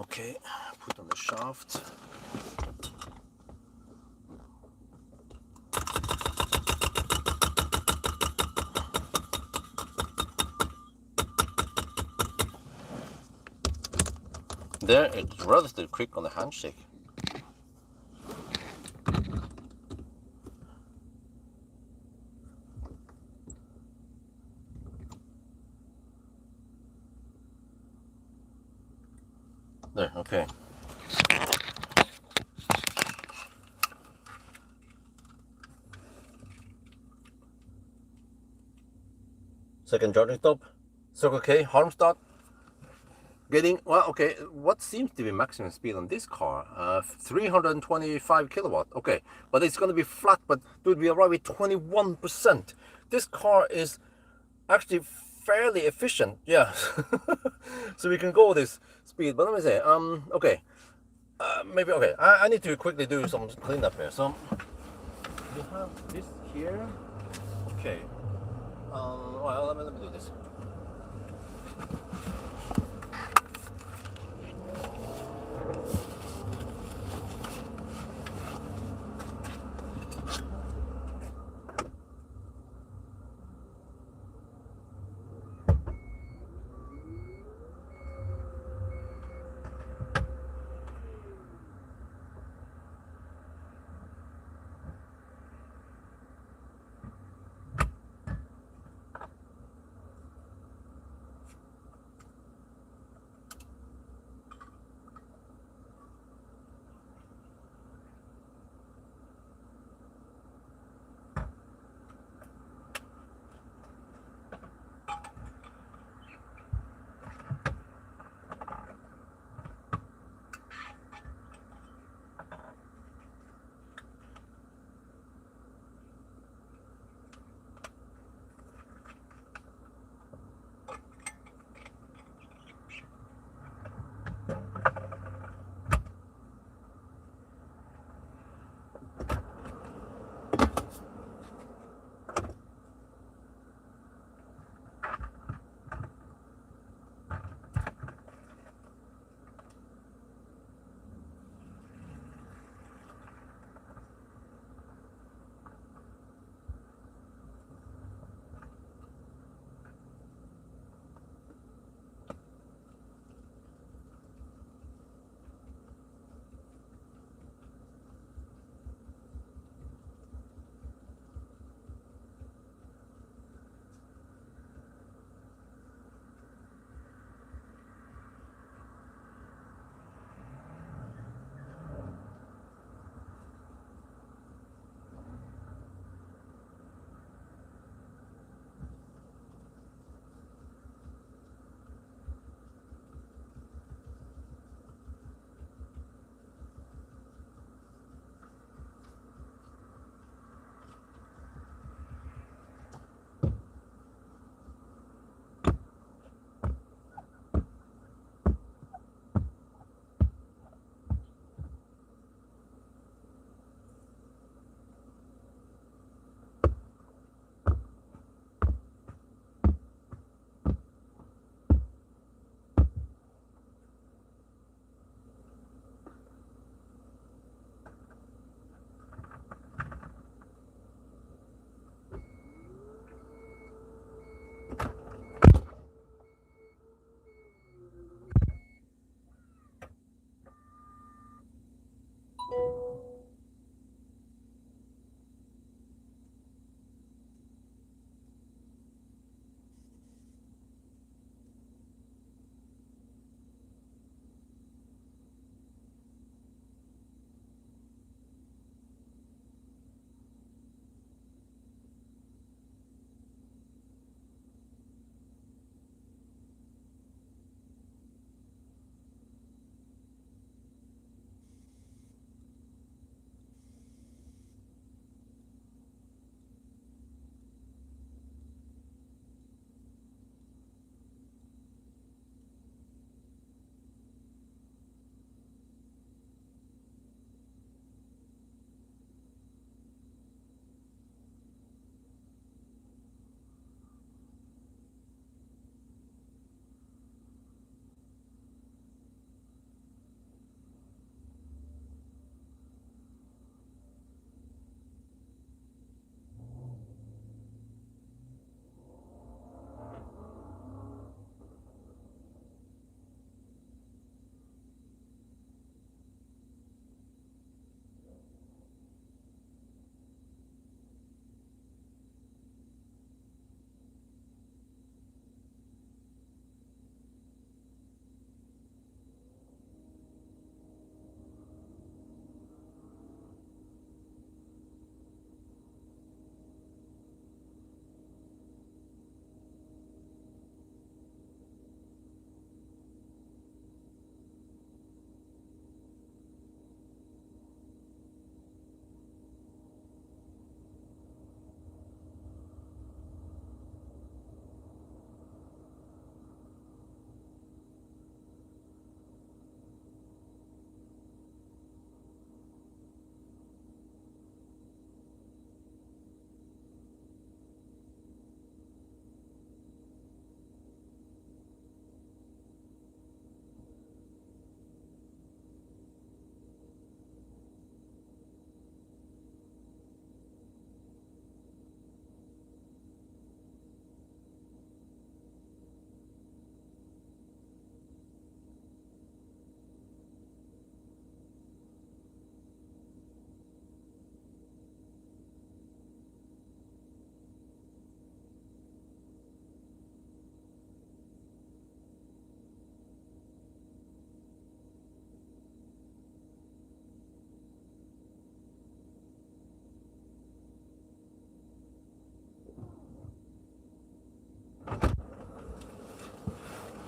Okay, put on the shaft. There, it's relatively quick on the handshake. There, okay. Second charging stop. Circle K, Halmstad. Getting, well, okay, what seems to be maximum speed on this car? 325 kilowatt. Okay, but it's going to be flat, but dude, we arrive at 21%. This car is actually fairly efficient, yeah. So we can go this speed, but let me say, okay. Maybe, okay, I need to quickly do some cleanup here. So, we have this here. Okay. Well, let me do this.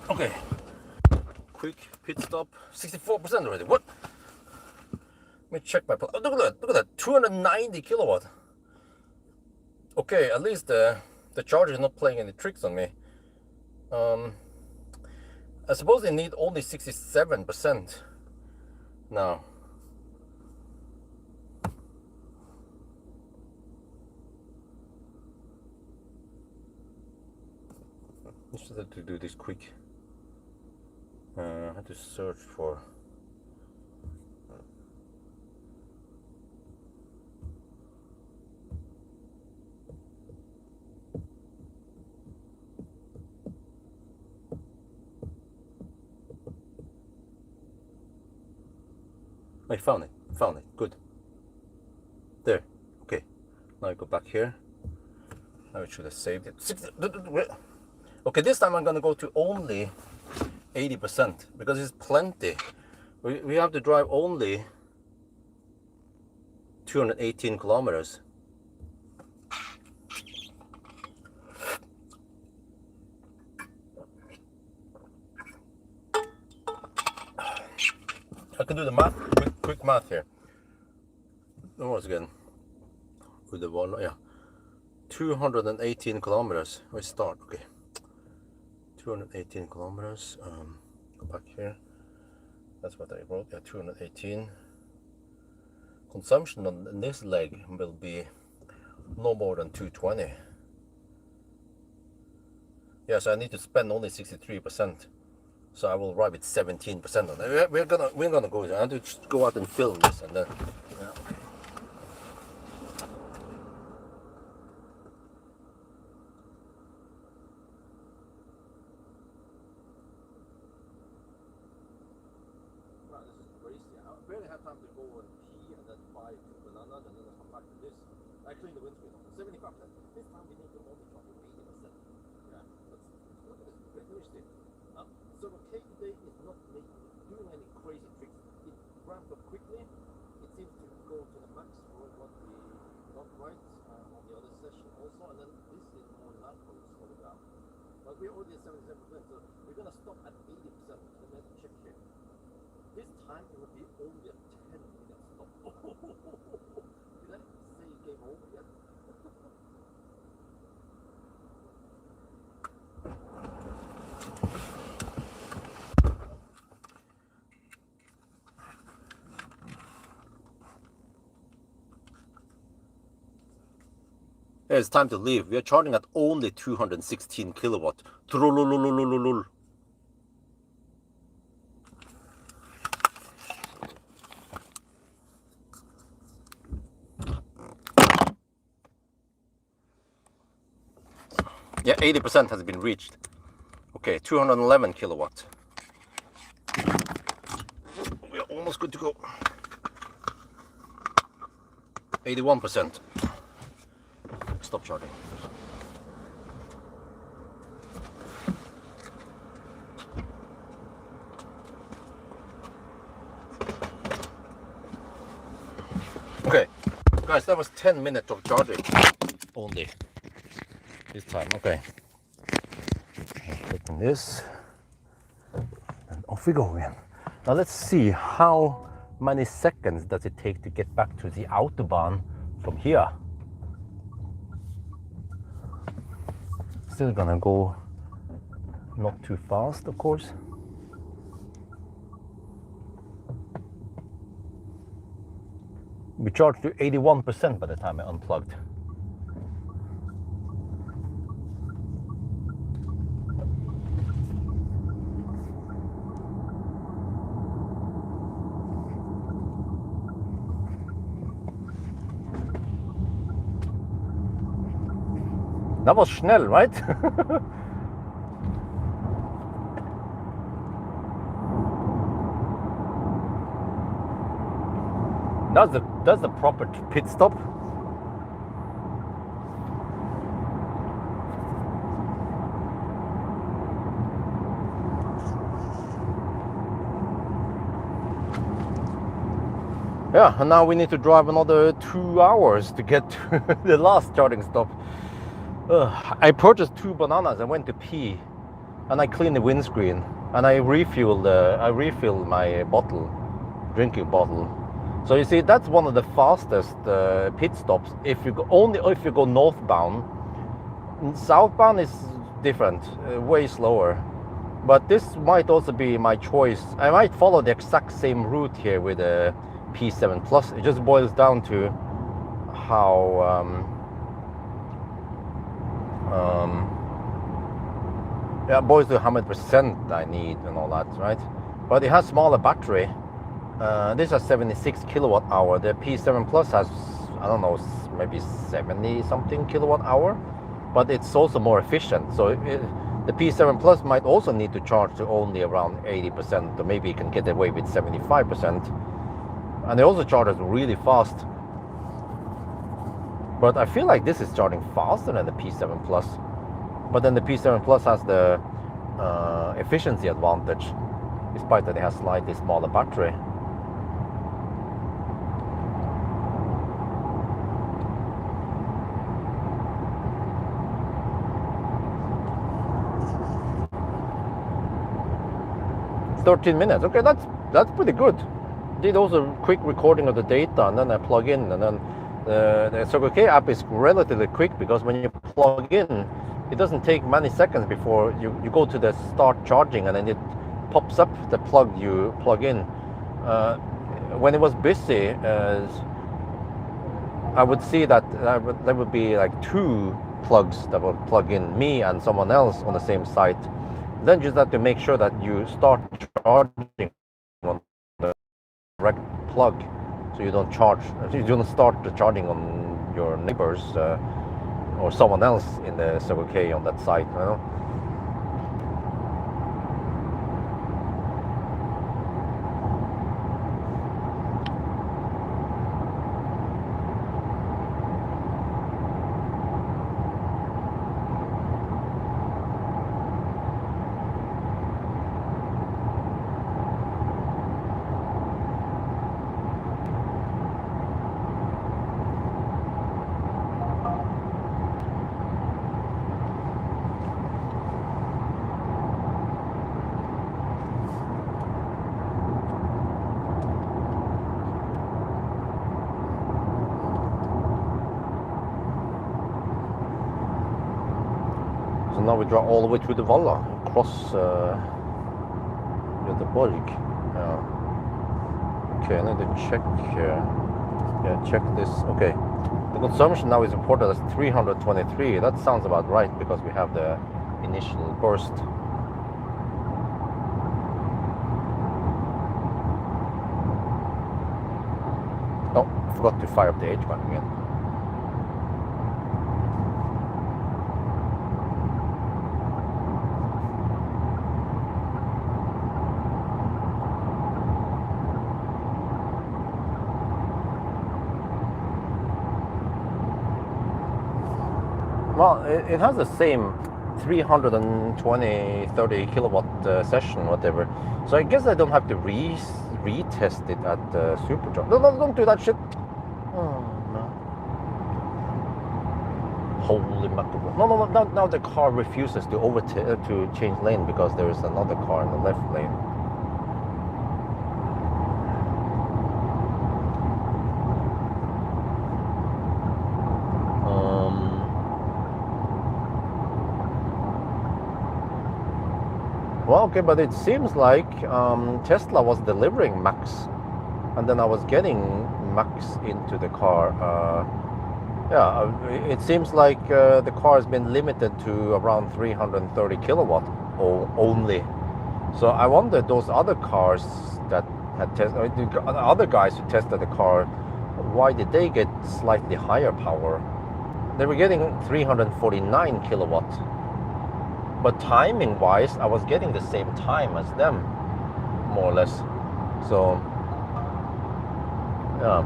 Okay, quick pit stop. 64% already. What? Let me check my. Oh, look at that! Look at that! 290 kilowatt. Okay, at least the charger is not playing any tricks on me. I suppose they need only 67% now. I just have to do this quick. I have to search for. I found it. Found it. Good. There. Okay. Now I go back here. Now it should have saved it. Okay, this time I'm gonna go to only 80% because it's plenty. We have to drive only 218 kilometers. I can do the math, quick math here. Once again, with the one, yeah, 218 kilometers. We start, okay. 218 kilometers. Go back here. That's what I wrote. Yeah, 218. Consumption on this leg will be no more than 220. Yeah, so I need to spend only 63%. So I will arrive at 17% on it. We're gonna go. I have to just go out and film this and then. Yeah. Wow, this is crazy. I barely have time to go and pee and then buy 2 bananas and then come back to this. Actually, the windscreen on 75%. This time we need to only drop to 80%. Yeah, look at this. Let me see. So the cake today is not doing any crazy tricks. It ramped up quickly. It seems to go to the max for what we got right on the other session also. And then this is more natural slowing down. But we're already at 77%, so we're going to stop at 80%. Let me check here. This time it will be only a 10-minute stop. Did I say game over yet? It's time to leave. We are charging at only 216 kilowatt. Yeah, 80% has been reached. Okay, 211 kilowatt. We are almost good to go. 81%. Stop charging. Okay, guys, that was 10 minutes of charging only this time. Okay, clicking this, and off we go again. Now let's see how many seconds does it take to get back to the autobahn from here. Still gonna go not too fast, of course. We charged to 81% by the time I unplugged. That was schnell, right? That's the proper pit stop. Yeah, and now we need to drive another 2 hours to get to the last charging stop. I purchased 2 bananas. I went to pee and I clean the windscreen, and I refill my bottle, drinking bottle. So you see, that's one of the fastest pit stops. If you go northbound. Southbound is different, way slower. But this might also be my choice. I might follow the exact same route here with a P7 Plus. It just boils down to how yeah, it boils to how much percent I need and all that, right? But it has smaller battery. This has 76 kilowatt hour. The P7 Plus has, I don't know, maybe 70 something kilowatt hour. But it's also more efficient. So the P7 Plus might also need to charge to only around 80%, or maybe you can get away with 75%. And it also charges really fast. But I feel like this is charging faster than the P7 Plus. But then the P7 Plus has the efficiency advantage, despite that it has slightly smaller battery. It's 13 minutes. Okay, that's pretty good. Did also quick recording of the data, and then I plug in, and then the Circle K app is relatively quick, because when you plug in, it doesn't take many seconds before you go to the start charging, and then it pops up the plug you plug in. When it was busy, I would see that there would be like 2 plugs that would plug in, me and someone else on the same site. Then you just have to make sure that you start charging on the correct plug, so you don't start the charging on your neighbors or someone else in the Circle K on that site, you know. So now we drive all the way to the Valla, across Göteborg. Okay, I need to check here. Yeah, check this. Okay, the consumption now is reported as 323. That sounds about right, because we have the initial burst. Oh, forgot to fire up the HVAC again. Well, it has the same 320, 30 kilowatt session, whatever. So I guess I don't have to retest it at Supercharge. No, don't do that shit. Oh, no. Holy mackerel. No, now the car refuses to change lane, because there is another car in the left lane. Well, okay, but it seems like Tesla was delivering max, and then I was getting max into the car. Yeah, it seemes like the car has been limited to around 330 kilowatt only. So I wonder, those other cars that had tested, other guys who tested the car, why did they get slightly higher power? They were getting 349 kilowatt. But timing-wise, I was getting the same time as them, more or less. So, yeah.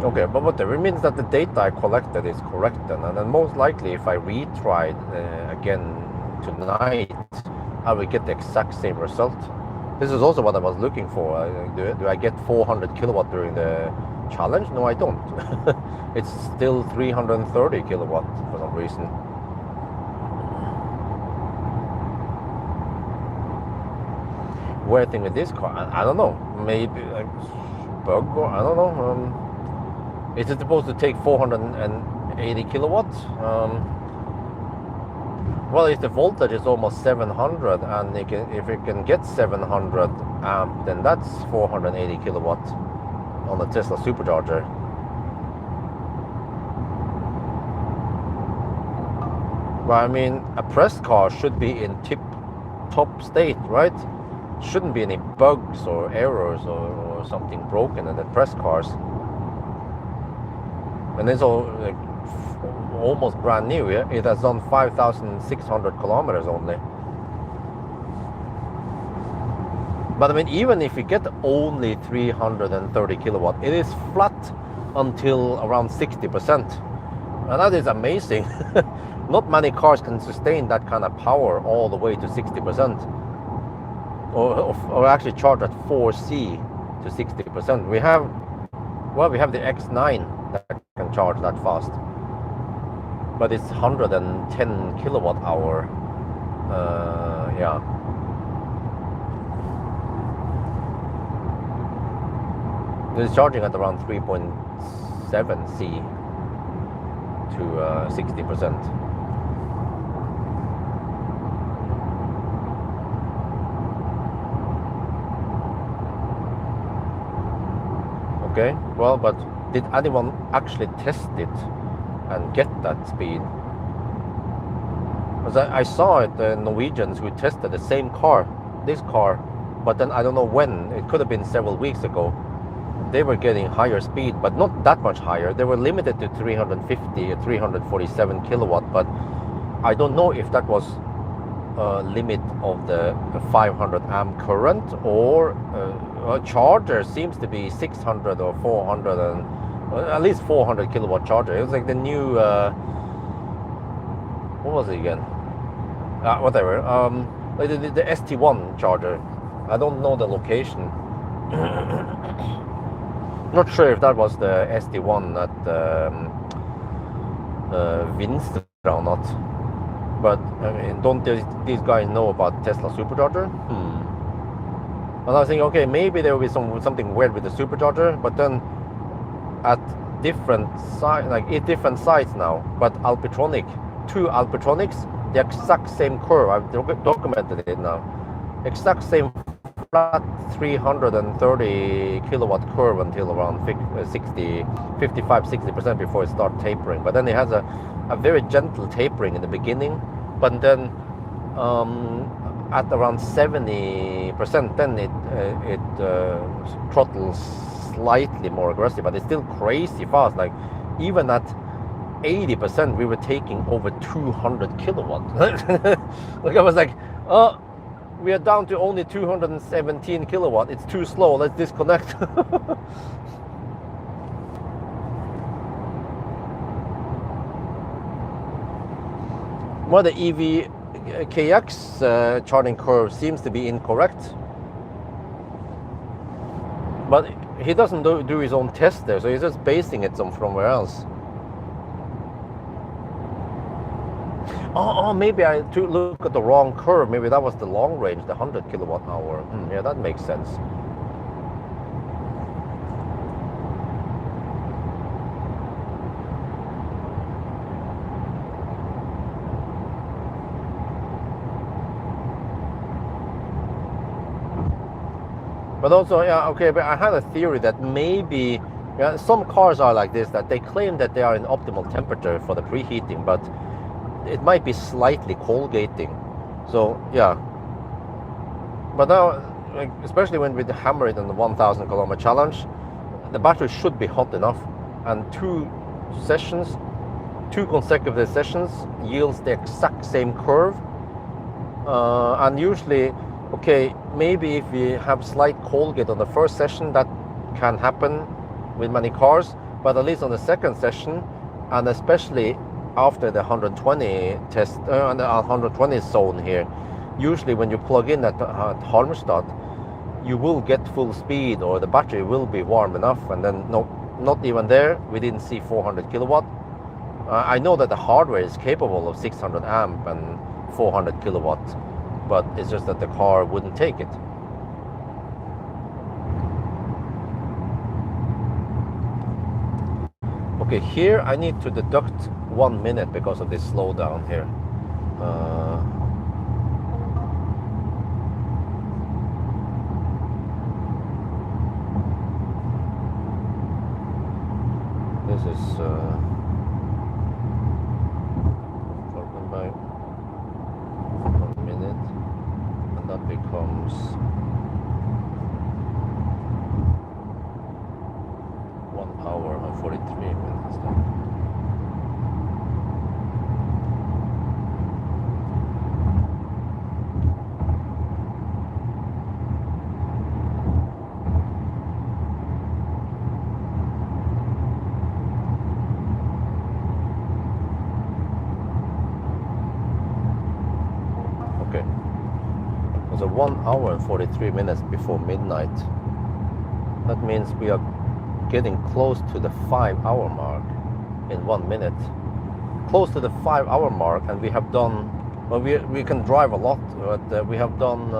Okay, but whatever. It means that the data I collected is correct then. And then most likely, if I retried again tonight, I will get the exact same result. This is also what I was looking for. Do I get 400 kilowatt during the Challenge? No, I don't. It's still 330 kilowatt for some reason. Weird thing with this car, I don't know. Maybe a bug, or I don't know. Is it supposed to take 480 kilowatts? Well, if the voltage is almost 700, and if it can get 700 amp, then that's 480 kilowatts on the Tesla supercharger. Well, I mean, a pressed car should be in tip-top state, right? Shouldn't be any bugs or errors or something broken in the pressed cars. And it's all like almost brand new. Yeah? It has done 5,600 kilometers only. But I mean, even if you get only 330 kilowatt, it is flat until around 60%. And that is amazing. Not many cars can sustain that kind of power all the way to 60%. Or actually charge at 4C to 60%. We have the X9 that can charge that fast. But it's 110 kilowatt hour. Yeah. It's charging at around 3.7C to 60%. Okay, well, but did anyone actually test it and get that speed? Because I saw it, the Norwegians who tested the same car, this car, but then I don't know when, it could have been several weeks ago. They were getting higher speed, but not that much higher. They were limited to 350 or 347 kilowatt, but I don't know if that was a limit of the 500 amp current, or a charger seems to be 600 or 400, and at least 400 kilowatt charger. It was like the new, what was it again? Whatever. Like the ST1 charger. I don't know the location. Not sure if that was the ST1 at Vinstra or not. But I mean, don't these guys know about Tesla supercharger? And I was thinking, okay, maybe there will be something weird with the supercharger, but then at different sites, like at different sites now, but two Alpitronics, the exact same curve. I've documented it now. Exact same flat 330 kilowatt curve until around 55-60% before it starts tapering. But then it has a very gentle tapering in the beginning, but then at around 70%, then it throttles slightly more aggressive, but it's still crazy fast. Like even at 80%, we were taking over 200 kilowatt. Like I was like, oh, we are down to only 217 kilowatt. It's too slow. Let's disconnect. Well, the EV KX charging curve seems to be incorrect, but he doesn't do his own test there, so he's just basing it from somewhere else. Oh, maybe I look at the wrong curve. Maybe that was the long range, the 100 kilowatt hour. Yeah, that makes sense. But also, yeah, okay, but I had a theory that maybe some cars are like this, that they claim that they are in optimal temperature for the preheating, but it might be slightly cold gating. So yeah, but now, especially when we hammer it on the 1,000 kilometer challenge, the battery should be hot enough, and two consecutive sessions yields the exact same curve. And usually, okay, maybe if we have slight cold gate on the first session, that can happen with many cars, but at least on the second session, and especially after the 120 test, and the 120 zone here, usually when you plug in at Halmstad, you will get full speed, or the battery will be warm enough, and then not even there. We didn't see 400 kilowatt. I know that the hardware is capable of 600 amp and 400 kilowatt, but it's just that the car wouldn't take it. Okay, here I need to deduct 1 minute because of this slowdown here. This is broken by 1 minute, and that becomes 1 hour and 43 minutes then. So 1 hour and 43 minutes before midnight. That means we are getting close to the 5-hour mark in 1 minute. Close to the 5-hour mark, and we have done, well, we can drive a lot, but we have done,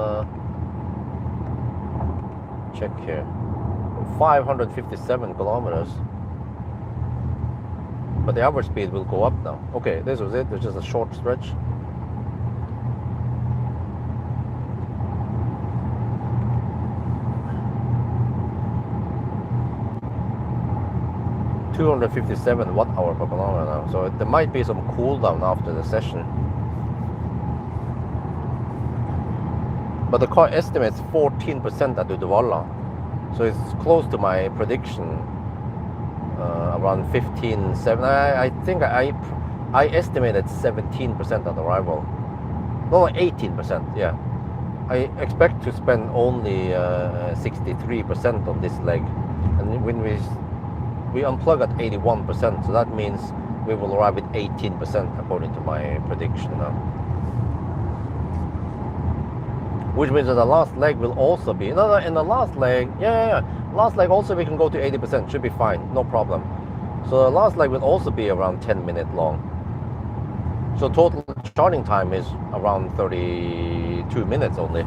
check here, 557 kilometers. But the average speed will go up now. Okay, this was it. It's just a short stretch. $257 watt-hour per kilometer now, so there might be some cool down after the session. But the car estimates 14% at Uddevalla, so it's close to my prediction, around 15.7. I think I estimated 17% at arrival. No, 18%. Yeah, I expect to spend only 63% on this leg, and when we unplug at 81%, so that means we will arrive at 18% according to my prediction now. Which means that the last leg will also be, in the last leg, last leg also we can go to 80%, should be fine, no problem. So the last leg will also be around 10 minutes long. So total charging time is around 32 minutes only.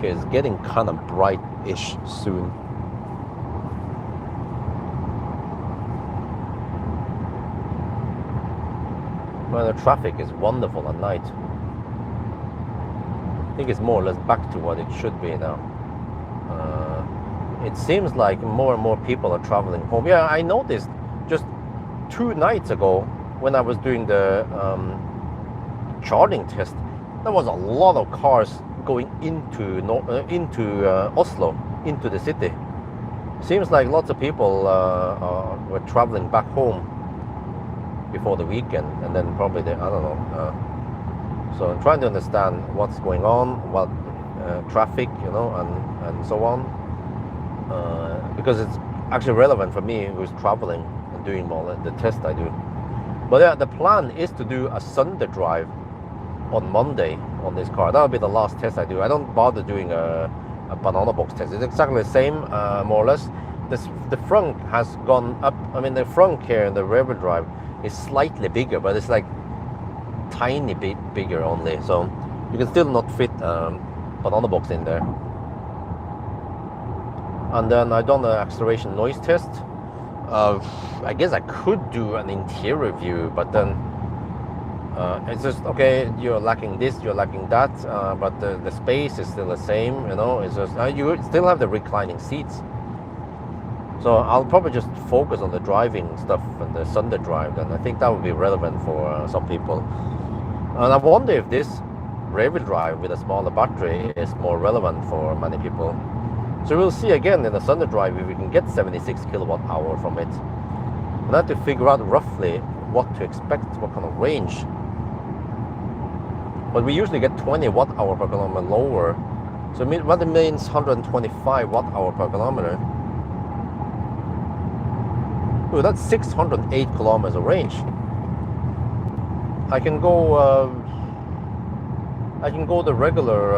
Is getting kind of bright-ish soon. Well, the traffic is wonderful at night. I think it's more or less back to what it should be now. It seems like more and more people are traveling home. Yeah, I noticed just 2 nights ago when I was doing the charging test, there was a lot of cars going into Oslo, into the city. Seems like lots of people were traveling back home before the weekend, and then probably I don't know. So I'm trying to understand what's going on, what traffic, and so on, because it's actually relevant for me who's traveling and doing all the test I do. But yeah, the plan is to do a Sunday drive on Monday on this car. That'll be the last test I do. I don't bother doing a banana box test. It's exactly the same, more or less. The front has gone up. I mean, the front here in the rear-wheel drive is slightly bigger, but it's like tiny bit bigger only. So you can still not fit banana box in there. And then I've done the acceleration noise test. I guess I could do an interior view, but then it's just, okay, you're lacking this, you're lacking that, but the space is still the same, it's just, you still have the reclining seats. So I'll probably just focus on the driving stuff and the Sunday drive, and I think that would be relevant for some people. And I wonder if this rear-wheel drive with a smaller battery is more relevant for many people. So we'll see again in the Sunday drive if we can get 76 kilowatt hour from it. And I have to figure out roughly what to expect, what kind of range. But we usually get 20 watt hour per kilometer lower. So what it means 125 watt hour per kilometer. Ooh, that's 608 kilometers of range. I can go. I can go the regular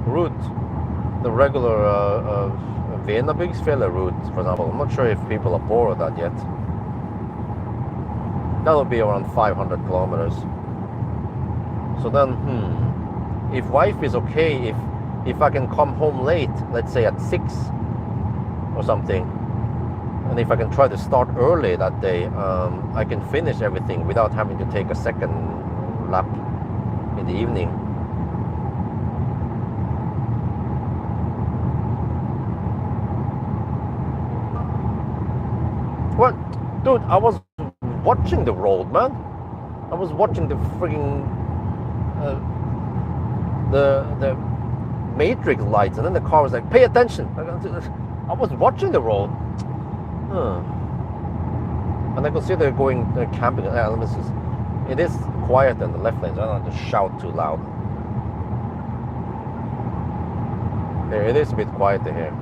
route, the regular Venabygdsfjellet route, for example. I'm not sure if people are bored of that yet. That'll be around 500 kilometers. So then, if wife is okay, if I can come home late, let's say at 6 or something, and if I can try to start early that day, I can finish everything without having to take a second lap in the evening. What? Dude, I was watching the road, man. I was watching the frigging the matrix lights, and then the car was like, pay attention. I was watching the road. And I can see they're going, they're camping. It is quiet in the left lane, so I don't have to shout too loud. There, it is a bit quieter here.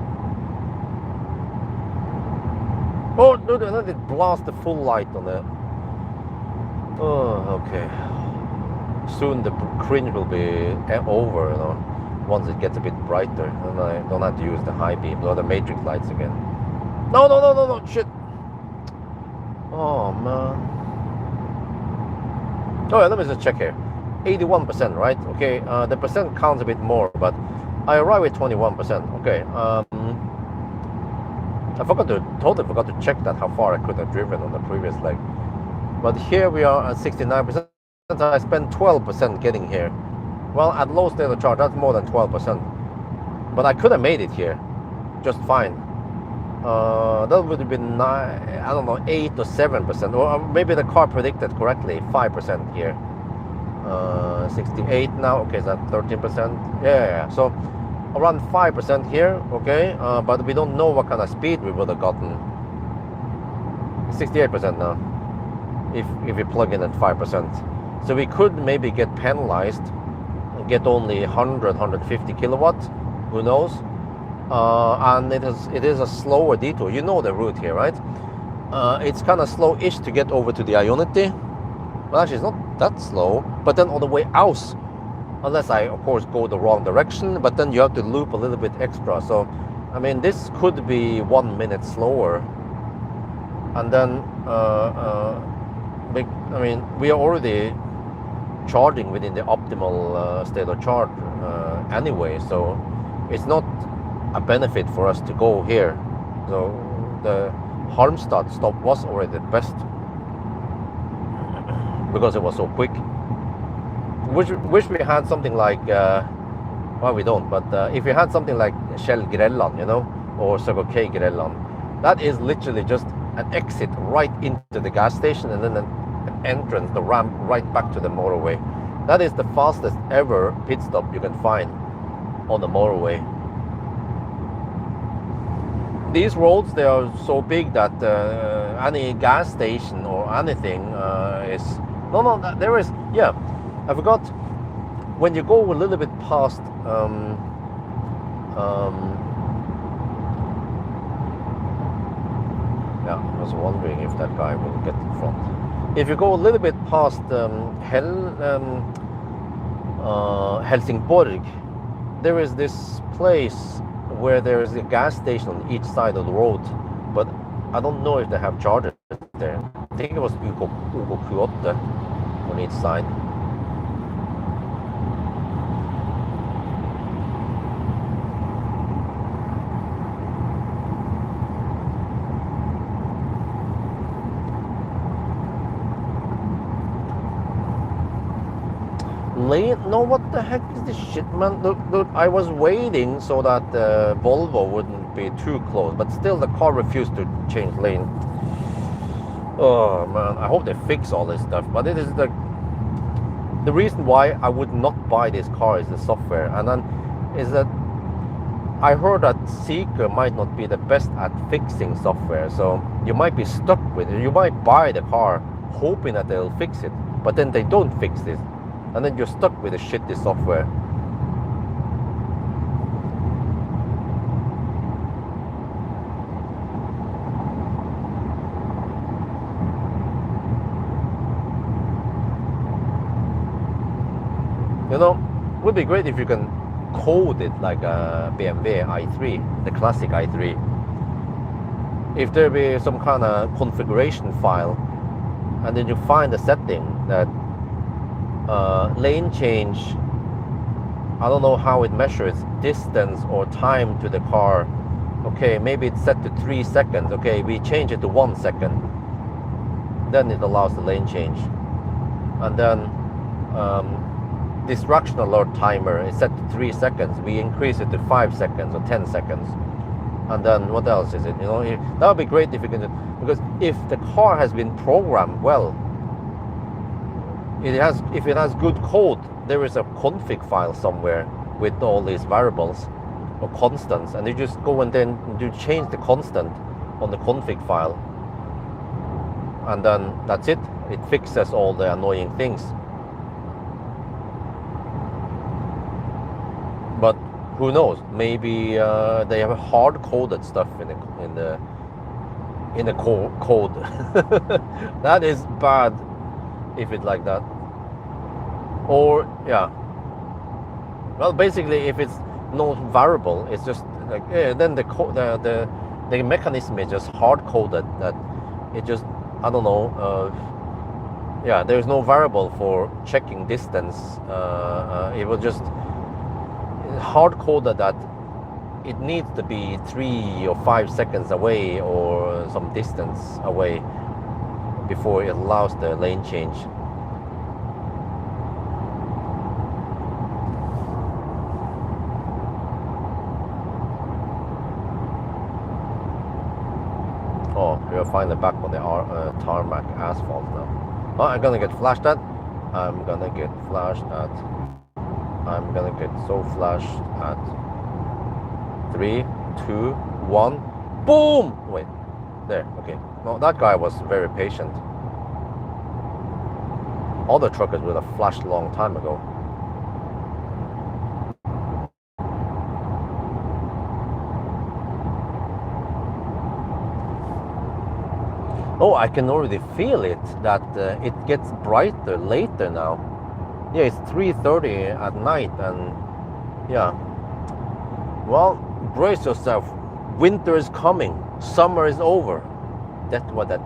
Oh, no, no, they blast the full light on it. Oh, okay. Soon the cringe will be over, you know, once it gets a bit brighter. And I don't have to use the high beam, or the matrix lights again. No, no, no, no, no, shit. Oh, man. Oh, yeah, let me just check here. 81%, right? Okay, the percent counts a bit more, but I arrive at 21%. Okay, totally forgot to check that, how far I could have driven on the previous leg. But here we are at 69%. I spent 12% getting here. Well, at low state of charge, that's more than 12%. But I could have made it here just fine. That would have been, I don't know, 8 or 7%. Or maybe the car predicted correctly, 5% here. 68 now, okay, is that 13%? Yeah. So around 5% here, okay, but we don't know what kind of speed we would have gotten. 68% now, if we plug in at 5%. So we could maybe get penalized and get only 100, 150 kilowatts, who knows? And it is a slower detour. You know the route here, right? It's kind of slow-ish to get over to the Ionity. Well, actually, it's not that slow, but then on the way out, unless I, of course, go the wrong direction, but then you have to loop a little bit extra. So, I mean, this could be 1 minute slower. And then, I mean, we are already charging within the optimal state of charge anyway, so it's not a benefit for us to go here. So the Halmstad stop was already the best because it was so quick. Wish we had something like, well, we don't, but if we had something like Shell Grelland, you know, or Circle K Grelland, that is literally just an exit right into the gas station and then an entrance, the ramp right back to the motorway. That is the fastest ever pit stop you can find on the motorway. These roads, they are so big that any gas station or anything is... No, there is... Yeah, I forgot. When you go a little bit past... yeah, I was wondering if that guy will get in front. If you go a little bit past Helsingborg, there is this place where there is a gas station on each side of the road, but I don't know if they have chargers there. I think it was UK28 on each side. No, what the heck is this shit, man? Look, I was waiting so that the Volvo wouldn't be too close, but still the car refused to change lane. Oh man, I hope they fix all this stuff. But it is the reason why I would not buy this car is the software, and then is that I heard that Zeekr might not be the best at fixing software, so you might be stuck with it. You might buy the car hoping that they'll fix it, but then they don't fix it. And then you're stuck with the shitty software. You know, would be great if you can code it like a BMW i3, the classic i3. If there be some kind of configuration file, and then you find a setting that lane change, I don't know how it measures distance or time to the car. Okay, maybe it's set to 3 seconds. Okay, we change it to 1 second. Then it allows the lane change. And then distraction alert timer is set to 3 seconds. We increase it to 5 seconds or 10 seconds. And then what else is it? You know, that would be great if you can do, because if the car has been programmed well, if it has good code, there is a config file somewhere with all these variables or constants, and you just go and then you change the constant on the config file, and then that's it. It fixes all the annoying things. But who knows? Maybe they have hard-coded stuff in the code. That is bad if it's like that. Or yeah. Well, basically, if it's no variable, it's just like then the mechanism is just hard-coded that it just, I don't know. Yeah, there's no variable for checking distance. It will just hard-coded that it needs to be 3 or 5 seconds away or some distance away before it allows the lane change. Oh, we're finally back on the tarmac asphalt now. Oh, I'm gonna get flashed at. I'm gonna get flashed at. I'm gonna get so flashed at 3, 2, 1, boom! Wait, there, okay. No, that guy was very patient. Other truckers would have flashed a long time ago. Oh, I can already feel it, that it gets brighter later now. Yeah, it's 3:30 at night, and yeah. Well, brace yourself. Winter is coming. Summer is over. That's what that.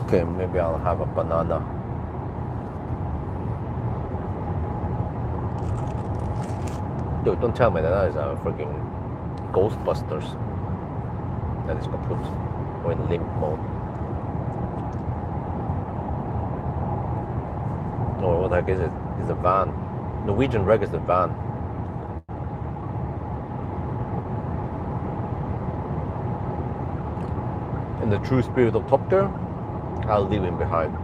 Okay, maybe I'll have a banana. Dude, don't tell me that is a freaking Ghostbusters that is kaput or in limp mode. Or what the heck is it? It's a van. Norwegian Reg is the van. In the true spirit of Top Gear, I'll leave him behind.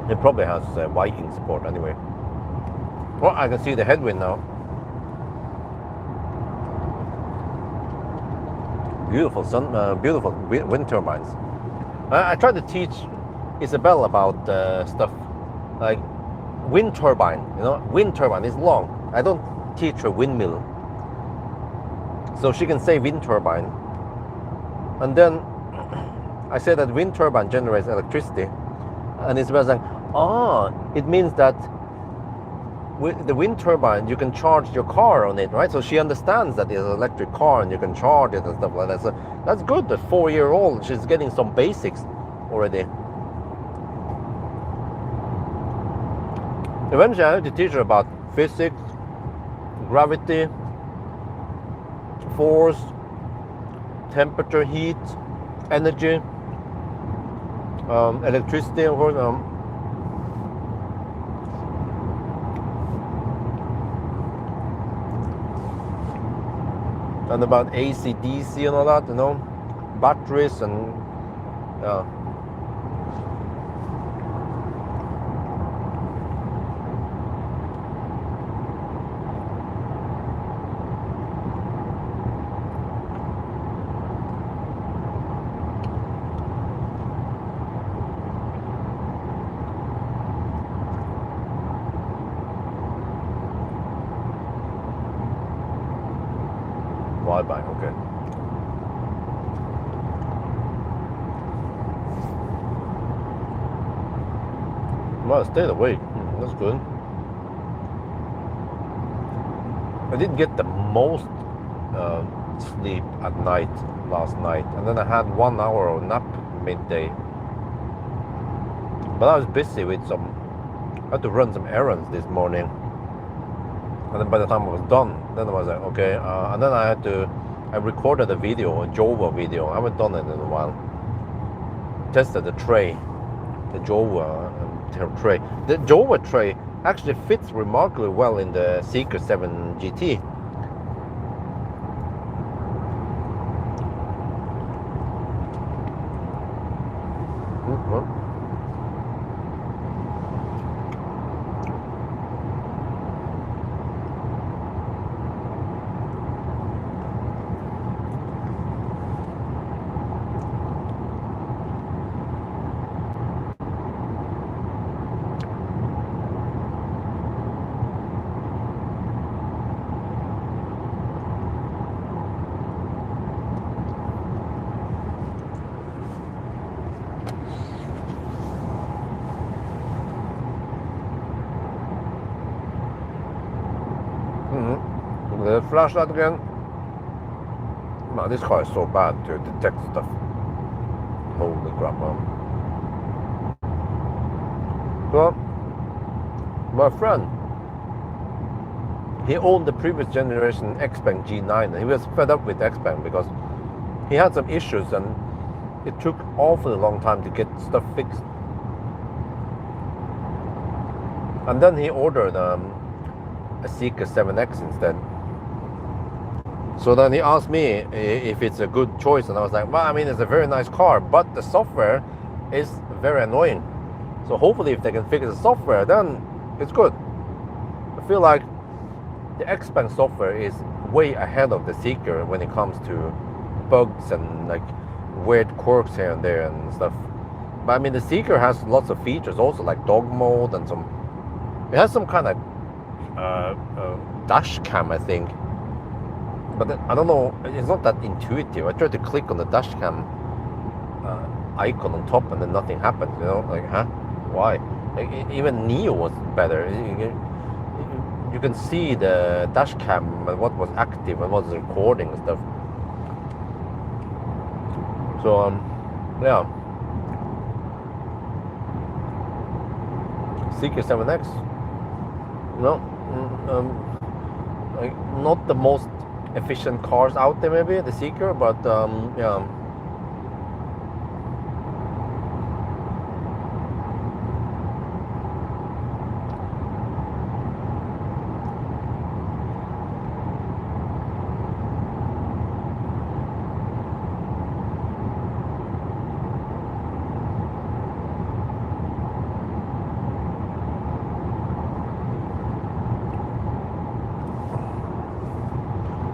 It probably has Viking support anyway. Well, I can see the headwind now. Beautiful beautiful wind turbines. I tried to teach Isabel about stuff like wind turbine. You know, wind turbine is long. I don't teach her windmill, so she can say wind turbine. And then I say that wind turbine generates electricity, and Isabel's like, "Oh, it means that with the wind turbine, you can charge your car on it, right?" So she understands that it's an electric car and you can charge it and stuff like that. So that's good. The 4-year-old, she's getting some basics already. Eventually, I have to teach her about physics, gravity, force, temperature, heat, energy, electricity, of course. And about AC, DC and all that, you know, batteries and Ride bike, okay. Well, I stayed awake. That's good. I didn't get the most sleep at night last night, and then I had 1 hour of nap midday. But I was busy with I had to run some errands this morning, and then by the time I was done, then I was like, okay. And then I recorded a video, a Jova video. I haven't done it in a while. Tested the tray, the Jova tray. The Jova tray actually fits remarkably well in the Zeekr 7 GT. The flashlight again. Man, this car is so bad to detect stuff. Holy crap, man. So, my friend, he owned the previous generation Xpeng G9, and he was fed up with Xpeng because he had some issues and it took awfully long time to get stuff fixed. And then he ordered a Zeekr 7X instead. So then he asked me if it's a good choice, and I was like, well, I mean, it's a very nice car, but the software is very annoying. So hopefully if they can fix the software, then it's good. I feel like the Xpeng software is way ahead of the Zeekr when it comes to bugs and like weird quirks here and there and stuff. But I mean, the Zeekr has lots of features also, like dog mode and it has some kind of dash cam, I think. But I don't know, it's not that intuitive. I tried to click on the dash cam icon on top and then nothing happens, you know, like, huh? Why? Like, even Neo was better. You can see the dash cam and what was active and what was recording and stuff. So, yeah. Zeekr 7X. No, like, not the most efficient cars out there, maybe the Zeekr, but yeah.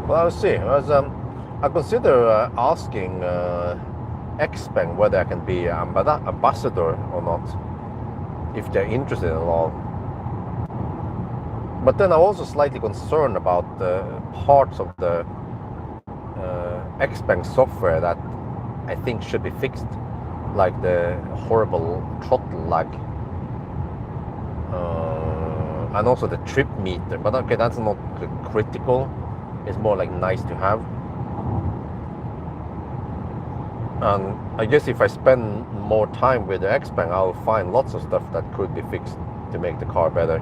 Well, I'll see. I consider asking Xpeng whether I can be an ambassador or not, if they're interested at all. But then I'm also slightly concerned about the parts of the Xpeng software that I think should be fixed, like the horrible throttle lag. And also the trip meter. But okay, that's not critical. It's more like nice to have. And I guess if I spend more time with the Xpeng, I'll find lots of stuff that could be fixed to make the car better.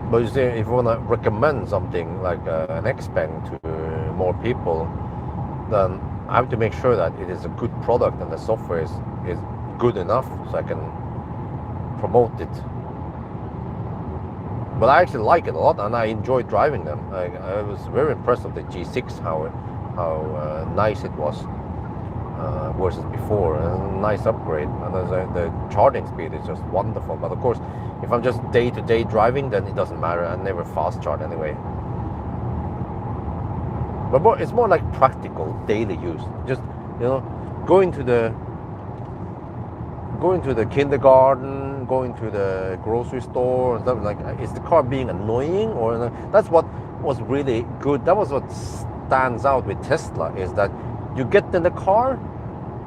But you see, if you want to recommend something like an Xpeng to more people, then I have to make sure that it is a good product and the software is good enough so I can promote it. But I actually like it a lot and I enjoy driving them. I was very impressed with the G6, how nice it was versus before. A nice upgrade, and the charging speed is just wonderful. But of course, if I'm just day-to-day driving, then it doesn't matter. I never fast charge anyway. But it's more like practical daily use. Just, going to the kindergarten, going to the grocery store and stuff. Like, is the car being annoying, or that's what was really good. That was what stands out with Tesla, is that you get in the car,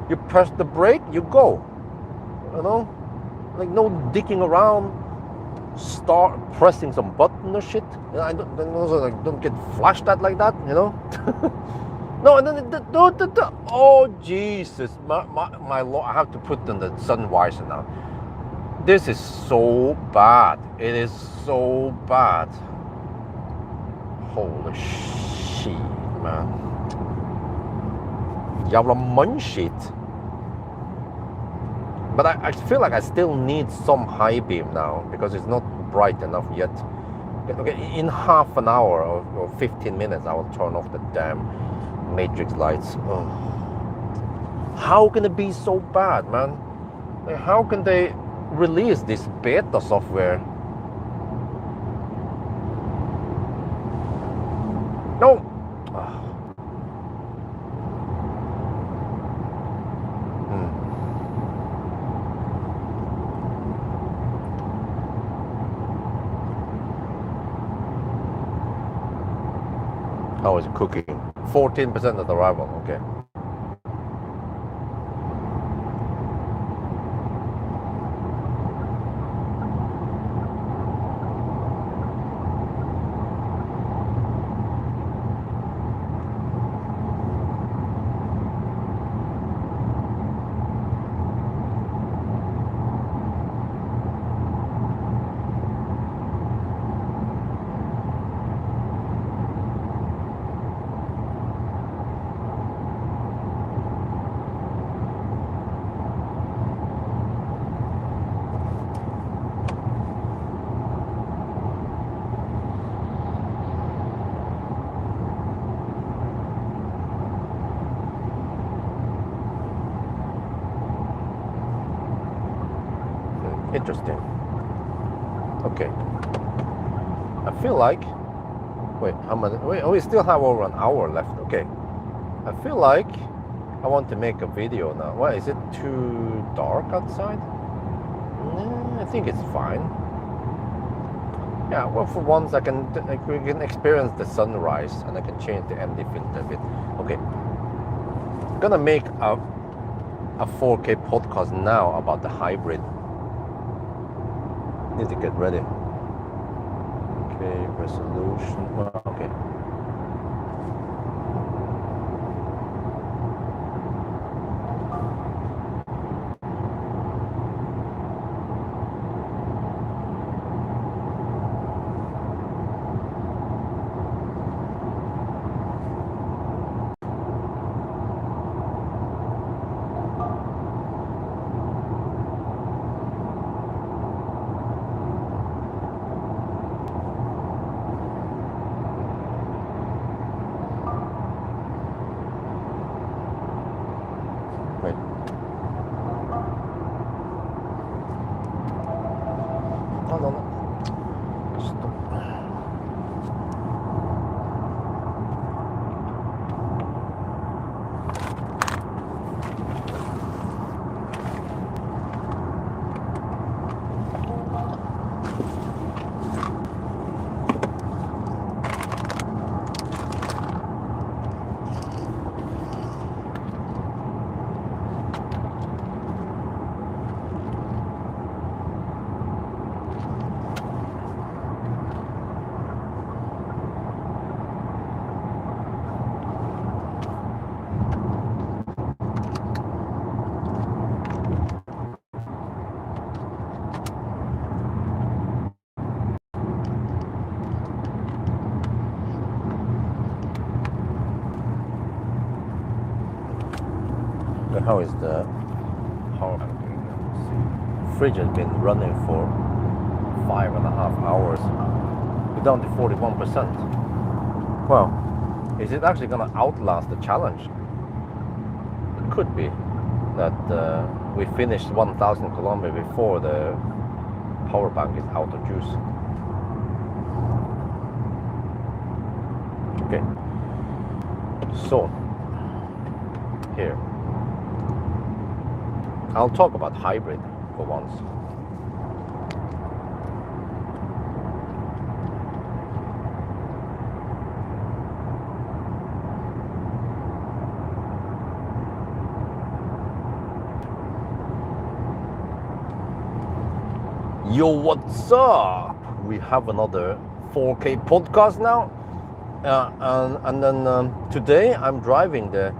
you press the brake, you go. Like no dicking around, start pressing some button or shit. I don't get flashed at like that. No, and then oh Jesus, my Lord! I have to put on the sun visor now. This is so bad. It is so bad. Holy shit, man! Jävla munshit. But I feel like I still need some high beam now because it's not bright enough yet. Okay, in half an hour or 15 minutes, I will turn off the damn matrix lights. Oh. How can it be so bad, man? Like, how can they release this beta software? No! How is it cooking? 14% of the arrival, okay. Interesting. Okay. I feel like, wait, we still have over an hour left. Okay. I feel like I want to make a video now. Why, is it too dark outside? I think it's fine. Yeah, well, for once we can experience the sunrise, and I can change the ND filter a bit. Okay. I'm gonna make a 4K podcast now about the hybrid. Need to get ready. Okay, resolution. Okay. How is the power bank? Fridge has been running for 5.5 hours. We're down to 41%. Well, is it actually going to outlast the challenge? It could be that we finish 1,000 kilometers before the power bank is out of juice. Okay. So here, I'll talk about hybrid for once. Yo, what's up? We have another 4K podcast now. And then today I'm driving the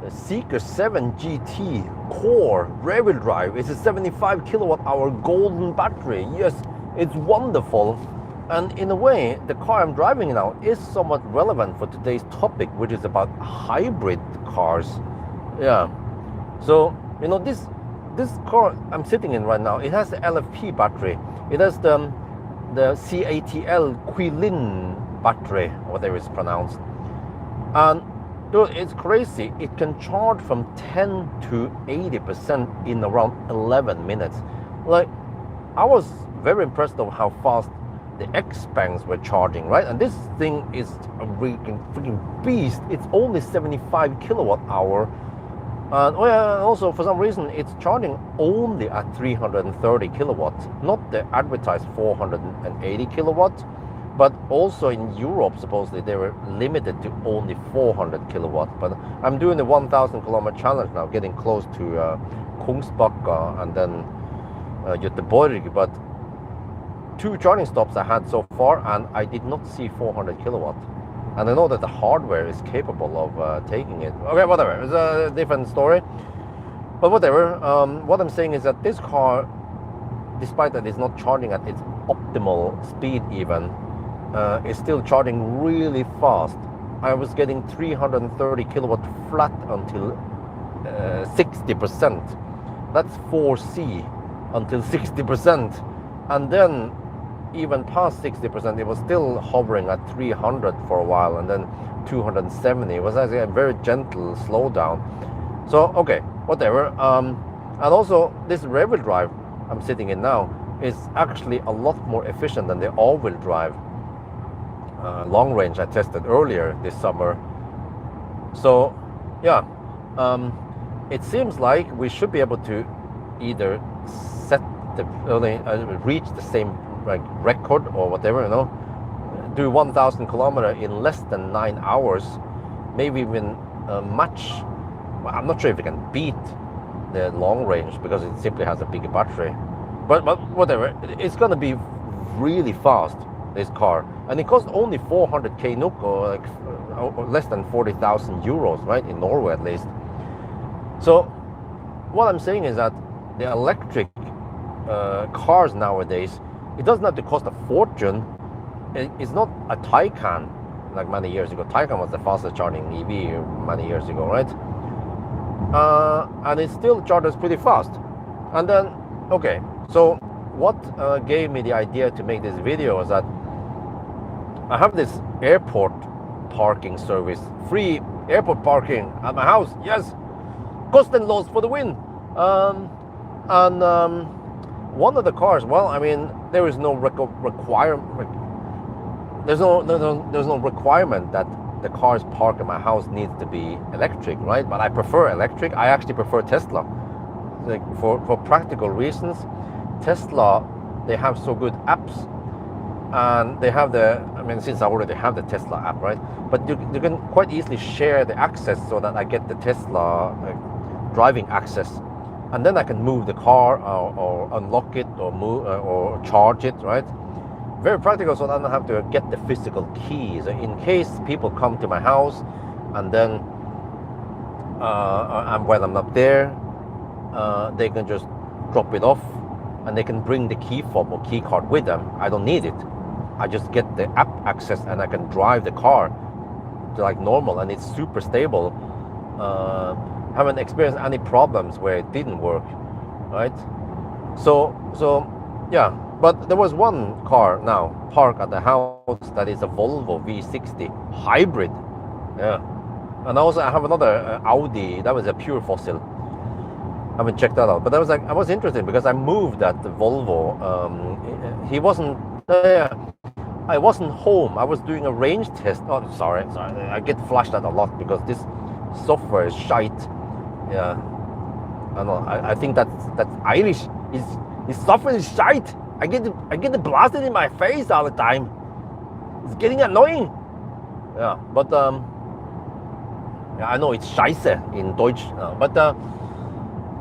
Zeekr 7 GT Core RWD drive. It's a 75 kilowatt hour golden battery. Yes, it's wonderful. And in a way, the car I'm driving now is somewhat relevant for today's topic, which is about hybrid cars. Yeah. So, you know, this car I'm sitting in right now, it has the LFP battery. It has the CATL Quilin battery, whatever it's pronounced. And dude, it's crazy. It can charge from 10 to 80% in around 11 minutes. Like, I was very impressed of how fast the X-Bangs were charging, right? And this thing is a freaking beast. It's only 75 kilowatt hour. And also, for some reason, it's charging only at 330 kilowatts, not the advertised 480 kilowatts. But also in Europe, supposedly, they were limited to only 400 kilowatts. But I'm doing the 1,000 kilometer challenge now, getting close to Kungsbacka and then Göteborg. But 2 charging stops I had so far, and I did not see 400 kilowatts. And I know that the hardware is capable of taking it. Okay, whatever. It's a different story. But whatever. What I'm saying is that this car, despite that it's not charging at its optimal speed even, is still charging really fast. I was getting 330 kilowatt flat until 60%. That's 4C until 60%. And then even past 60%, it was still hovering at 300 for a while, and then 270. It was actually a very gentle slowdown. So, okay, whatever. And also, this RWD drive I'm sitting in now is actually a lot more efficient than the all-wheel drive long range I tested earlier this summer. So, yeah, it seems like we should be able to either reach the same like record or whatever, you know, do 1,000 kilometers in less than 9 hours, maybe even match. I'm not sure if it can beat the long range because it simply has a bigger battery, but whatever, it's gonna be really fast, this car, and it costs only 400k NOK, or like less than 40,000 euros, right, in Norway at least. So what I'm saying is that the electric cars nowadays, it doesn't have to cost a fortune. It's not a Taycan like many years ago. Taycan was the fastest charging EV many years ago, right? And it still charges pretty fast. And then, okay, so what gave me the idea to make this video is that I have this airport parking service, free airport parking at my house. Yes, Kostenlos for the win. One of the cars, well, I mean, there is no requirement. There's no requirement that the cars parked at my house needs to be electric, right? But I prefer electric. I actually prefer Tesla, like for practical reasons. Tesla, they have so good apps, and they have since I already have the Tesla app, right? But you can quite easily share the access so that I get the Tesla driving access. And then I can move the car or unlock it or move or charge it, right? Very practical, so that I don't have to get the physical keys. In case people come to my house and then while I'm not there, they can just drop it off and they can bring the key fob or key card with them. I don't need it. I just get the app access and I can drive the car to like normal, and it's super stable. Haven't experienced any problems where it didn't work, right? So yeah, but there was one car now parked at the house that is a Volvo V60 hybrid. Yeah, and also I have another Audi that was a pure fossil. I haven't checked that out, but I was interested because I moved that Volvo. He wasn't I wasn't home. I was doing a range test. Oh, sorry. I get flashed at a lot because this software is shite. Yeah, I know. I think that's Irish. His software is shite. I get it blasted in my face all the time. It's getting annoying. Yeah, but yeah, I know it's scheiße in Deutsch. But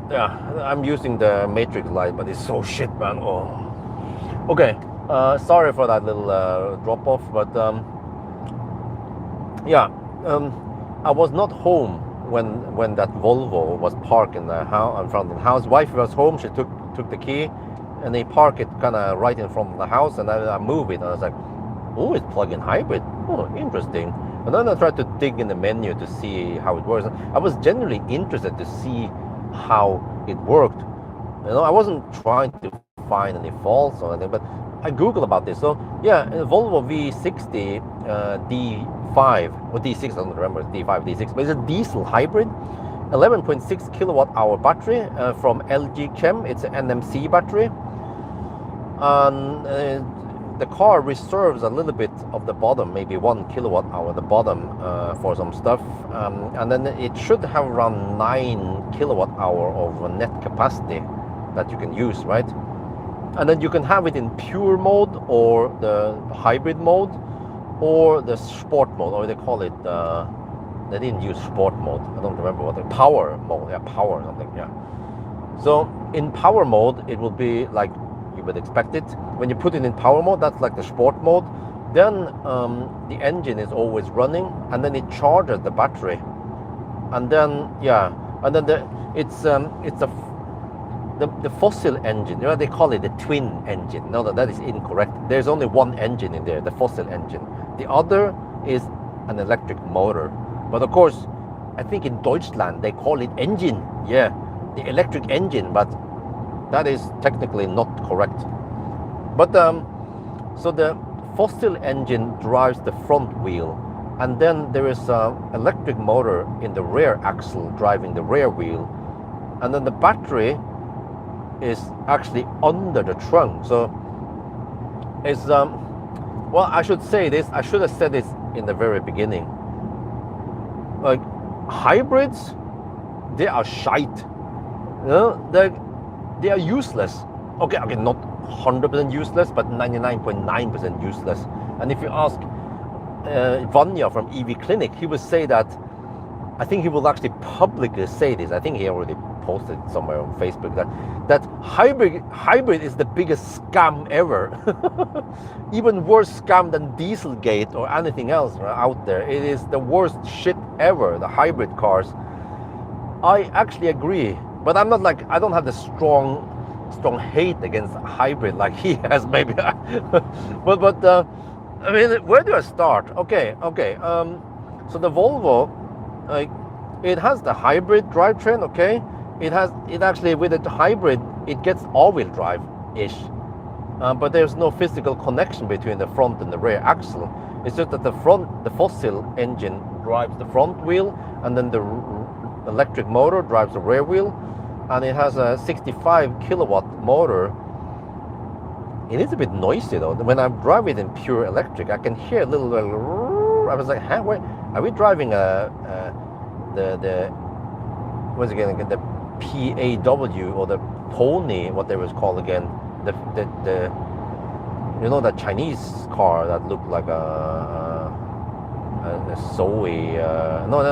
yeah, I'm using the Matrix Lite, but it's so shit, man. Oh. Okay. Sorry for that little drop off, but yeah, I was not home when that Volvo was parked in the house, in front of the house. Wife was home. She took the key, and they park it kind of right in front of the house. And I move it, and I was like, oh, it's plug-in hybrid. Oh, interesting. And then I tried to dig in the menu to see how it works. I was genuinely interested to see how it worked. You know, I wasn't trying to find any faults or anything, but I Googled about this. So yeah, Volvo V60 D5 or D6, I don't remember, D5, D6, but it's a diesel hybrid, 11.6 kilowatt hour battery from LG Chem. It's an NMC battery, and the car reserves a little bit of the bottom, maybe 1 kilowatt hour at the bottom for some stuff, and then it should have around 9 kilowatt hour of net capacity that you can use, right? And then you can have it in pure mode or the hybrid mode or the sport mode, or they call it, they didn't use sport mode, I don't remember what, the power mode, yeah, power something, yeah. So in power mode, it will be like you would expect it. When you put it in power mode, that's like the sport mode, then the engine is always running, and then it charges the battery, and then yeah, and then the fossil engine, you know, they call it the twin engine. No, that is incorrect. There's only one engine in there, the fossil engine. The other is an electric motor. But of course, I think in Deutschland they call it engine. Yeah, the electric engine, but that is technically not correct. But so the fossil engine drives the front wheel, and then there is an electric motor in the rear axle driving the rear wheel, and then the battery is actually under the trunk. So it's well, I should say this, I should have said this in the very beginning. Like, hybrids, they are shite. You know, they are useless. Okay, not 100% useless, but 99.9% useless. And if you ask Vanya from EV Clinic, he would say that, I think he will actually publicly say this, I think he already posted it somewhere on Facebook, that hybrid is the biggest scam ever. Even worse scam than Dieselgate or anything else out there. It is the worst shit ever, the hybrid cars. I actually agree, but I'm not like, I don't have the strong hate against hybrid like he has maybe. but I mean, where do I start? Okay. So the Volvo, it has the hybrid drivetrain, okay? It actually, with the hybrid, it gets all-wheel drive-ish. But there's no physical connection between the front and the rear axle. It's just that the fossil engine drives the front wheel, and then the electric motor drives the rear wheel, and it has a 65 kilowatt motor. It is a bit noisy though. When I drive it in pure electric, I can hear a little. I was like, huh, wait, are we driving the what's it again? The PAW or the Pony, what they was called again? The you know, that Chinese car that looked like a Zoe. No,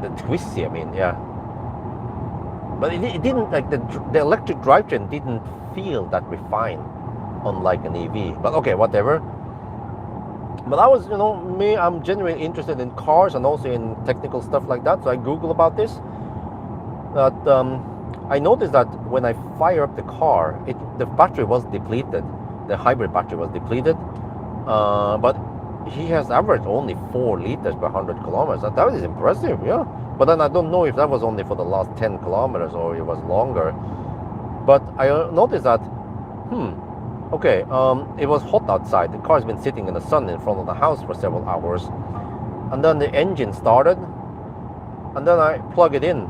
the Twisty. I mean, yeah. But it didn't, like the electric drivetrain didn't feel that refined, unlike an EV. But okay, whatever. But I was, you know, I'm genuinely interested in cars and also in technical stuff like that. So I Googled about this. That I noticed that when I fire up the car, the battery was depleted. The hybrid battery was depleted. But he has averaged only 4 liters per 100 kilometers. That is impressive, yeah. But then I don't know if that was only for the last 10 kilometers or it was longer. But I noticed that, okay, it was hot outside. The car's been sitting in the sun in front of the house for several hours. And then the engine started. And then I plug it in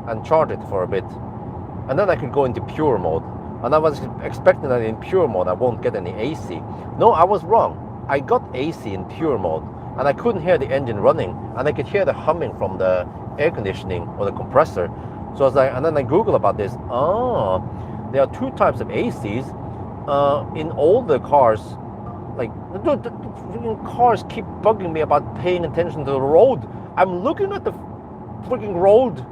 and charge it for a bit. And then I could go into pure mode. And I was expecting that in pure mode I won't get any AC. No, I was wrong. I got AC in pure mode, and I couldn't hear the engine running, and I could hear the humming from the air conditioning or the compressor. So I was like, and then I Googled about this. Oh, there are 2 types of ACs in older cars. Like, dude, the freaking cars keep bugging me about paying attention to the road. I'm looking at the freaking road.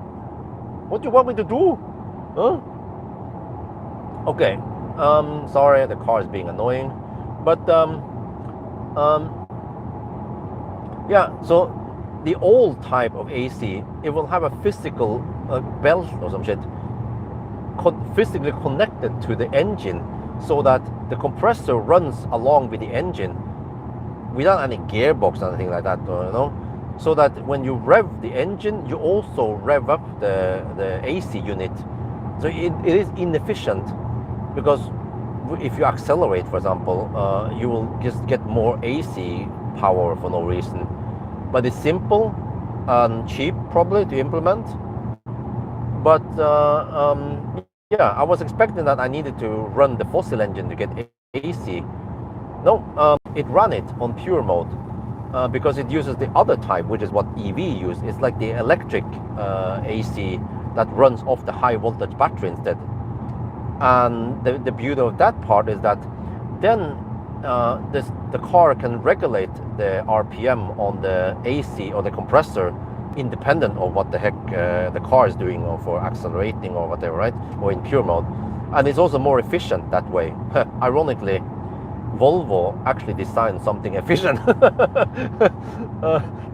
What do you want me to do? Huh? Okay. Sorry, the car is being annoying, but yeah. So the old type of AC, it will have a physical belt or some shit physically connected to the engine, so that the compressor runs along with the engine without any gearbox or anything like that, you know. So that when you rev the engine, you also rev up the AC unit. So it is inefficient, because if you accelerate, for example, you will just get more AC power for no reason. But it's simple and cheap probably to implement. But yeah, I was expecting that I needed to run the fossil engine to get AC. No, it ran it on pure mode because it uses the other type, which is what EV use. It's like the electric AC that runs off the high voltage battery instead. And the beauty of that part is that then the car can regulate the RPM on the AC or the compressor independent of what the heck the car is doing, or for accelerating or whatever, right? Or in pure mode. And it's also more efficient that way. Ironically, Volvo actually designed something efficient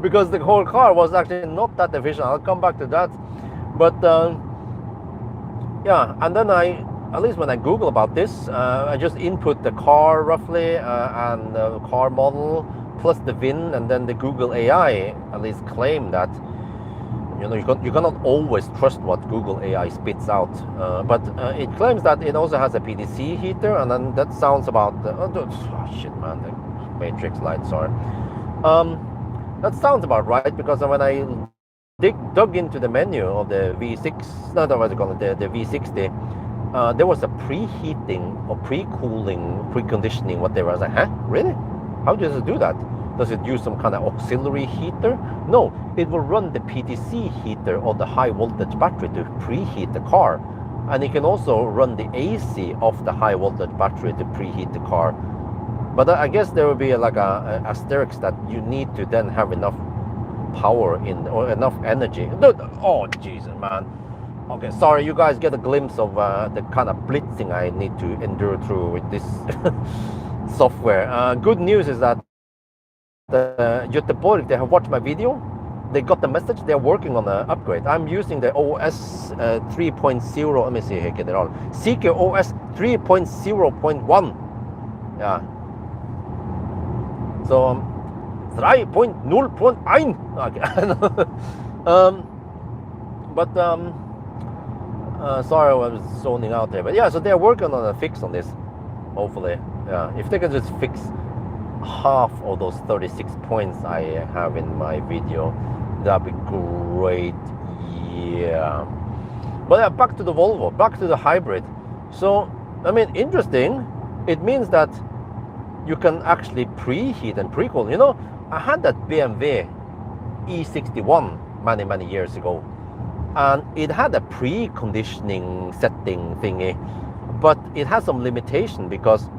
because the whole car was actually not that efficient. I'll come back to that. But yeah, and then at least when I Google about this, I just input the car roughly and the car model plus the VIN, and then the Google AI at least claim that, you know, you cannot always trust what Google AI spits out, but it claims that it also has a PDC heater, and then that sounds about oh shit, man, the matrix light, sorry. That sounds about right, because when I dug into the menu of the V6, not what you call it, the V60, there was a preheating or pre-cooling, preconditioning, whatever. I was like, huh, really? How does it do that? Does it use some kind of auxiliary heater? No, it will run the PTC heater on the high voltage battery to preheat the car. And it can also run the AC of the high voltage battery to preheat the car. But I guess there will be like a asterisk that you need to then have enough power in, or enough energy. Oh, Jesus, man. Okay, sorry, you guys get a glimpse of the kind of blitzing I need to endure through with this software. Good news is that Göteborg, they have watched my video. They got the message. They're working on an upgrade. I'm using the OS 3.0. Let me see here, get it all. Zeekr OS 3.0.1. Yeah. So 3.0.1. Okay. Sorry, I was zoning out there. But yeah, so they're working on a fix on this. Hopefully, yeah. If they can just fix half of those 36 points I have in my video, that'd be great. Yeah. But yeah, back to the Volvo, back to the hybrid. So, I mean, interesting. It means that you can actually preheat and pre-cool. You know, I had that BMW E61 many years ago, and it had a preconditioning setting thingy, but it has some limitation, because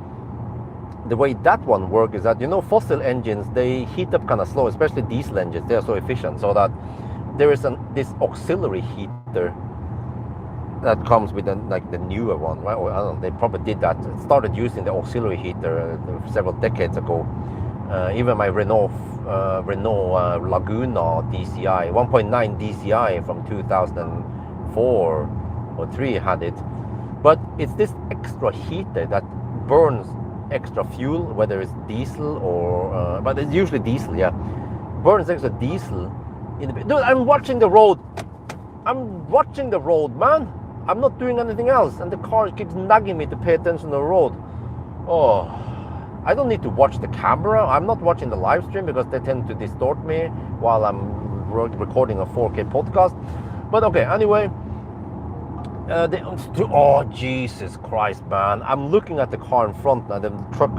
the way that one works is that, you know, fossil engines, they heat up kind of slow, especially diesel engines. They are so efficient, so that there is this auxiliary heater that comes with like the newer one, right? Or I don't know, they probably did that, started using the auxiliary heater several decades ago. Even my Renault Laguna DCI 1.9 DCI from 2004 or 3 had it. But it's this extra heater that burns extra fuel, whether it's diesel or but it's usually diesel, yeah. Burns extra diesel in the... Dude, I'm watching the road. I'm watching the road, man. I'm not doing anything else, and the car keeps nagging me to pay attention to the road. Oh, I don't need to watch the camera. I'm not watching the live stream because they tend to distort me while I'm recording a 4K podcast. But okay, anyway, Oh Jesus Christ, man! I'm looking at the car in front and the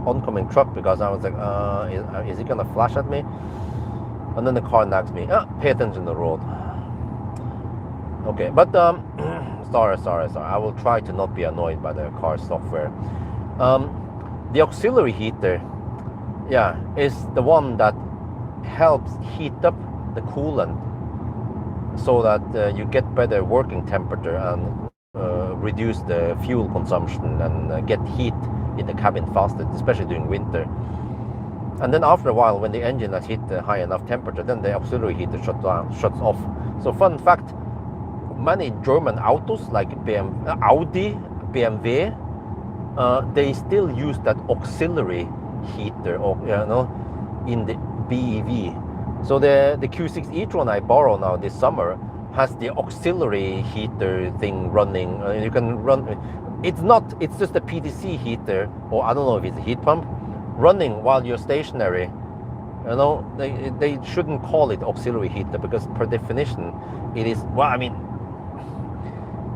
oncoming truck, because I was like, is he gonna flash at me? And then the car nags me. Pay attention to the road. Okay, but sorry. I will try to not be annoyed by the car software. The auxiliary heater, yeah, is the one that helps heat up the coolant so that you get better working temperature and reduce the fuel consumption and get heat in the cabin faster, especially during winter. And then after a while, when the engine has hit a high enough temperature, then the auxiliary heater shuts off. So fun fact, many German autos like Audi, BMW, they still use that auxiliary heater, or in the BEV. So the Q6 e-tron I borrow now this summer has the auxiliary heater thing running. You can run. It's just a PTC heater, or I don't know if it's a heat pump, running while you're stationary. They shouldn't call it auxiliary heater, because per definition it is. Well, I mean,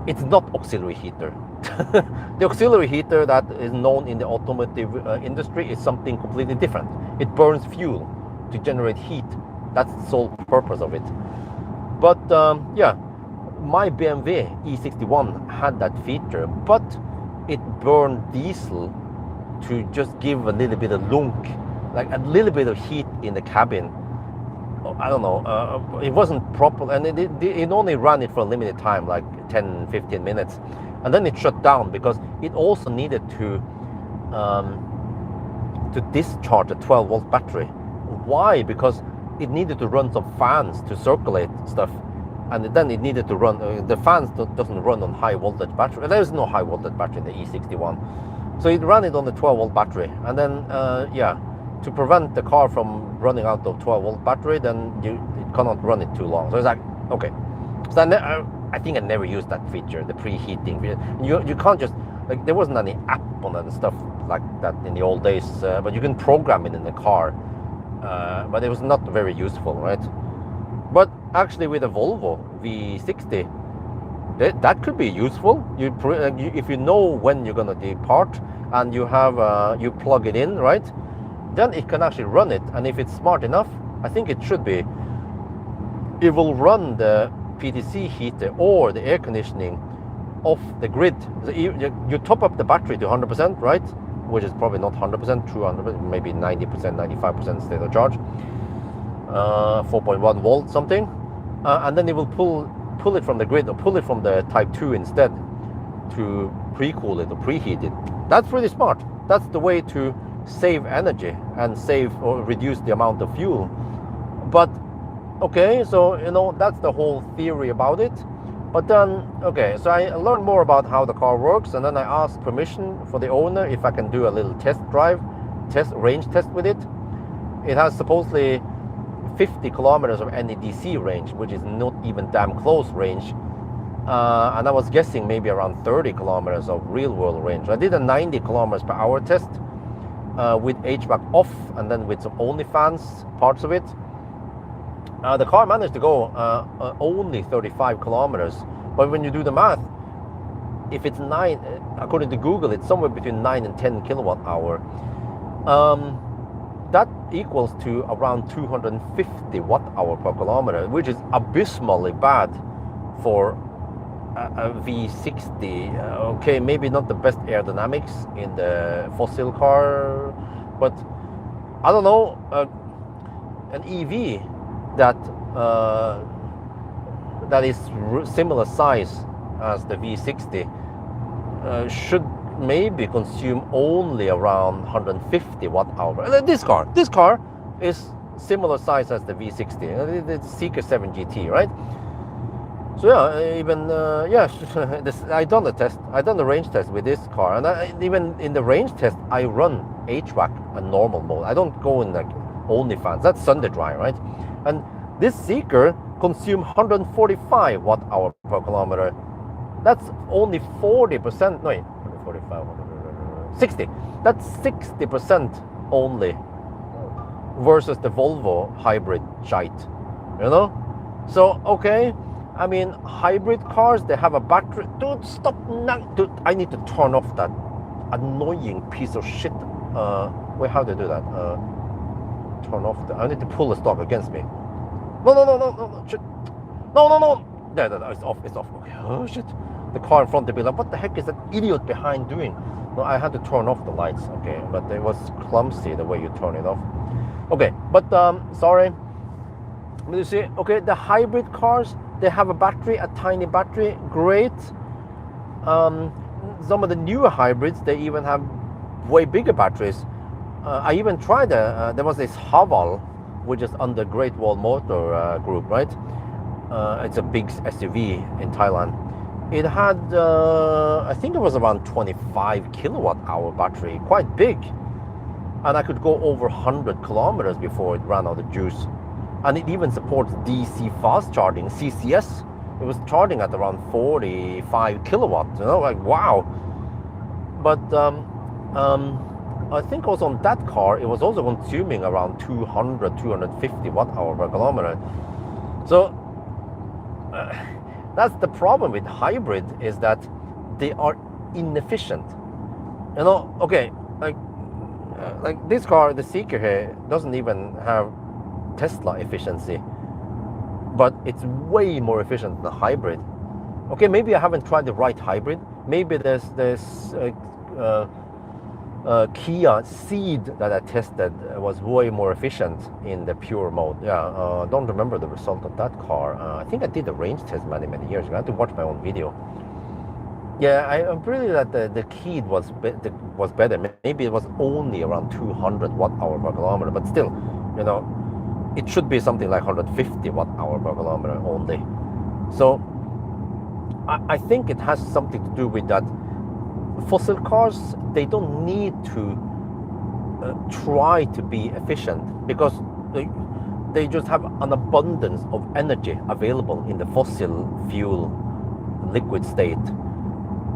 it's not auxiliary heater. The auxiliary heater that is known in the automotive industry is something completely different. It burns fuel to generate heat. That's the sole purpose of it. But yeah, my BMW E61 had that feature, but it burned diesel to just give a little bit of lunk, like a little bit of heat in the cabin. I don't know, it wasn't proper, and it only ran it for a limited time, like 10-15 minutes, and then it shut down because it also needed to discharge a 12-volt battery. Why? Because it needed to run some fans to circulate stuff, and then it needed to run, the fans doesn't run on high voltage battery. There is no high voltage battery in the E61, so it ran it on the 12-volt battery, and then yeah, to prevent the car from running out of 12-volt battery, then it cannot run it too long. So it's like, okay. So I think I never used that feature, the preheating feature. You can't just, like, there wasn't any app on it and stuff like that in the old days, but you can program it in the car, but it was not very useful, right? But actually with a Volvo V60, that could be useful. If you know when you're gonna depart and you have you plug it in, right? Then it can actually run it, and if it's smart enough, I think it should be, it will run the PTC heater or the air conditioning off the grid. So you top up the battery to 100%, right? Which is probably not 100%, true 100%, maybe 90%, 95% state of charge, 4.1 volt something, and then it will pull it from the grid, or pull it from the Type 2 instead to pre-cool it or preheat it. That's pretty smart. That's the way to save energy and save or reduce the amount of fuel. But okay, so that's the whole theory about it. But then, okay, so I learned more about how the car works, and then I asked permission for the owner if I can do a little range test with it. It has supposedly 50 kilometers of NEDC range, which is not even damn close range, and I was guessing maybe around 30 kilometers of real world range. I did a 90 kilometers per hour test with HVAC off, and then with some OnlyFans parts of it. The car managed to go only 35 kilometers, but when you do the math, if it's 9, according to Google, it's somewhere between 9 and 10 kilowatt hour. That equals to around 250 watt hour per kilometer, which is abysmally bad for a V60. Okay, maybe not the best aerodynamics in the fossil car, but I don't know, an EV that is similar size as the V60 should maybe consume only around 150 watt hour. This car is similar size as the V60. It's Zeekr 7 GT, right? So yeah, even I done the test. I done the range test with this car, and even in the range test, I run HVAC and normal mode. I don't go in like OnlyFans. That's Sunday dry, right? And this Zeekr consumes 145 watt hour per kilometer. That's only 40%. No, 45, 60. That's 60% only versus the Volvo hybrid shite. So okay, I mean, hybrid cars, they have a battery. Dude, stop now. Dude, I need to turn off that annoying piece of shit. Wait, how do I do that? Turn off I need to pull the stock against me. No, shit. No. There, it's off, Okay, oh shit. The car in front of me, like, what the heck is that idiot behind doing? No, I had to turn off the lights, okay, but it was clumsy the way you turn it off. Okay, but sorry. Let me see. Okay, the hybrid cars, they have a battery, a tiny battery, great. Some of the newer hybrids, they even have way bigger batteries. I even tried there was this Pawel, which is under Great Wall Motor Group, right? It's a big SUV in Thailand. It had, I think it was around 25 kilowatt hour battery, quite big. And I could go over 100 kilometers before it ran out of juice. And it even supports DC fast charging, CCS. It was charging at around 45 kilowatts, you know, like wow. But I think also on that car, it was also consuming around 200, 250 watt hour per kilometer. So that's the problem with hybrid, is that they are inefficient. You know, okay, like this car, the Zeekr here, doesn't even have Tesla efficiency, but it's way more efficient than the hybrid. Okay, maybe I haven't tried the right hybrid. Maybe there's Kia Ceed that I tested was way more efficient in the pure mode. Yeah, don't remember the result of that car. I think I did a range test many years ago. I had to watch my own video. Yeah, I'm pretty that the Ceed was better. Maybe it was only around 200 watt hour per kilometer, but still, you know, it should be something like 150 watt hour per kilometer only. So I think it has something to do with that. Fossil cars, they don't need to try to be efficient, because they just have an abundance of energy available in the fossil fuel liquid state.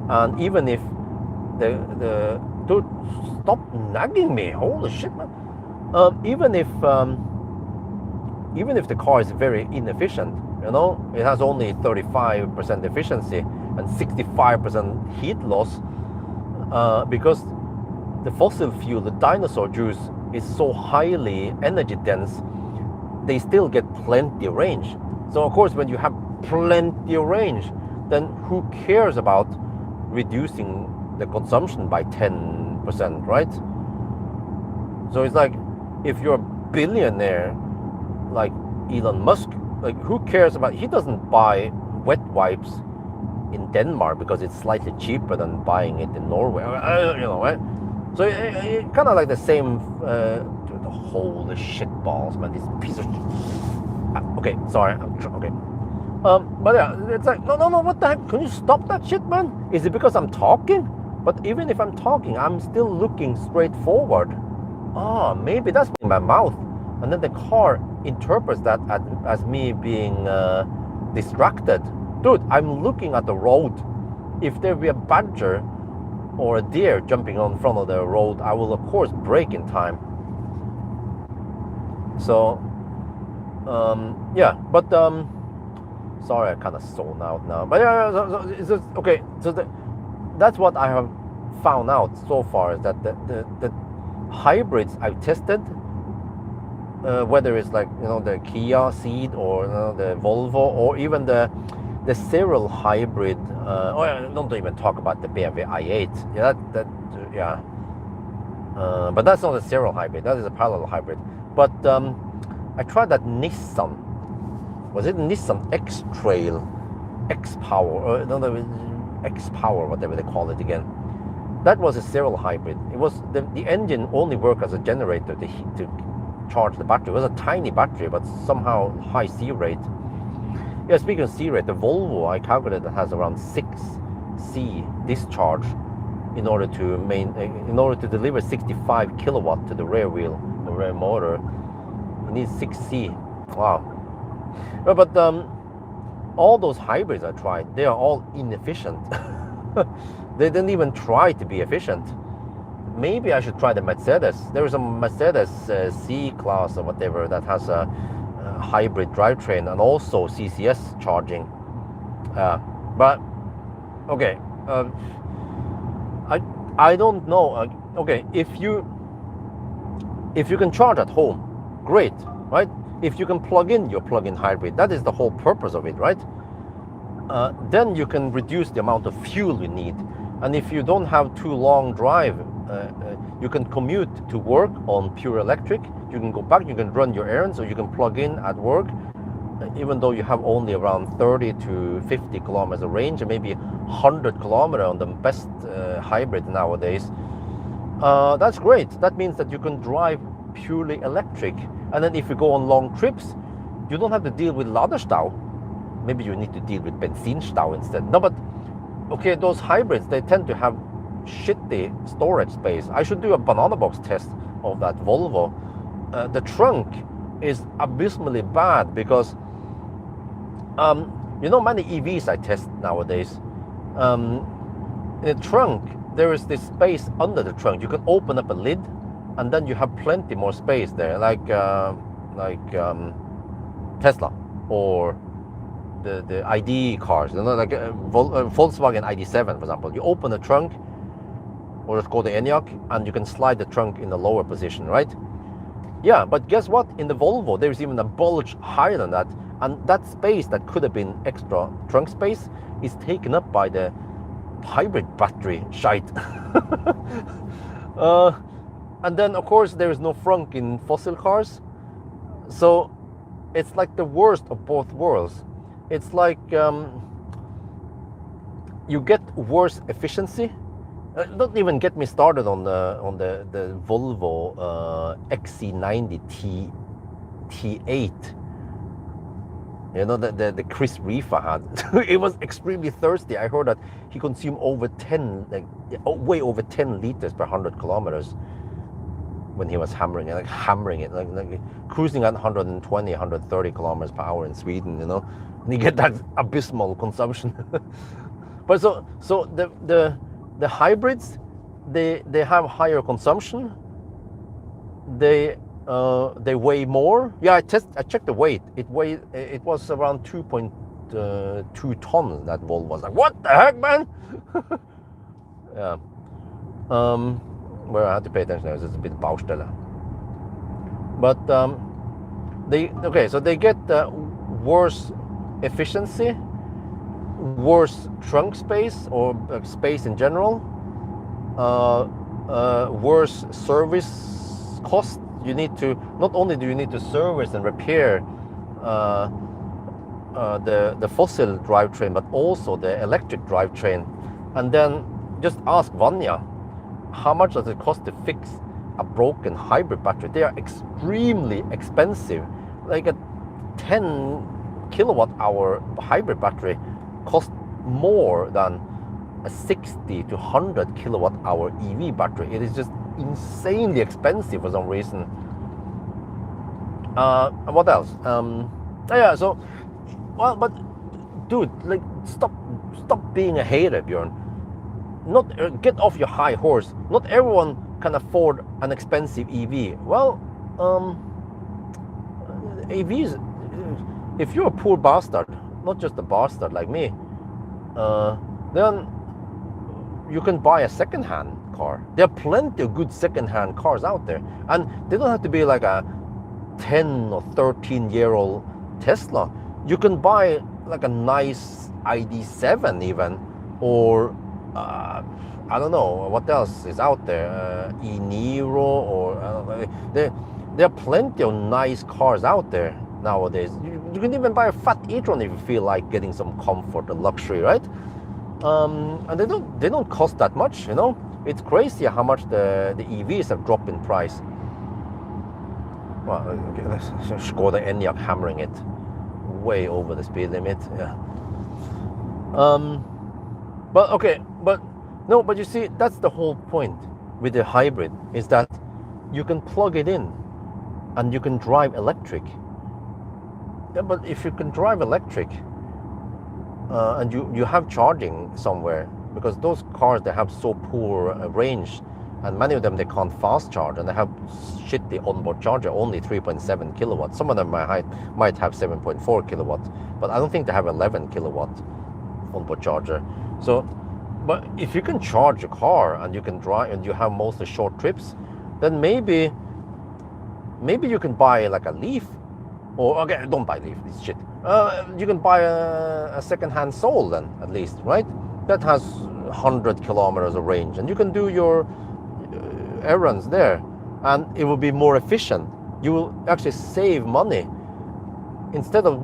And even if dude, stop nagging me, holy shit, man. Even if the car is very inefficient, you know, it has only 35% efficiency and 65% heat loss, because the fossil fuel, the dinosaur juice, is so highly energy dense, they still get plenty of range. So of course, when you have plenty of range, then who cares about reducing the consumption by 10%, right? So it's like, if you're a billionaire like Elon Musk, like, who cares about, he doesn't buy wet wipes in Denmark because it's slightly cheaper than buying it in Norway, you know, right? So it kind of like the same, dude, holy shit balls, man, this piece of okay, sorry, okay. But yeah, it's like, no, what the heck, can you stop that shit, man? Is it because I'm talking? But even if I'm talking, I'm still looking straight forward. Maybe that's in my mouth. And then the car interprets that as me being distracted. Dude, I'm looking at the road. If there be a badger or a deer jumping on front of the road, I will of course brake in time. So, yeah, but sorry, I kind of zoned out now. But yeah, so it's just, okay. So that's what I have found out so far, is that the hybrids I've tested, whether it's like, you know, the Kia Ceed, or, you know, the Volvo, or even the serial hybrid, or don't even talk about the BMW i8. Yeah, but that's not a serial hybrid. That is a parallel hybrid. But I tried that Nissan. Was it Nissan X-Trail, X-Power, or no, X-Power, whatever they call it again? That was a serial hybrid. It was the engine only worked as a generator to charge the battery. It was a tiny battery, but somehow high C rate. Yeah, speaking of C rate, the Volvo, I calculated, has around 6 C discharge in order to deliver 65 kilowatt to the rear wheel, the rear motor. It needs 6 C. Wow. But all those hybrids I tried, they are all inefficient. They didn't even try to be efficient. Maybe I should try the Mercedes. There is a Mercedes C-Class or whatever that has a hybrid drivetrain and also CCS charging. But okay, I don't know. Okay, if you can charge at home, great, right? If you can plug in your plug-in hybrid, that is the whole purpose of it, right? Then you can reduce the amount of fuel you need. And if you don't have too long drive, you can commute to work on pure electric. You can go back, you can run your errands, or you can plug in at work, even though you have only around 30 to 50 kilometers of range, and maybe 100 kilometers on the best hybrid nowadays. That's great. That means that you can drive purely electric. And then if you go on long trips, you don't have to deal with laderstau. Maybe you need to deal with benzinstau instead. No, but okay, those hybrids, they tend to have shitty storage space. I should do a banana box test of that Volvo. The trunk is abysmally bad because you know, many EVs I test nowadays, in the trunk there is this space under the trunk. You can open up a lid and then you have plenty more space there, like Tesla or the ID cars, you know, like Volkswagen ID7, for example. You open the trunk, or it's called the Enyaq, and you can slide the trunk in the lower position, right? Yeah, but guess what? In the Volvo, there's even a bulge higher than that, and that space that could have been extra trunk space is taken up by the hybrid battery shite. And then, of course, there is no frunk in fossil cars, so it's like the worst of both worlds. It's like you get worse efficiency. Don't even get me started on the Volvo XC90 T8. You know, the Chris Reefer had. It was extremely thirsty. I heard that he consumed over 10, way over 10 liters per 100 kilometers when he was hammering it, like cruising at 120, 130 kilometers per hour in Sweden, you know, and you get that abysmal consumption. But so the hybrids, they have higher consumption. They weigh more. Yeah, I checked the weight. It was around 2.2 tons. That Volvo was like, what the heck, man? Yeah. Where I had to pay attention, it's a bit Baustelle. But so they get worse efficiency, worse trunk space or space in general, worse service cost. You need to, not only do you need to service and repair the fossil drivetrain, but also the electric drivetrain. And then just ask Vanya, how much does it cost to fix a broken hybrid battery? They are extremely expensive. Like a 10 kilowatt hour hybrid battery costs more than a 60 to 100 kilowatt hour EV battery. It is just insanely expensive for some reason. What else? Yeah, so, well, but dude, like, stop being a hater, Björn. Not get off your high horse. Not everyone can afford an expensive EV. Well, EVs, if you're a poor bastard, not just a bastard like me, then you can buy a second-hand car. There are plenty of good second-hand cars out there, and they don't have to be like a 10 or 13-year-old Tesla. You can buy like a nice ID7 even, or I don't know what else is out there, e-Niro, or there are plenty of nice cars out there nowadays. You can even buy a fat e-tron if you feel like getting some comfort and luxury, right? And they don't cost that much, you know. It's crazy how much the EVs have dropped in price. Well, okay, let's Skoda Enyaq hammering it way over the speed limit. Yeah. But okay, but you see, that's the whole point with the hybrid, is that you can plug it in and you can drive electric. Yeah, but if you can drive electric and you have charging somewhere, because those cars, they have so poor range, and many of them, they can't fast charge, and they have shitty onboard charger, only 3.7 kilowatts. Some of them might have 7.4 kilowatts, but I don't think they have 11 kilowatt onboard charger. So, but if you can charge a car and you can drive and you have mostly short trips, then maybe you can buy like a Leaf, or okay, don't buy Leaf, this shit. You can buy a second-hand Soul then, at least, right? That has 100 kilometers of range, and you can do your errands there, and it will be more efficient. You will actually save money. Instead of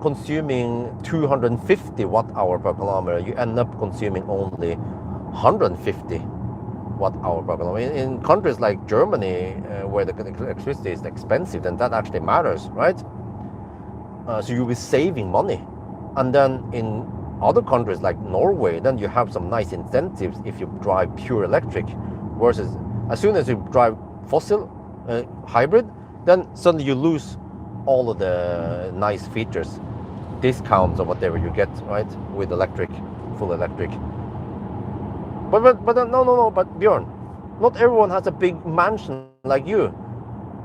consuming 250 watt-hour per kilometer, you end up consuming only 150 watt-hour per kilometer. In countries like Germany, where the electricity is expensive, then that actually matters, right? So you'll be saving money. And then in other countries like Norway, then you have some nice incentives if you drive pure electric, versus as soon as you drive fossil hybrid, then suddenly you lose all of the nice features, discounts or whatever you get, right, with electric, full electric. But no, but Björn, not everyone has a big mansion like you.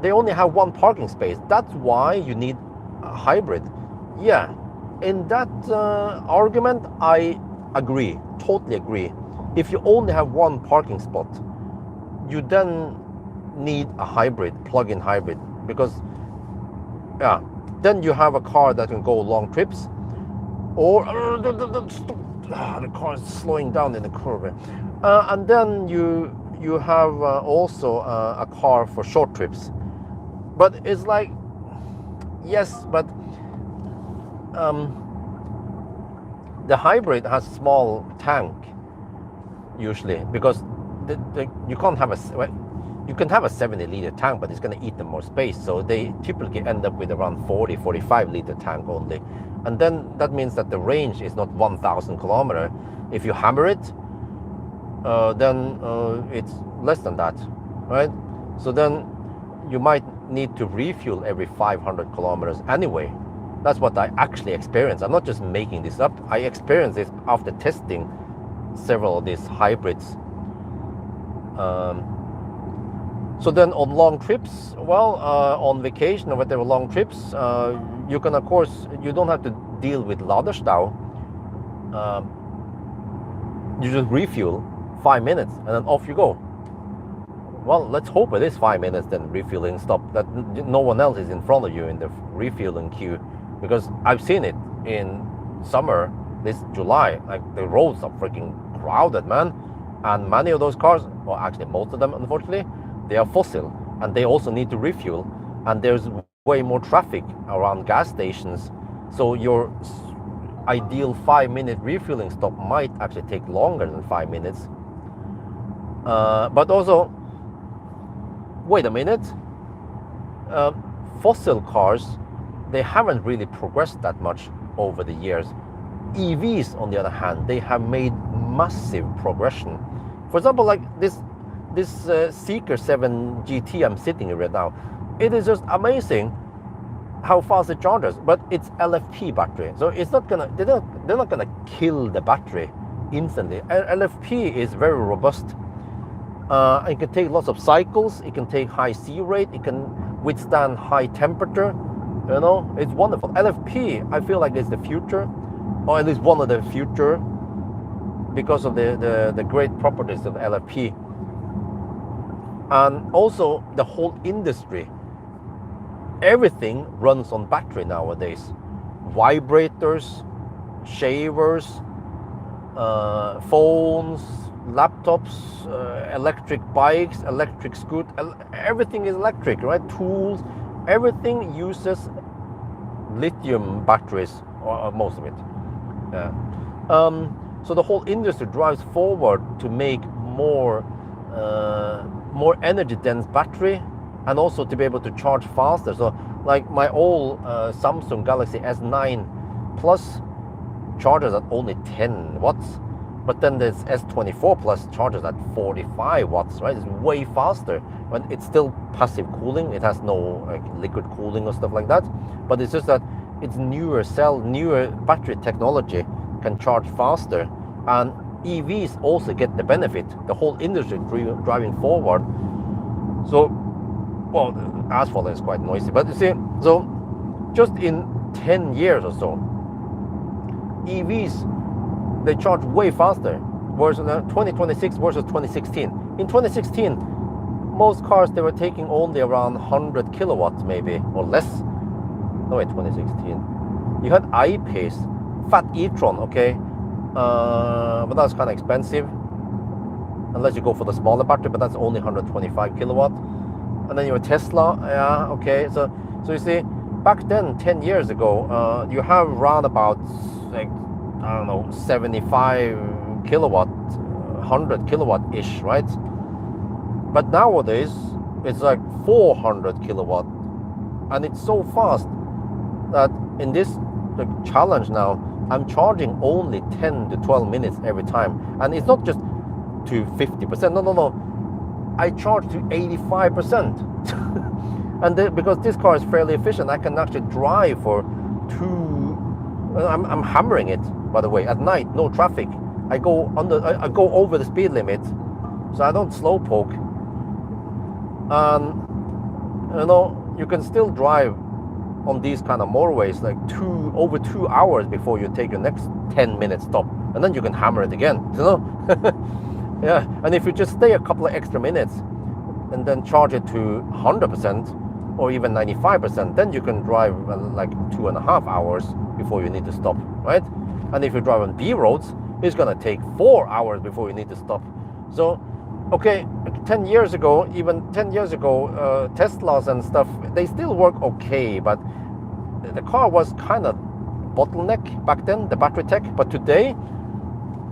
They only have one parking space. That's why you need a hybrid. Yeah, in that argument, I agree, totally agree. If you only have one parking spot, you then need a hybrid, plug-in hybrid, because yeah, then you have a car that can go long trips, or the car is slowing down in the curve, and then you have also a car for short trips. But it's like, yes, but the hybrid has small tank usually, because you can't have you can have a 70-liter tank, but it's going to eat them more space. So they typically end up with around 45-liter tank only. And then that means that the range is not 1,000 kilometers. If you hammer it, then it's less than that, right? So then you might need to refuel every 500 kilometers anyway. That's what I actually experienced. I'm not just making this up. I experienced this after testing several of these hybrids. So then on long trips, well, on vacation or whatever long trips, you can, of course, you don't have to deal with Laderstau. You just refuel 5 minutes and then off you go. Well, let's hope it is 5 minutes then refueling stop, that no one else is in front of you in the refueling queue, because I've seen it in summer, this July, like the roads are freaking crowded, man. And many of those cars, well, actually most of them, unfortunately, they are fossil, and they also need to refuel, and there's way more traffic around gas stations, so your ideal 5-minute refueling stop might actually take longer than 5 minutes. But also, wait a minute, fossil cars, they haven't really progressed that much over the years. EVs, on the other hand, they have made massive progression. For example, like this Zeekr 7 GT I'm sitting in right now, it is just amazing how fast it charges. But it's LFP battery, so it's not gonna, they're not gonna kill the battery instantly. LFP is very robust. It can take lots of cycles. It can take high C rate. It can withstand high temperature. You know, it's wonderful. LFP, I feel like it's the future, or at least one of the future, because of the great properties of LFP. And also the whole industry, everything runs on battery nowadays. Vibrators, shavers, phones, laptops, electric bikes, electric scooters, everything is electric, right? Tools, everything uses lithium batteries, or most of it. So the whole industry drives forward to make more energy dense battery, and also to be able to charge faster. So like my old Samsung Galaxy S9 Plus charges at only 10 watts, but then this S24 Plus charges at 45 watts, right? It's way faster, but it's still passive cooling. It has no like liquid cooling or stuff like that, but it's just that it's newer battery technology can charge faster, and EVs also get the benefit. The whole industry driving forward. So, well, the asphalt is quite noisy, but you see, so just in 10 years or so, EVs they charge way faster. Versus 2026 versus 2016. In 2016, most cars, they were taking only around 100 kilowatts maybe, or less. No, wait, 2016. You had I-Pace, Fat e-tron, okay? But that's kind of expensive. Unless you go for the smaller battery, but that's only 125 kilowatt. And then you have Tesla, yeah, okay. So you see, back then, 10 years ago, you have around about, like, I don't know, 75 kilowatt, 100 kilowatt-ish, right? But nowadays, it's like 400 kilowatt. And it's so fast that in this challenge now, I'm charging only 10 to 12 minutes every time. And it's not just to 50%, no. I charge to 85%. And because this car is fairly efficient, I can actually drive for I'm hammering it, by the way, at night, no traffic. I go over the speed limit, so I don't slow poke. And you can still drive on these kind of motorways like over 2 hours before you take your next 10-minute stop, and then you can hammer it again. Yeah. And if you just stay a couple of extra minutes and then charge it to 100% or even 95%, then you can drive like 2.5 hours before you need to stop, right? And if you drive on B roads, it's gonna take 4 hours before you need to stop. So, okay, 10 years ago, Teslas and stuff, they still work okay, but the car was kind of bottleneck back then, the battery tech. But today,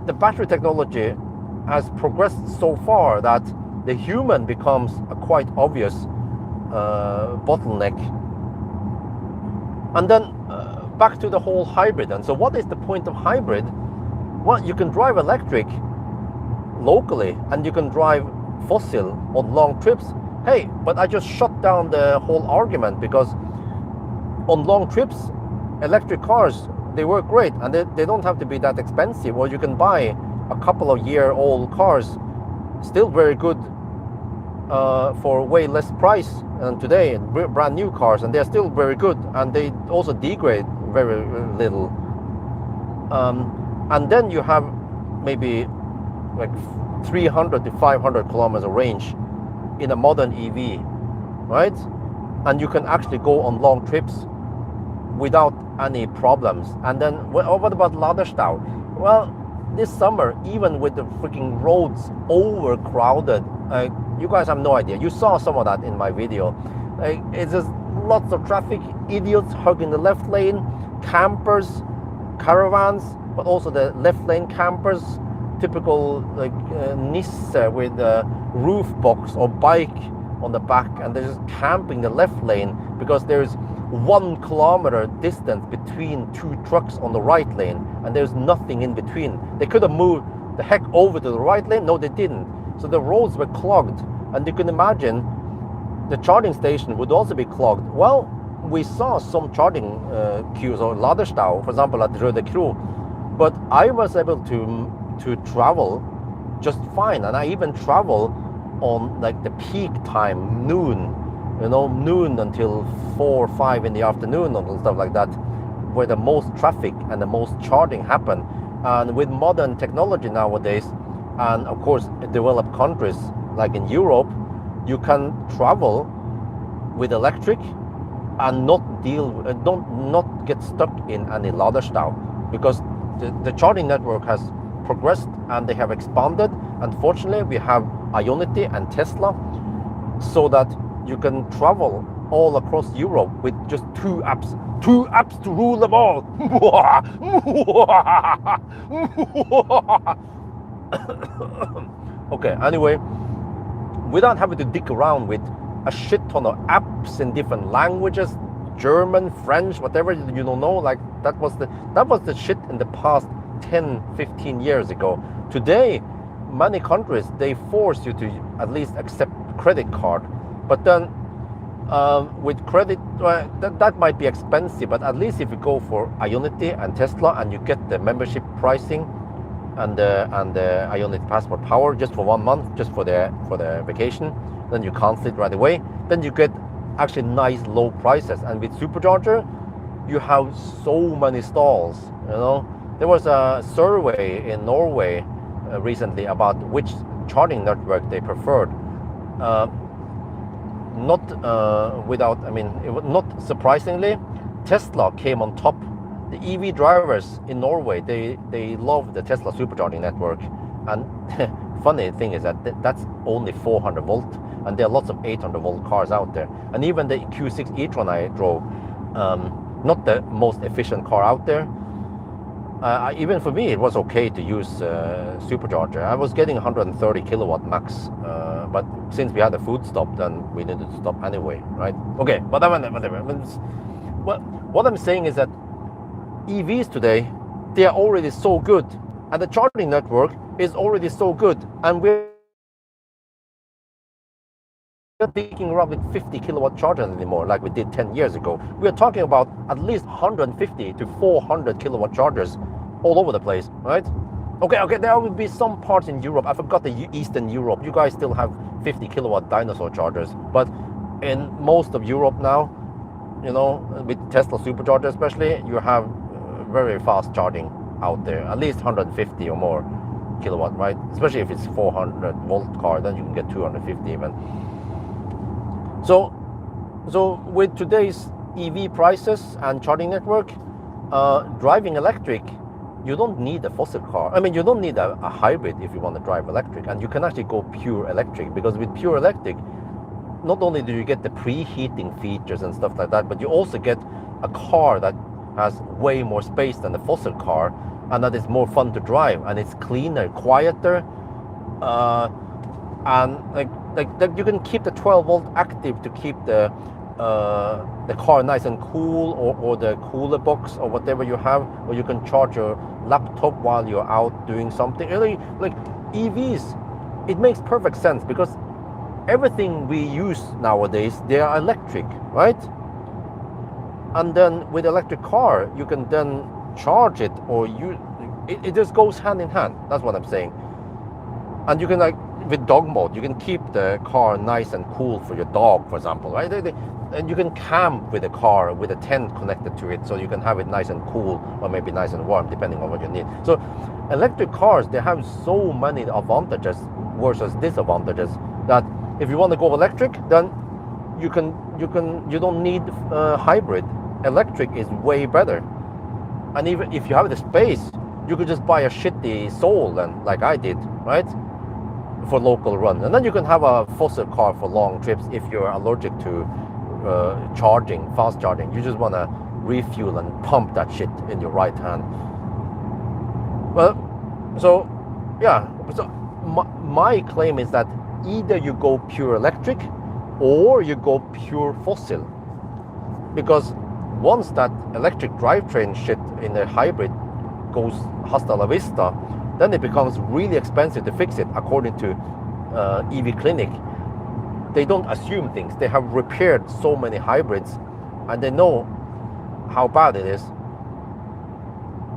the battery technology has progressed so far that the human becomes a quite obvious bottleneck. And then back to the whole hybrid. And so what is the point of hybrid? Well, you can drive electric locally and you can drive fossil on long trips. Hey, but I just shut down the whole argument, because on long trips, electric cars, they work great and they don't have to be that expensive. Or you can buy a couple of year-old cars, still very good for way less price than today, brand new cars, and they're still very good, and they also degrade very little. And then you have maybe like 300 to 500 kilometers of range in a modern EV, right? And you can actually go on long trips without any problems. And then what about Laderstau? Well, this summer, even with the freaking roads overcrowded, you guys have no idea. You saw some of that in my video. It's just lots of traffic, idiots hugging the left lane, campers, caravans, but also the left lane campers, typical like Nisse with a roof box or bike on the back, and they're just camping the left lane because there's 1 kilometer distance between 2 trucks on the right lane, and there's nothing in between. They could have moved the heck over to the right lane. No, they didn't. So the roads were clogged, and you can imagine the charging station would also be clogged. Well, we saw some charging queues or Laderstau, for example, at Røde, but I was able to travel just fine, and I even travel on like the peak time, noon until 4 or 5 in the afternoon and stuff like that, where the most traffic and the most charging happen. And with modern technology nowadays, and of course developed countries like in Europe, you can travel with electric and not get stuck in any Laderstau, because the charging network has progressed and they have expanded. Unfortunately, we have Ionity and Tesla, so that you can travel all across Europe with just 2 apps to rule them all. Okay, anyway, without having to dig around with a shit ton of apps in different languages, German, French, whatever you don't know, like that was the shit in the past 10-15 years ago. Today, many countries, they force you to at least accept credit card. But then with credit, that might be expensive, but at least if you go for Ionity and Tesla and you get the membership pricing and the Ionity Passport Power just for 1 month, just for the vacation, then you cancel it right away. Then you get actually nice low prices. And with Supercharger, you have so many stalls, There was a survey in Norway recently about which charging network they preferred. Uh, not without, I mean, not surprisingly, Tesla came on top. The EV drivers in Norway, they love the Tesla supercharging network. And funny thing is that that's only 400 volt, and there are lots of 800 volt cars out there. And even the Q6 e-tron I drove, not the most efficient car out there. Even for me, it was okay to use supercharger. I was getting 130 kilowatt max, but since we had a food stop, then we needed to stop anyway, right? Okay, whatever. What I'm saying is that EVs today, they are already so good, and the charging network is already so good, and we're not speaking around with 50 kilowatt chargers anymore like we did 10 years ago. We're talking about at least 150 to 400 kilowatt chargers all over the place, right? Okay, there will be some parts in Europe. I forgot the Eastern Europe. You guys still have 50 kilowatt dinosaur chargers, but in most of Europe now, you know, with Tesla supercharger especially, you have very fast charging out there, at least 150 or more kilowatt, right? Especially if it's 400 volt car, then you can get 250 even. So with today's EV prices and charging network, driving electric, you don't need a fossil car. I mean, you don't need a hybrid if you want to drive electric, and you can actually go pure electric, because with pure electric, not only do you get the preheating features and stuff like that, but you also get a car that has way more space than the fossil car, and that is more fun to drive, and it's cleaner, quieter, and like you can keep the 12 volt active to keep the car nice and cool, or the cooler box or whatever you have, or you can charge your laptop while you're out doing something. Really, like EVs, it makes perfect sense, because everything we use nowadays, they are electric, right? And then with electric car, you can then charge it, or it just goes hand in hand. That's what I'm saying. And you can, like with dog mode, you can keep the car nice and cool for your dog, for example, right? And you can camp with the car with a tent connected to it, so you can have it nice and cool, or maybe nice and warm, depending on what you need. So electric cars, they have so many advantages versus disadvantages, that if you want to go electric, then you don't need hybrid. Electric is way better. And even if you have the space, you could just buy a shitty Soul, then, like I did, right, for local run. And then you can have a fossil car for long trips if you're allergic to charging, fast charging. You just want to refuel and pump that shit in your right hand. Well, so yeah, so my claim is that either you go pure electric or you go pure fossil, because once that electric drivetrain shit in the hybrid goes hasta la vista, then it becomes really expensive to fix it. According to EV Clinic, they don't assume things. They have repaired so many hybrids, and they know how bad it is.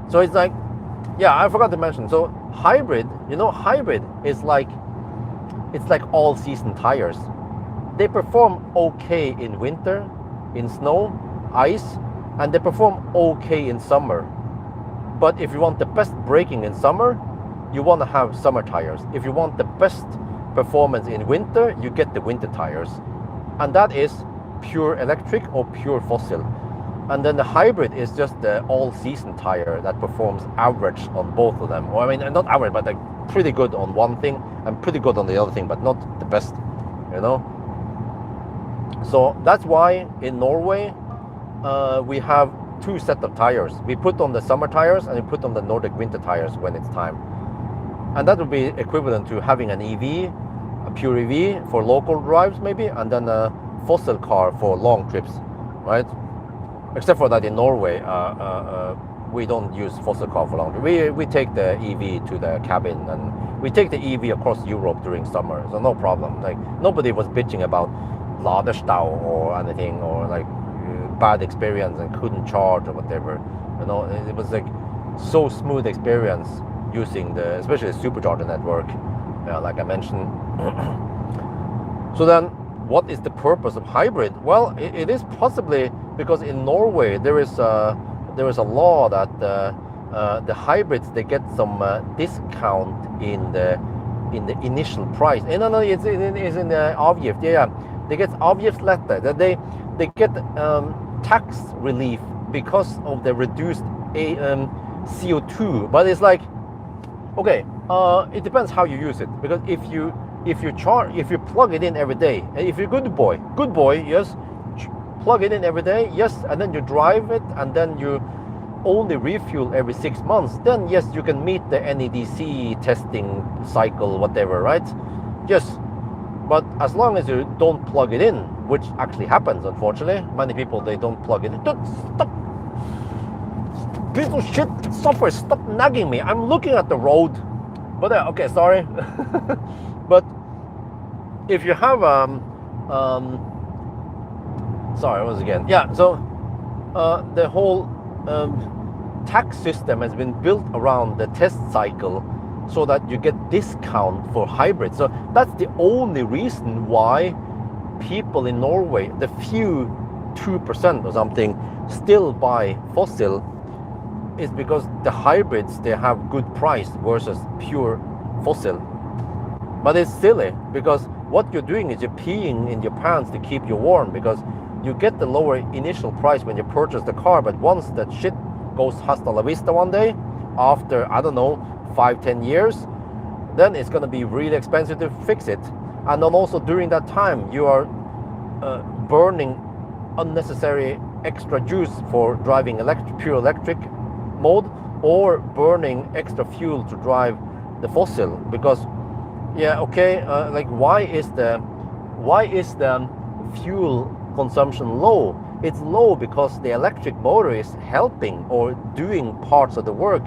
So it's like, yeah, I forgot to mention. So hybrid, you know, hybrid is like, it's like all season tires. They perform okay in winter, in snow, ice, and they perform okay in summer. But if you want the best braking in summer, you want to have summer tires. If you want the best performance in winter, you get the winter tires. And that is pure electric or pure fossil. And then the hybrid is just the all-season tire that performs average on both of them. Or I mean, not average, but like pretty good on one thing and pretty good on the other thing, but not the best, you know? So that's why in Norway, we have two sets of tires. We put on the summer tires and we put on the Nordic winter tires when it's time. And that would be equivalent to having an EV, a pure EV for local drives maybe, and then a fossil car for long trips, right? Except for that in Norway, we don't use fossil car for long trips. We take the EV to the cabin, and we take the EV across Europe during summer, so no problem. Like nobody was bitching about ladestau or anything, or like bad experience and couldn't charge or whatever. You know, it was like so smooth experience using especially the supercharger network, like I mentioned. So then, what is the purpose of hybrid? Well, it is possibly because in Norway there is a law that the hybrids, they get some discount in the initial price. No, it's in the avgift. Yeah, they get avgiftsletter. That they get tax relief because of the reduced CO2. But it's like, okay, it depends how you use it. Because if you plug it in every day, and if you're good boy, yes, plug it in every day, yes, and then you drive it, and then you only refuel every 6 months, then yes, you can meet the NEDC testing cycle, whatever, right? Yes, but as long as you don't plug it in, which actually happens, unfortunately, many people, they don't plug it in. Stop, piece of shit software, stop nagging me. I'm looking at the road. But okay, sorry. But if you have sorry, once again, yeah. So the whole tax system has been built around the test cycle, so that you get discount for hybrids. So that's the only reason why people in Norway, the few 2% or something, still buy fossil, is because the hybrids, they have good price versus pure fossil. But it's silly, because what you're doing is you're peeing in your pants to keep you warm, because you get the lower initial price when you purchase the car, but once that shit goes hasta la vista one day, after, I don't know, 5-10 years, then it's going to be really expensive to fix it. And then also during that time, you are burning unnecessary extra juice for driving pure electric mode, or burning extra fuel to drive the fossil. Because yeah, okay, like why is the fuel consumption low? It's low because the electric motor is helping or doing parts of the work,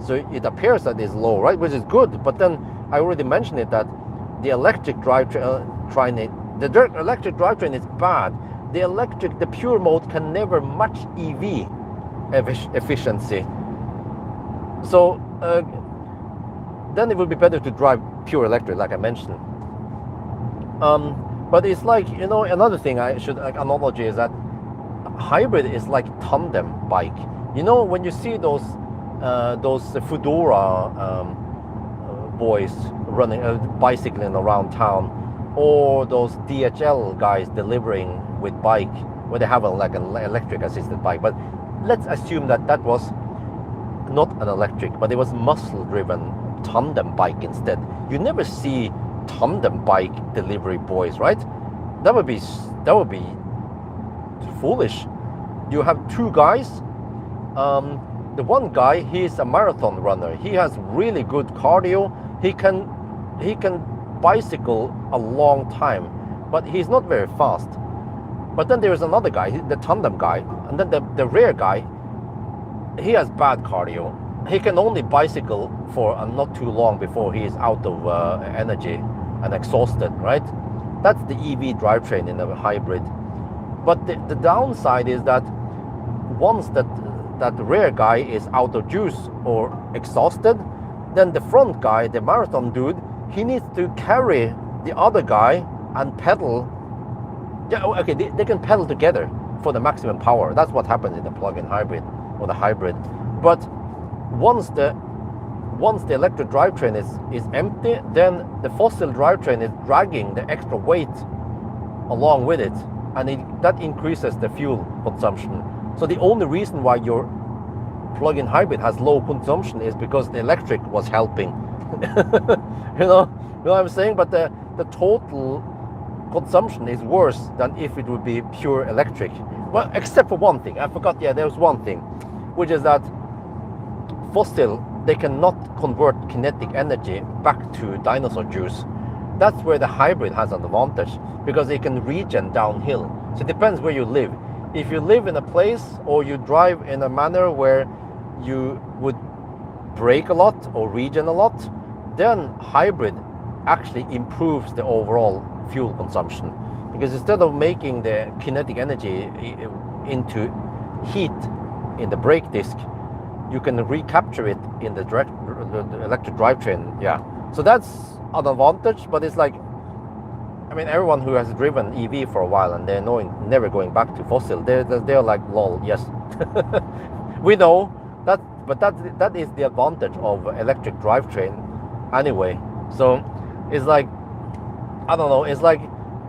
so it appears that it's low, right? Which is good. But then I already mentioned it, that the electric drivetrain is bad. The pure mode can never match EV efficiency. So then it would be better to drive pure electric, like I mentioned. But it's like, you know, another thing I should analogy is that hybrid is like tandem bike. You know, when you see those Foodora boys running, bicycling around town, or those DHL guys delivering with bike, where they have an electric assisted bike. But let's assume that was not an electric, but it was muscle driven tandem bike instead. You never see tandem bike delivery boys, right? That would be foolish. You have two guys. The one guy, he's a marathon runner. He has really good cardio. He can bicycle a long time, but he's not very fast. But then there is another guy, the tandem guy, and then the rear guy, he has bad cardio. He can only bicycle for not too long before he is out of energy and exhausted, right? That's the EV drivetrain in a hybrid. But the downside is that once that rear guy is out of juice or exhausted, then the front guy, the marathon dude, he needs to carry the other guy and pedal. Yeah, okay, they can pedal together for the maximum power. That's what happens in the plug-in hybrid or the hybrid. But once the electric drivetrain is empty, then the fossil drivetrain is dragging the extra weight along with it, and that increases the fuel consumption. So the only reason why your plug-in hybrid has low consumption is because the electric was helping. you know what I'm saying? But the total consumption is worse than if it would be pure electric. Well, except for one thing. I forgot, yeah, there was one thing, which is that fossil, they cannot convert kinetic energy back to dinosaur juice. That's where the hybrid has an advantage, because it can regen downhill. So it depends where you live. If you live in a place or you drive in a manner where you would brake a lot or regen a lot, then hybrid actually improves the overall fuel consumption, because instead of making the kinetic energy into heat in the brake disc, you can recapture it in the electric drivetrain. Yeah, so that's an advantage. But it's like, I mean, everyone who has driven EV for a while and they're never going back to fossil, they're like, lol, yes. We know that but that is the advantage of electric drivetrain anyway. So it's like, I don't know, it's like,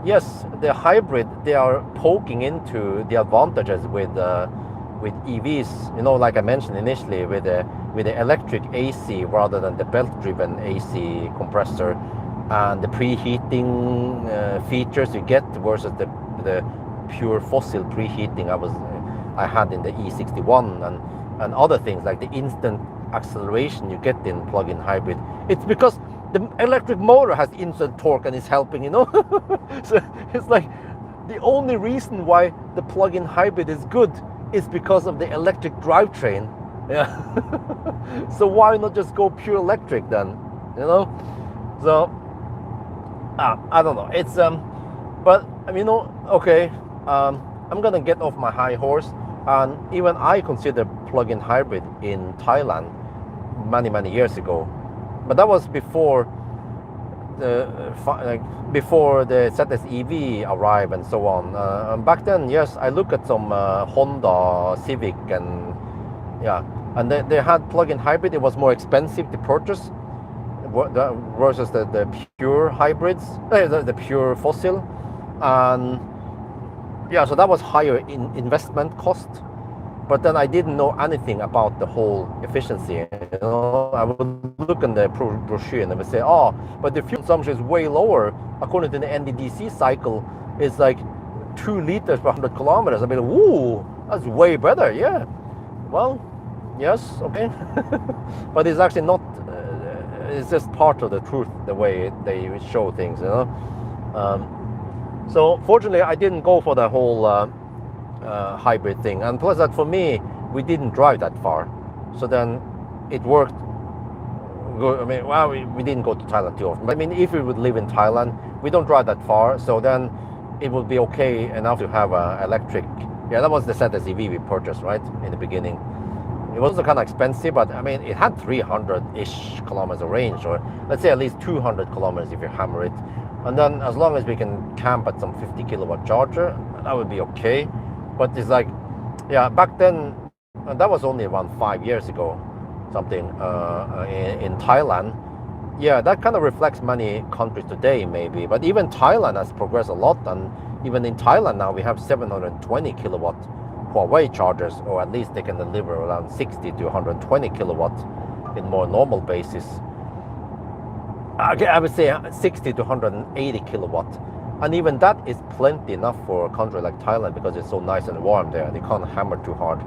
yes, the hybrid, they are poking into the advantages with EVs, you know, like I mentioned initially, with the electric AC rather than the belt-driven AC compressor, and the preheating features you get versus the pure fossil preheating I had in the E61, and other things like the instant acceleration you get in plug-in hybrid. It's because the electric motor has instant torque and is helping, you know. So it's like the only reason why the plug-in hybrid is good is because of the electric drivetrain. Yeah. So why not just go pure electric then, you know? So I don't know. It's but I mean, you know, okay, I'm gonna get off my high horse, and even I considered plug-in hybrid in Thailand many years ago, but that was before the ZS EV arrived and so on. And back then, yes, I looked at some Honda Civic, and yeah, and they had plug-in hybrid. It was more expensive to purchase versus the pure hybrids, the pure fossil, and yeah, so that was higher in investment cost. But then I didn't know anything about the whole efficiency. You know, I would look in the brochure and they would say, oh, but the fuel consumption is way lower. According to the NDDC cycle, it's like 2 liters per 100 kilometers. I mean, woo, that's way better. Yeah. Well, yes, okay. But it's actually not, it's just part of the truth, the way they show things, you know. So fortunately, I didn't go for the whole hybrid thing, and plus that for me, we didn't drive that far, so then it worked good. I mean, well, we didn't go to Thailand too often, but I mean, if we would live in Thailand, we don't drive that far, so then it would be okay enough to have a electric. Yeah, that was the ZS EV we purchased, right, in the beginning. It was kind of expensive, but I mean, it had 300-ish kilometers of range, or let's say at least 200 kilometers if you hammer it. And then as long as we can camp at some 50 kilowatt charger, that would be okay. But it's like, yeah, back then, and that was only around 5 years ago, something, in Thailand. Yeah, that kind of reflects many countries today, maybe. But even Thailand has progressed a lot, and even in Thailand now we have 720 kilowatt Huawei chargers, or at least they can deliver around 60 to 120 kilowatt in more normal basis. I would say 60 to 180 kilowatt. And even that is plenty enough for a country like Thailand, because it's so nice and warm there. They can't hammer too hard.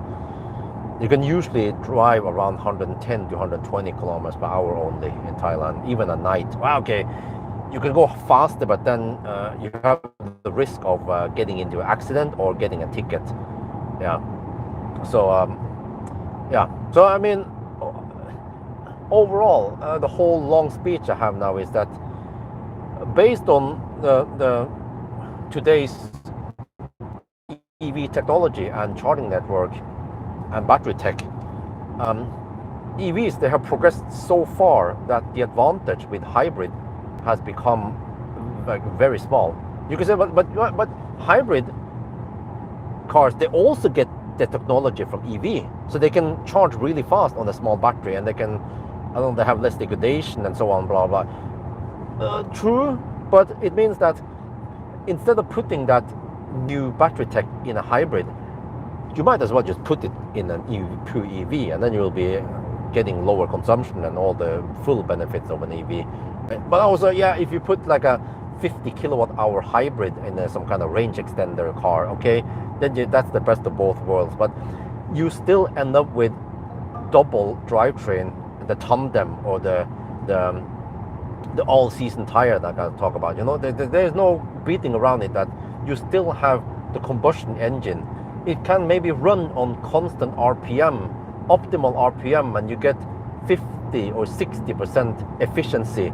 You can usually drive around 110 to 120 kilometers per hour only in Thailand, even at night. Well, okay, you can go faster, but then you have the risk of getting into an accident or getting a ticket. Yeah. So, yeah. So, I mean, overall, the whole long speech I have now is that based on the today's EV technology and charging network and battery tech, EVs, they have progressed so far that the advantage with hybrid has become like very small. You can say, but hybrid cars, they also get the technology from EV, so they can charge really fast on a small battery, and they can, I don't know, they have less degradation and so on, blah blah. True, but it means that instead of putting that new battery tech in a hybrid, you might as well just put it in an pure EV, and then you'll be getting lower consumption and all the full benefits of an EV. But also, yeah, if you put like a 50 kilowatt hour hybrid in some kind of range extender car, okay, then that's the best of both worlds. But you still end up with double drivetrain, the tandem, or the all-season tire that I talk about. You know, there's no beating around it, that you still have the combustion engine. It can maybe run on constant RPM, optimal RPM, and you get 50 or 60% efficiency,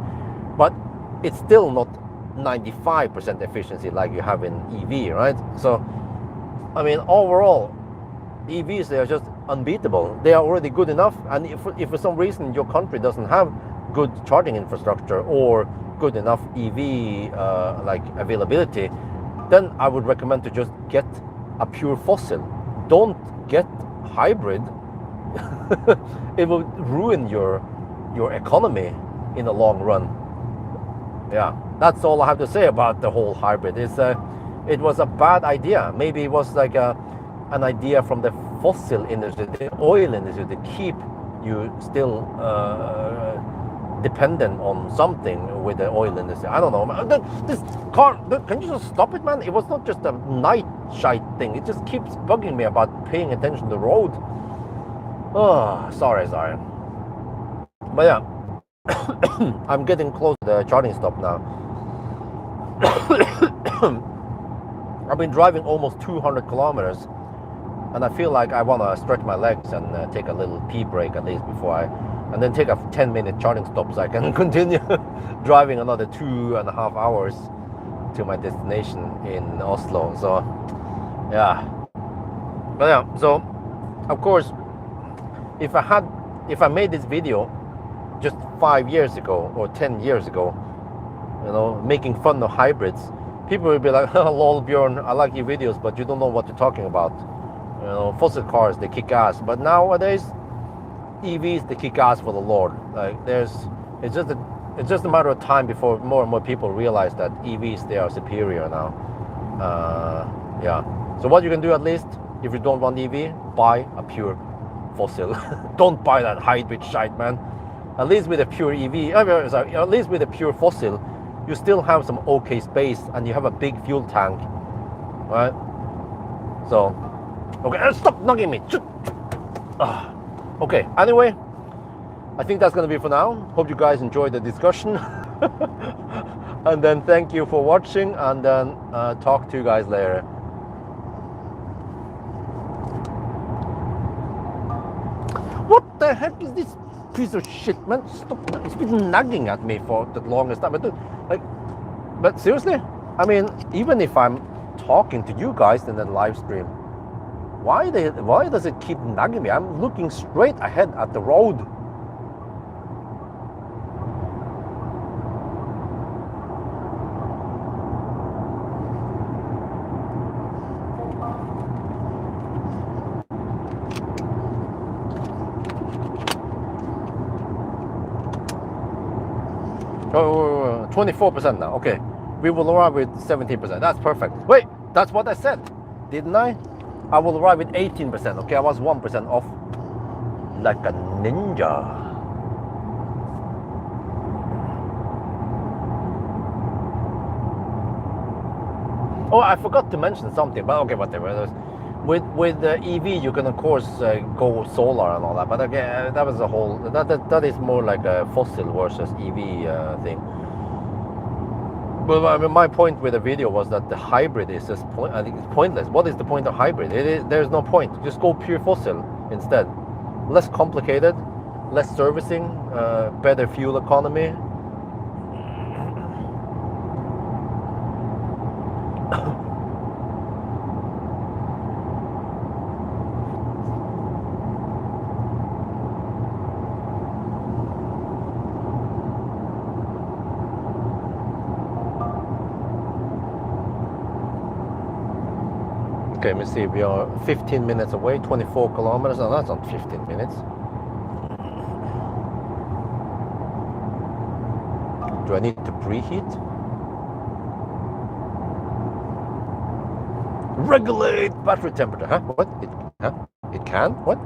but it's still not 95% efficiency like you have in EV, right? So, I mean, overall, EVs, they are just unbeatable. They are already good enough, and if for some reason your country doesn't have good charging infrastructure or good enough EV like availability, then I would recommend to just get a pure fossil. Don't get hybrid it will ruin your economy in the long run. Yeah, that's all I have to say about the whole hybrid. It was a bad idea. Maybe it was like an idea from the fossil industry, the oil industry, to keep you still dependent on something with the oil industry. I don't know. This car, can you just stop it, man? It was not just a night shite thing. It just keeps bugging me about paying attention to the road. Oh, sorry. But yeah, I'm getting close to the charging stop now. I've been driving almost 200 kilometers, and I feel like I want to stretch my legs and take a little pee break at least and then take a 10-minute charging stop so I can continue driving another 2.5 hours to my destination in Oslo. So yeah, but yeah, so of course, if I made this video just 5 years ago or 10 years ago, making fun of hybrids, people will be like, lol, Bjorn, I like your videos, but you don't know what you're talking about. Fossil cars, they kick ass. But nowadays, EVs, they kick ass for the Lord. Like it's just a matter of time before more and more people realize that EVs, they are superior now. Yeah. So what you can do, at least, if you don't want EV, buy a pure fossil. Don't buy that hybrid shite, man. At least with a pure EV, at least with a pure fossil, you still have some okay space and you have a big fuel tank, right? So, okay, stop knocking me. Okay, anyway, I think that's gonna be for now. Hope you guys enjoyed the discussion. And then thank you for watching, and then talk to you guys later. What the heck is this piece of shit, man? Stop! It's been nagging at me for the longest time. But seriously, I mean, even if I'm talking to you guys in the live stream, why does it keep nagging me? I'm looking straight ahead at the road. Oh, 24% now. Okay, we will arrive with 17%. That's perfect. Wait, that's what I said, didn't I? I will arrive with 18%. Okay, I was 1% off, like a ninja. Oh, I forgot to mention something, but okay, whatever. With the EV, you can of course go solar and all that, but again, that was a whole. That is more like a fossil versus EV thing. But I mean, my point with the video was that the hybrid is just I think it's pointless. What is the point of hybrid? There's no point. Just go pure fossil instead. Less complicated, less servicing, better fuel economy. Okay, let me see, we are 15 minutes away, 24 kilometers. No, that's not 15 minutes. Do I need to preheat? Regulate battery temperature, huh? What? It can? What?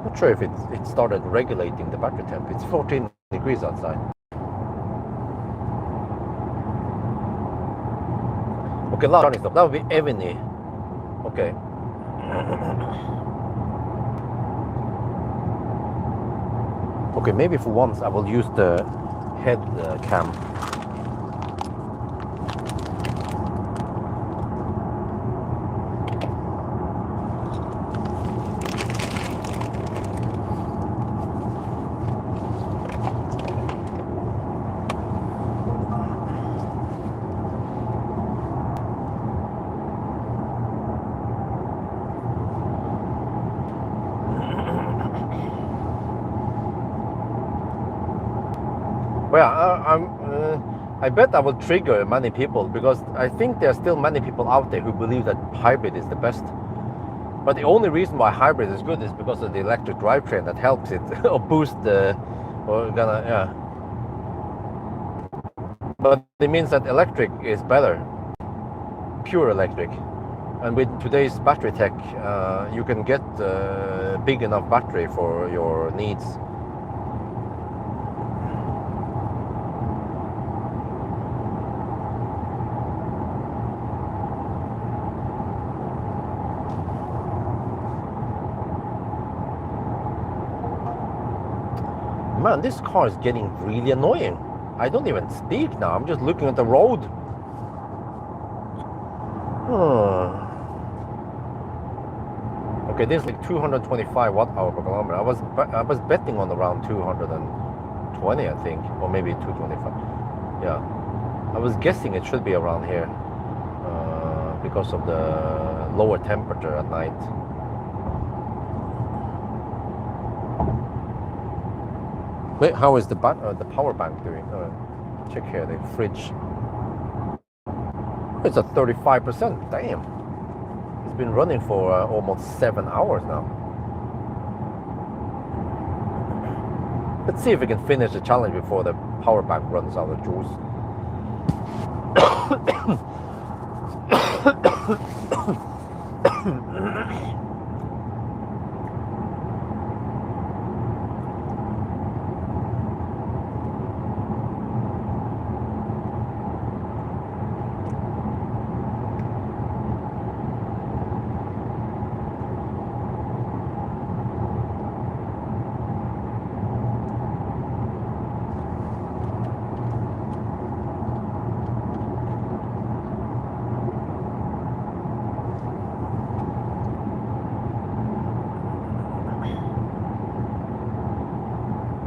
Not sure if it started regulating the battery temp. It's 14 degrees outside. Okay, last charging stop. That would be Evany. Okay. Okay, maybe for once I will use the head cam. Well, I bet I will trigger many people, because I think there are still many people out there who believe that hybrid is the best. But the only reason why hybrid is good is because of the electric drivetrain that helps it or boost the, or gonna, yeah. But it means that electric is better, pure electric. And with today's battery tech, you can get a big enough battery for your needs. Man, this car is getting really annoying. I don't even speak now. I'm just looking at the road. Okay, this is like 225 watt-hour per kilometer. I was betting on around 220, I think, or maybe 225. Yeah, I was guessing it should be around here because of the lower temperature at night. Wait, how is the power bank doing? Check here, the fridge. It's at 35%. Damn. It's been running for almost 7 hours now. Let's see if we can finish the challenge before the power bank runs out of juice.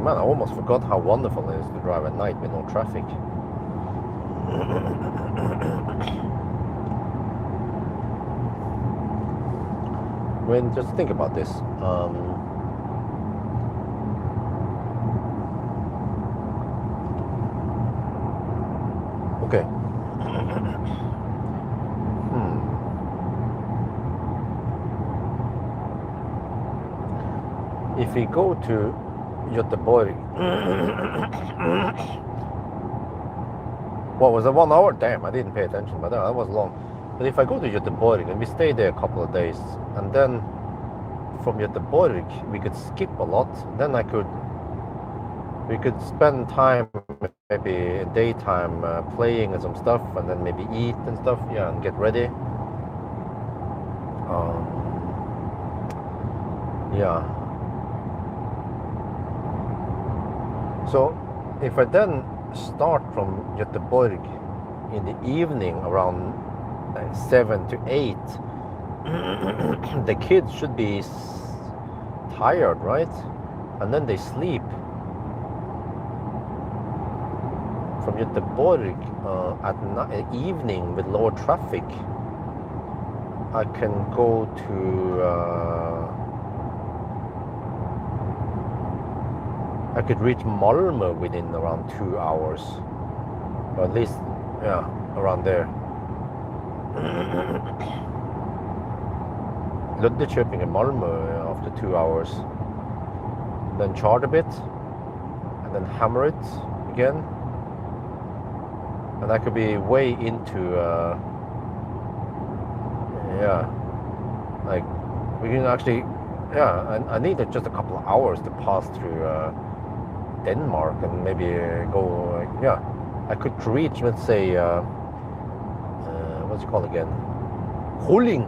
Man, I almost forgot how wonderful it is to drive at night with no traffic. I mean, just think about this. Okay. If we go to Göteborg. What was it, 1 hour? Damn, I didn't pay attention, but that was long. But if I go to Göteborg and we stay there a couple of days, and then from Göteborg we could skip a lot, then we could spend time, maybe daytime playing and some stuff, and then maybe eat and stuff, yeah, and get ready. Yeah. So if I then start from Göteborg in the evening around 7 to 8, the kids should be tired, right? And then they sleep. From Göteborg at evening with lower traffic, I can go to I could reach Malmö within around 2 hours, or at least, yeah, around there. Luddeköping and Malmö after 2 hours. Then charge a bit, and then hammer it again. And I could be way into, yeah, like, we can actually, yeah, I need just a couple of hours to pass through Denmark and maybe go, yeah, I could reach, let's say, what's it called again? Kolding,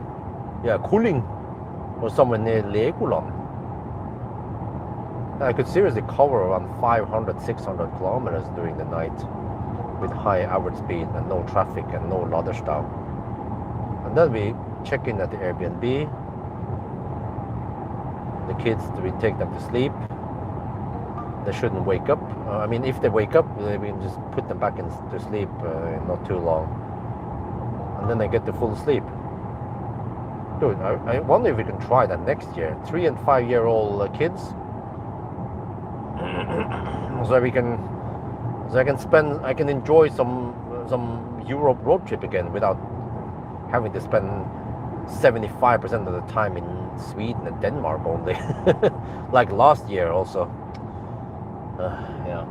yeah, Kolding, or somewhere near Legoland. I could seriously cover around 500, 600 kilometers during the night with high average speed and no traffic and no ladderstau. And then we check in at the Airbnb. The kids, we take them to sleep. They shouldn't wake up. I mean, if they wake up, we can just put them back to sleep in not too long. And then they get to full sleep. Dude, I wonder if we can try that next year. 3 and 5 year old kids. So I can enjoy some Europe road trip again without having to spend 75% of the time in Sweden and Denmark only. Like last year also. Yeah.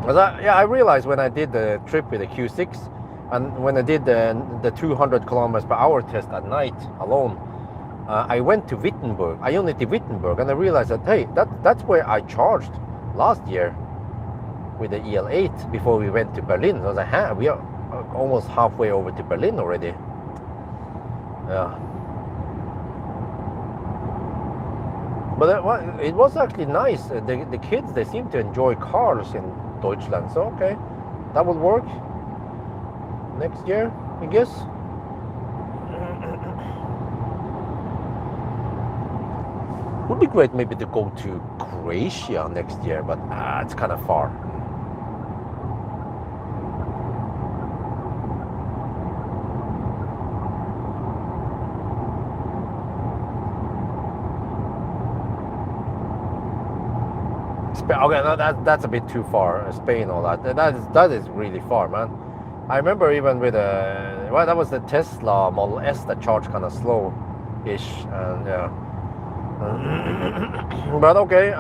I realized when I did the trip with the Q6 and when I did the 200 kilometers per hour test at night alone, I went to Wittenberg. I only did Wittenberg, and I realized that, hey, that's where I charged last year with the EL8 before we went to Berlin. I was like, we are almost halfway over to Berlin already. Yeah. But it was actually nice. The kids, they seem to enjoy cars in Deutschland. So, okay, that will work next year, I guess. Would be great maybe to go to Croatia next year, but it's kind of far. Okay, no, that's a bit too far. Spain, all that. That is really far, man. I remember even with that was the Tesla Model S that charged kind of slow-ish, and yeah. But okay,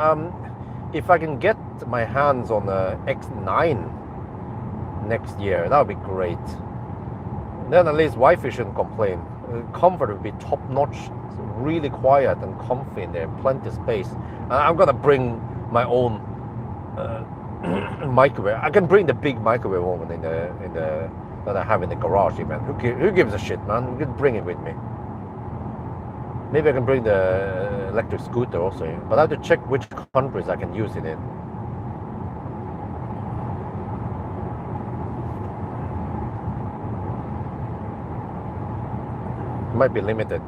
if I can get my hands on the X9 next year, that would be great. Then at least wifey shouldn't complain. Comfort would be top notch. It's really quiet and comfy in there, plenty of space. I'm gonna bring my own microwave. I can bring the big microwave oven in the that I have in the garage even. Who gives a shit, man? You can bring it with me. Maybe I can bring the electric scooter also, but I have to check which countries I can use it in. It might be limited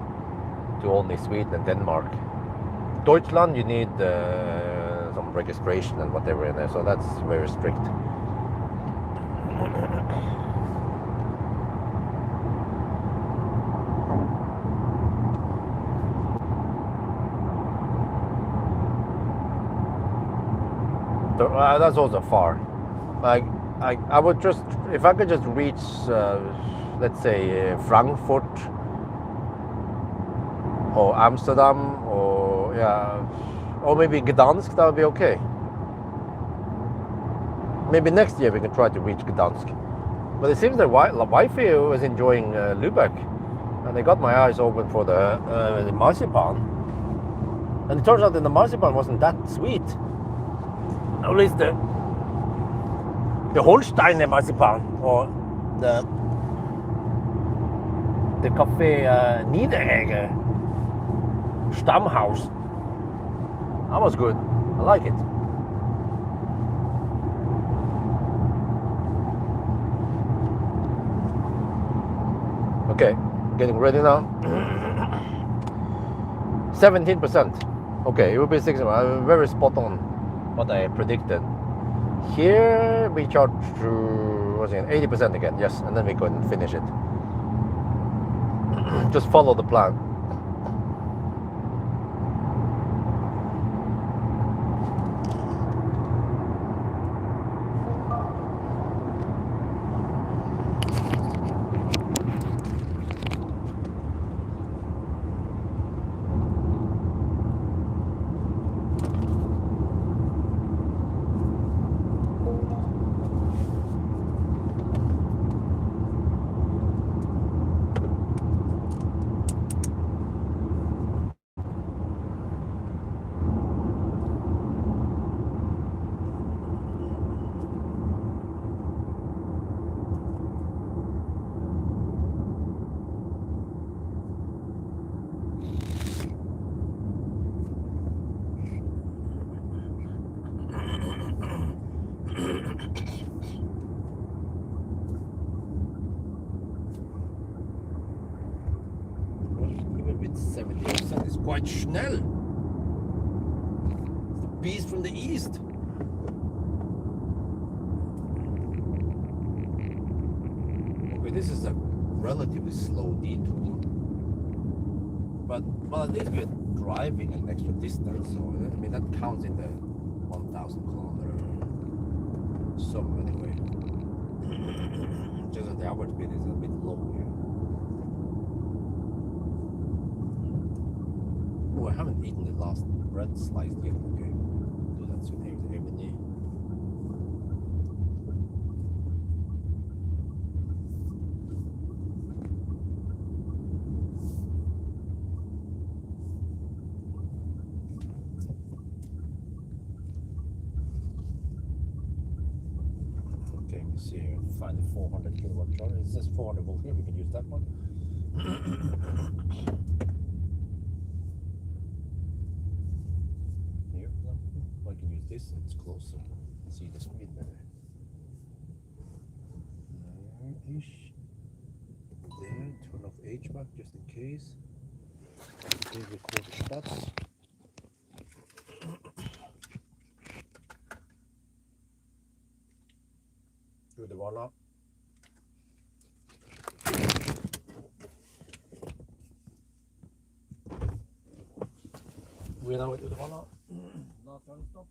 to only Sweden and Denmark. Deutschland, you need some registration and whatever in there, so that's very strict. So, that's also far. Like I would just, if I could just reach, let's say Frankfurt or Amsterdam or maybe Gdansk, that would be okay. Maybe next year we can try to reach Gdansk. But it seems that wifey was enjoying Lübeck, and they got my eyes open for the marzipan. And it turns out that the marzipan wasn't that sweet. At least the Holsteiner marzipan or the Café Niederegger Stammhaus. That was good. I like it. Okay, getting ready now. 17%. Okay, it will be 6. Very spot on what I predicted. Here we charge to 80% again. Yes, and then we go and finish it. Just follow the plan. Quite schnell. The beast from the east. Okay, this is a relatively slow detour, but at least we're driving an extra distance, so I mean that counts in the 1,000 kilometer sum anyway. Just that the average speed is a bit low here. Oh, I haven't eaten the last bread slice yet. Okay, do that soon. Here's the ebony. Okay, let me see here. Find the 400 kilowatt charger. It says 400 volt here. We can use that one. Here, I can use this. It's closer. See the screen better. There-ish. There. Turn off HVAC just in case. Please record the stats. Good, voila. We now do the voila. Now turn stop.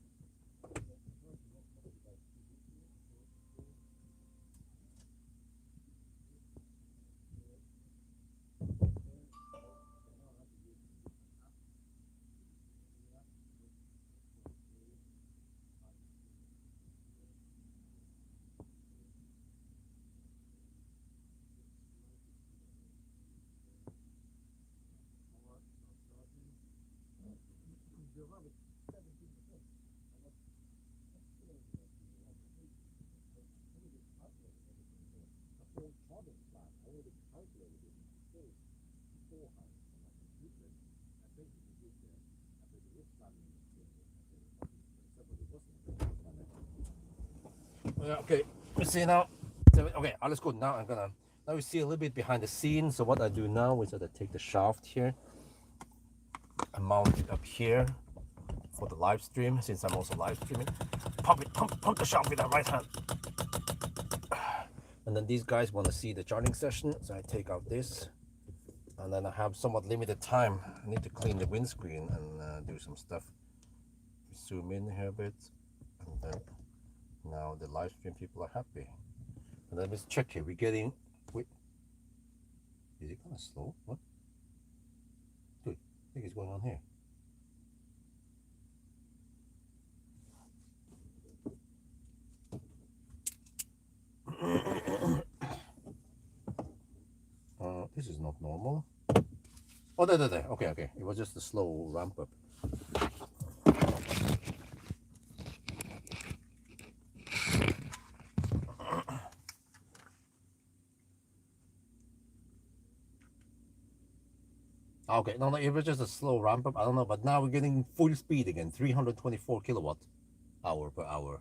Yeah, okay, we see now. Okay, let's go now. Now we see a little bit behind the scenes. So what I do now is that I take the shaft here, I mount it up here for the live stream, since I'm also live streaming. Pump the shaft with the right hand. And then these guys want to see the charging session, so I take out this, and then I have somewhat limited time. I need to clean the windscreen and do some stuff. Zoom in here a bit, and then now the live stream people are happy. And then let's check here. We're getting. Wait, is it kind of slow? What? Dude, I think it's going on here. This is not normal. Oh, there. Okay. It was just a slow ramp up. Okay, no, it was just a slow ramp up. I don't know, but now we're getting full speed again, 324 kilowatt hour per hour.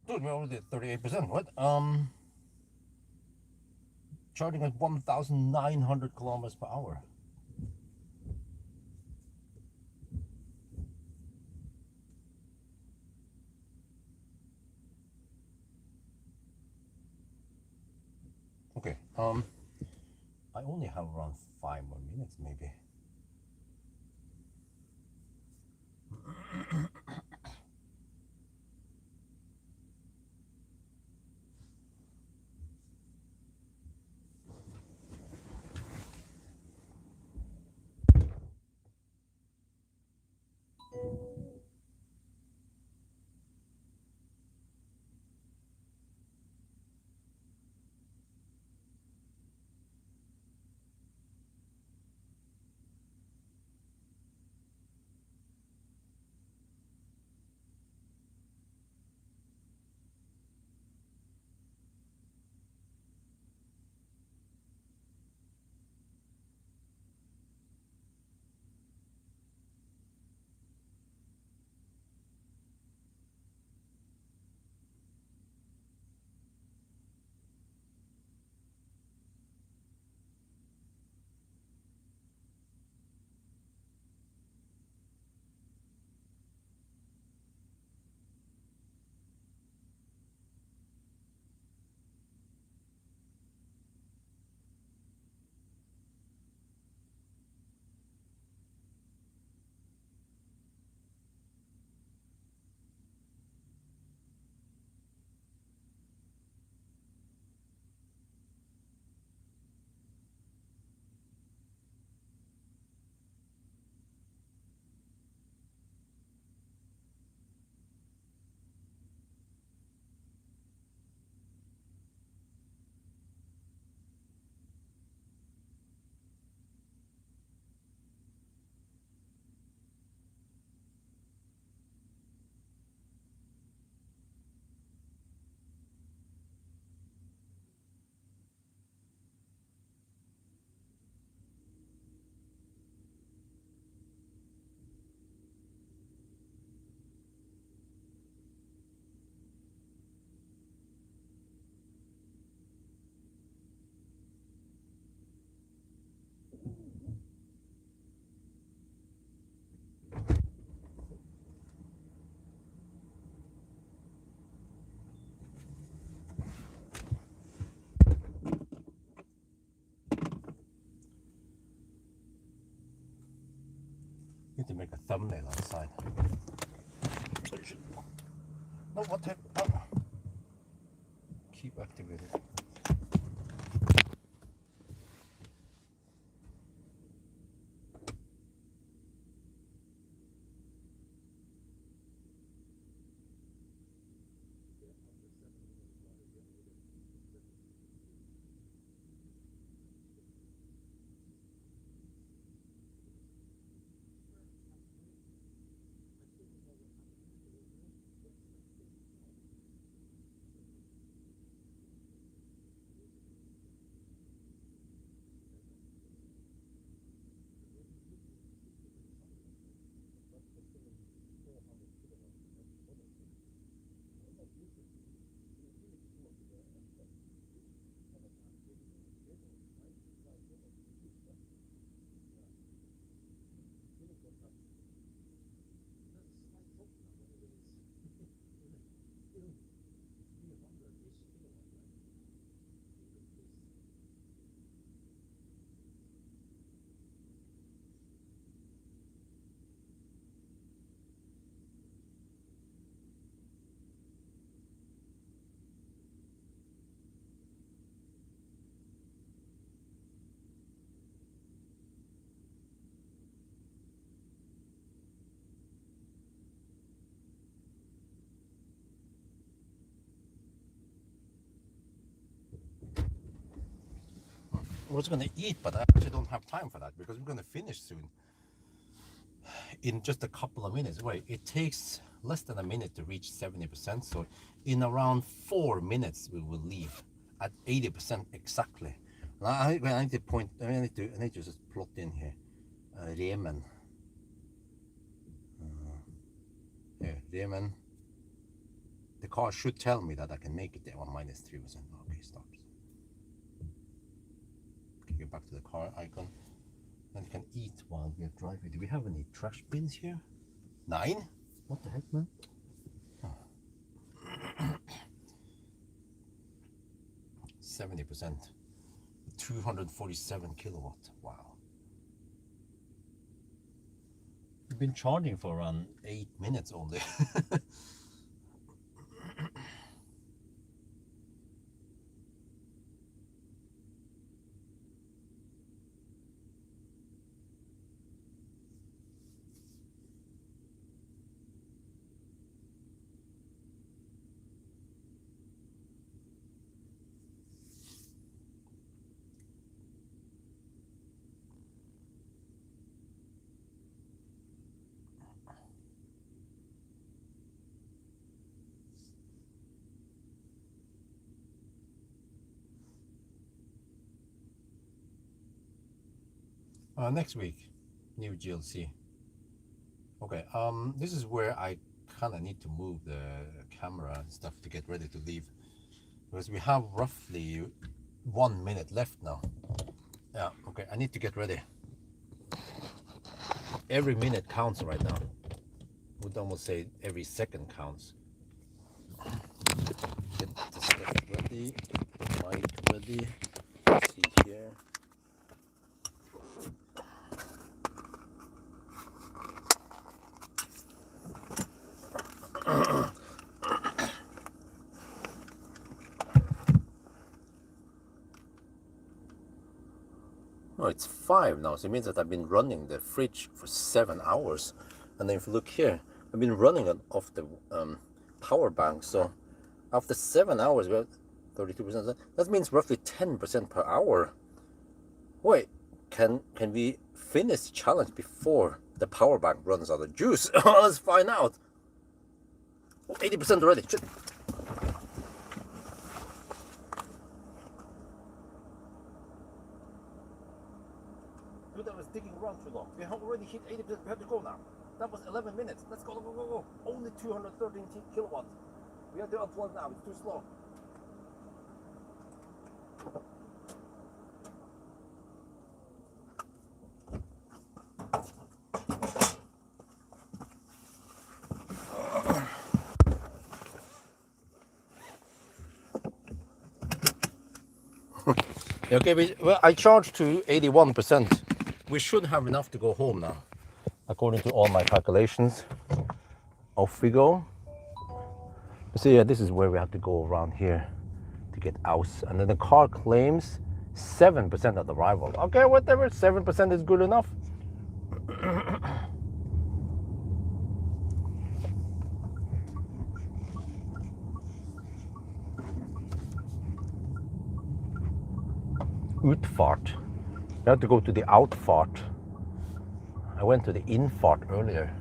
Dude, we're already at 38%. What? Charging at 1,900 kilometers per hour. Okay. I only have around 5 more minutes, maybe. Need to make a thumbnail on the side. No, what type? Keep activated. I was gonna eat, but I actually don't have time for that because we're gonna finish soon. In just a couple of minutes. Wait, it takes less than a minute to reach 70%. So in around 4 minutes we will leave at 80% exactly. I need to point. I need to just plot in here. Remen. Here, Remen. The car should tell me that I can make it there on -3%. Okay, stops. Okay, get back to the car icon. Then you can eat while we are driving. Do we have any trash bins here? 9? What the heck, man? Oh. 70%. 247 kilowatt. Wow. We've been charging for around 8 minutes only. Next week, new GLC. Okay, this is where I kind of need to move the camera and stuff to get ready to leave, because we have roughly 1 minute left now. Yeah, okay, I need to get ready. Every minute counts right now. Would almost say every second counts. Get the stuff ready, mic ready. Let's see here. Oh, it's 5 now, so it means that I've been running the fridge for 7 hours. And then if you look here, I've been running it off the power bank. So after 7 hours, we have 32%. That means roughly 10% per hour. Wait, can we finish the challenge before the power bank runs out of juice? Let's find out. 80% already. Shit. Dude, I was digging around too long. We have already hit 80%. We have to go now. That was 11 minutes. Let's go, go, go, go. Only 213 kilowatts. We have to unplug now. It's too slow. Okay, well, I charged to 81%. We should have enough to go home now, according to all my calculations. Off we go. So yeah, this is where we have to go around here to get out. And then the car claims 7% at arrival. Okay, whatever, 7% is good enough. Utfart. You have to go to the outfart. I went to the infart earlier.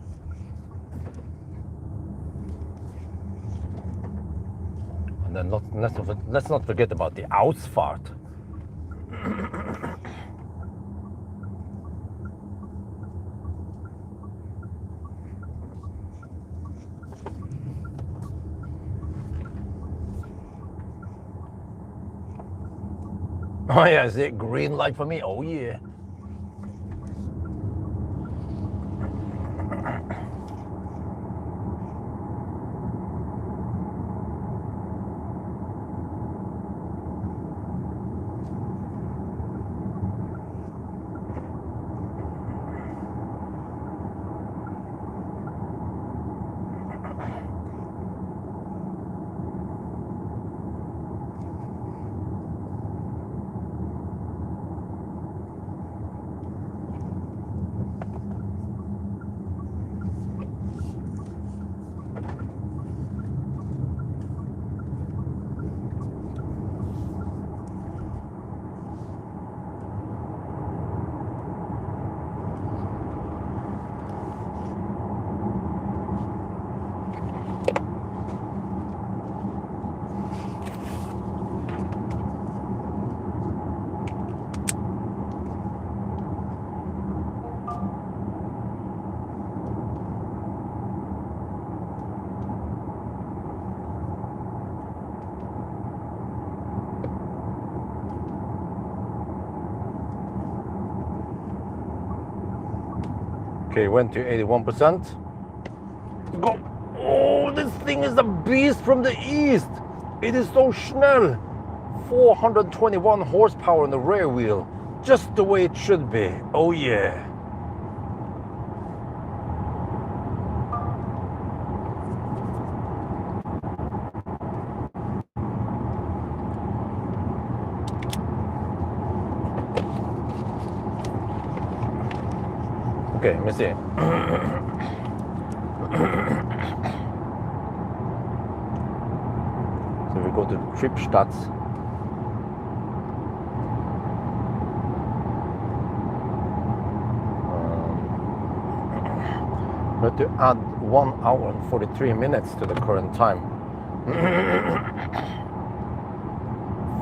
And then let's not forget about the outsfart. Oh yeah, is it green light for me? Oh yeah. Okay, went to 81%. Go. Oh, this thing is a beast from the east. It is so schnell. 421 horsepower in the rear wheel. Just the way it should be. Oh yeah. Okay, let me see. So we go to trip stats. We have to add 1 hour and 43 minutes to the current time.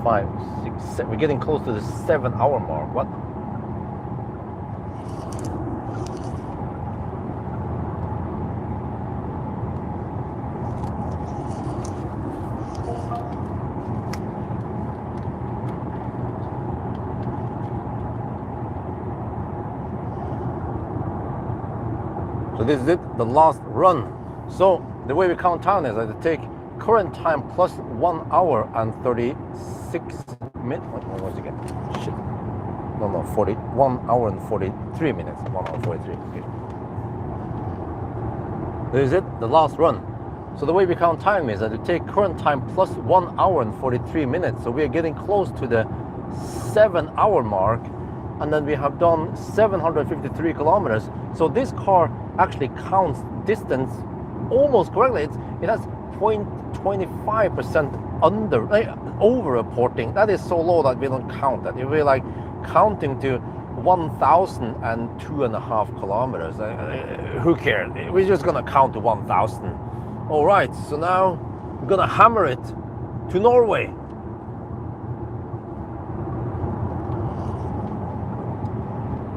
5, 6, 7. We're getting close to the 7-hour mark. What? So this is it, the last run. So the way we count time is that I take current time plus 1 hour and 36 minutes. What was it again? Shit. No, 1 hour and 43 minutes. 1 hour 43. Okay. This is it, the last run. So the way we count time is that we take current time plus 1 hour and 43 minutes. So we are getting close to the 7-hour mark. And then we have done 753 kilometers. So this car actually counts distance almost correctly. It has 0.25% over reporting. That is so low that we don't count that. If we're like counting to 1,002.5 kilometers, who cares? We're just gonna count to 1,000. All right, so now we're gonna hammer it to Norway.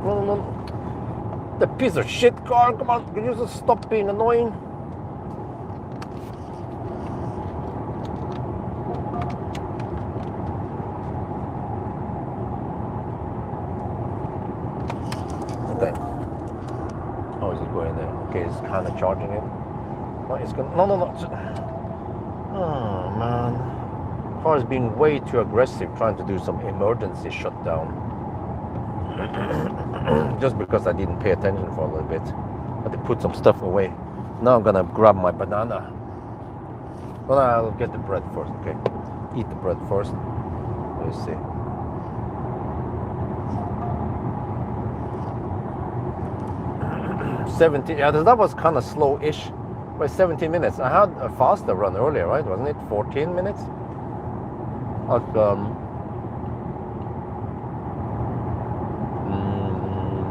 No. The piece of shit car, come on, can you just stop being annoying? Okay. Oh, is it going there? Okay, it's kind of charging it. No, it's gonna, no. Oh, man. The car is being way too aggressive, trying to do some emergency shutdown. Just because I didn't pay attention for a little bit. I had to put some stuff away. Now I'm gonna grab my banana. Well, I'll get the bread first, okay? Eat the bread first. Let's see. Yeah, that was kind of slow-ish. By 17 minutes. I had a faster run earlier, right? Wasn't it 14 minutes? Like,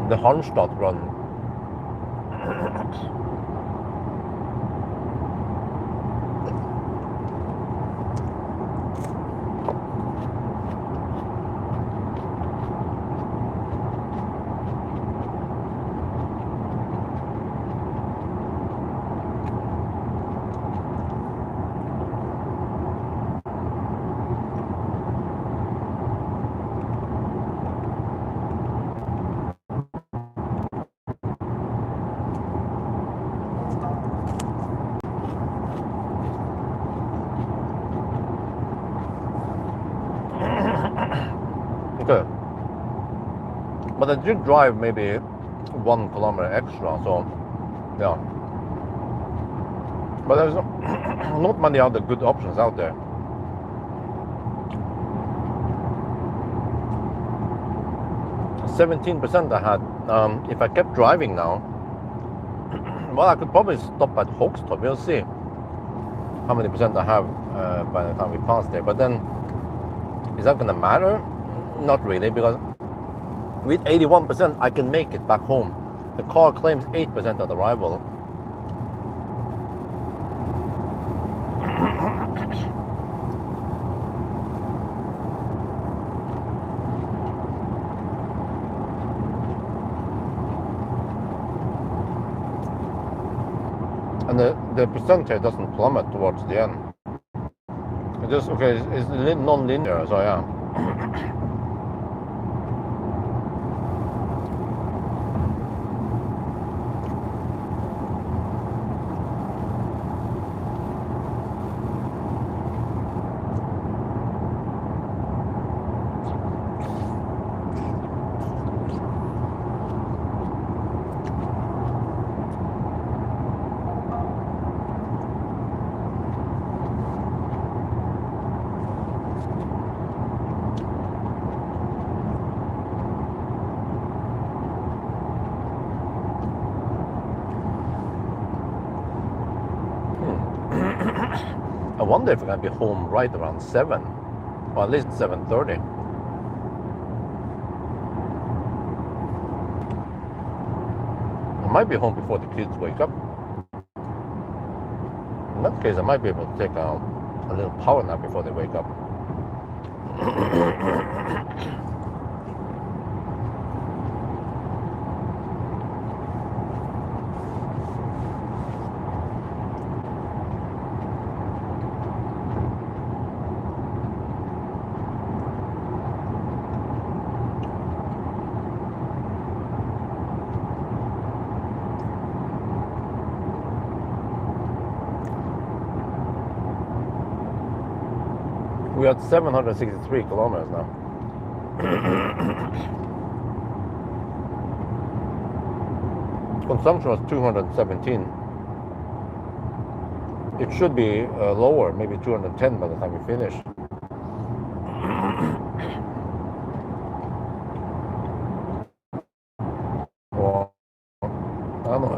the Harnstad run. Okay. But I did drive maybe 1 kilometer extra, so yeah. But there's not many other good options out there. %17% I had. If I kept driving now, well, I could probably stop at Hogstad. We'll see how many percent I have by the time we pass there. But then, is that gonna matter? Not really, because with 81% I can make it back home. The car claims 8% at arrival. And the percent here doesn't plummet towards the end. It just, okay, it's non-linear, so yeah. wonder if we're gonna be home right around 7, or at least 7:30. I might be home before the kids wake up. In that case, I might be able to take a little power nap before they wake up. We're at 763 kilometers now. Consumption was 217. It should be lower, maybe 210 by the time we finish. Well, I don't know.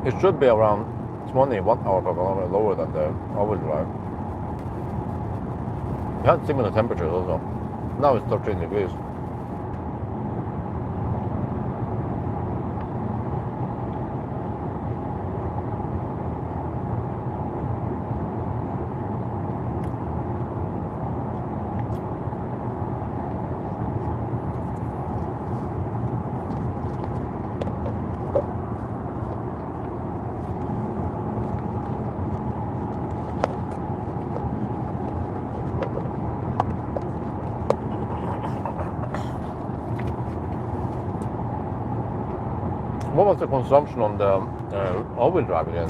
It should be around 20 watt-hour per kilometer lower than the all-wheel drive. We had similar temperatures also. Now it's 13 degrees. What was the consumption on the all-wheel drive again?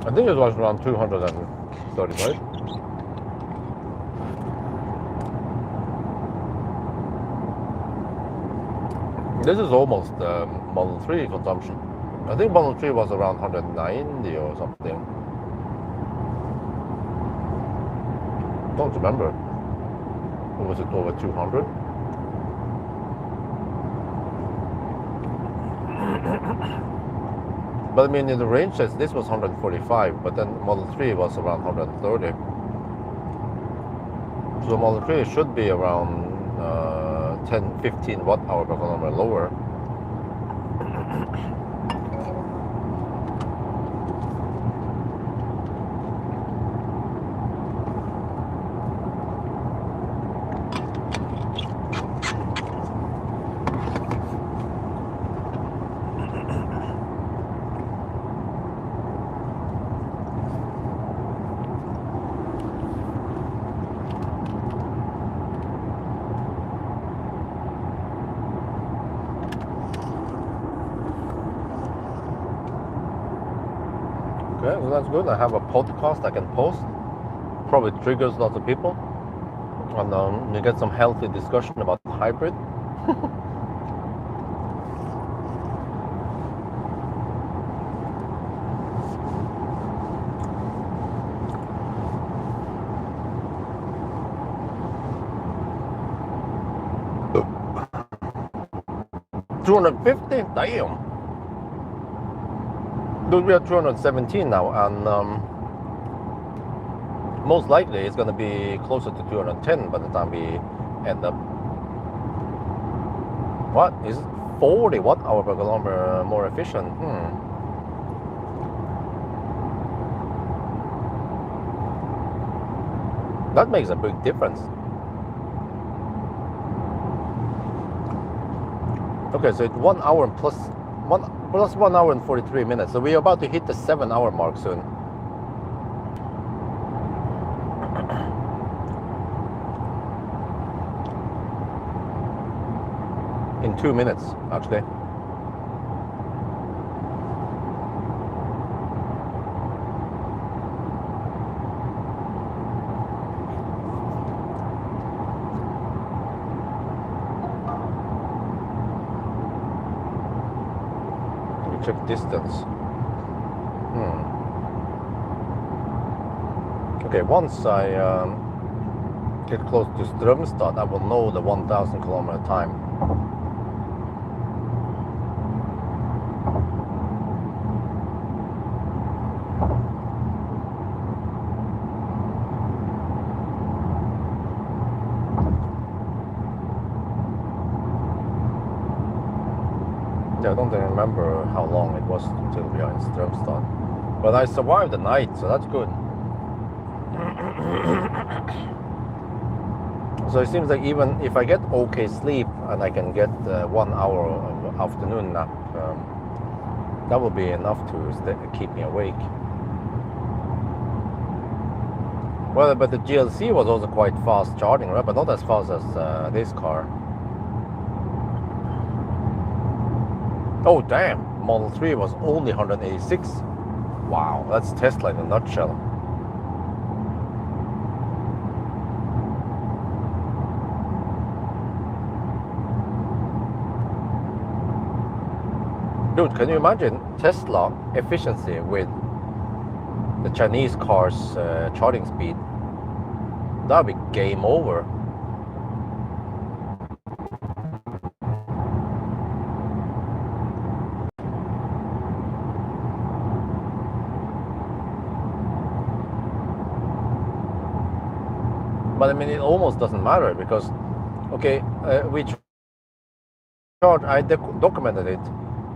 I think it was around 235. This is almost Model 3 consumption. I think Model 3 was around 190 or something. Don't remember. Or was it over 200? But I mean, in the range test, this was 145, but then Model 3 was around 130. So Model 3 should be around 10-15 watt-hour per kilometer lower. Okay, so that's good. I have a podcast I can post. Probably triggers lots of people. And you get some healthy discussion about hybrid. $250? Damn. Dude, we are 217 now, and most likely it's going to be closer to 210 by the time we end up. What? Is 40 watt-hour per kilometer more efficient? That makes a big difference. Okay, so it's 1 hour plus 1 hour and 43 minutes. So we're about to hit the 7-hour mark soon. In 2 minutes, actually. Check distance. Okay, once I get close to Strömstad, I will know the 1,000 kilometer time. I don't even remember how long it was until we are in Strömstad. But I survived the night, so that's good. So it seems like even if I get okay sleep and I can get 1 hour of afternoon nap, that will be enough to keep me awake. Well, but the GLC was also quite fast charging, right? But not as fast as this car. Oh damn, Model 3 was only 186. Wow, that's Tesla in a nutshell. Dude, can you imagine Tesla efficiency with the Chinese car's charging speed? That would be game over. But I mean, it almost doesn't matter because, okay, we charged. I documented it.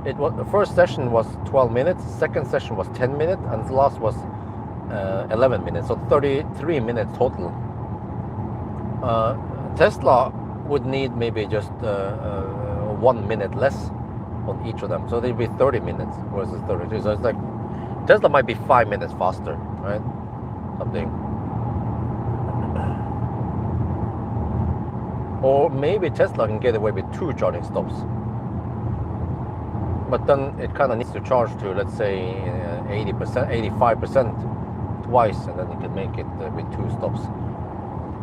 It was the first session was 12 minutes, second session was 10 minutes, and the last was 11 minutes. So 33 minutes total. Tesla would need maybe just 1 minute less on each of them, so they'd be 30 minutes versus 32. So it's like Tesla might be 5 minutes faster, right? Something. Or maybe Tesla can get away with 2 charging stops. But then it kind of needs to charge to, let's say, 80%, 85% twice, and then you can make it with 2 stops.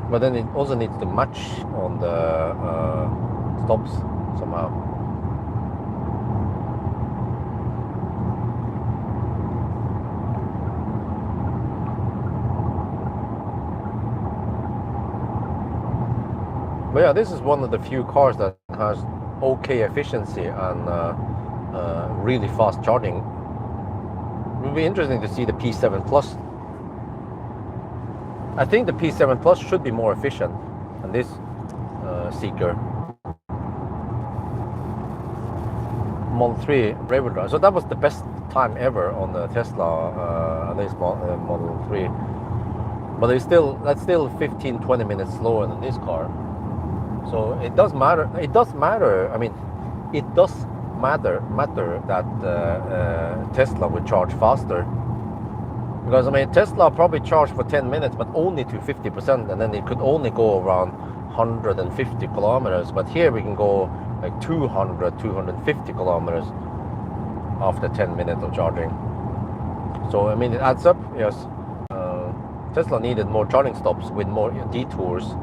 But then it also needs to match on the stops somehow. But yeah, this is one of the few cars that has okay efficiency and really fast charging. It will be interesting to see the P7 Plus. I think the P7 Plus should be more efficient than this Zeekr. Model 3 rear wheel drive. So that was the best time ever on the Tesla, this Model 3. But that's still 15-20 minutes slower than this car. So it does matter. It does matter. I mean, it does matter that Tesla would charge faster. Because I mean, Tesla probably charged for 10 minutes, but only to 50%, and then it could only go around 150 kilometers. But here we can go like 200, 250 kilometers after 10 minutes of charging. So I mean, it adds up. Yes, Tesla needed more charging stops with more detours.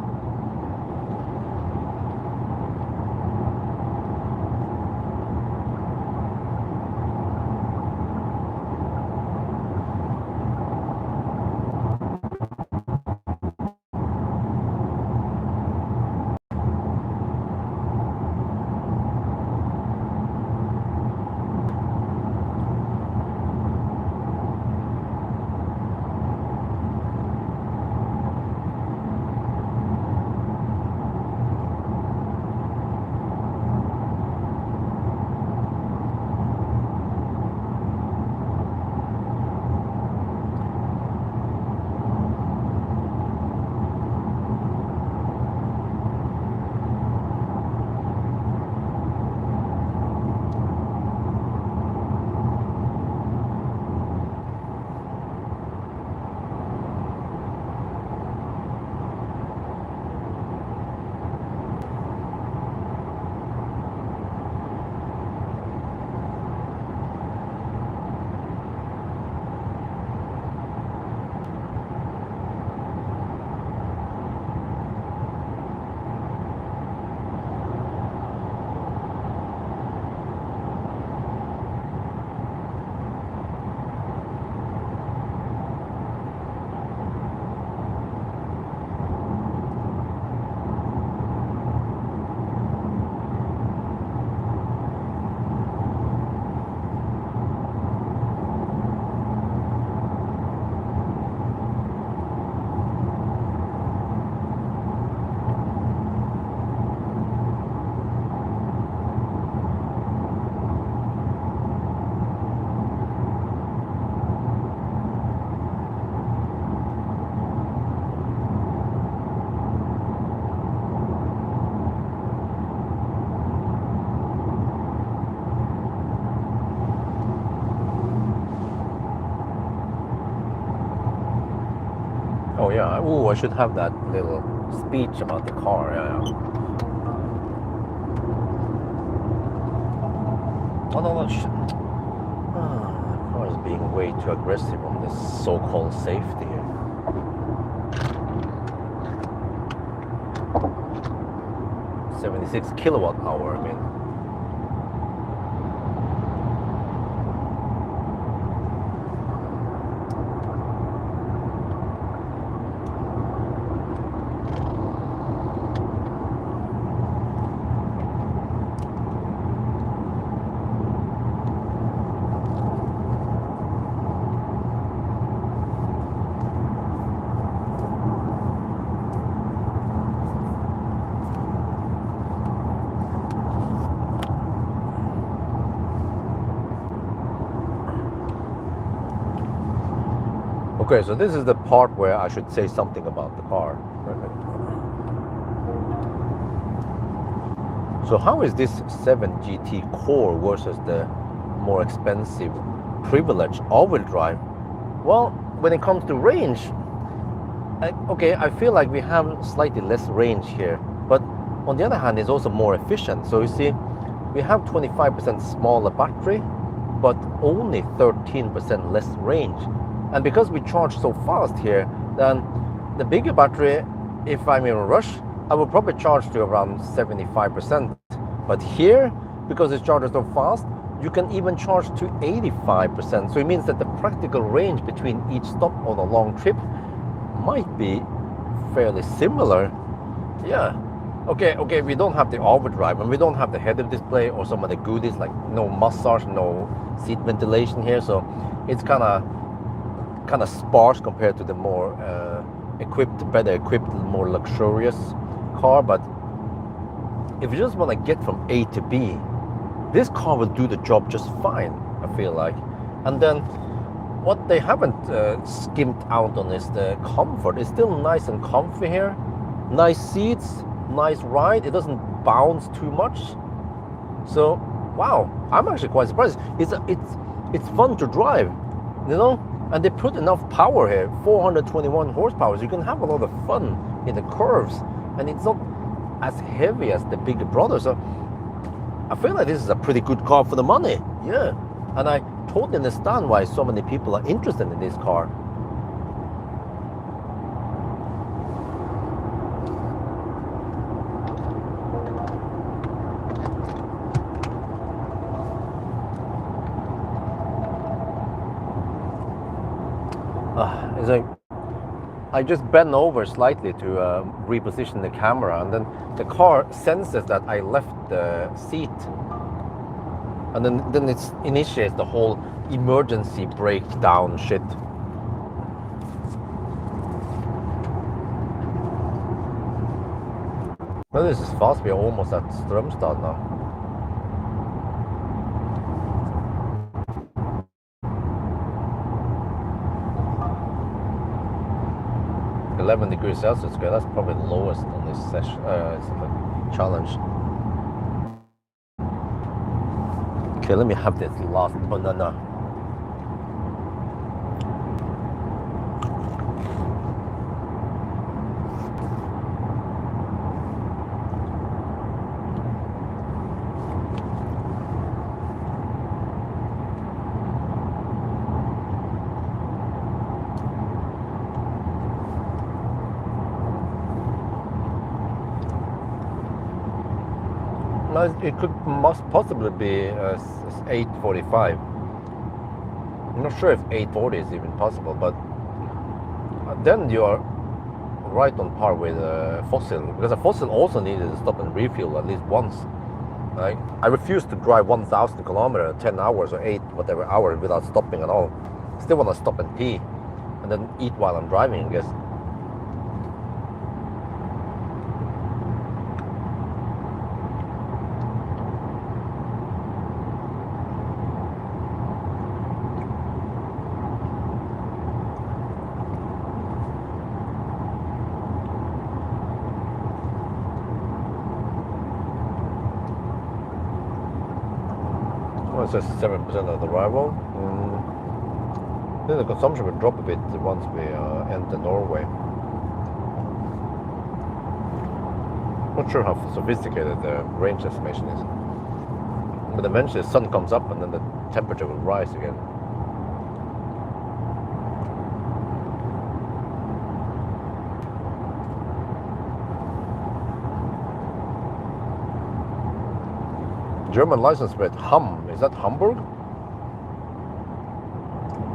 yeah. Oh, I should have that little speech about the car. Yeah, yeah. Oh no, no, shit. The car is being way too aggressive on this so-called safety here. 76 kilowatt hour, I mean. Okay, so this is the part where I should say something about the car. So how is this 7 GT Core versus the more expensive privileged all-wheel drive? Well, when it comes to range, I feel like we have slightly less range here, but on the other hand, it's also more efficient. So you see, we have 25% smaller battery, but only 13% less range. And because we charge so fast here, then the bigger battery, if I'm in a rush, I will probably charge to around 75%. But here, because it's charged so fast, you can even charge to 85%. So it means that the practical range between each stop on a long trip might be fairly similar. Yeah. Okay, we don't have the overdrive and we don't have the head-up display or some of the goodies like no massage, no seat ventilation here. So it's kind of sparse compared to the more better equipped, more luxurious car. But if you just want to get from A to B, this car will do the job just fine, I feel like. And then what they haven't skimped out on is the comfort. It's still nice and comfy here. Nice seats, nice ride. It doesn't bounce too much. So, wow, I'm actually quite surprised. It's fun to drive, you know? And they put enough power here, 421 horsepower, so you can have a lot of fun in the curves. And it's not as heavy as the bigger brother. So I feel like this is a pretty good car for the money. Yeah. And I totally understand why so many people are interested in this car. It's like I just bent over slightly to reposition the camera, and then the car senses that I left the seat, and then it initiates the whole emergency breakdown shit. Well, this is fast. We're almost at Strömstad now. 11 degrees Celsius. Okay, that's probably the lowest on this session, challenge. Okay, let me have this last banana. It must possibly be 8:45. I'm not sure if 8:40 is even possible, but then you are right on par with Fossil, because a Fossil also needed to stop and refuel at least once. I refused to drive 1,000 kilometers, 10 hours or 8 whatever hours without stopping at all. Still want to stop and pee, and then eat while I'm driving, I guess. It says 7% of the arrival. Then the consumption will drop a bit once we enter Norway. Not sure how sophisticated the range estimation is. But eventually the sun comes up and then the temperature will rise again. German license plate Hamm. Is that Hamburg?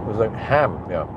It was like ham, yeah.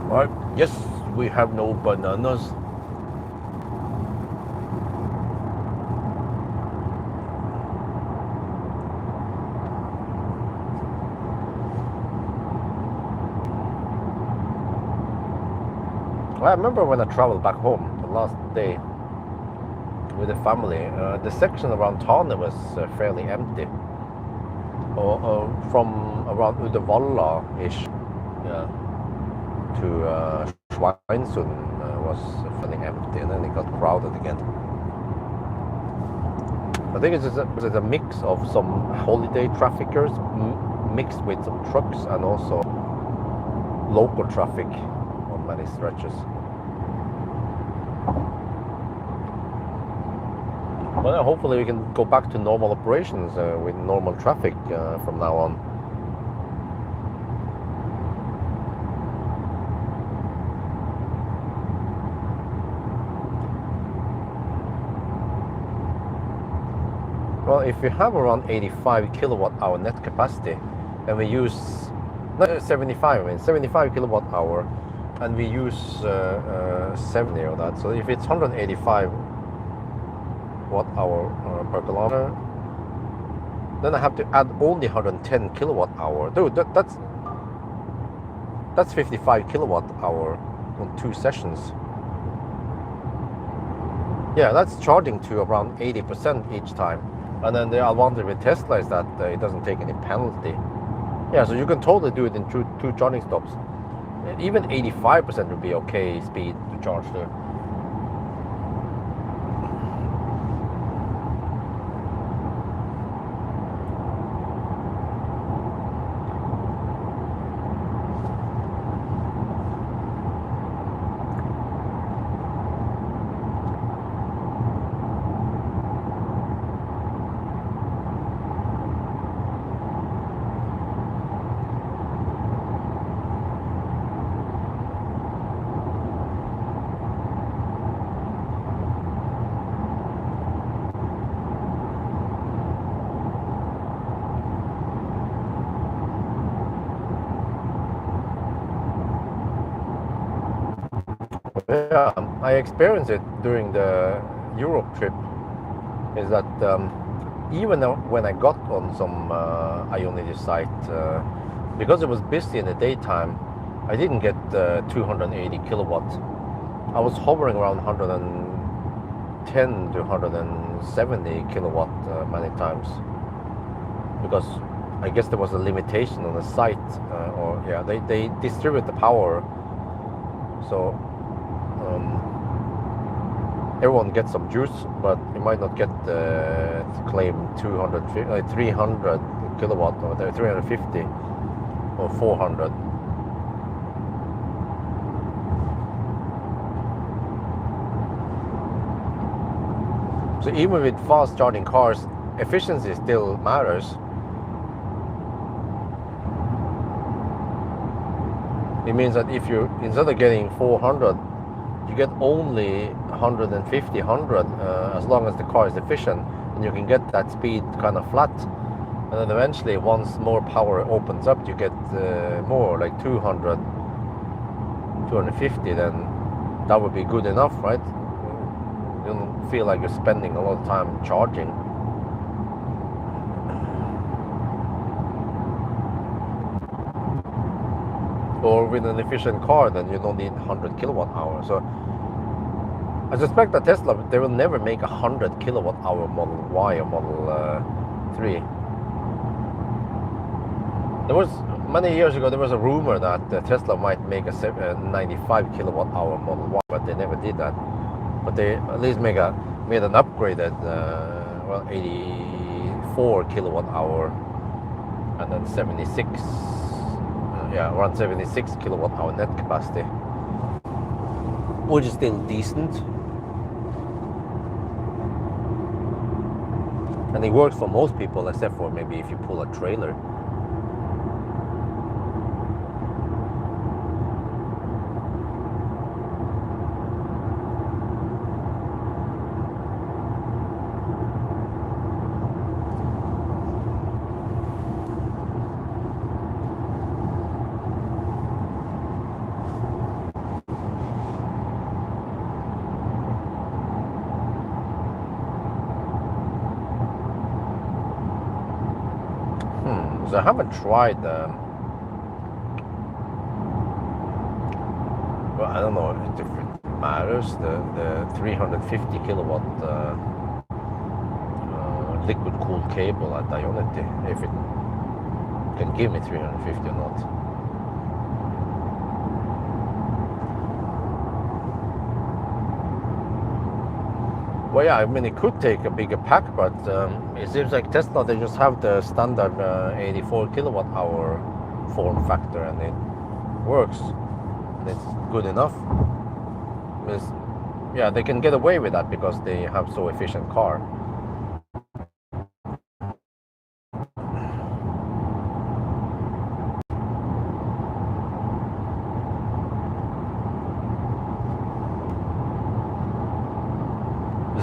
Right. Yes, we have no bananas. I remember when I traveled back home the last day with the family, the section around Tane was fairly empty. Or from around Uddevalla-ish, yeah, to Schweinsund was fairly empty, and then it got crowded again. I think it's a mix of some holiday traffickers mixed with some trucks and also local traffic on many stretches. Well, hopefully we can go back to normal operations with normal traffic from now on. Well, if we have around 85 kilowatt hour net capacity, and we use, not 75, I mean 75 kilowatt hour, and we use 70 of that, so if it's 185 watt hour per kilometer, then I have to add only 110 kilowatt hour. Dude, that's 55 kilowatt hour on 2 sessions. Yeah, that's charging to around 80% each time. And then the advantage with Tesla is that it doesn't take any penalty. Yeah, so you can totally do it in two charging stops. Even 85% would be okay speed to charge there. Yeah, I experienced it during the Europe trip, is that even when I got on some Ionity site, because it was busy in the daytime, I didn't get 280 kilowatt. I was hovering around 110 to 170 kilowatt many times, because I guess there was a limitation on the site, or yeah, they distribute the power, so everyone gets some juice, but you might not get the claim 300 kilowatt or 350 or 400. So even with fast charging cars, efficiency still matters. It means that if you, instead of getting 400 you get only 150, 100 as long as the car is efficient, and you can get that speed kind of flat. And then eventually, once more power opens up, you get more, like 200, 250, then that would be good enough, right? You don't feel like you're spending a lot of time charging. Or with an efficient car, then you don't need 100 kilowatt hours. So I suspect that Tesla, they will never make a 100 kilowatt hour Model Y or Model 3. There was, many years ago, there was a rumor that Tesla might make a 95 kilowatt hour Model Y, but they never did that. But they at least made an upgraded, 84 kilowatt hour, and then 76, around 76 kilowatt hour net capacity, which is still decent. And it works for most people, except for maybe if you pull a trailer. So I haven't tried well, I don't know if it matters, the 350 kilowatt liquid cooled cable at Ionity, if it can give me 350 or not. Well, yeah, I mean, it could take a bigger pack, but it seems like Tesla, they just have the standard 84 kilowatt hour form factor, and it works. And it's good enough. Yeah, they can get away with that because they have so efficient car.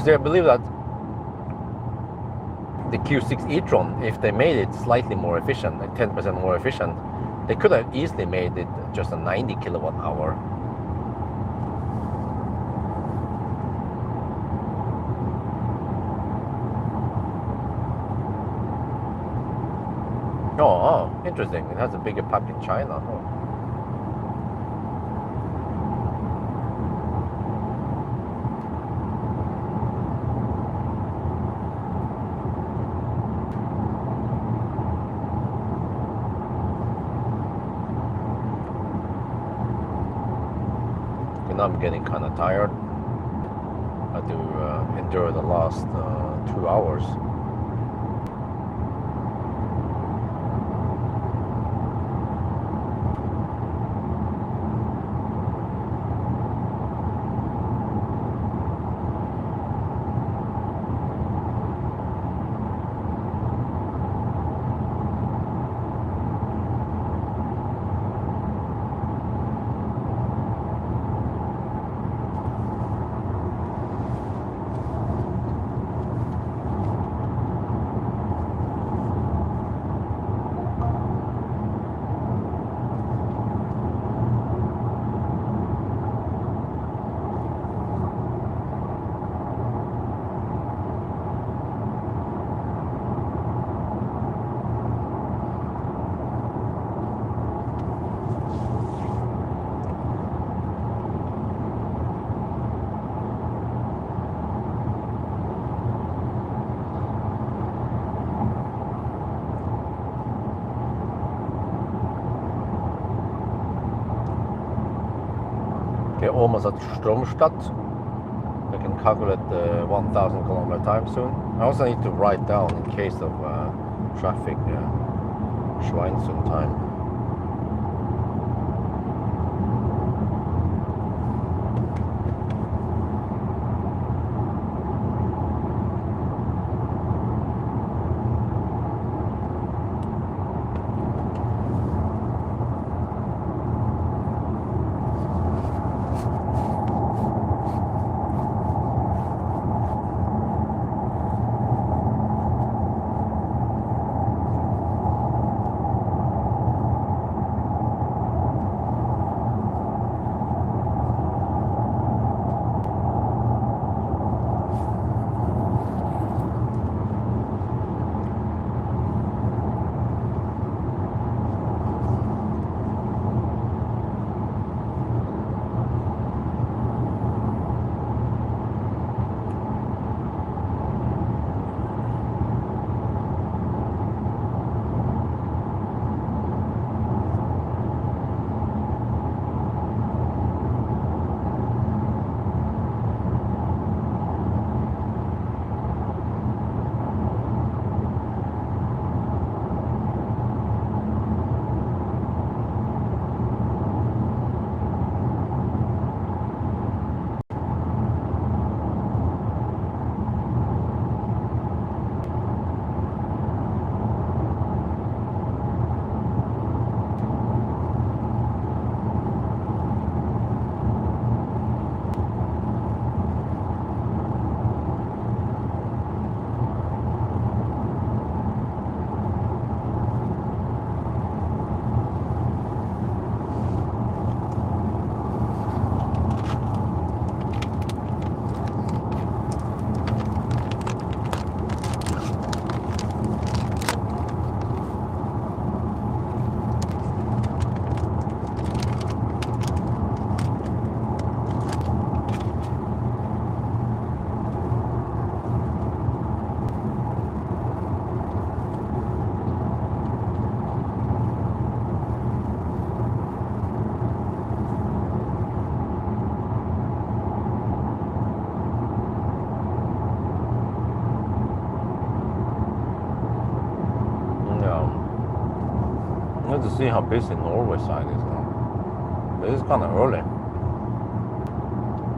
I believe that the Q6 e-tron, if they made it slightly more efficient, like 10% more efficient, they could have easily made it just a 90 kilowatt hour. Oh, interesting. It has a bigger pack in China. Oh. I'm getting kind of tired. I had to endure the last 2 hours. Okay, almost at Stromstad. I can calculate the 1,000 kilometer time soon. I also need to write down in case of traffic, Schweinsund time. see how busy Norway side is now. But it's kind of early.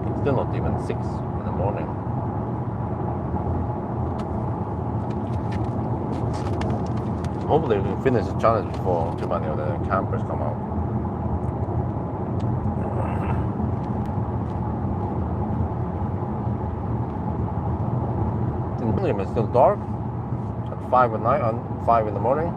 It's still not even 6 in the morning. Hopefully we can finish the challenge before too many of the campers come out. In William it's still dark at 5 at night and 5 in the morning.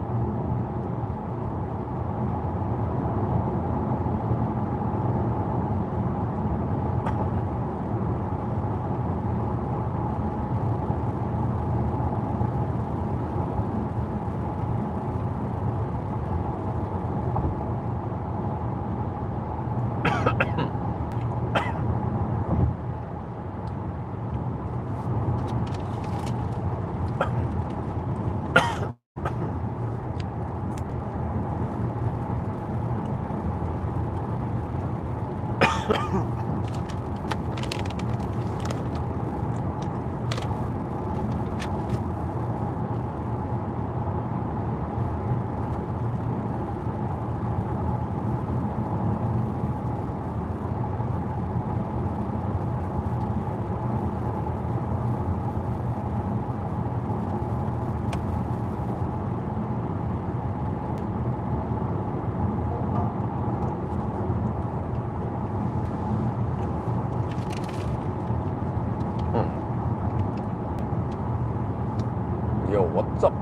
Yo, what's up?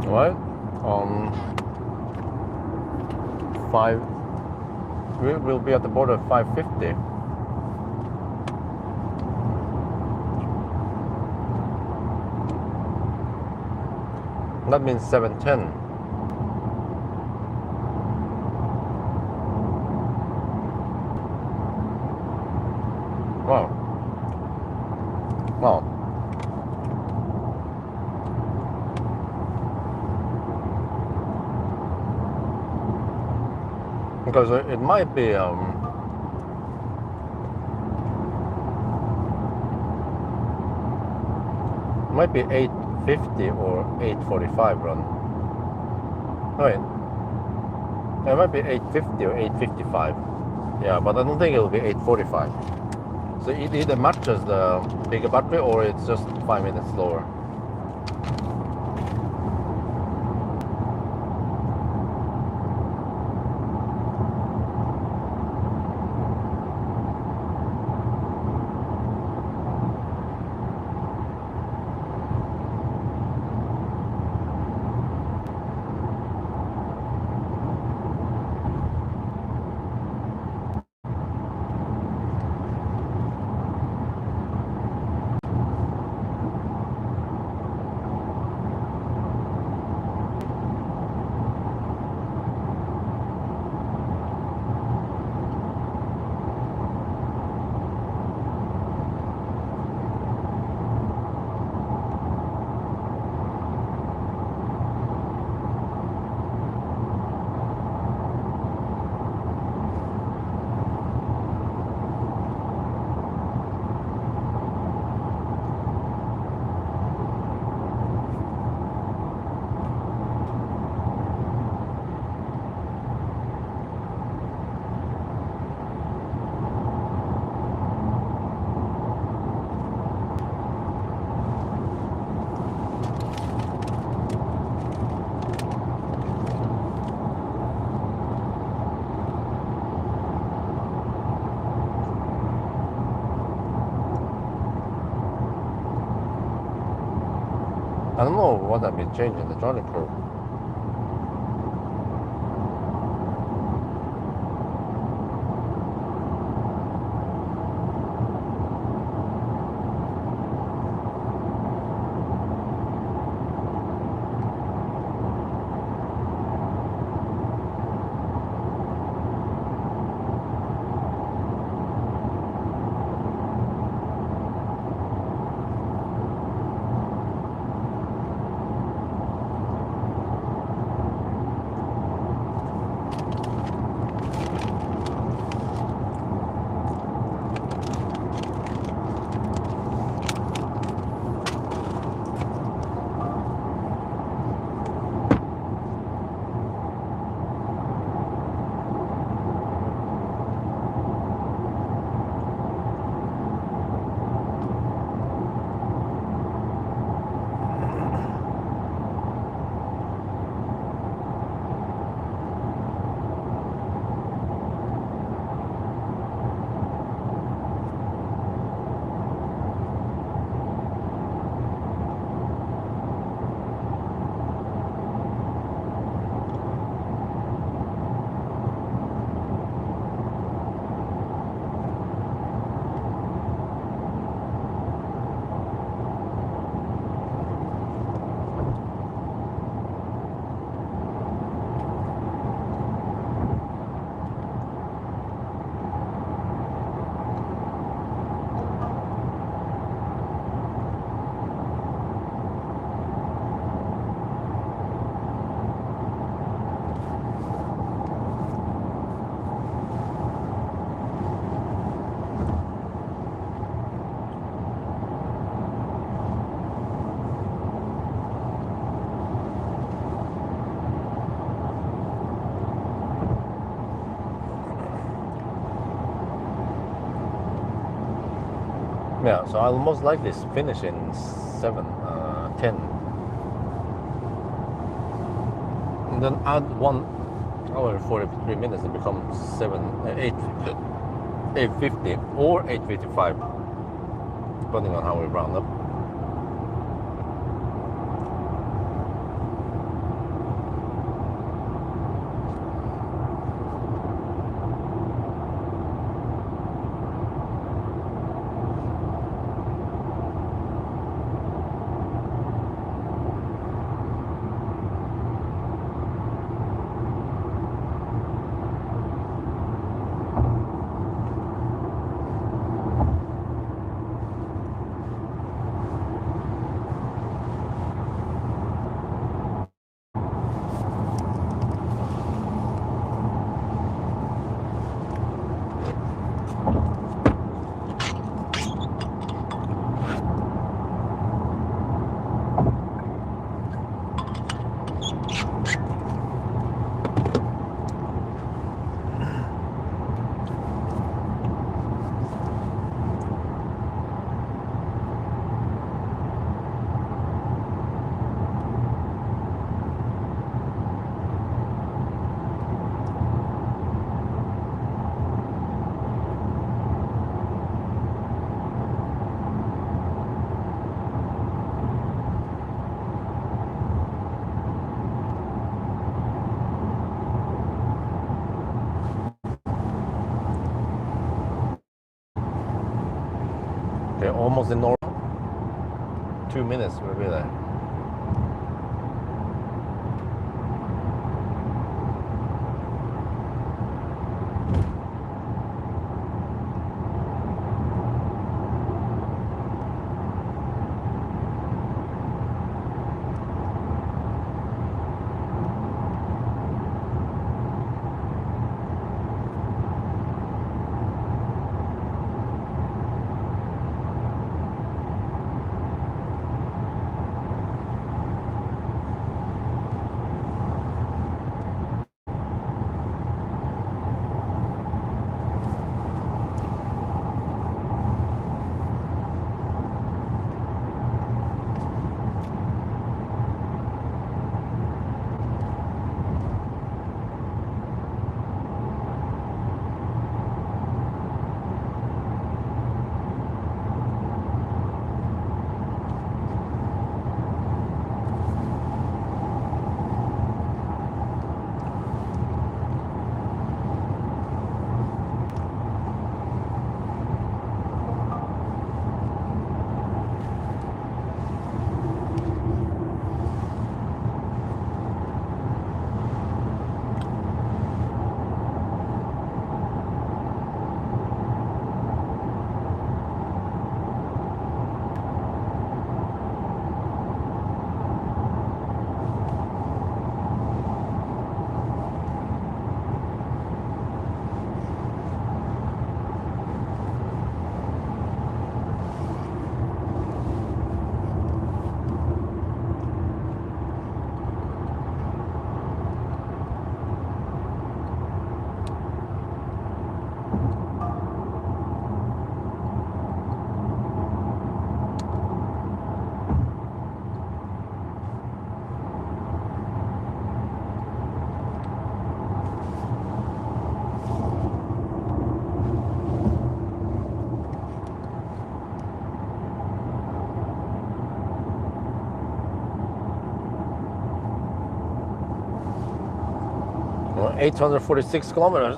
Right? 5. We'll be at the border at 5:50. That means 7:10. Wow. Wow. Because it might be might be 8:50 or 8:45 run. Wait, it might be 8:50 or 8:55. Yeah, but I don't think it'll be 8:45. So it either matches the bigger battery or it's just 5 minutes slower. I don't know what I've been changing the joining curve. Yeah, so I'll most likely finish in 10. And then add 1 hour and 43 minutes and become 8:50 or 8:55, depending on how we round up. Okay, almost in normal. 2 minutes, we'll be there. 846 kilometers.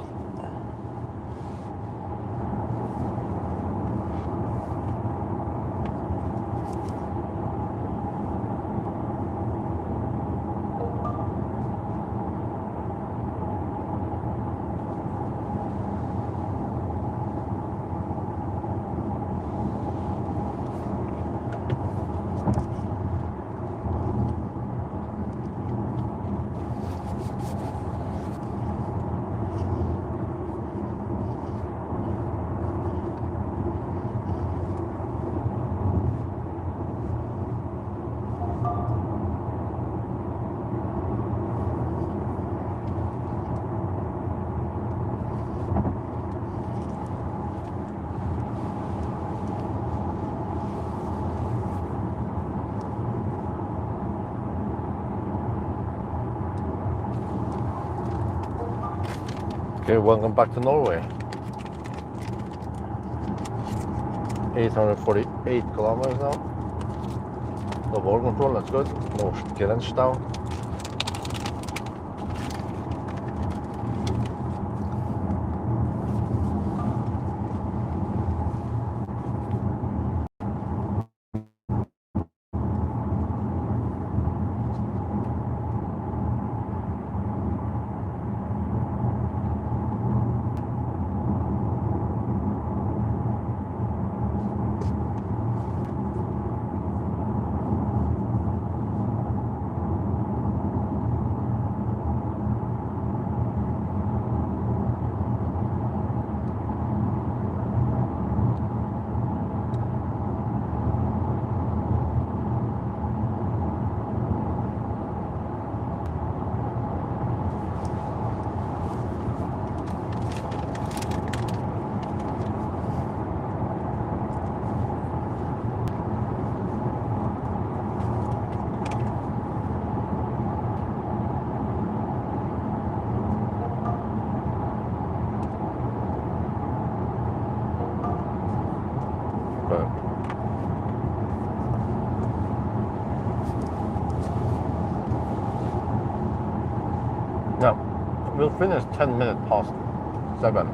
Okay, welcome back to Norway. 848 kilometers now. No ball control, that's good. No grench down. Now, we'll finish 10 minutes past 7.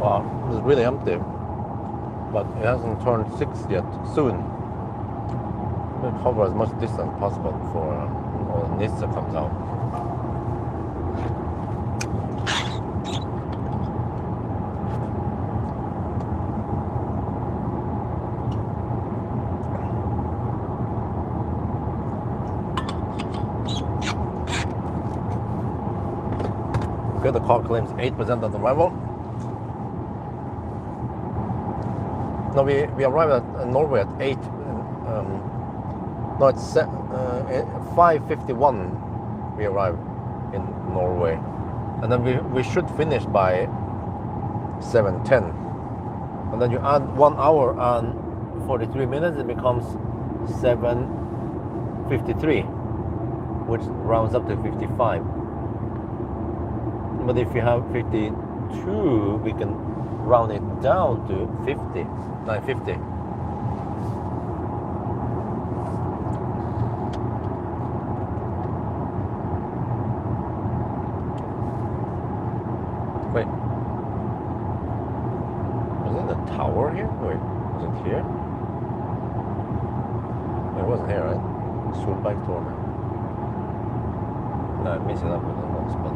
Wow, it's really empty, but it hasn't turned 6 yet. Soon. We'll cover as much distance possible before Nissa comes out. Okay, the car claims 8% on arrival. No, we arrived at Norway at 8. No, it's 5:51. We arrived in Norway, and then we should finish by 7:10. And then you add 1 hour and 43 minutes, it becomes 7:53, which rounds up to 55. But if you have 52, we can round it down to 50, 950. Wait, was it the tower here? Wait, was it here? It wasn't here, right? Solbergtårnet. No, I'm missing up with the wrong spot.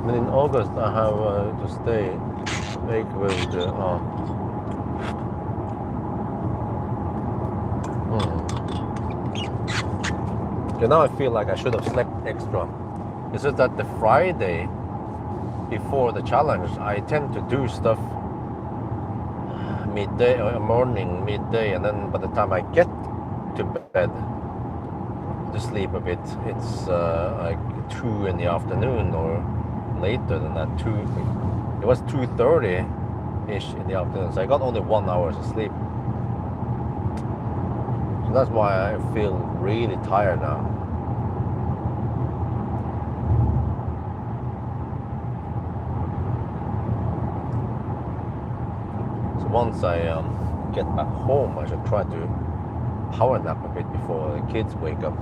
But in August I have to stay with the Okay, now I feel like I should have slept extra. It's just that the Friday before the challenge, I tend to do stuff midday or morning, midday, and then by the time I get to bed to sleep a bit, it's like 2 in the afternoon or later than that. It was 2:30-ish in the afternoon, so I got only 1 hour of sleep. So that's why I feel really tired now. So once I get back home, I should try to power nap a bit before the kids wake up.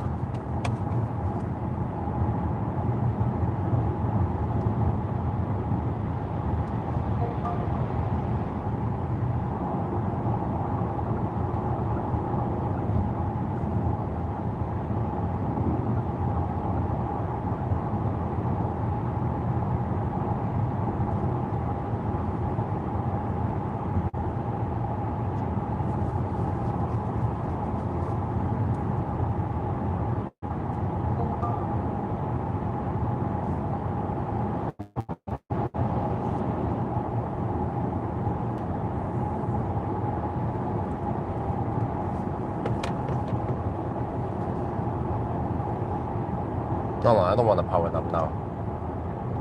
No, I don't want to power nap now.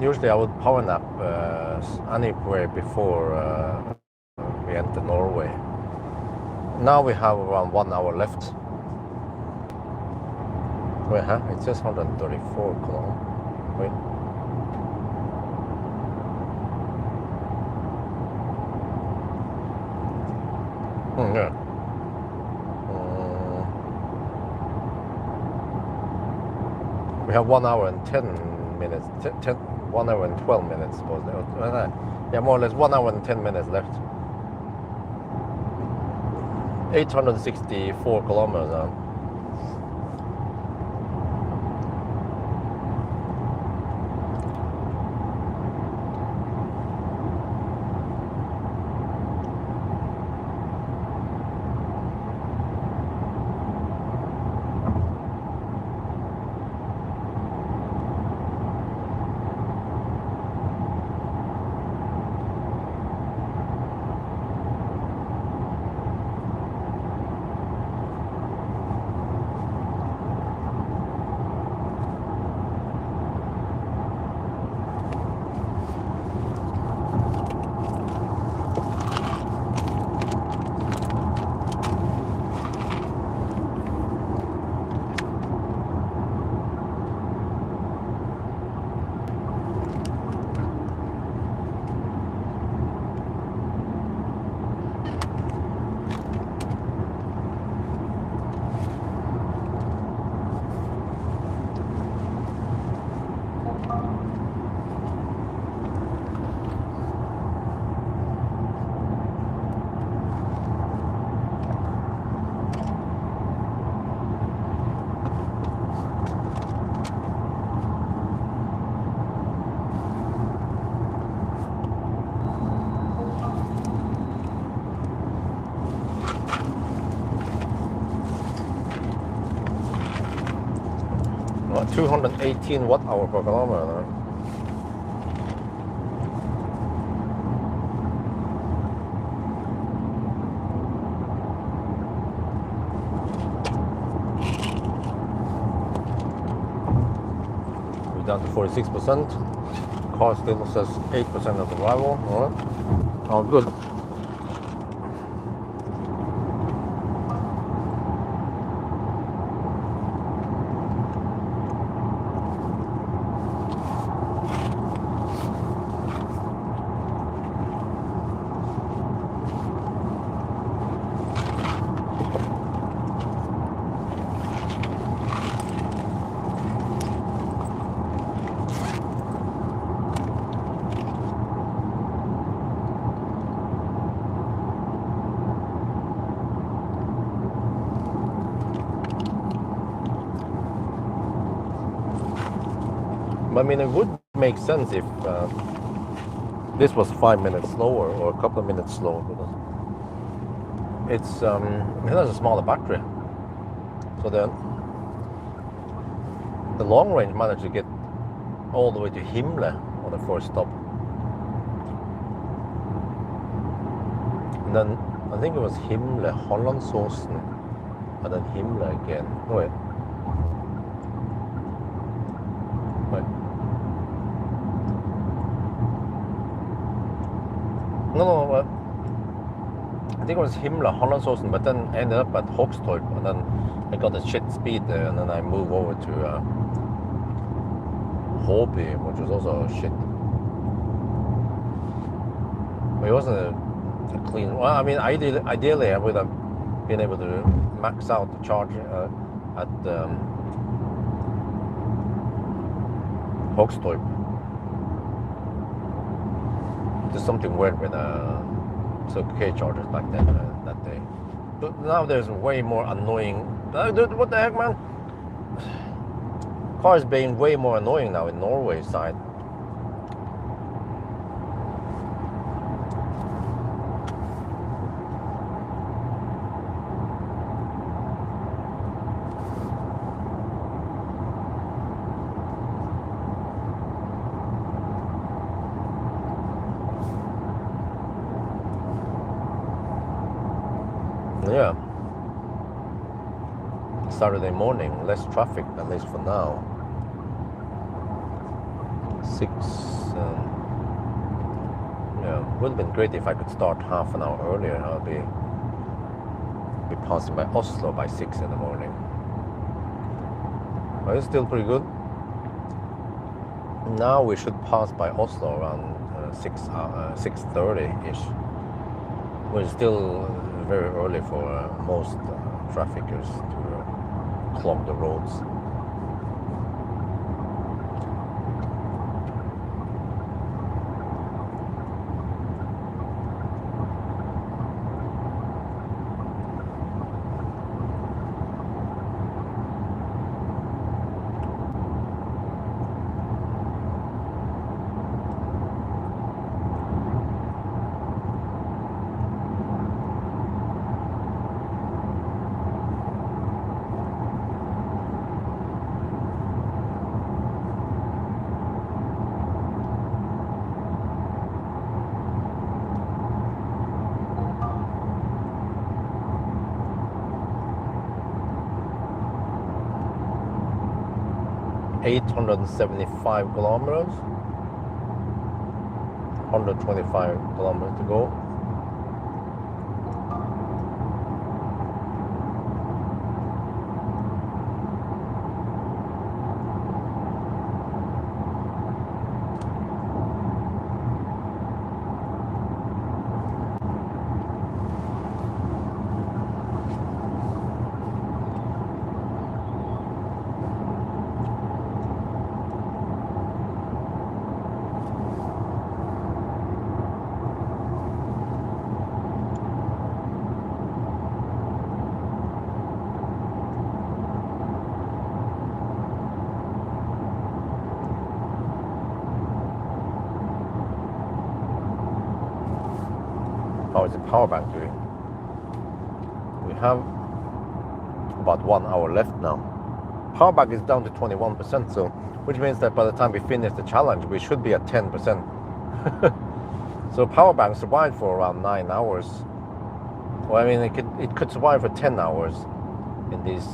Usually I would power nap anywhere before we enter Norway. Now we have around 1 hour left. Wait, huh? It says 134 kilometers. Wait. Yeah. We have 1 hour and 10 minutes, 1 hour and 12 minutes, supposedly. Yeah, more or less 1 hour and 10 minutes left. 864 kilometers now. 218 watt-hour per kilometer. We're down to 46%. Car still says 8% of arrival. All right. Oh, good. I mean, it would make sense if this was 5 minutes slower or a couple of minutes slower, because it has a smaller battery. So the long range managed to get all the way to Himle on the first stop. And then I think it was Himle, Hollandsåsen, and then Himle again. No, wait. No, I think it was Himla, Hollandsåsen, but then ended up at Hogstorp, and then I got a shit speed there, and then I moved over to Håby, which was also shit. But it wasn't a clean. Well, I mean, ideally I would have been able to max out the charge at Hogstorp. There's something weird with Circle K chargers back then, that day. But now there's way more annoying. Dude, what the heck, man? Cars being way more annoying now in Norway side. Yeah. Saturday morning, less traffic, at least for now. 6. Yeah, would have been great if I could start half an hour earlier. I'll be passing by Oslo by 6 in the morning. But it's still pretty good. Now we should pass by Oslo around 6:30-ish. We're still very early for most traffickers to clog the roads. $875 kilometers, 125 kilometers to go. How is the power bank doing? We have about 1 hour left now. power bank is down to 21%, so which means that by the time we finish the challenge, we should be at 10%. So power bank survived for around 9 hours. Well, I mean, it could survive for 10 hours in this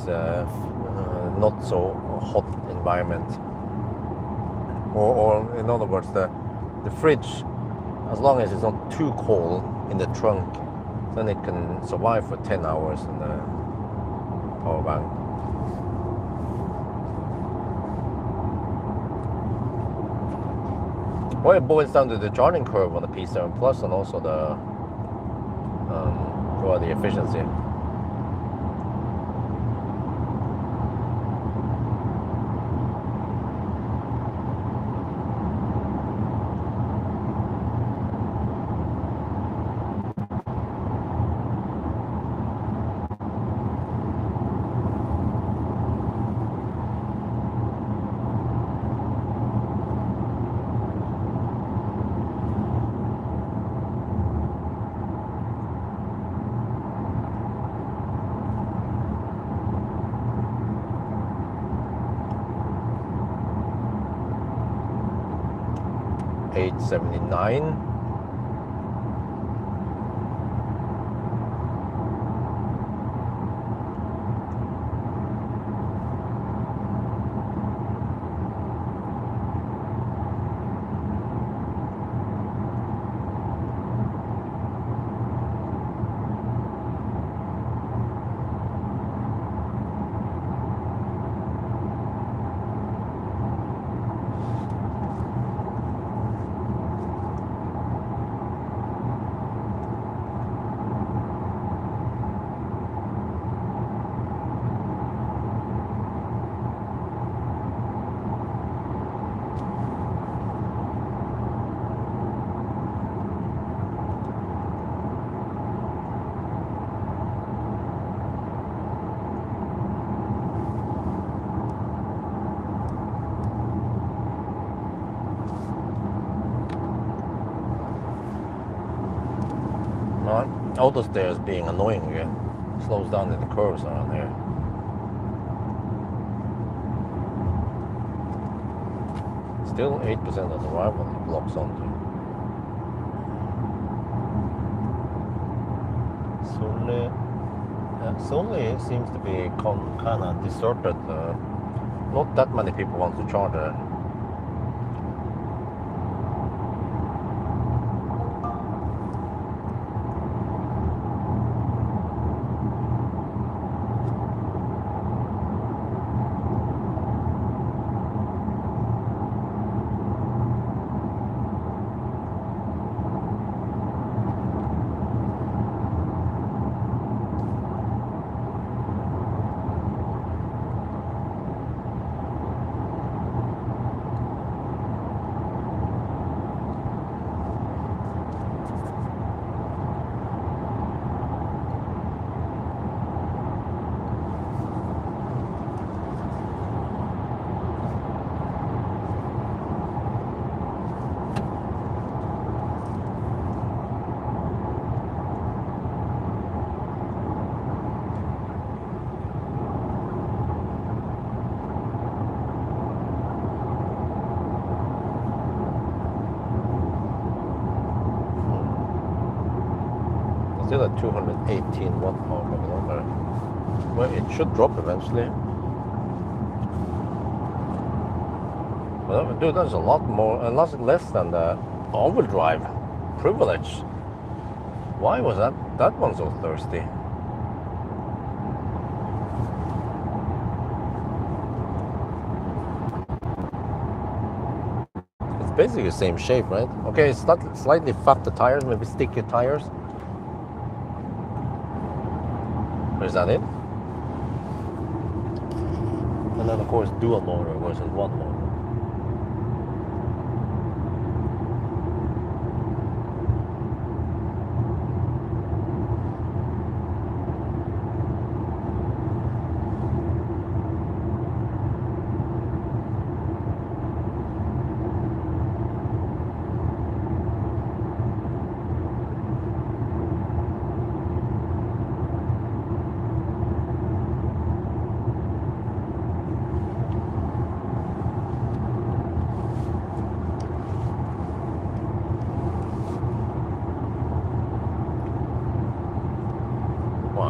not so hot environment. Or in other words, the fridge, as long as it's not too cold in the trunk, then it can survive for 10 hours in the power bank. Well, it boils down to the charging curve on the P7 Plus and also the efficiency. $8.79. Auto stairs being annoying again. Slows down in the curves around here. Still 8% of the rival blocks onto. Solely seems to be kind of deserted. Not that many people want to charge there. Still at 218 watt power per kilometer. Well, it should drop eventually. Well, dude, that's a lot more, a lot less than the overdrive privilege. Why was that one so thirsty? It's basically the same shape, right? Okay, it's slightly fatter tires, maybe stickier tires. Is that it? And then of course dual motor versus one motor.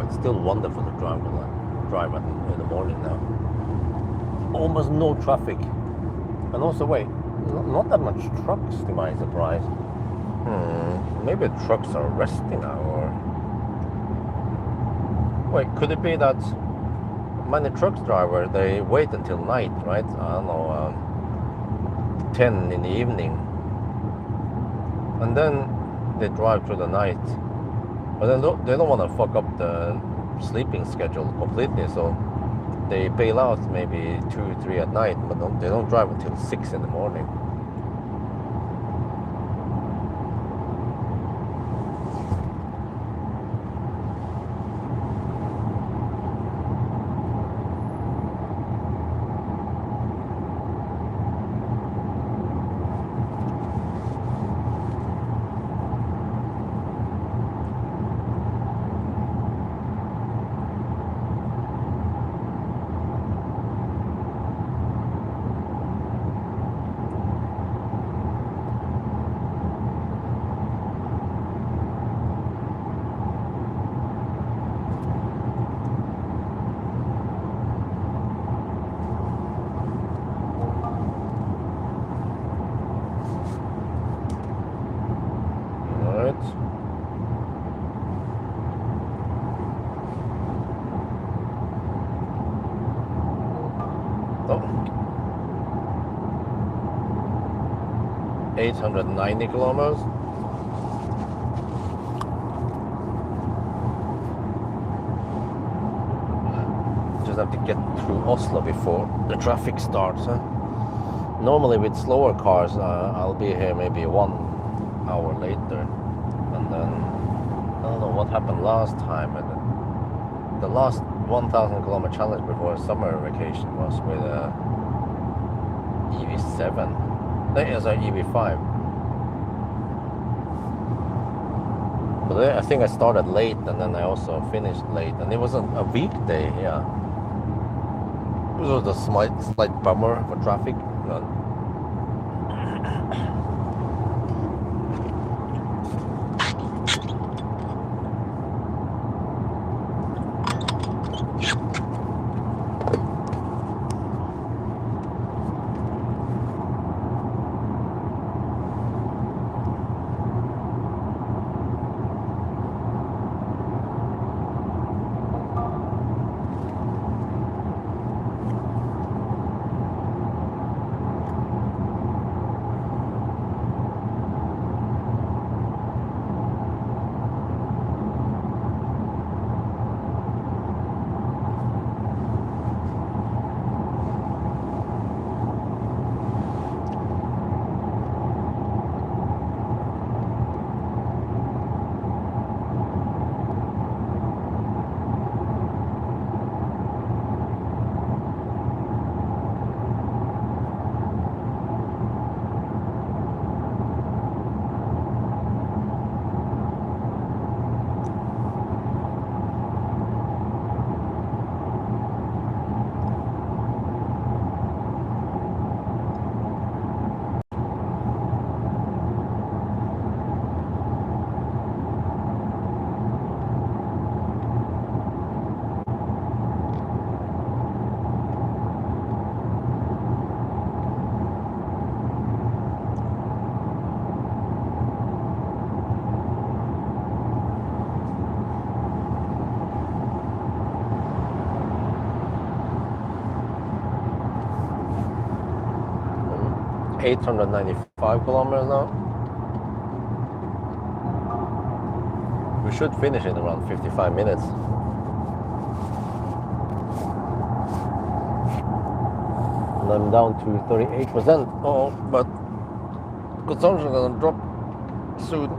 it's still wonderful to drive in the morning now. Almost no traffic. And also, wait, not that much trucks to my surprise. Maybe trucks are resting now, or... Wait, could it be that many trucks drivers, they wait until night, right? I don't know, 10 in the evening. And then they drive through the night. But they don't want to fuck up the sleeping schedule completely, so they bail out maybe 2, 3 at night, but they don't drive until 6 in the morning. Oh. 890 kilometers. Just have to get through Oslo before the traffic starts. Normally with slower cars, I'll be here maybe 1 hour later. And then, I don't know what happened last time. And the last 1,000 kilometer challenge before summer vacation was with EV7. Sorry, EV5. But I think I started late and then I also finished late. And it was a weekday, yeah. This was a slight bummer for traffic. 895 kilometers now. We should finish in around 55 minutes. And I'm down to 38%. Oh, but consumption is gonna drop soon.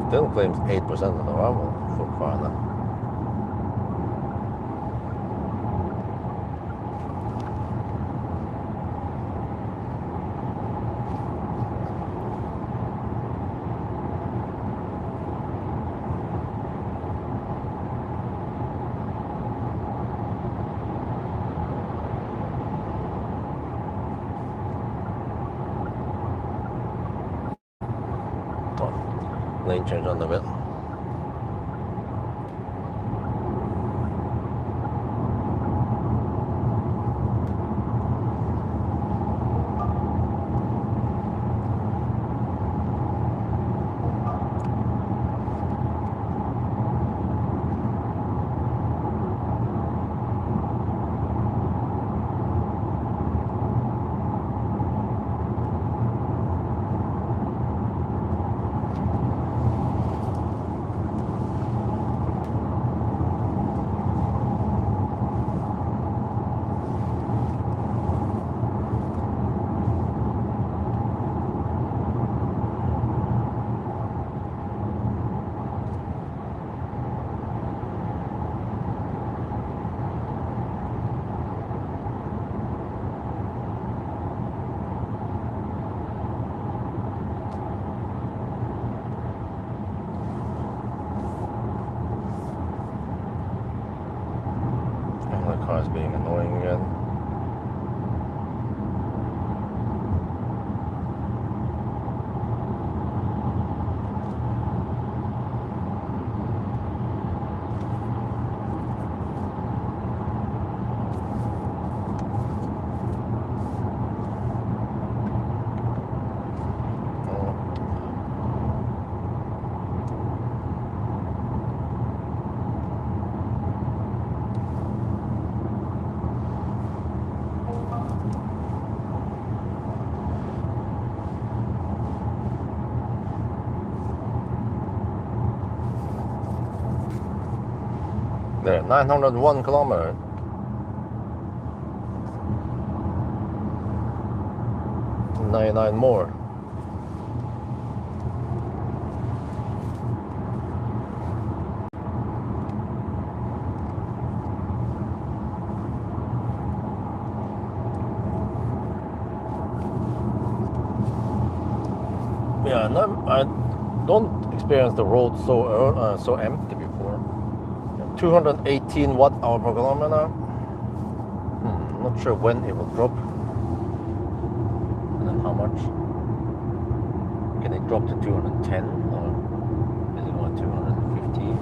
Still claims 8% of the arrival so far now. Lane change on the bit. The car's being annoying again. There, 901 kilometers. 99 more. Yeah, no, I don't experience the road so empty before. 218 watt-hour per kilometer. Not sure when it will drop. And then how much? Can it drop to 210 or is it going 250?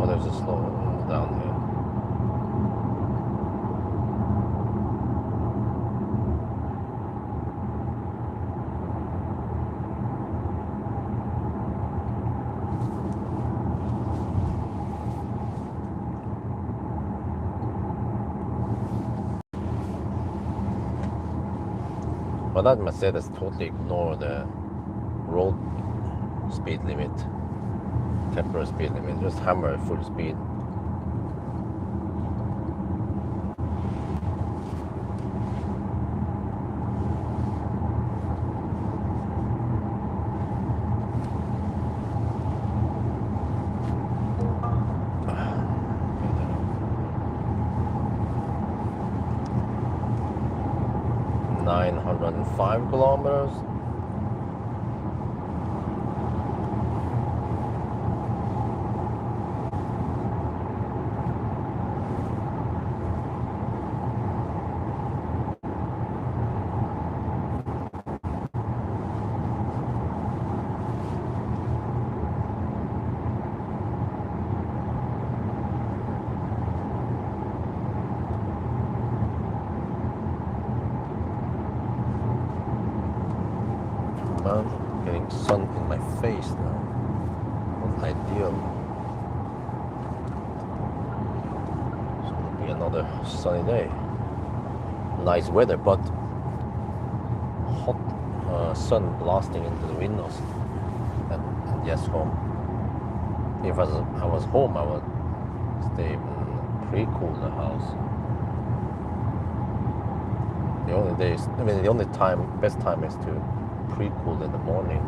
Oh, there's a slow down here. But that Mercedes totally ignore the road speed limit, temporary speed limit, just hammer full speed. Nine 905 kilometers. Getting sun in my face now. Not ideal. It's going to be another sunny day. Nice weather, but hot sun blasting into the windows. And yes, home. If I was home, I would stay pre-cool the house. The only days. I mean, the only best time is to pre-cool in the morning.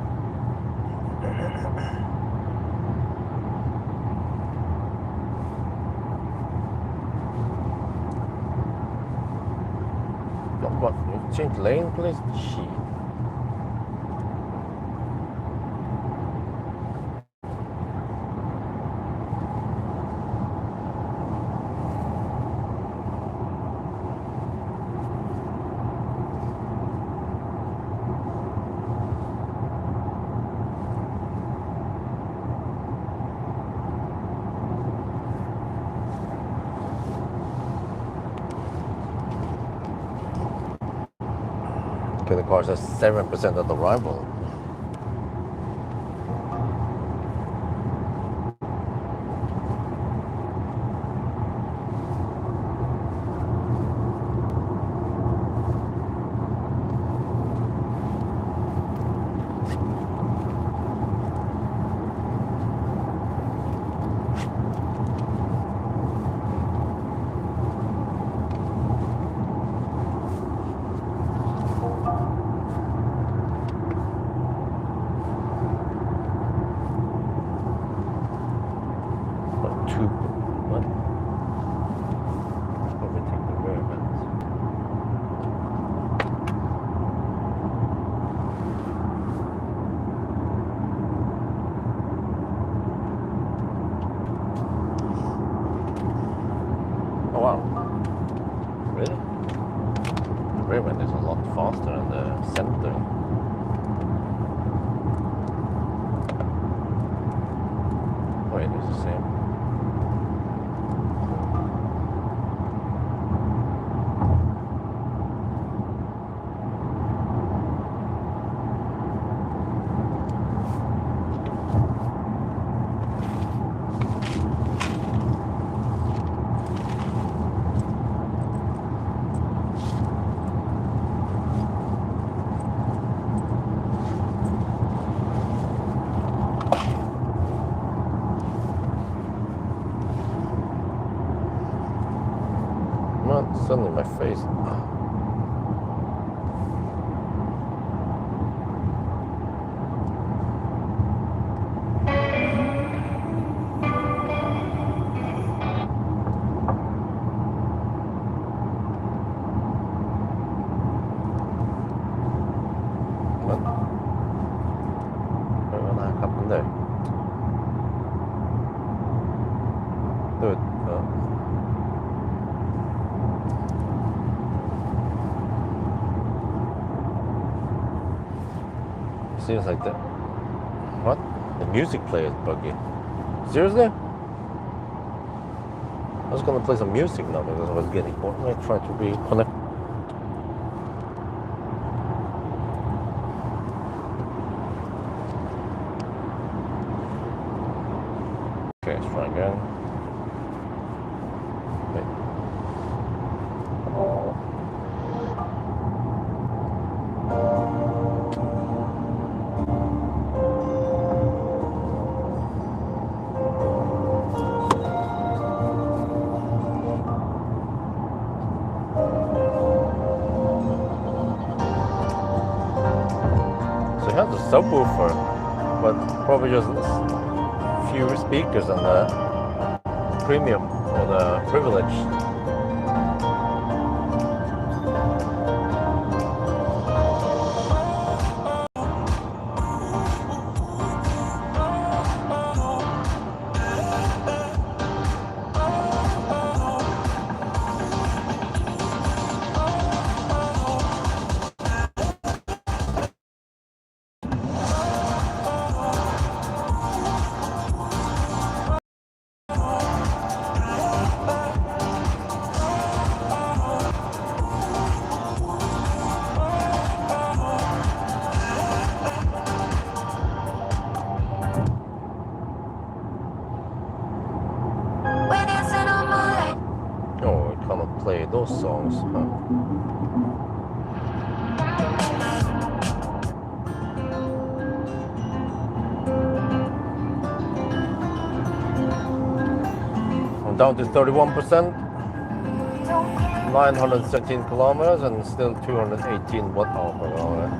What? Change lane, please? Shit. Okay, the car says 7% at arrival. Is a lot faster in the center. Wait, it's the same. Suddenly my face. What happened there? Dude, seems like that. What? The music player is buggy. Seriously? I was gonna play some music now because I was getting bored. I try to reconnect. Okay, let's try again. Wait. It has a subwoofer, but probably just fewer speakers than the premium or the privilege. Play those songs, huh? I'm down to 31%. 913 kilometers and still 218 watt-hour per hour.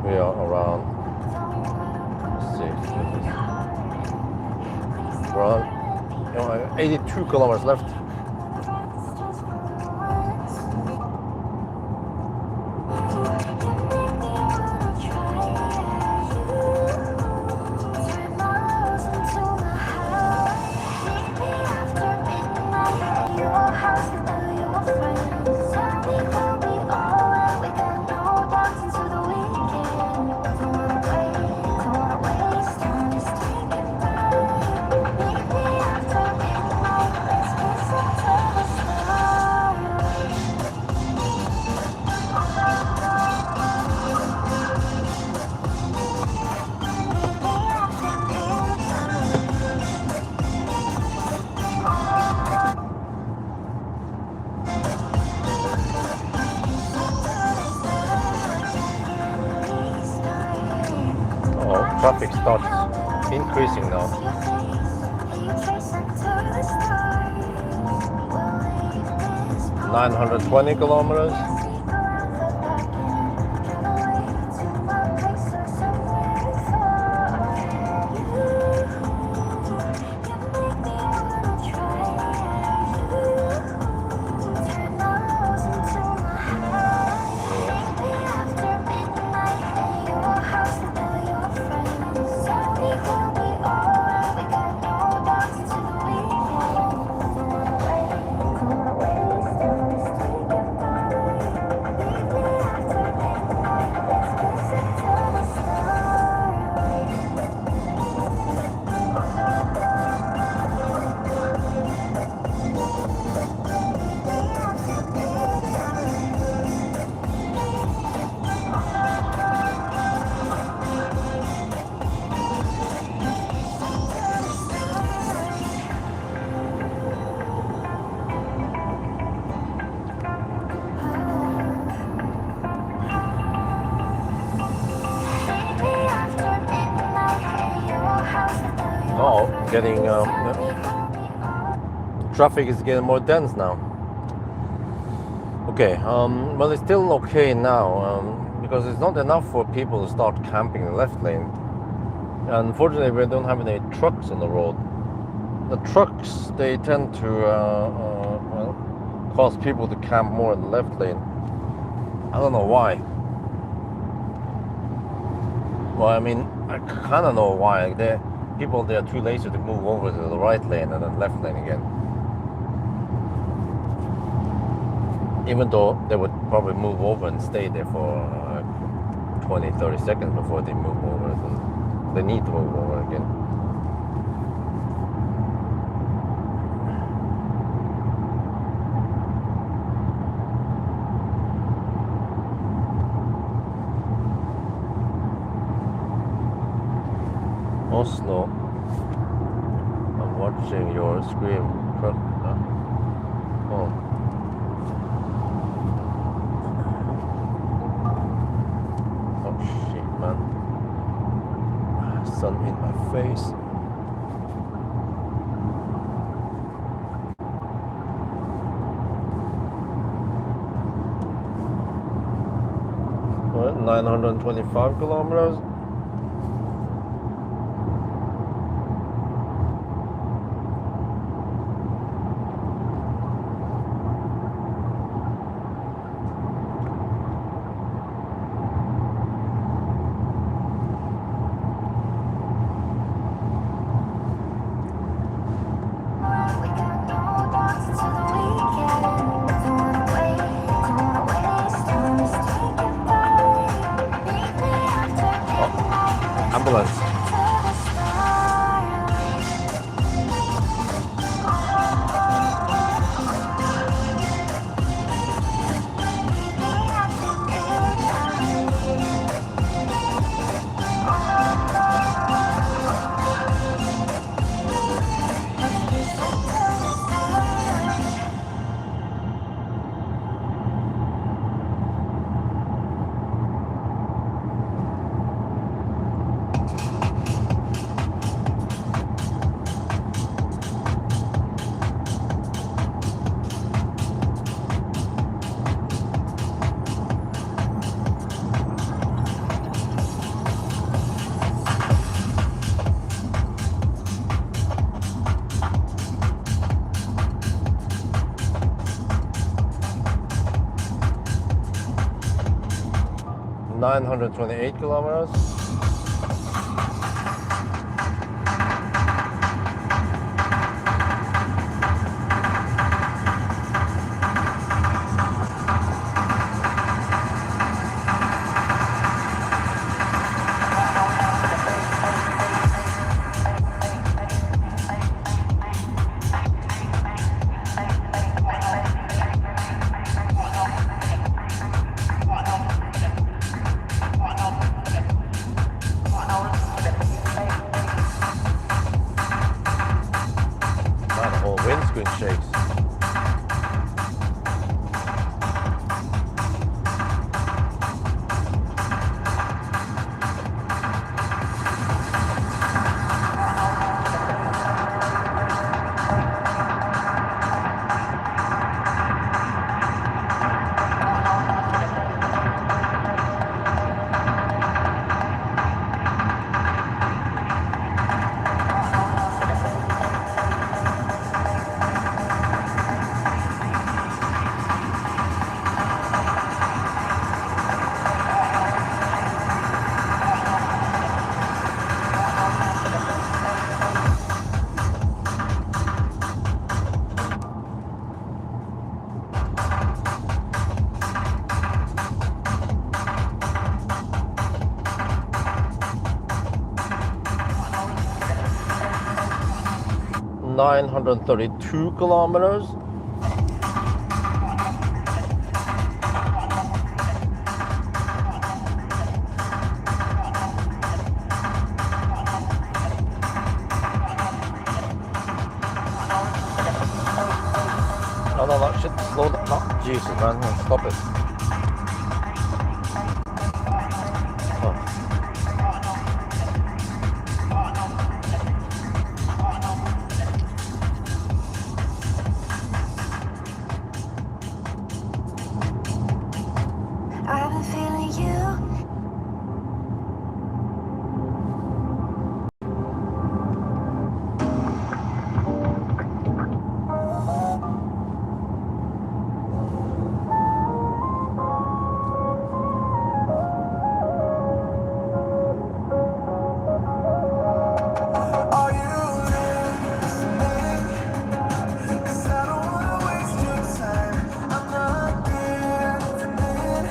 We are around, let's see, around 82 kilometers left. Traffic starts increasing now. $920 kilometers. Getting traffic is getting more dense now. Okay, well, it's still okay now because it's not enough for people to start camping in the left lane. Unfortunately, we don't have any trucks on the road. The trucks, they tend to well, cause people to camp more in the left lane. I don't know why. Well, I mean, I kind of know why. People, they are too lazy to move over to the right lane and then left lane again. Even though they would probably move over and stay there for 20-30 seconds before they move over. So they need to move over again. Oslo, I'm watching your screen truck. Oh. Oh shit, man. Sun in my face. What, 925 kilometers? Ambulance. 928 kilometers. Man, the whole windscreen shakes. $932 kilometers. No, shit, slow down. No, Jesus, man, stop it. Oh. I've been feeling you. Are you listening? 'Cause I don't wanna waste your time. I'm not giving in.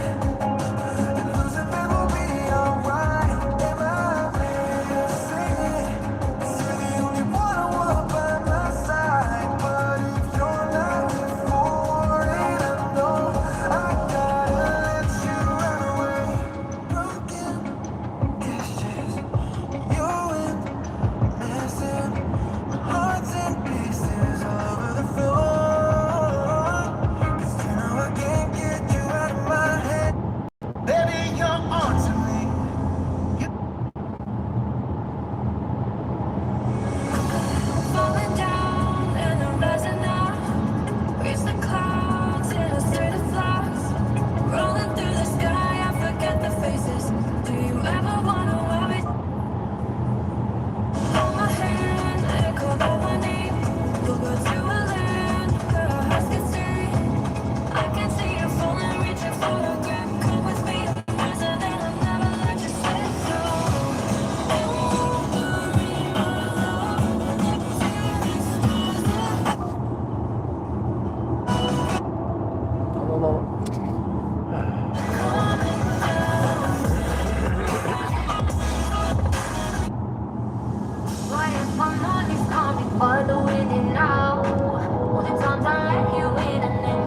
And losing me will be alright. Am I missing? 'Cause you're the only one I want by my side. But if you're not for it, I know I gotta let you run away. Broken dishes, you're in. Missing hearts in pieces all over the floor. 'Cause you know I can't get you out of my head. Baby, you're on to me. Falling down and I'm rising up. Reach the clouds and I see the flowers. Rolling through the sky, I forget the faces. Do you ever wanna worry? Hold my hand and call out my name. We'll go to a land where our hearts can see. I can see you falling, reaching for a grip. Come with me, closer than I'll never let you slip. So, No. why if my money's coming, what do we do now? All the times I let you in and then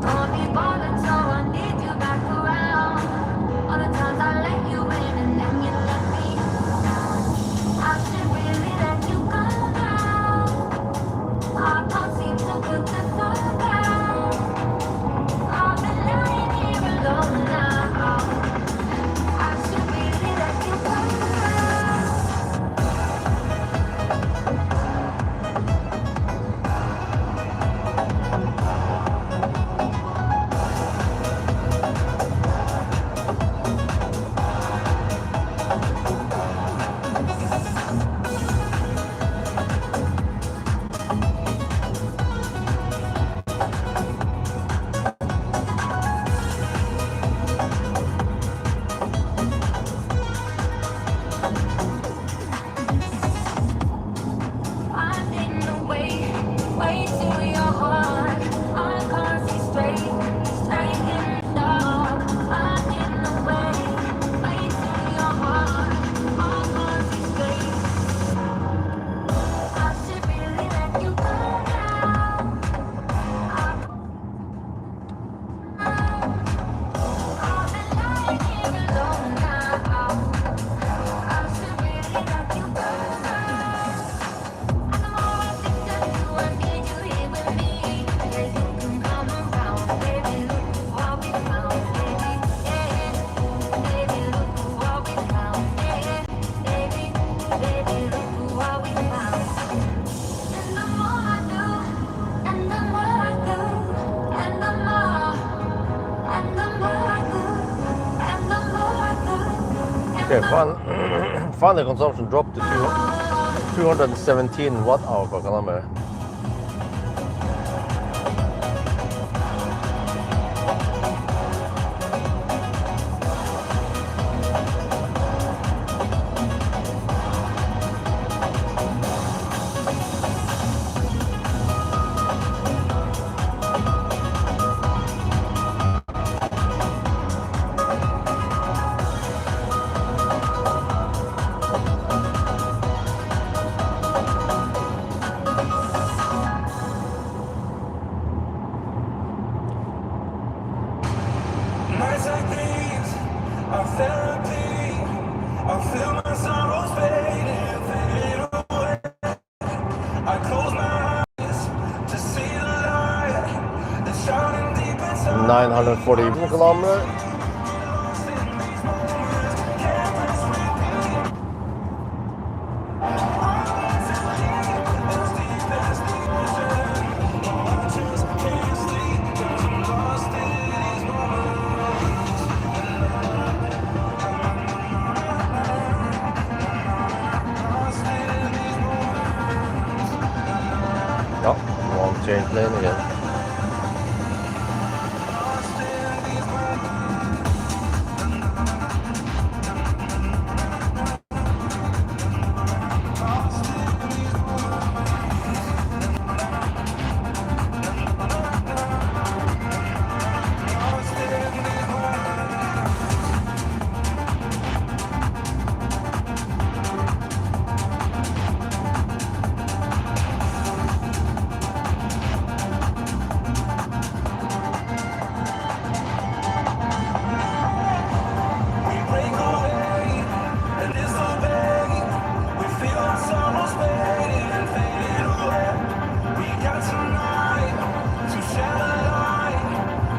I'll be bothered, so I need you back around. All the times I let you in and then you let me down. I should really let you go now. I can't seem to put the thought down. I've been lying here alone now. I should really let you go now. heart. I can't see straight, straight in the dark. I'm in the way, way to your heart. I can't see straight. I should really let you go now. I've been lying here alone now. I should really let you go now. And the more I think of you, I need you here with me. Yeah, you can come around, baby. Look what we found, baby. Yeah, baby, look what we found. Yeah, baby, baby, look what we found. And the more I do, and the more I do, and the more, and the more I do, and the more I do, and Okay, the final consumption dropped to 217 watt hour per kilometer. Nights like these are therapy. I feel my sorrows fade and fade away. I close my eyes to see the light that's shining deep inside. 940 kilometer. Ja, won't change lane again. We break away and disobey. We feel our sorrows fading and fading away. We got tonight to share the light.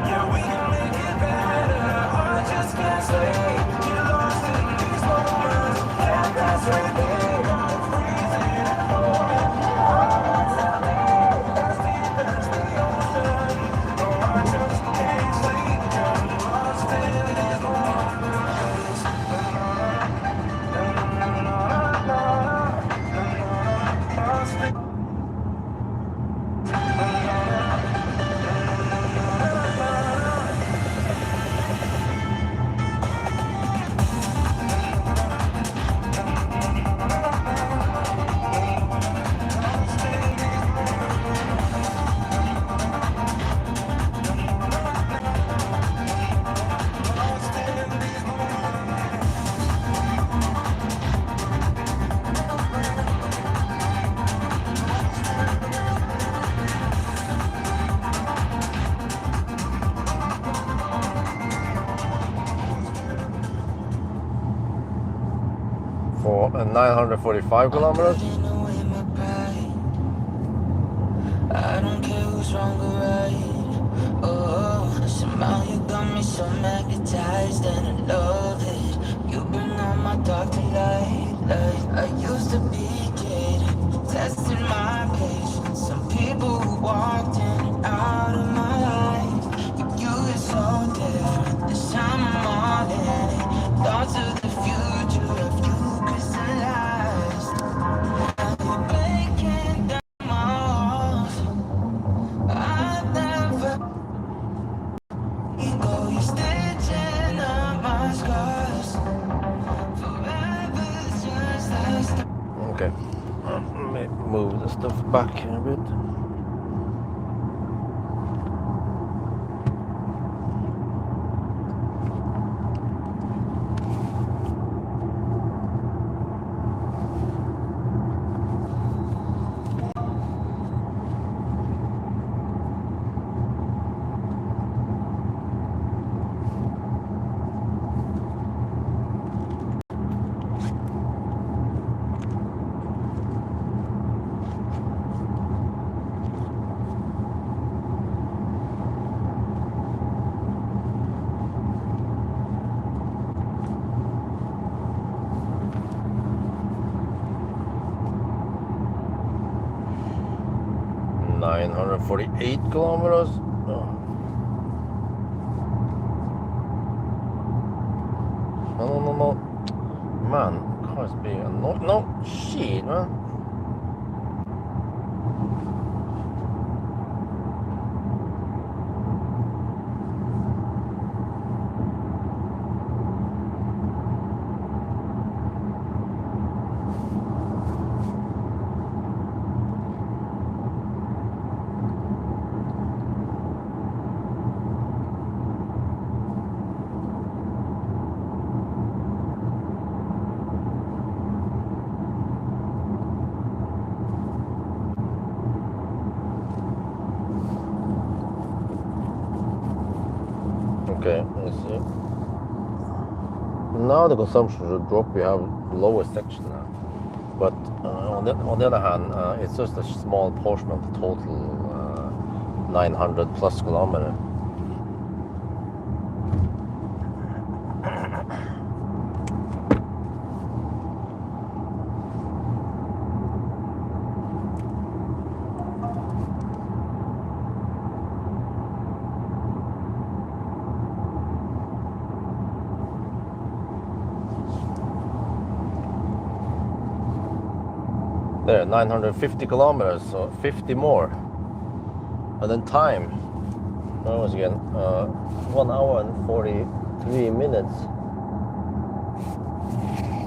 Yeah, we can make it better. I just can't stay. Get lost in these moments. Can't pass right there. I'm freezing at home. Hearts are as deep as the ocean. No, I just can't sleep. I'm lost in these moments. For 945 kilometers. Putting away my pride. I don't care who's wrong or right. Oh, somehow you got me so magnetized, and I love it. You bring all my dark to light. Like I used to be a kid, testing my patience. Some people who walked in and out of my life, but you is so different. This time I'm all in it. Thoughts of the future of you crystallized. Now you're breaking down my walls. I've never ego. You're stitching up my scars. Forever's just a start. Okay. Let me move the stuff back a bit. 948 kilometers. Oh. No. Man, car's being annoying. No, shit, man. Okay, let's see. Now the consumption should drop. We have lower section now, but on the other hand, it's just a small portion of the total 900 plus kilometer. There, 950 kilometers, so 50 more. And then time, that was again 1 hour and 43 minutes.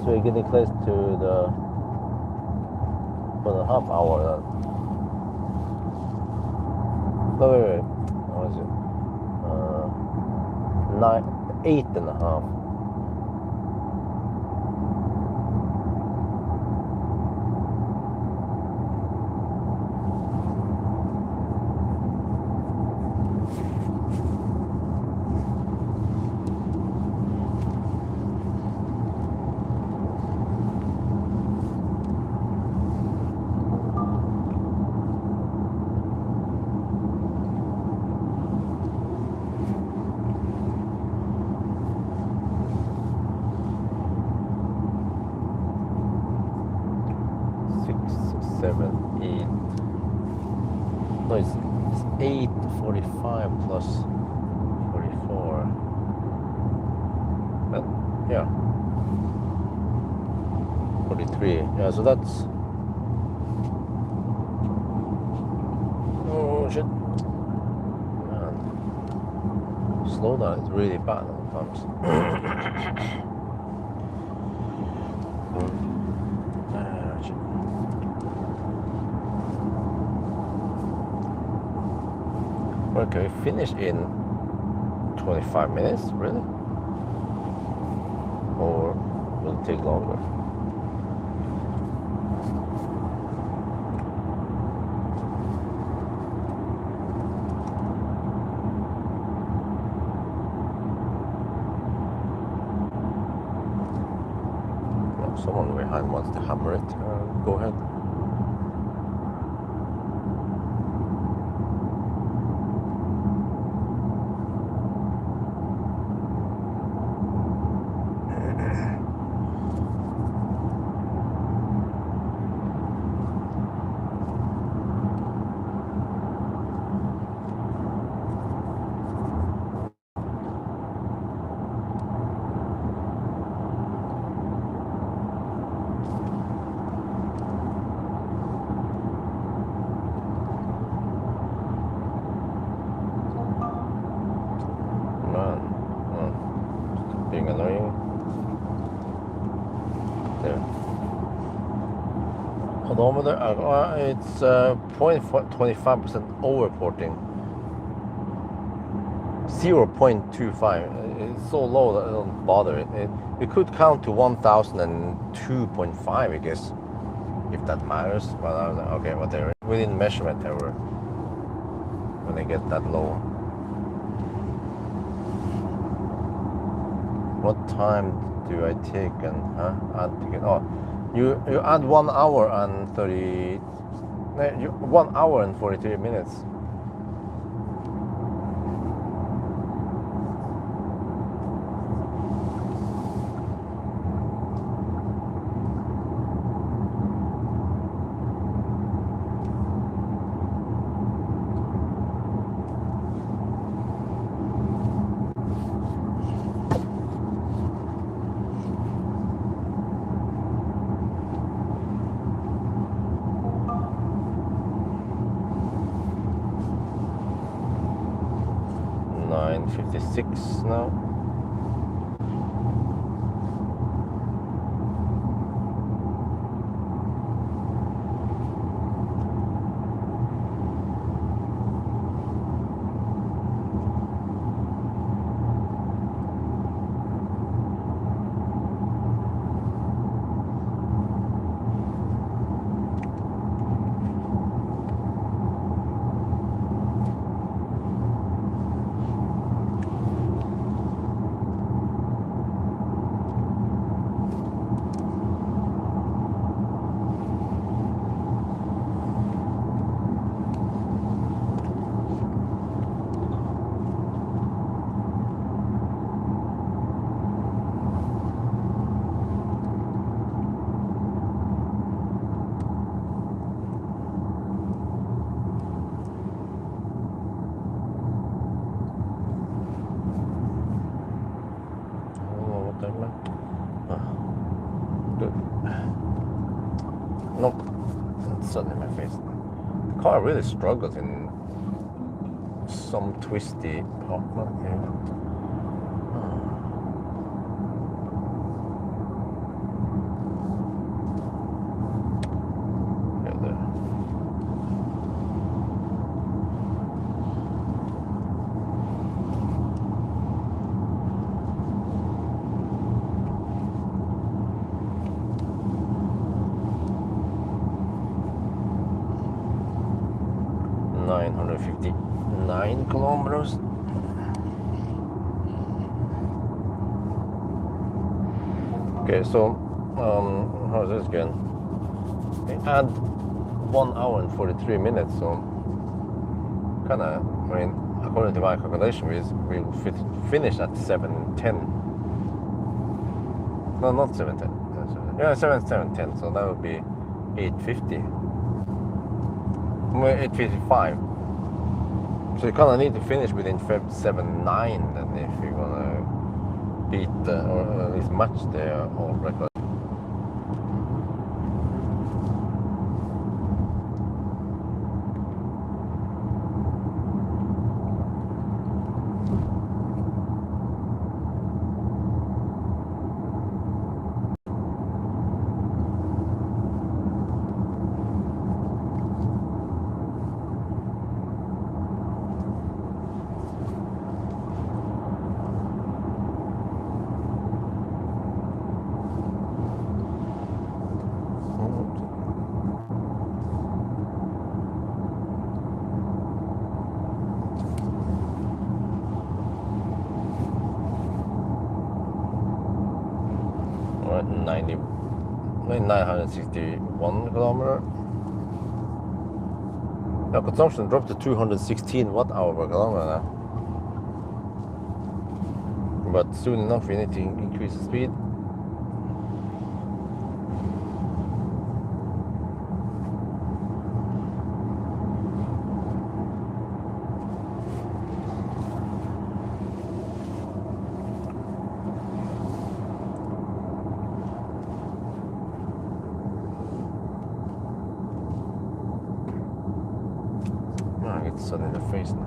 So we're getting close to the 1.5 hour then. No, wait. What was it? 8.5. No, it's 8:45 plus 44. But, yeah. 43. Yeah, so that's... Oh, shit. Man. Slow down is really bad sometimes. Shit. Okay, finish in 25 minutes, really? Or will it take longer? Well, someone behind wants to hammer it. Go ahead. Being annoying. There. Odometer, it's 0.25% overporting. 0.25. It's so low that it doesn't bother it. It could count to 1002.5, I guess, if that matters. But I was like, okay, whatever. Within measurement error when they get that low. What time do I take and add again? Oh, you add 1 hour and 30. 1 hour and 43 minutes. 9:56 now. Good. Nope. It's sun in my face. The car really struggles in some twisty apartment here. Yeah, there. 959 kilometers. Okay, so how's this going? We had 1 hour and 43 minutes, so kind of, I mean, according to my calculation, we'll finish at 7:10. No, not 7:10. Yeah, 7:10. So that would be 8:50. 8:55. So you kind of need to finish within 7:09 then if you're gonna beat or at least match the old record. Right, 961 kilometer. Now consumption dropped to 216 watt hour per kilometer now. But soon enough we need to increase the speed. I get sun in the face now.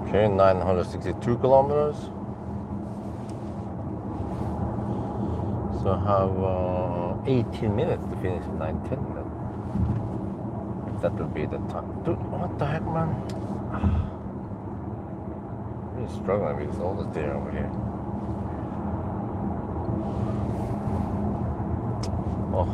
Okay, 962 kilometers. So I have 18 minutes to finish 9:10 then. If that will be the time. Dude, what the heck, man? I'm really struggling with all the deer over here. Oh.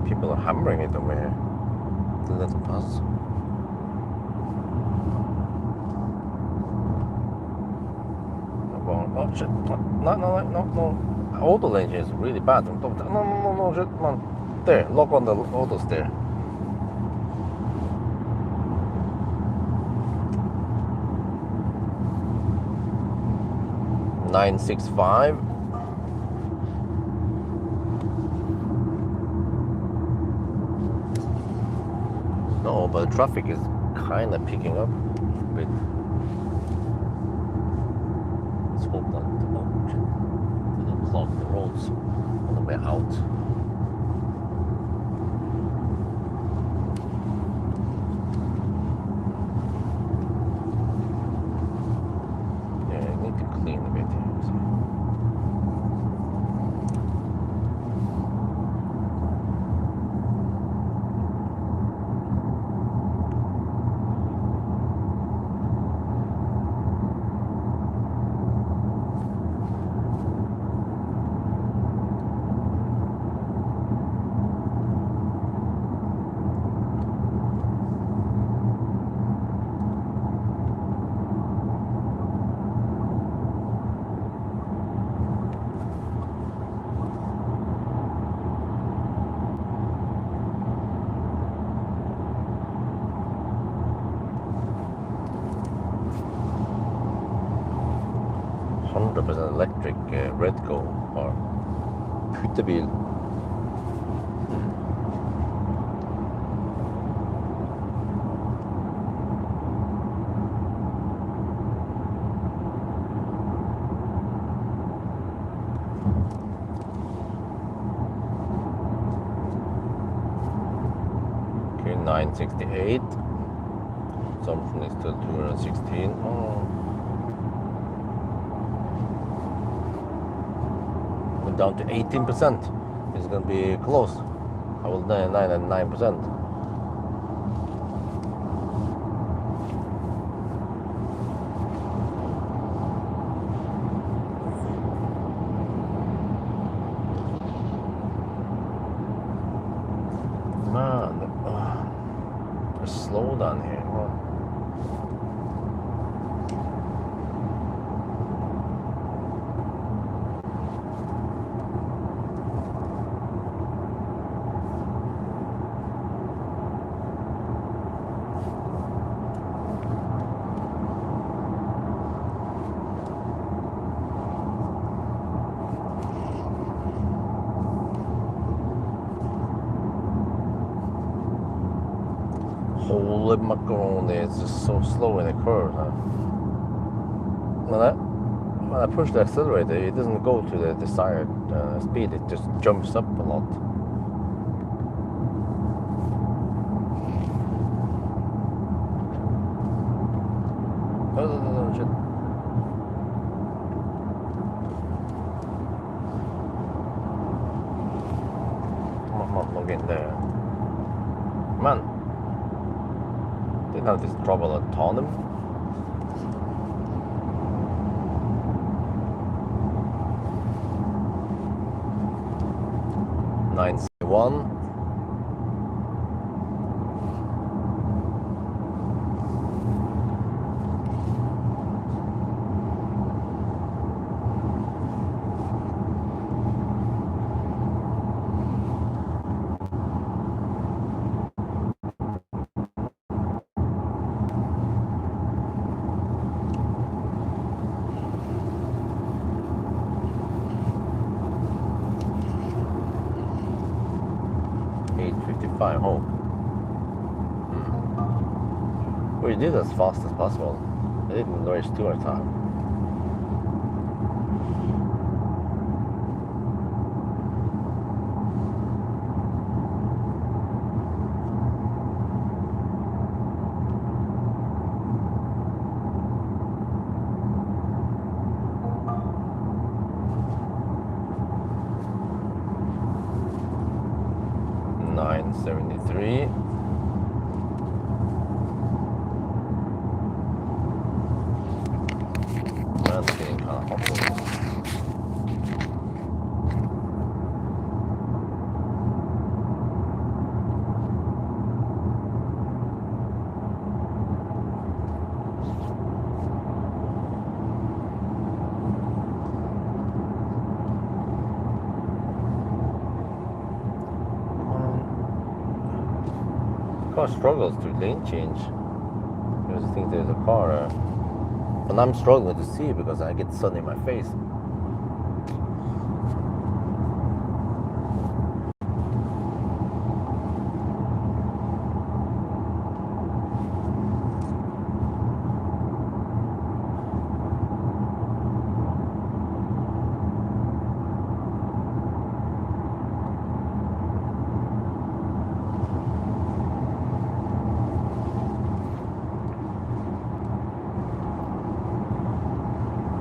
People are hammering it over here. To let them pass. Oh shit. No. Auto lane is really bad. No, shit, man. There, lock on the autos there. $965. No, but the traffic is kind of picking up a bit. Let's hope not. Oh shit. It'll clog the roads on the way out. Yeah, I need to clean a bit here. So. Electric red go or putebil. Okay, 968. Assumption is still 216. Oh. Down to 18%. It's going to be close. I was 9%. Man, there's slow down here. Holy macaroni, it's just so slow in the curve, huh? When I push the accelerator, it doesn't go to the desired speed, it just jumps up a lot. Oh, shit. Come on, log in there. Man. Didn't have this trouble at Tottenham. $961. Home. We did as fast as possible. I didn't waste too much time. $973. That's getting kind of hot. car struggles to lane change. Because I think there's a car there. And I'm struggling to see because I get sun in my face.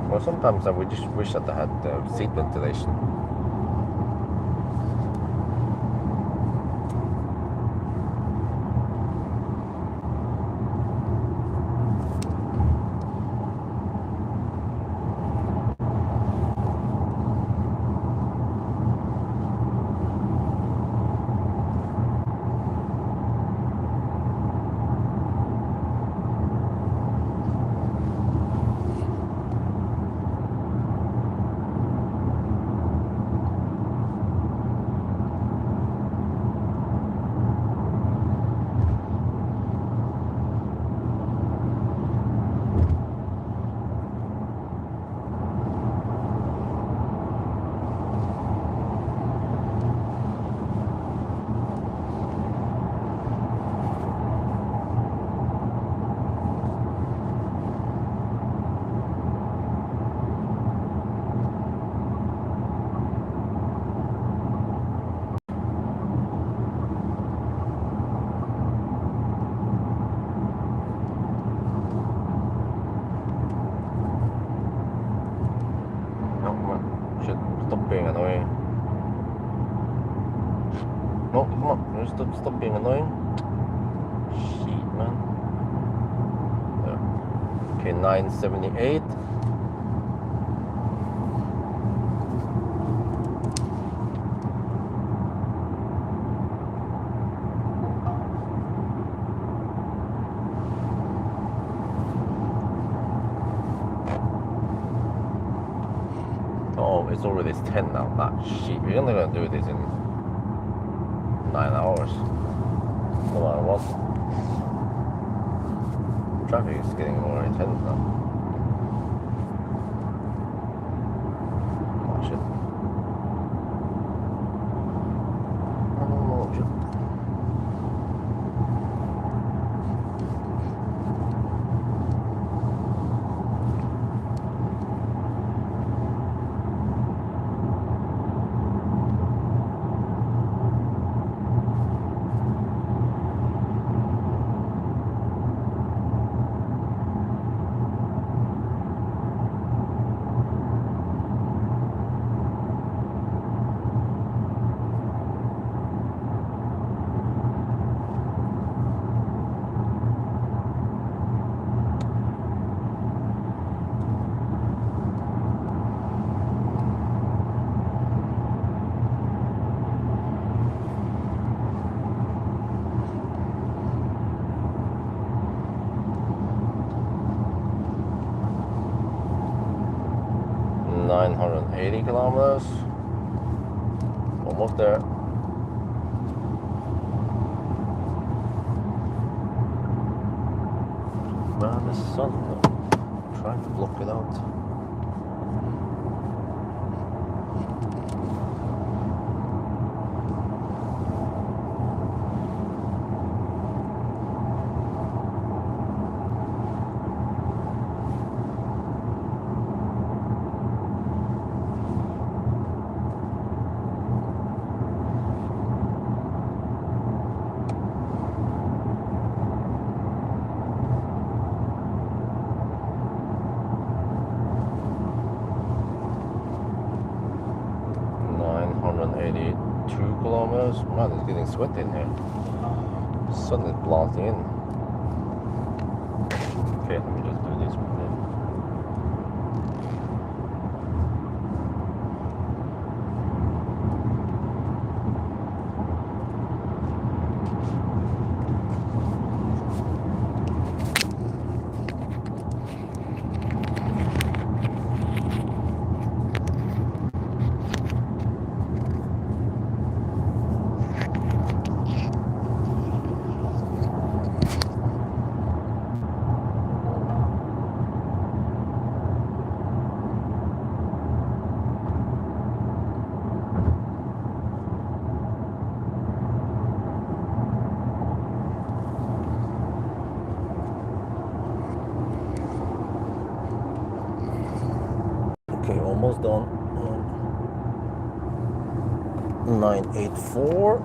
Well, sometimes I would just wish that I had seat ventilation. Stop being annoying. No, come on. Stop being annoying. Shit, man. Yeah. Okay, 978. Oh, it's already 10 now. Ah, shit. We're only gonna do this in 9 hours. No matter what. Traffic is getting more intense now. Oh, shit. Oh, shit. $980 kilometers. Almost there. Man, the sun, I'm trying to block it out. Man, it's getting sweaty in here. The sun is blasting in. Okay, let me just do this one then. 984.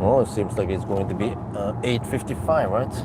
Oh, it seems like it's going to be 855, right?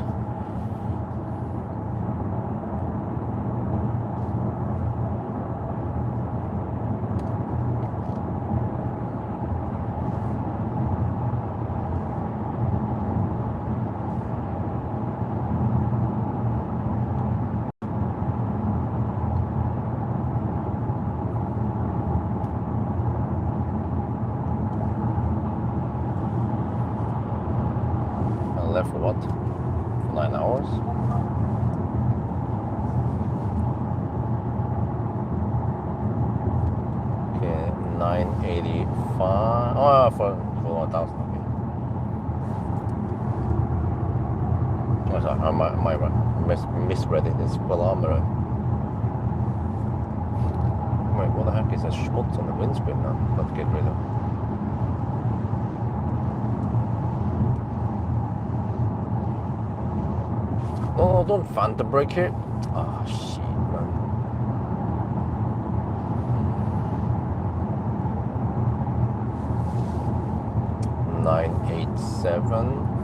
Left for what? 9 hours? Okay, 985. Oh, for 1000. Okay. Oh, sorry, I misread it. It's kilometer. Wait, what the heck is that schmutz on the windscreen now? Let's get rid of. No, don't Fanta brake here. Oh, shit, man. Nine, 8, 7.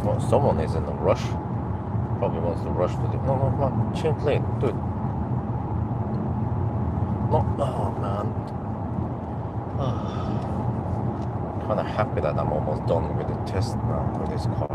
Well, someone is in a rush. Probably wants to rush to the. No, come on, change lane, dude. No, oh man. Kind of happy that I'm almost done with the test now with this car.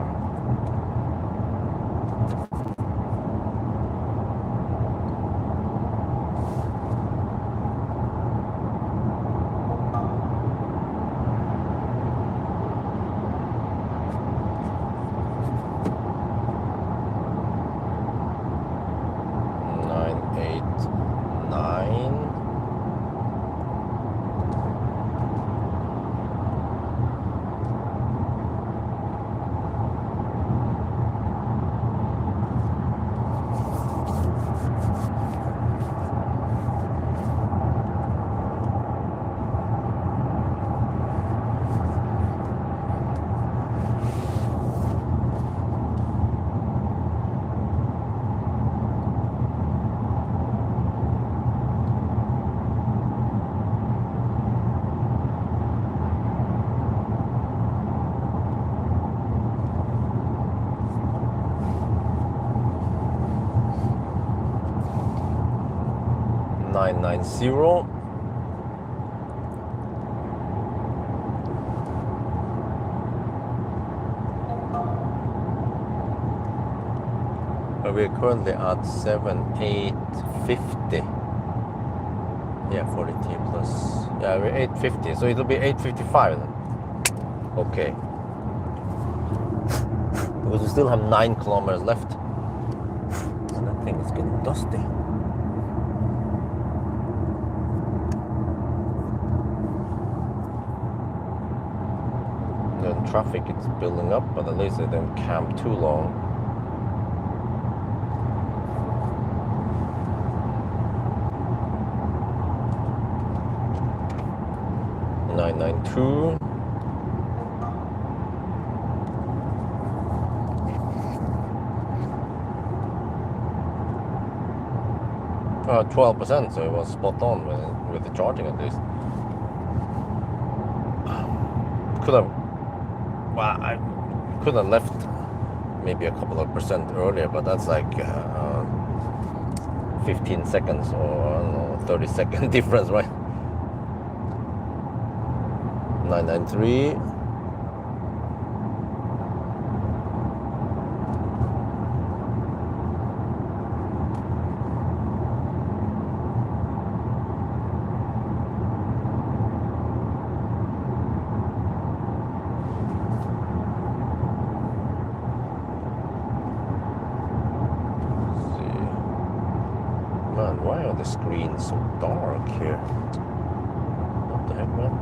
$990. We're currently at 7,850. Yeah, 40T plus. Yeah, we're 850, so it'll be 855 then. Okay. Because we still have 9 kilometers left. And that thing is getting dusty. The traffic is building up, but at least they didn't camp too long. $992. 12%, so it was spot on with the charging at least. Could have, well, I could have left maybe a couple of percent earlier, but that's like 15 seconds or I don't know, 30-second difference, right? 993. Man, why are the screens so dark here? What the heck, man?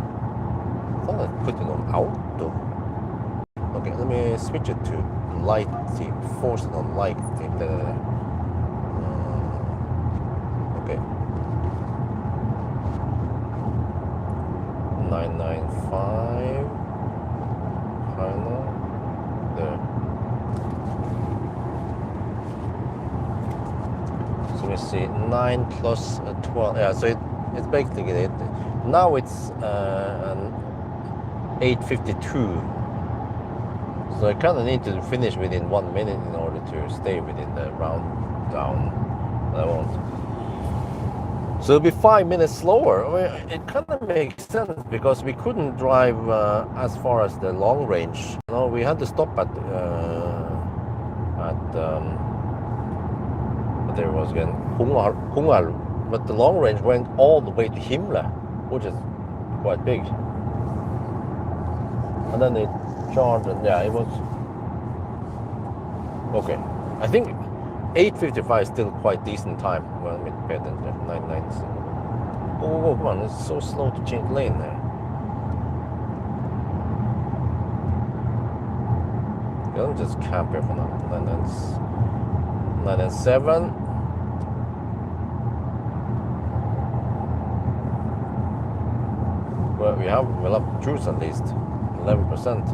I thought I'd put it on auto. Okay, let me switch it to light theme force it on like. Okay. 995. Final. There. So we see 9 plus 12. Yeah, so it's basically it. Now it's an 8:52. So I kind of need to finish within 1 minute in order to stay within the round down. I won't. So it'll be 5 minutes slower. I mean, it kind of makes sense because we couldn't drive as far as the long range. No, we had to stop at what there was again, Hungal, but the long range went all the way to Himla, which is quite big. And then it charged, and yeah, it was okay. I think 8:55 is still quite decent time. Well, I mean, better than 9:9. Oh, come on, it's so slow to change lane there. I'll just camp here for now. 9:07. Well, we'll have juice at least 11%.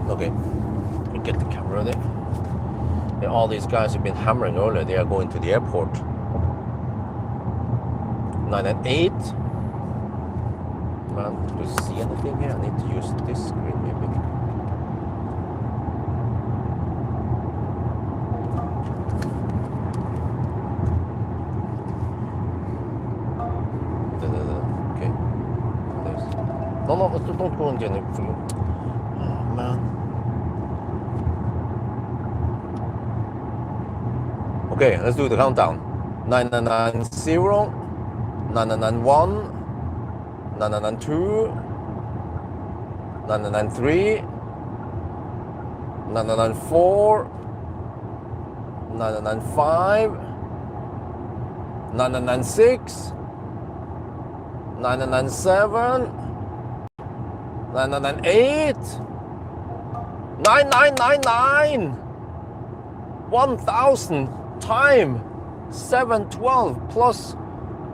Okay, we get the camera there. Yeah, all these guys have been hammering earlier. They are going to the airport. 9:08. Man, do you see anything here? I need to use this screen maybe. Okay. No, don't go and get it. Oh man. Okay, let's do the countdown. 9:90, 9:91, 9:92, 9:93, 9:94, 9:95, 9:96, 9:97, 9:98, 9:999, 1,000. Time 7:12 plus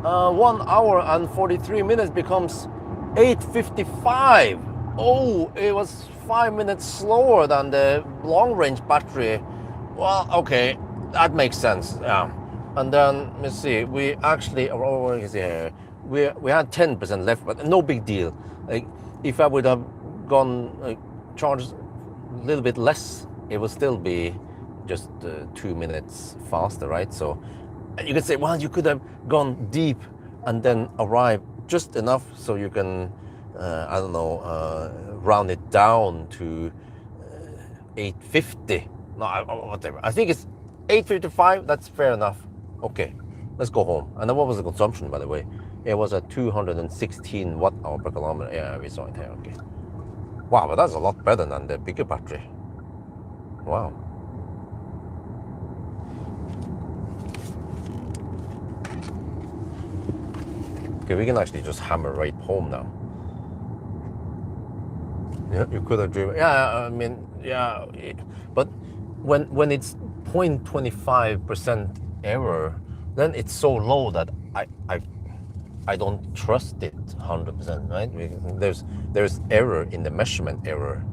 1 hour and 43 minutes becomes 8:55. Oh, it was 5 minutes slower than the long range battery. Well, okay, that makes sense. Yeah. And then let's see, we actually we had 10% left, but no big deal. Like if I would have gone charged a little bit less, it would still be just 2 minutes faster, right? So you could say, well, you could have gone deep and then arrive just enough so you can, I don't know, round it down to 8:50. No, whatever. I think it's 8:55. That's fair enough. Okay, let's go home. And then what was the consumption, by the way? It was at 216 watt-hour per kilometer. Yeah, we saw it here. Okay. Wow, but that's a lot better than the bigger battery. Wow. Okay, we can actually just hammer right home now. Yeah, you could have driven. Yeah, I mean, yeah, but when it's 0.25% error, then it's so low that I don't trust it 100%, right? There's error in the measurement error.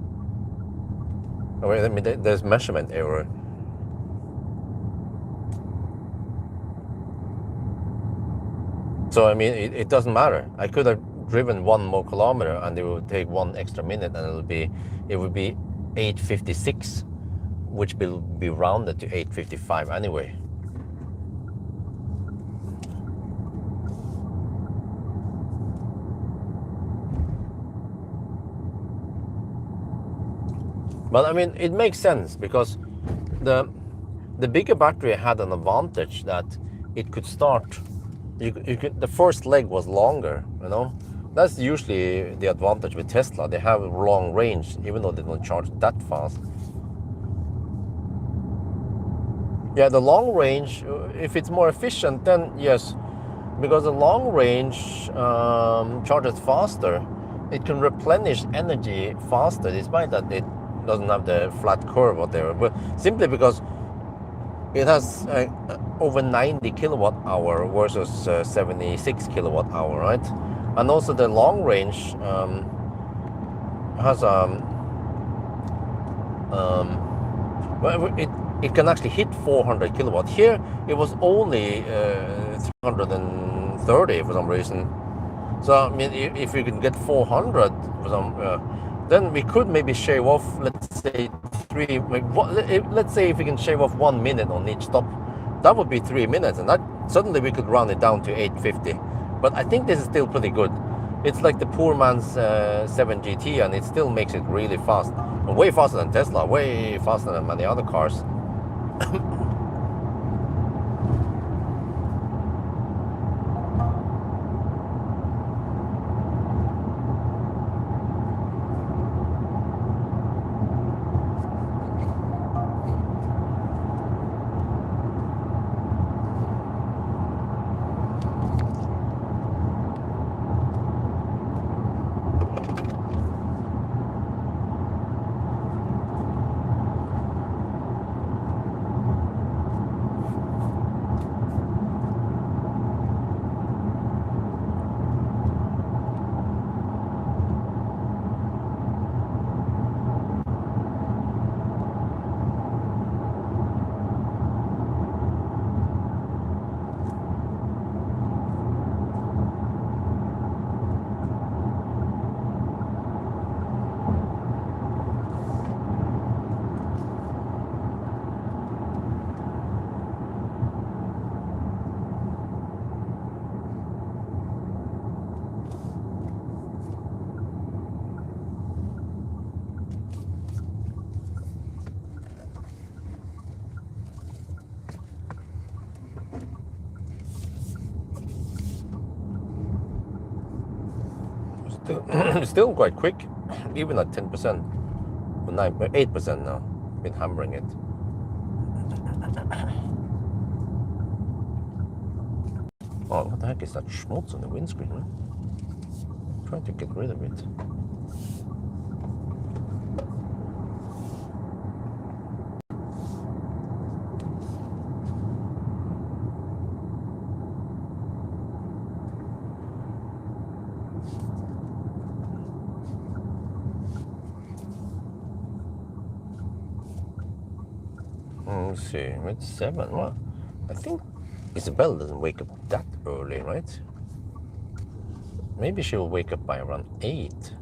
I mean, there's measurement error. So I mean, it doesn't matter. I could have driven 1 more kilometer, and it would take 1 extra minute, and it would be 8:56, which will be rounded to 8:55 anyway. But I mean, it makes sense because the bigger battery had an advantage that it could start. The first leg was longer, you know. That's usually the advantage with Tesla. They have long range, even though they don't charge that fast. Yeah, the long range, if it's more efficient, then yes, because the long range charges faster. It can replenish energy faster, despite that it doesn't have the flat curve or whatever. But simply because it has over 90 kilowatt hour versus 76 kilowatt hour, right? And also the long range has well, it can actually hit 400 kilowatt. Here it was only 330 for some reason. So I mean, if we can get 400 for some, then we could maybe shave off, let's say let's say if we can shave off 1 minute on each stop, that would be 3 minutes, and that suddenly we could round it down to 850. But I think this is still pretty good. It's like the poor man's 7 GT, and it still makes it really fast, and way faster than Tesla, way faster than many other cars. Still quite quick, even at 10%, 8% now. Been hammering it. Oh, what the heck is that schmutz on the windscreen? Huh? I'm trying to get rid of it. Let's see, it's 7. Well, I think Isabel doesn't wake up that early, right? Maybe she'll wake up by around 8.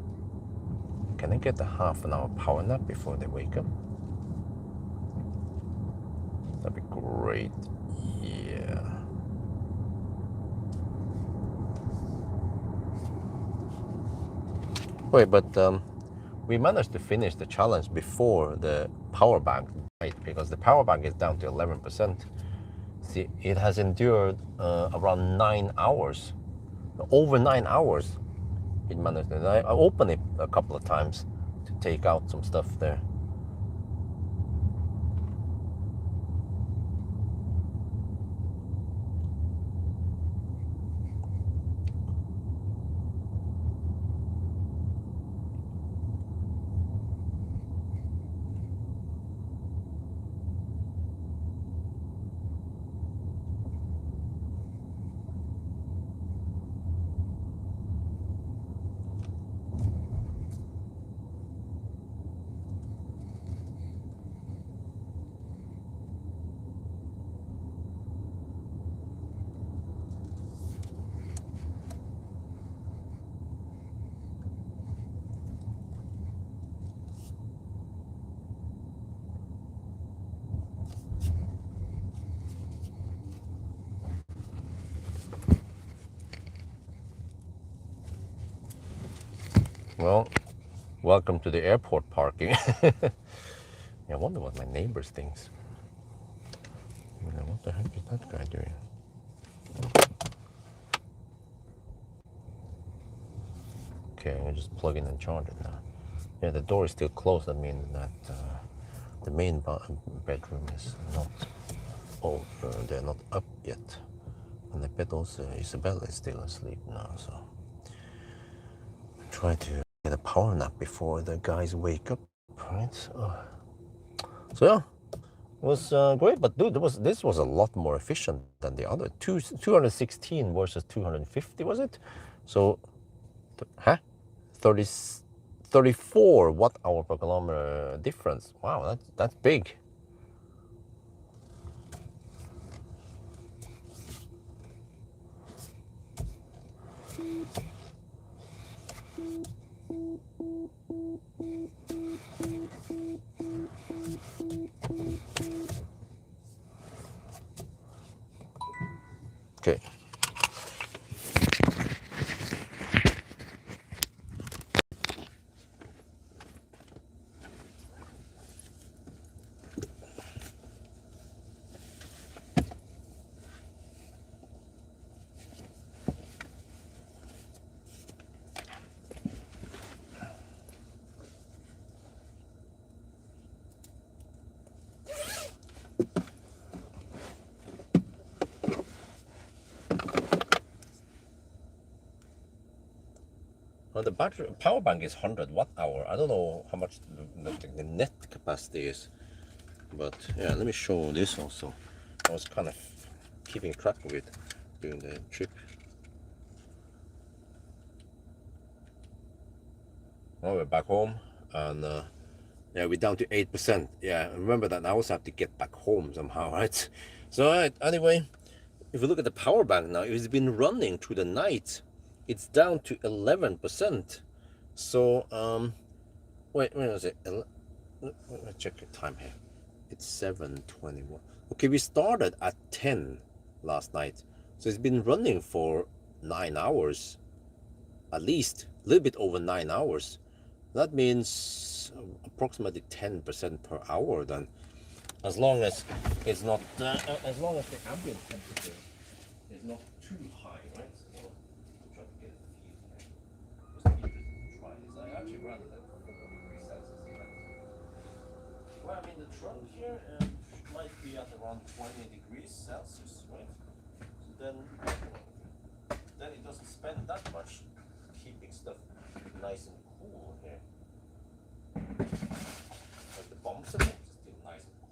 Can I get a half an hour power nap before they wake up? That'd be great. Yeah. Wait, but we managed to finish the challenge before the power bank died, because the power bank is down to 11%. See, it has endured around 9 hours. Over 9 hours it managed. And I opened it a couple of times to take out some stuff there. Well, welcome to the airport parking. I wonder what my neighbors thinks. What the heck is that guy doing? Okay, I just plug in and charge it now. Yeah, the door is still closed. That means that the main bedroom is not Oh, they're not up yet. And I bet also Isabella is still asleep now, so try to get a power nap before the guys wake up, right? So yeah, it was great, but dude, this was a lot more efficient than the other. 216 versus 250, was it? So, huh? 30, 34 watt hour per kilometer difference. Wow, that's big. Okay. Well, the battery power bank is 100 watt hour. I don't know how much the net capacity is, but yeah, let me show this also. I was kind of keeping track of it during the trip. Now we're back home, and yeah, we're down to 8%. Yeah, remember that I also have to get back home somehow, right? So anyway, if you look at the power bank now, it's been running through the night. It's down to 11%. So wait a it? Let's check the time here. It's 7:21. Okay, we started at 10 last night, so it's been running for 9 hours, at least a little bit over 9 hours. That means approximately 10% per hour. Then, as long as it's not, as long as the ambient temperature is not too high, right? So try to get a feel here. Just interested to try this. I actually ran it at 4 degrees Celsius. Well, I mean the trunk here might be at around 20 degrees Celsius, right? So then it doesn't spend that much keeping stuff nice and cool here. Like the bumps of it is still nice and cool.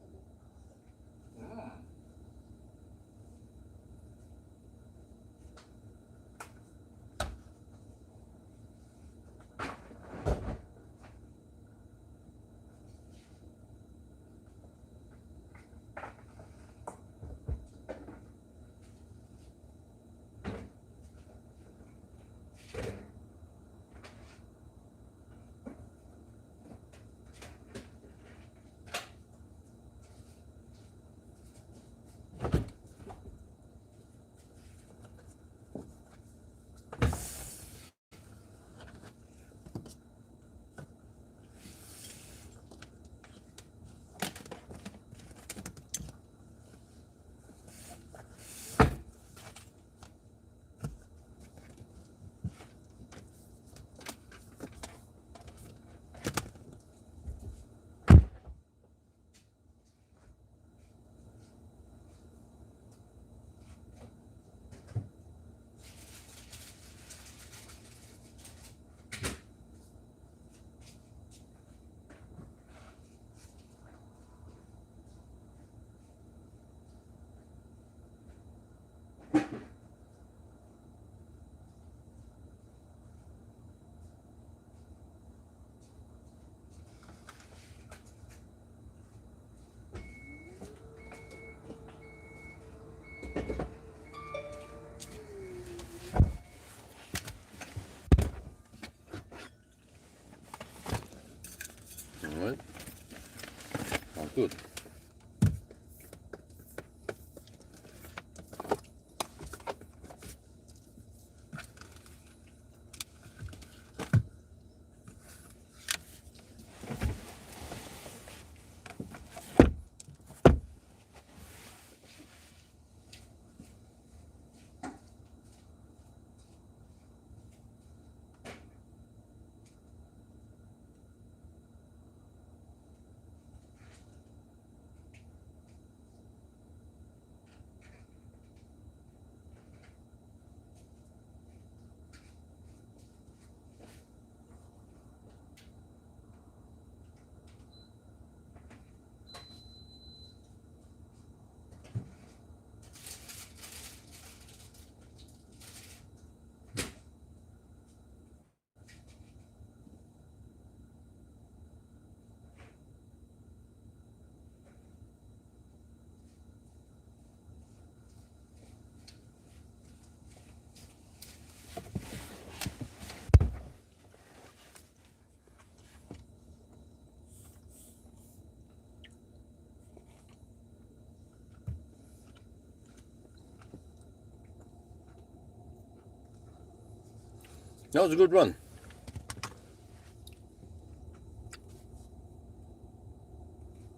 That was a good run.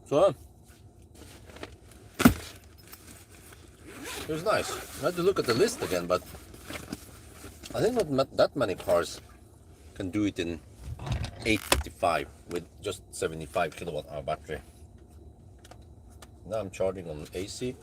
So it was nice. I had to look at the list again, but I think not that many cars can do it in 855 with just 75 kilowatt hour battery. Now I'm charging on AC.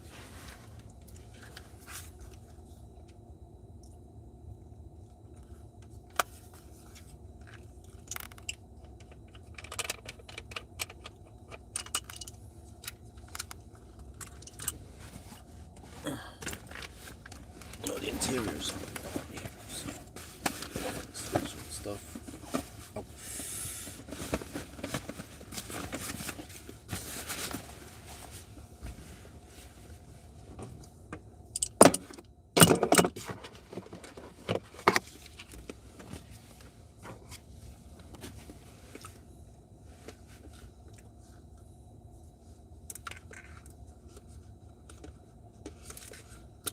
Oh, the interiors. Stuff. Oh.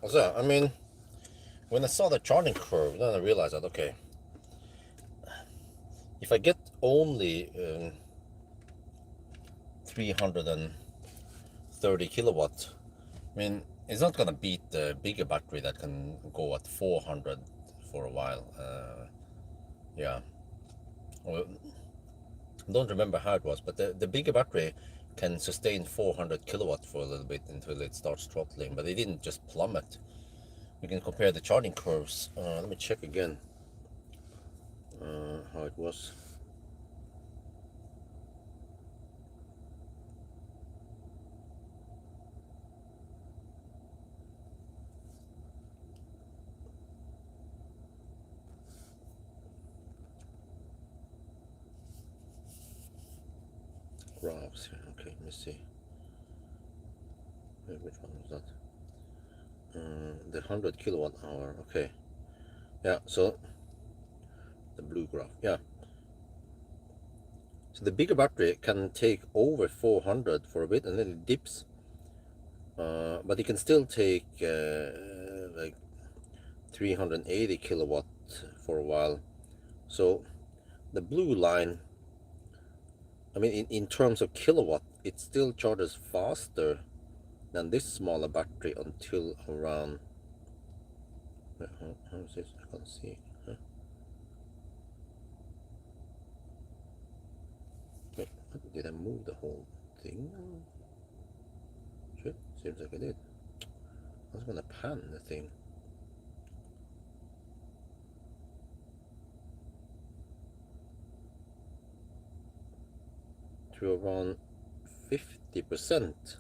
So, I mean, when I saw the charging curve, then I realized that, okay, if I get only 330 kilowatt, I mean, it's not gonna beat the bigger battery that can go at 400 for a while. Yeah. Well, I don't remember how it was, but the bigger battery can sustain 400 kilowatt for a little bit until it starts throttling, but it didn't just plummet. We can compare the charging curves. Let me check again how it was. Graphs here. Okay, let me see. Which one was that? The 100 kilowatt hour. Okay. Yeah, so the blue graph. Yeah. So the bigger battery can take over 400 for a bit and then it dips. But it can still take like 380 kilowatt for a while. So the blue line, I mean, in terms of kilowatt, it still charges faster than this smaller battery until around. How is this? I can't see. Huh? Wait, did I move the whole thing? Shit, seems like I did. I was gonna pan the thing. To around 50%.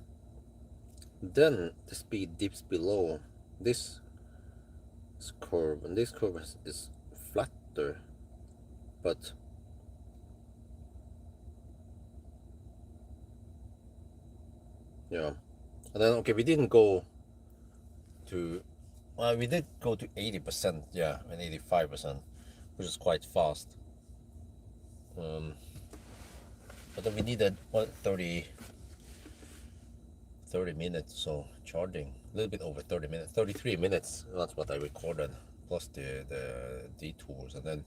Then the speed dips below this curve, and this curve is flatter, but yeah. And then okay, we didn't go to, well, we did go to 80%, yeah, and 85%, which is quite fast. But then we needed what 30 minutes, so charging a little bit over 30 minutes, 33 minutes. That's what I recorded, plus the detours, and then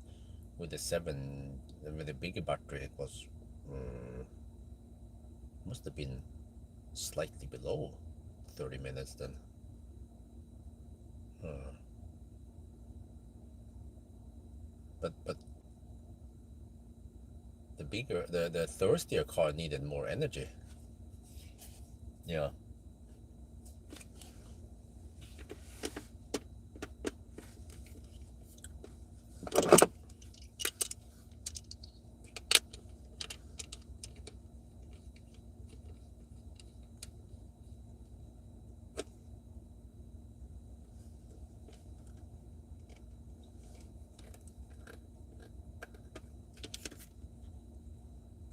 with the bigger battery, it was must have been slightly below 30 minutes then. But the bigger, the thirstier car needed more energy. Yeah.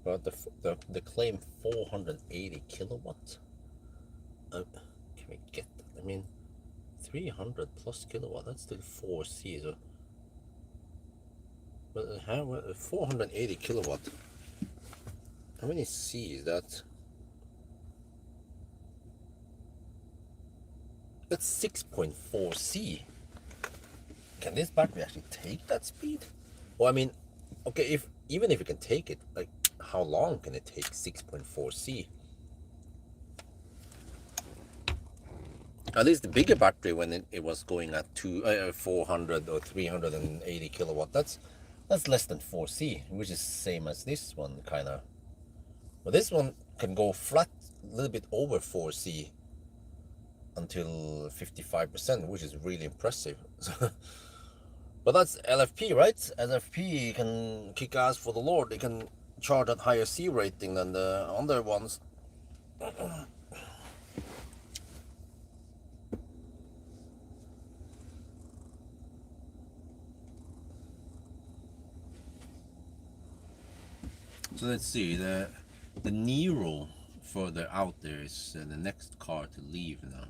But the claim 480 kilowatt. Can we get that? I mean, 300 plus kilowatt. That's still 4C. So, but how 480 kilowatt? How many C is that? That's 6.4 C. Can this battery actually take that speed? Well, I mean, okay, if even if you can take it, like, how long can it take 6.4C? At least the bigger battery, when it was going at 400 or 380 kilowatt, that's less than 4C, which is same as this one, kind of. But this one can go flat, a little bit over 4C until 55%, which is really impressive. But that's LFP, right? LFP can kick ass for the Lord. They can charge at higher C rating than the other ones. So let's see, the Nero further out there is the next car to leave now.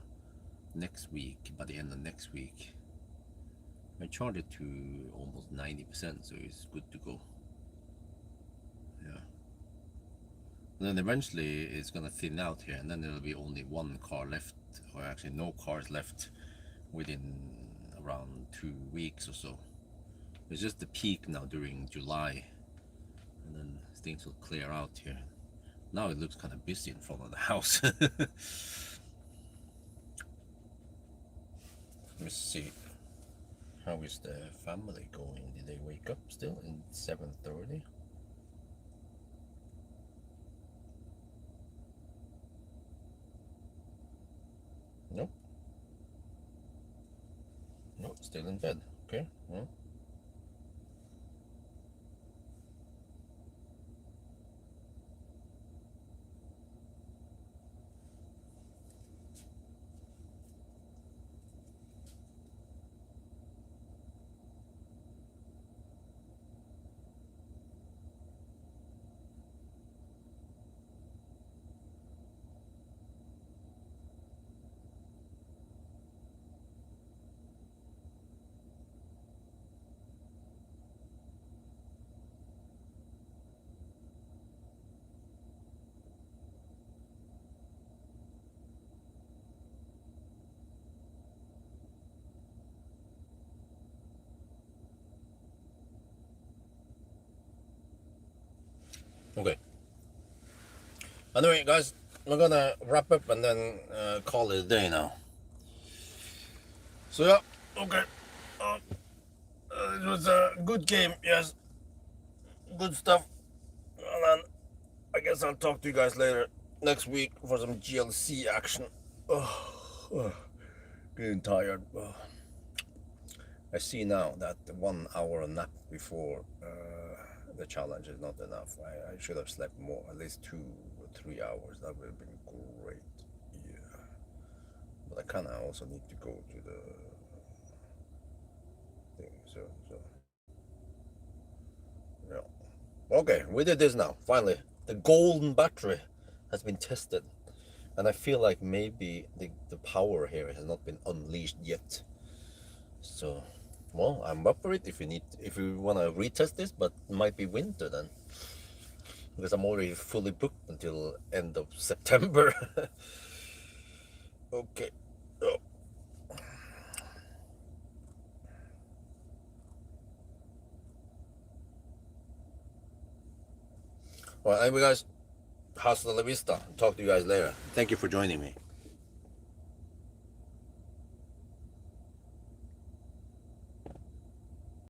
Next week, by the end of next week. I charged it to almost 90%, so it's good to go. Yeah. And then eventually it's gonna thin out here, and then there'll be only one car left, or actually no cars left within around 2 weeks or so. It's just the peak now during July, and then things will clear out here. Now it looks kind of busy in front of the house. Let me see. How is the family going? Did they wake up still in 7:30? Nope. Nope, still in bed. Okay. Well. Okay. Anyway, guys, we're gonna wrap up and then call it a day now. So yeah, okay. It was a good game, yes. Good stuff. And then I guess I'll talk to you guys later next week for some GLC action. Getting tired. I see now that the 1 hour nap before the challenge is not enough. I should have slept more, at least 2 or 3 hours. That would have been great. Yeah. But I kind of also need to go to the thing. So yeah. Okay, we did this now. Finally, the golden battery has been tested, and I feel like maybe the power here has not been unleashed yet. So, well, I'm up for it if you want to retest this, but it might be winter then, because I'm already fully booked until end of September. Okay. Oh. Well, anyway, guys, hasta la vista. Talk to you guys later. Thank you for joining me.